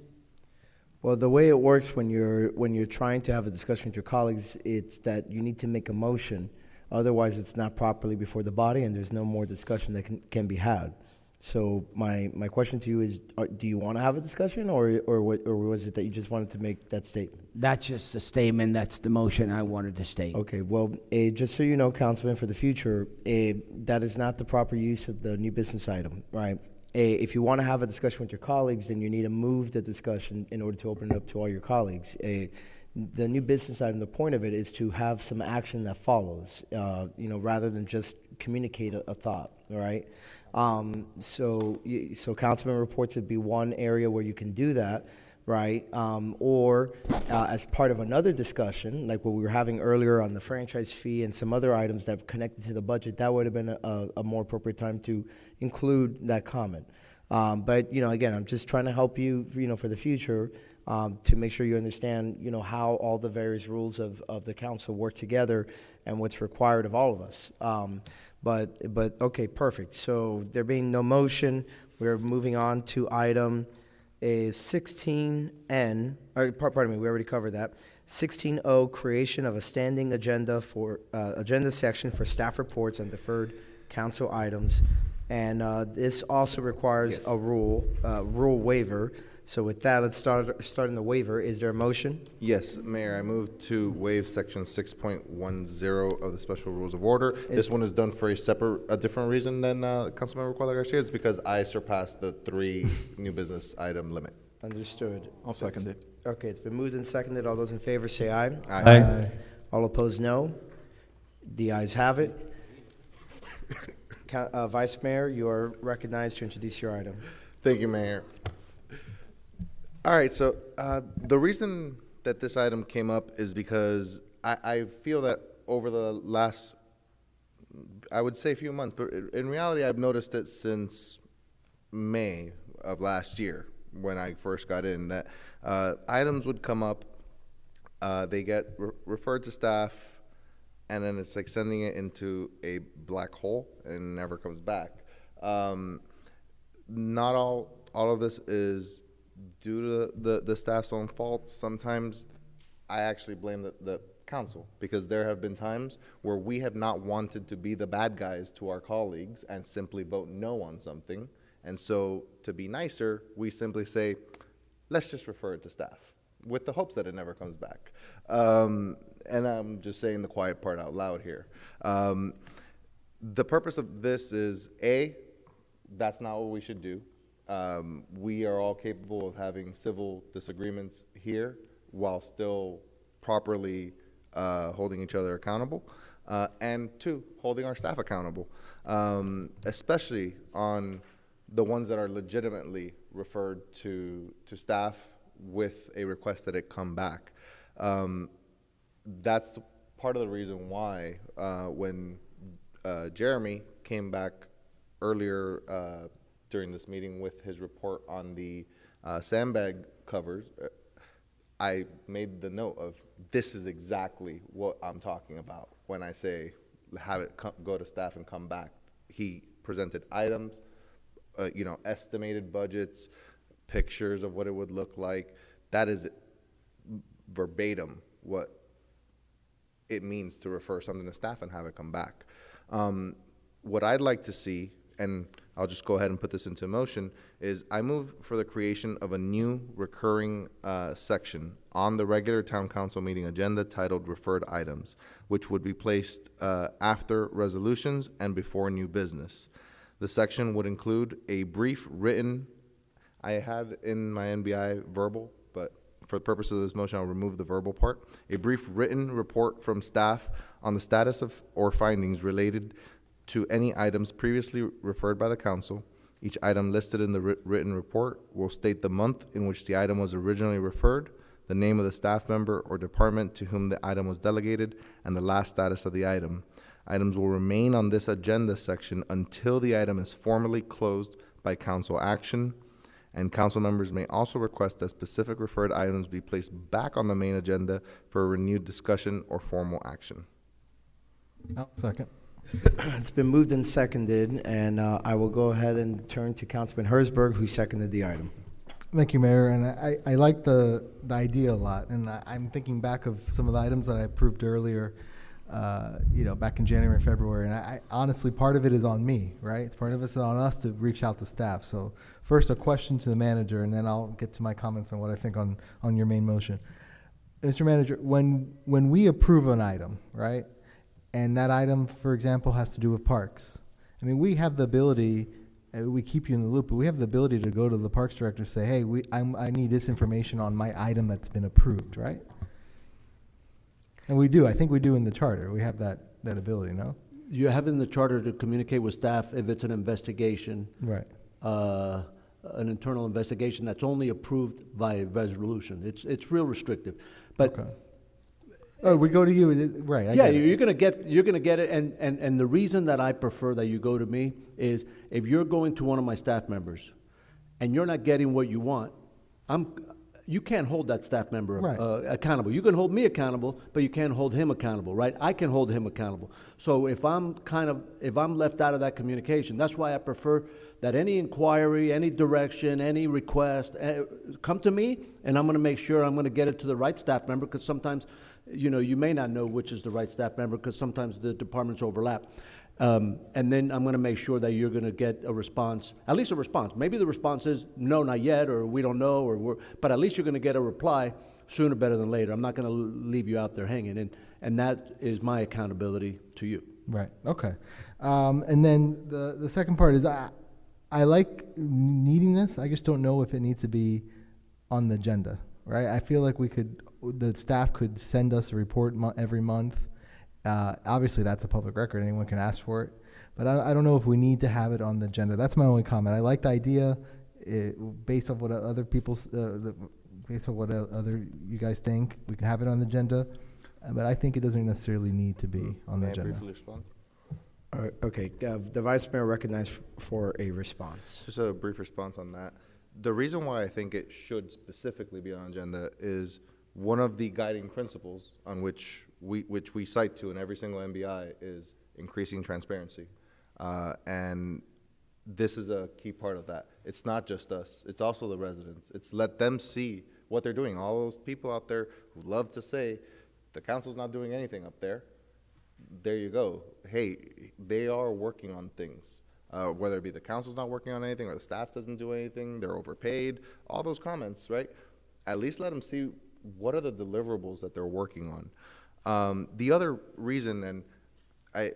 Speaker 1: Well, the way it works when you're trying to have a discussion with your colleagues, it's that you need to make a motion. Otherwise, it's not properly before the body, and there's no more discussion that can be had. So my question to you is, do you want to have a discussion, or was it that you just wanted to make that statement?
Speaker 15: That's just a statement. That's the motion I wanted to state.
Speaker 1: Okay, well, just so you know, Councilman, for the future, that is not the proper use of the new business item, right? If you want to have a discussion with your colleagues, then you need to move the discussion in order to open it up to all your colleagues. The new business item, the point of it is to have some action that follows, rather than just communicate a thought, all right? So Councilman reports would be one area where you can do that, right? Or as part of another discussion, like what we were having earlier on the franchise fee and some other items that connected to the budget, that would have been a more appropriate time to include that comment. But, again, I'm just trying to help you, for the future, to make sure you understand, how all the various rules of the council work together and what's required of all of us. But okay, perfect. So there being no motion, we're moving on to item 16N, pardon me, we already covered that. 16O, creation of a standing agenda section for staff reports and deferred council items. And this also requires a rule waiver. So with that, let's start in the waiver. Is there a motion?
Speaker 6: Yes, Mayor, I move to waive section 6.10 of the special rules of order. This one is done for a different reason than Councilmember Cuadra Garcia. It's because I surpassed the 3 new business item limit.
Speaker 1: Understood.
Speaker 2: I'll second it.
Speaker 1: Okay, it's been moved and seconded. All those in favor say aye.
Speaker 6: Aye.
Speaker 4: Aye.
Speaker 1: All opposed, no. The ayes have it. Vice Mayor, you are recognized to introduce your item.
Speaker 6: Thank you, Mayor. All right, so the reason that this item came up is because I feel that over the last, I would say, few months, but in reality, I've noticed it since May of last year when I first got in, that items would come up, they get referred to staff, and then it's like sending it into a black hole and never comes back. Not all of this is due to the staff's own fault. Sometimes I actually blame the council, because there have been times where we have not wanted to be the bad guys to our colleagues and simply vote no on something. And so to be nicer, we simply say, let's just refer it to staff, with the hopes that it never comes back. And I'm just saying the quiet part out loud here. The purpose of this is, A, that's not what we should do. We are all capable of having civil disagreements here while still properly holding each other accountable. And 2, holding our staff accountable, especially on the ones that are legitimately referred to staff with a request that it come back. That's part of the reason why when Jeremy came back earlier during this meeting with his report on the sandbag covers, I made the note of, this is exactly what I'm talking about when I say have it go to staff and come back. He presented items, estimated budgets, pictures of what it would look like. That is verbatim what it means to refer something to staff and have it come back. What I'd like to see, and I'll just go ahead and put this into motion, is I move for the creation of a new recurring section on the regular town council meeting agenda titled Referred Items, which would be placed after resolutions and before new business. The section would include a brief written, I had in my NBI verbal, but for the purpose of this motion, I'll remove the verbal part. A brief written report from staff on the status of or findings related to any items previously referred by the council. Each item listed in the written report will state the month in which the item was originally referred, the name of the staff member or department to whom the item was delegated, and the last status of the item. Items will remain on this agenda section until the item is formally closed by council action, and council members may also request that specific referred items be placed back on the main agenda for a renewed discussion or formal action.
Speaker 4: I'll second.
Speaker 1: It's been moved and seconded, and I will go ahead and turn to Councilman Herzberg, who seconded the item.
Speaker 4: Thank you, Mayor, and I like the idea a lot, and I'm thinking back of some of the items that I approved earlier, back in January and February, and I honestly, part of it is on me, right? It's part of it's on us to reach out to staff. So first, a question to the manager, and then I'll get to my comments on what I think on your main motion. Mr. Manager, when we approve an item, right, and that item, for example, has to do with parks, I mean, we have the ability, we keep you in the loop, but we have the ability to go to the parks director and say, hey, I need this information on my item that's been approved, right? And we do. I think we do in the charter. We have that ability, no?
Speaker 13: You have in the charter to communicate with staff if it's an investigation.
Speaker 4: Right.
Speaker 13: An internal investigation that's only approved by resolution. It's real restrictive. But
Speaker 4: okay. Oh, we go to you, right?
Speaker 13: Yeah, you're gonna get it, and the reason that I prefer that you go to me is if you're going to one of my staff members, and you're not getting what you want, you can't hold that staff member accountable. You can hold me accountable, but you can't hold him accountable, right? I can hold him accountable. So if I'm left out of that communication, that's why I prefer that any inquiry, any direction, any request, come to me, and I'm gonna make sure I'm gonna get it to the right staff member, because sometimes, you may not know which is the right staff member, because sometimes the departments overlap. And then I'm going to make sure that you're going to get a response, at least a response. Maybe the response is no, not yet, or we don't know, but at least you're going to get a reply sooner better than later. I'm not going to leave you out there hanging, and that is my accountability to you.
Speaker 4: Right. Okay. And then the second part is I like needing this. I just don't know if it needs to be on the agenda. Right. I feel like the staff could send us a report every month. Obviously, that's a public record. Anyone can ask for it. But I don't know if we need to have it on the agenda. That's my only comment. I like the idea based on what other people's, based on what other you guys think. We can have it on the agenda. But I think it doesn't necessarily need to be on the agenda.
Speaker 6: May I briefly respond?
Speaker 1: All right, okay, the Vice Mayor recognized for a response.
Speaker 6: Just a brief response on that. The reason why I think it should specifically be on agenda is one of the guiding principles on which we cite to in every single NBI is increasing transparency. And this is a key part of that. It's not just us, it's also the residents. It's let them see what they're doing. All those people out there who love to say, the council's not doing anything up there. There you go. Hey, they are working on things. Whether it be the council's not working on anything or the staff doesn't do anything, they're overpaid, all those comments, right? At least let them see what are the deliverables that they're working on. The other reason, and I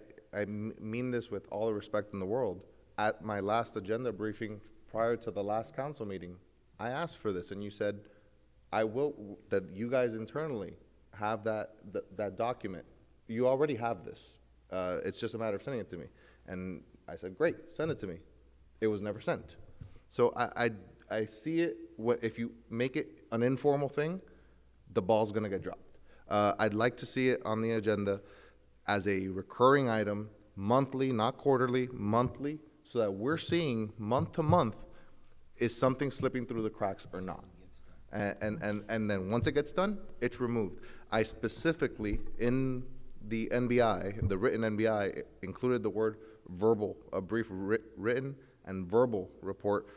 Speaker 6: mean this with all the respect in the world, at my last agenda briefing prior to the last council meeting, I asked for this, and you said, that you guys internally have that document. You already have this. It's just a matter of sending it to me. And I said, great, send it to me. It was never sent. So I see it, if you make it an informal thing, the ball's gonna get dropped. I'd like to see it on the agenda as a recurring item, monthly, not quarterly, monthly, so that we're seeing month to month, is something slipping through the cracks or not? And then once it gets done, it's removed. I specifically, in the NBI, the written NBI, included the word verbal, a brief written and verbal report.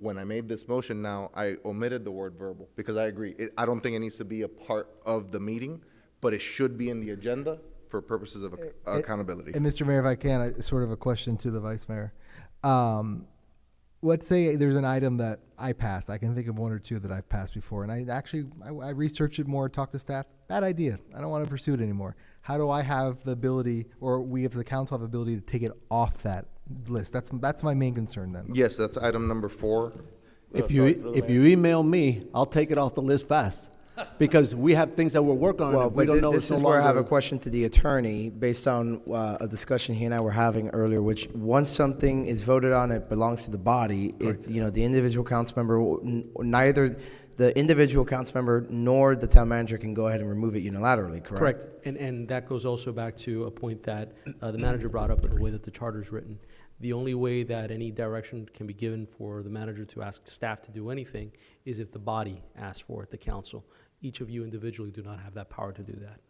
Speaker 6: When I made this motion now, I omitted the word verbal, because I agree. I don't think it needs to be a part of the meeting, but it should be in the agenda for purposes of accountability.
Speaker 4: And Mr. Mayor, if I can, sort of a question to the Vice Mayor. Let's say there's an item that I passed. I can think of one or two that I've passed before, and I researched it more, talked to staff. Bad idea. I don't want to pursue it anymore. How do I have the ability, or we as the council have the ability to take it off that list? That's my main concern then.
Speaker 6: Yes, that's item number 4.
Speaker 13: If you email me, I'll take it off the list fast, because we have things that we're working on.
Speaker 1: Well,
Speaker 13: and we
Speaker 1: but
Speaker 13: don't know
Speaker 1: this
Speaker 13: it's no
Speaker 1: is where I have a
Speaker 13: longer-
Speaker 1: question to the attorney based on a discussion he and I were having earlier, which once something is voted on, it belongs to the body. The individual council member, neither the individual council member nor the town manager can go ahead and remove it unilaterally, correct?
Speaker 20: Correct. And that goes also back to a point that the manager brought up in the way that the charter is written. The only way that any direction can be given for the manager to ask staff to do anything is if the body asks for it, the council. Each of you individually do not have that power to do that.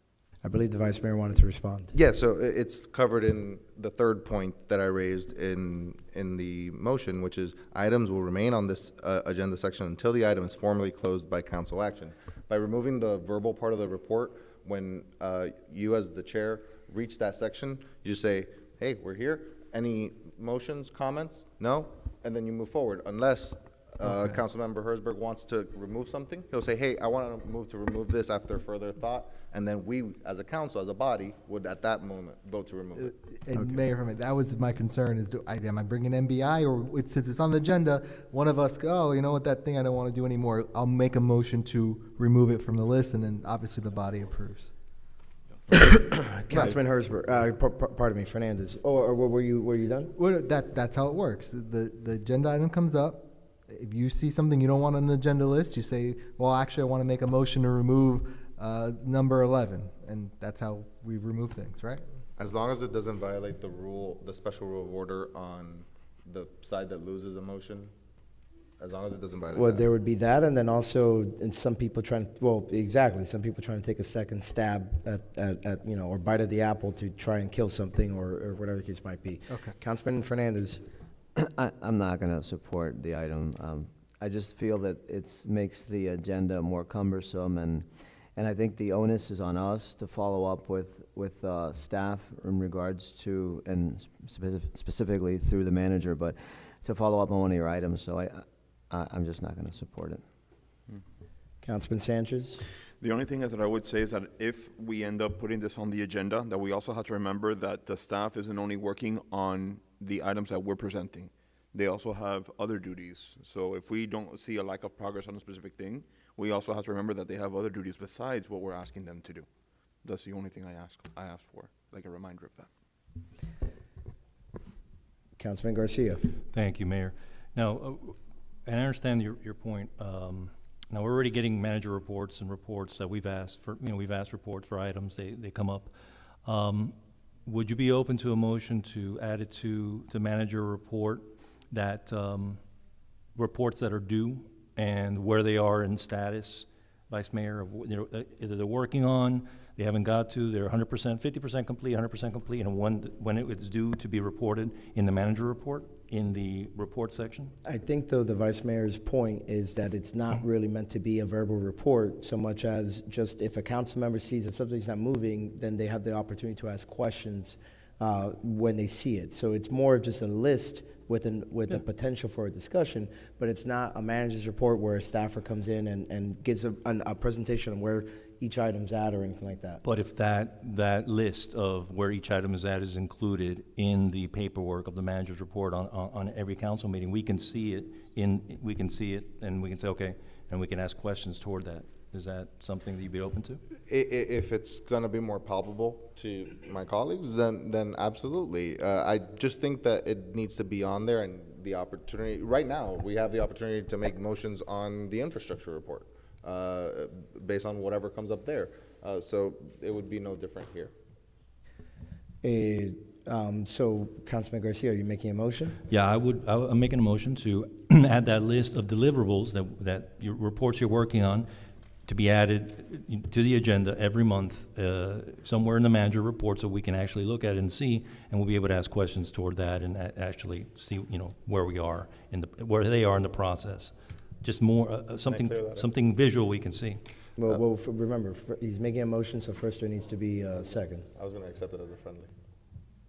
Speaker 1: I believe the vice mayor wanted to respond.
Speaker 6: Yeah, so it's covered in the third point that I raised in the motion, which is items will remain on this agenda section until the item is formally closed by council action. By removing the verbal part of the report, when you as the chair reach that section, you say, hey, we're here. Any motions, comments? No? And then you move forward, unless Councilmember Herzberg wants to remove something. He'll say, hey, I want to move to remove this after further thought, and then we, as a council, as a body, would at that moment vote to remove it.
Speaker 4: And Mayor, that was my concern, is am I bringing MBI, or since it's on the agenda, one of us go, oh, you know what, that thing I don't want to do anymore, I'll make a motion to remove it from the list, and then obviously the body approves.
Speaker 1: Councilman Herzberg, pardon me, Fernandez. Or were you done?
Speaker 4: Well, that's how it works. The agenda item comes up. If you see something you don't want on the agenda list, you say, well, actually, I want to make a motion to remove number 11. And that's how we remove things, right?
Speaker 6: As long as it doesn't violate the rule, the special rule of order on the side that loses a motion, as long as it doesn't violate
Speaker 1: Well,
Speaker 6: that.
Speaker 1: there would be that, and then also, and some people trying to take a second stab at or bite of the apple to try and kill something or whatever the case might be.
Speaker 4: Okay.
Speaker 1: Councilman Fernandez.
Speaker 17: I'm not going to support the item. I just feel that it makes the agenda more cumbersome, and I think the onus is on us to follow up with staff in regards to, and specifically through the manager, but to follow up on one of your items. So I'm just not going to support it.
Speaker 1: Councilman Sanchez.
Speaker 5: The only thing is that I would say is that if we end up putting this on the agenda, that we also have to remember that the staff isn't only working on the items that we're presenting. They also have other duties. So if we don't see a lack of progress on a specific thing, we also have to remember that they have other duties besides what we're asking them to do. That's the only thing I asked for, like a reminder of that.
Speaker 1: Councilman Garcia.
Speaker 7: Thank you, Mayor. Now, and I understand your point. Now, we're already getting manager reports and reports that we've asked for. We've asked reports for items. They come up. Would you be open to a motion to add it to the manager report that reports that are due and where they are in status, Vice Mayor, of either they're working on, they haven't got to, they're 100%, 50% complete, 100% complete, and when it's due to be reported in the manager report, in the report section?
Speaker 1: I think, though, the vice mayor's point is that it's not really meant to be a verbal report so much as just if a council member sees that something's not moving, then they have the opportunity to ask questions when they see it. So it's more of just a list with a potential for a discussion, but it's not a manager's report where a staffer comes in and gives a presentation on where each item's at or anything like that.
Speaker 7: But if that list of where each item is at is included in the paperwork of the manager's report on every council meeting, we can see it and we can say, okay, and we can ask questions toward that. Is that something that you'd be open to?
Speaker 6: If it's going to be more palpable to my colleagues, then absolutely. I just think that it needs to be on there, and the opportunity, right now, we have the opportunity to make motions on the infrastructure report based on whatever comes up there. So it would be no different here.
Speaker 1: So, Councilman Garcia, are you making a motion?
Speaker 7: Yeah, I'm making a motion to add that list of deliverables that your reports you're working on to be added to the agenda every month, somewhere in the manager report, so we can actually look at it and see, and we'll be able to ask questions toward that and actually see, where we are where they are in the process. Just more something visual we can see.
Speaker 1: Well, remember, he's making a motion, so first there needs to be a second.
Speaker 6: I was going to accept it as a friendly.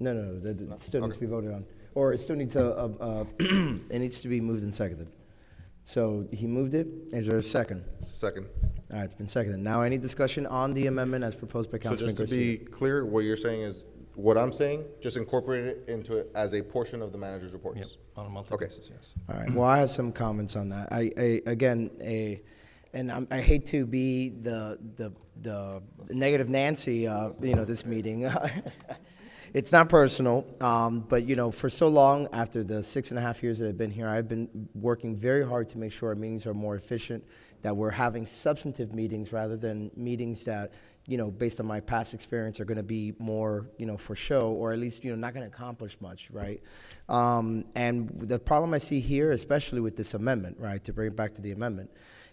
Speaker 1: No, that still needs to be voted on. Or it still needs it needs to be moved and seconded. So he moved it. Is there a second?
Speaker 6: Second.
Speaker 1: All right, it's been seconded. Now, any discussion on the amendment as proposed by
Speaker 6: So
Speaker 1: Councilman
Speaker 6: just to
Speaker 1: Garcia?
Speaker 6: be clear, what you're saying is, what I'm saying, just incorporate it into it as a portion of the manager's reports?
Speaker 7: Yep, on a monthly
Speaker 6: Okay.
Speaker 7: basis, yes.
Speaker 1: All right. Well, I have some comments on that. I hate to be the negative Nancy, this meeting. It's not personal, but for so long, after the 6.5 years that I've been here, I've been working very hard to make sure our meetings are more efficient, that we're having substantive meetings rather than meetings that, based on my past experience, are going to be more, for show, or at least, not going to accomplish much, right? And the problem I see here, especially with this amendment, right, to bring it back to the amendment,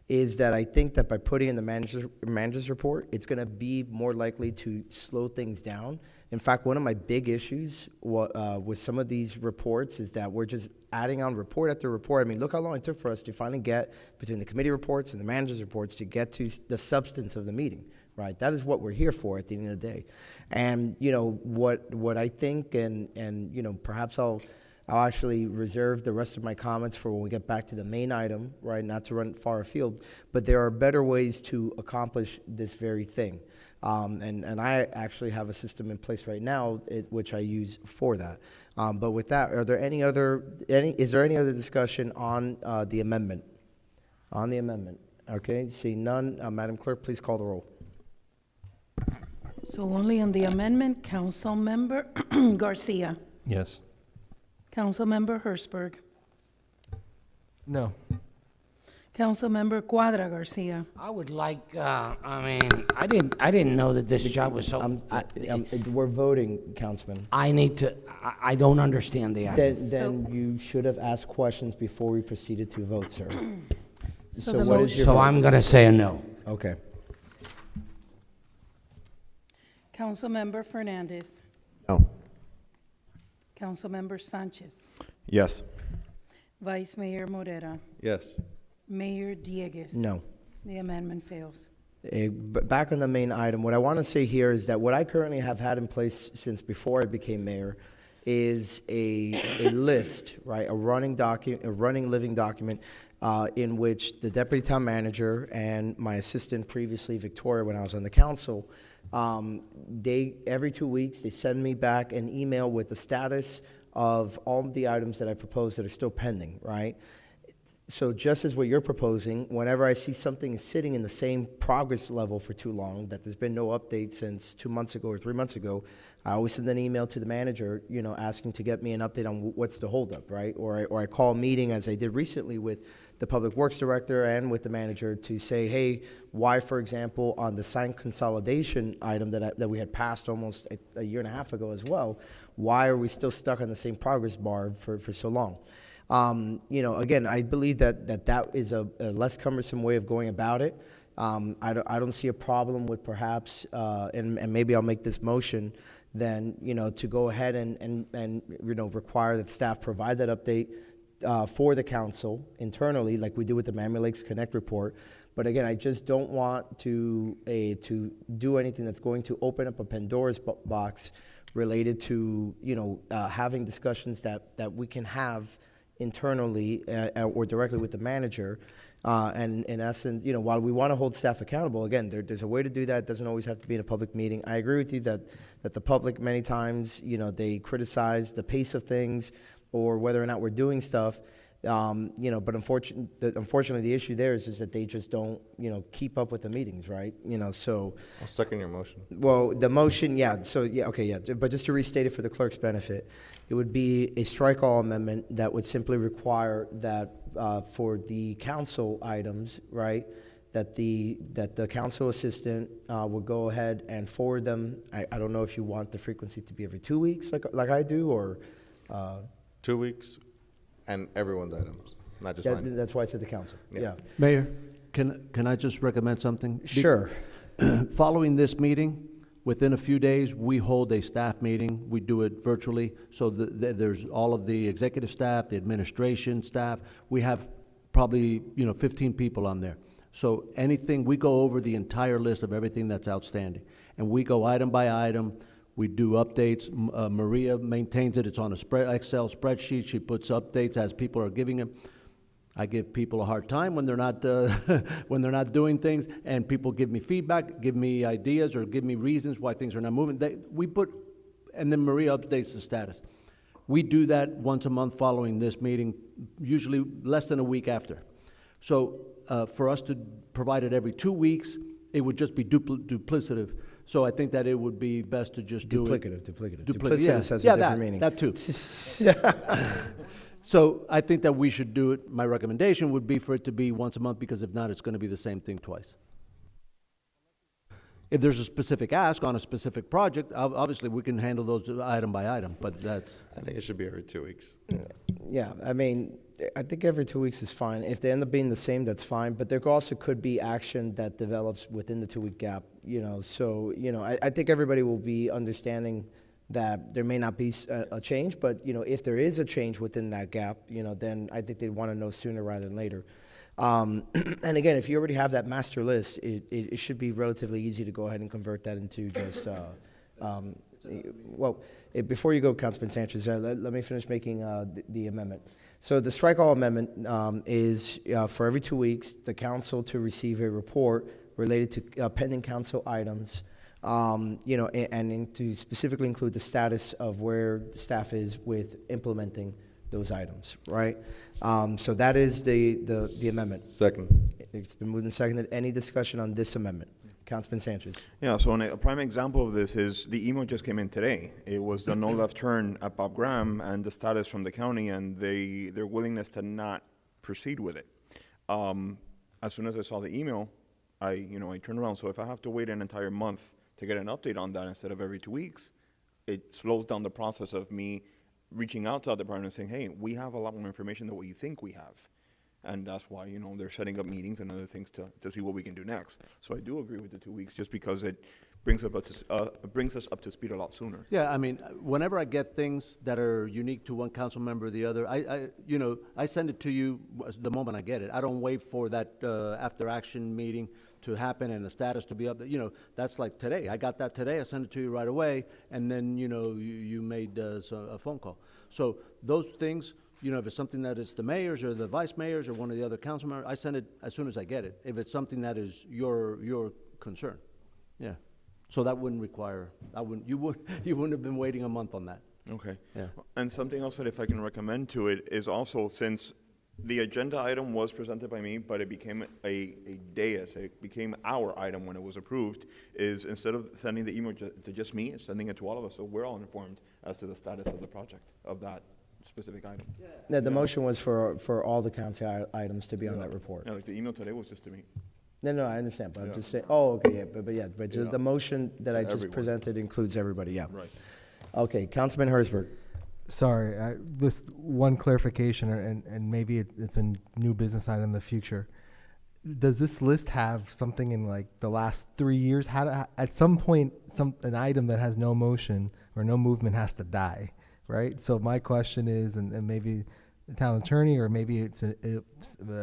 Speaker 1: is that I think that by putting in the manager's report, it's going to be more likely to slow things down. In fact, one of my big issues with some of these reports is that we're just adding on report after report. I mean, look how long it took for us to finally get between the committee reports and the manager's reports to get to the substance of the meeting, right? That is what we're here for at the end of the day. And, what I think, and perhaps I'll actually reserve the rest of my comments for when we get back to the main item, right? Not to run far afield, but there are better ways to accomplish this very thing. And I actually have a system in place right now, which I use for that. But with that, is there any other discussion on the amendment? On the amendment. Okay, seeing none, Madam Clerk, please call the roll.
Speaker 3: So only on the amendment, Councilmember Garcia.
Speaker 7: Yes.
Speaker 3: Councilmember Hertzberg.
Speaker 4: No.
Speaker 3: Councilmember Quadra Garcia.
Speaker 15: I would like, I didn't know that this job was so.
Speaker 1: We're voting, Councilman.
Speaker 15: I don't understand the item.
Speaker 1: Then you should have asked questions before we proceeded to vote, sir.
Speaker 15: So I'm going to say a no.
Speaker 1: Okay.
Speaker 3: Councilmember Fernandez.
Speaker 17: No.
Speaker 3: Councilmember Sanchez.
Speaker 2: Yes.
Speaker 3: Vice Mayor Morera.
Speaker 6: Yes.
Speaker 3: Mayor Dieguez.
Speaker 1: No.
Speaker 3: The amendment fails.
Speaker 1: Back on the main item, what I want to say here is that what I currently have had in place since before I became mayor is a list, right? A running living document in which the deputy town manager and my assistant previously, Victoria, when I was on the council, every 2 weeks, they send me back an email with the status of all of the items that I proposed that are still pending, right? So just as what you're proposing, whenever I see something sitting in the same progress level for too long, that there's been no update since 2 months ago or 3 months ago, I always send an email to the manager, asking to get me an update on what's the holdup, right? Or I call a meeting, as I did recently with the Public Works Director and with the manager, to say, hey, why, for example, on the sign consolidation item that we had passed almost a year and a half ago as well, why are we still stuck on the same progress bar for so long? Again, I believe that is a less cumbersome way of going about it. I don't see a problem with perhaps, and maybe I'll make this motion, then, to go ahead and require that staff provide that update for the council internally, like we do with the Miami Lakes Connect report. But again, I just don't want to do anything that's going to open up a Pandora's box related to, having discussions that we can have internally or directly with the manager. And in essence, while we want to hold staff accountable, again, there's a way to do that. It doesn't always have to be in a public meeting. I agree with you that the public many times, they criticize the pace of things or whether or not we're doing stuff. But unfortunately, the issue there is that they just don't, keep up with the meetings, right? So.
Speaker 6: I'll second your motion.
Speaker 1: Well, the motion, yeah. So but just to restate it for the clerk's benefit, it would be a strike-all amendment that would simply require that for the council items, right, that the council assistant would go ahead and forward them. I don't know if you want the frequency to be every 2 weeks, like I do, or
Speaker 6: 2 weeks. And everyone's items, not just mine.
Speaker 1: That's why I said the council. Yeah.
Speaker 13: Mayor, can I just recommend something?
Speaker 1: Sure.
Speaker 13: Following this meeting, within a few days, we hold a staff meeting. We do it virtually. So there's all of the executive staff, the administration staff. We have probably 15 people on there. So anything, we go over the entire list of everything that's outstanding. And we go item by item. We do updates. Maria maintains it. It's on a Excel spreadsheet. She puts updates as people are giving them. I give people a hard time when they're not when they're not doing things, and people give me feedback, give me ideas, or give me reasons why things are not moving. And then Maria updates the status. We do that once a month following this meeting, usually less than a week after. So for us to provide it every 2 weeks, it would just be duplicative. So I think that it would be best to just do it.
Speaker 1: Duplicative.
Speaker 13: Duplicitous
Speaker 1: Yeah,
Speaker 13: has
Speaker 1: a different meaning.
Speaker 13: That too. So I think that we should do it. My recommendation would be for it to be once a month, because if not, it's going to be the same thing twice. If there's a specific ask on a specific project, obviously we can handle those item by item, but that's...
Speaker 6: I think it should be every 2 weeks.
Speaker 1: Yeah, I mean, I think every 2 weeks is fine. If they end up being the same, that's fine. But there also could be action that develops within the 2 week gap, you know. So, you know, I think everybody will be understanding that there may not be a change, but, you know, if there is a change within that gap, you know, then I think they'd want to know sooner rather than later. And again, if you already have that master list, it should be relatively easy to go ahead and convert that into just, before you go, Councilman Sanchez, let me finish making the amendment. So the strike all amendment is for every 2 weeks, the council to receive a report related to pending council items, you know, and to specifically include the status of where the staff is with implementing those items, right? So that is the amendment.
Speaker 6: Second.
Speaker 1: It's been moved and seconded. Any discussion on this amendment? Councilman Sanchez.
Speaker 5: Yeah, so a prime example of this is the email just came in today. It was the no left turn at Bob Graham and the status from the county and their willingness to not proceed with it. As soon as I saw the email, I turned around. So if I have to wait an entire month to get an update on that instead of every 2 weeks, it slows down the process of me reaching out to the department and saying, hey, we have a lot more information than what you think we have. And that's why, you know, they're setting up meetings and other things to see what we can do next. So I do agree with the 2 weeks, just because it brings us up to speed a lot sooner.
Speaker 13: Yeah, I mean, whenever I get things that are unique to one council member or the other, I send it to you the moment I get it. I don't wait for that after action meeting to happen and the status to be up. You know, that's like today. I got that today. I sent it to you right away, and then you made a phone call. So those things. You know, if it's something that is the mayor's or the vice mayor's or one of the other council members, I send it as soon as I get it. If it's something that is your concern, yeah. So that wouldn't require. You wouldn't have been waiting a month on that.
Speaker 5: Okay.
Speaker 13: Yeah.
Speaker 5: And something else that if I can recommend to it is also, since the agenda item was presented by me, but it became a dais, it became our item when it was approved, is instead of sending the email to just me, sending it to all of us, so we're all informed as to the status of the project of that specific item.
Speaker 1: No, the motion was for all the council items to be on that report.
Speaker 5: Yeah, like the email today was just to me.
Speaker 1: No, I understand, but I'm
Speaker 5: Yeah.
Speaker 1: just saying, okay, but
Speaker 5: Yeah.
Speaker 1: the motion that I just
Speaker 5: Everyone.
Speaker 1: presented includes everybody, yeah.
Speaker 5: Right.
Speaker 1: Okay, Councilman Herzberg.
Speaker 4: Sorry, this one clarification, and maybe it's a new business item in the future. Does this list have something in like the last 3 years? At some point, an item that has no motion or no movement has to die, right? So my question is, and maybe the town attorney, or maybe it's an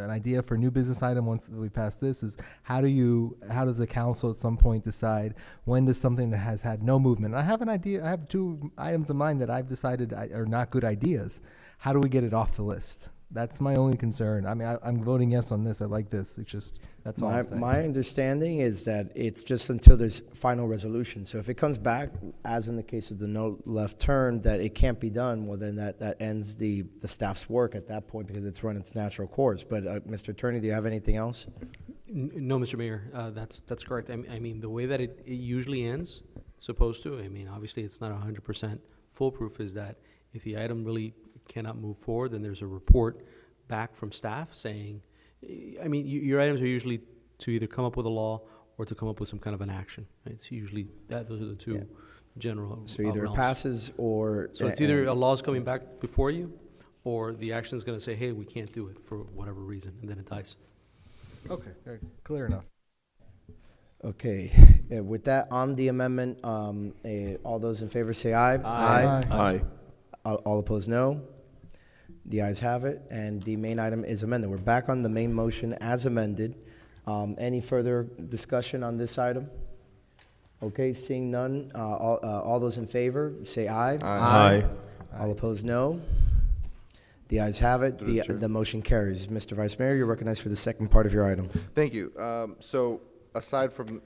Speaker 4: idea for a new business item once we pass this, is how does the council at some point decide when does something that has had no movement? And I have an idea. I have 2 items in mind that I've decided are not good ideas. How do we get it off the list? That's my only concern. I mean, I'm voting yes on this. I like this. It's just, that's all I'm saying.
Speaker 1: My understanding is that it's just until there's final resolution. So if it comes back, as in the case of the no left turn, that it can't be done, well, then that ends the staff's work at that point because it's run its natural course. But Mr. Attorney, do you have anything else?
Speaker 20: No, Mr. Mayor, that's correct. I mean, the way that it usually ends, supposed to, I mean, obviously it's not 100% foolproof, is that if the item really cannot move forward, then there's a report back from staff saying, I mean, your items are usually to either come up with a law or to come up with some kind of an action. Right? It's usually those are the two general.
Speaker 1: So either it
Speaker 20: realms.
Speaker 1: passes or...
Speaker 20: So it's either a law's coming back before you, or the action's going to say, hey, we can't do it for whatever reason, and then it dies.
Speaker 4: Okay, clear enough.
Speaker 1: Okay, with that, on the amendment, all those in favor say aye.
Speaker 4: Aye.
Speaker 5: Aye.
Speaker 1: All opposed, no. The ayes have it, and the main item is amended. We're back on the main motion as amended. Any further discussion on this item? Okay, seeing none, all those in favor, say aye.
Speaker 2: Aye.
Speaker 1: All opposed, no. The ayes have it. The motion carries. Mr. Vice Mayor, you're recognized for the second part of your item.
Speaker 6: Thank you. So aside from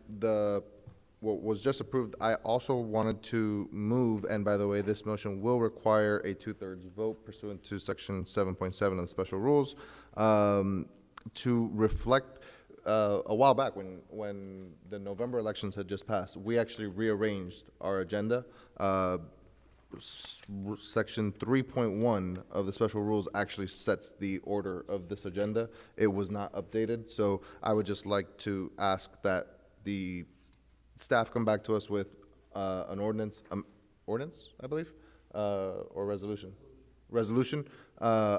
Speaker 6: what was just approved, I also wanted to move, and by the way, this motion will require a 2/3 vote pursuant to Section 7.7 of the special rules, to reflect a while back when the November elections had just passed, we actually rearranged our agenda. Section 3.1 of the special rules actually sets the order of this agenda. It was not updated, so I would just like to ask that the staff come back to us with an ordinance, I believe, or resolution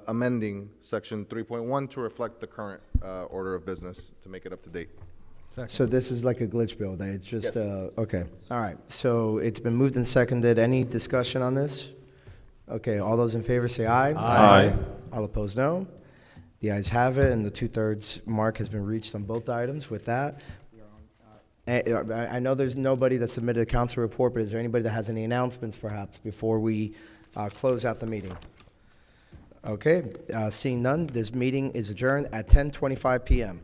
Speaker 6: amending Section 3.1 to reflect the current order of business to make it up to date.
Speaker 1: So this is like a glitch bill, that it's just,
Speaker 6: Yes.
Speaker 1: okay. All right, so it's been moved and seconded. Any discussion on this? Okay, all those in favor say aye.
Speaker 2: Aye.
Speaker 1: All opposed, no. The ayes have it, and the 2/3 mark has been reached on both items. With that, I know there's nobody that submitted a council report, but is there anybody that has any announcements perhaps before we close out the meeting? Okay, seeing none, this meeting is adjourned at 10:25 p.m.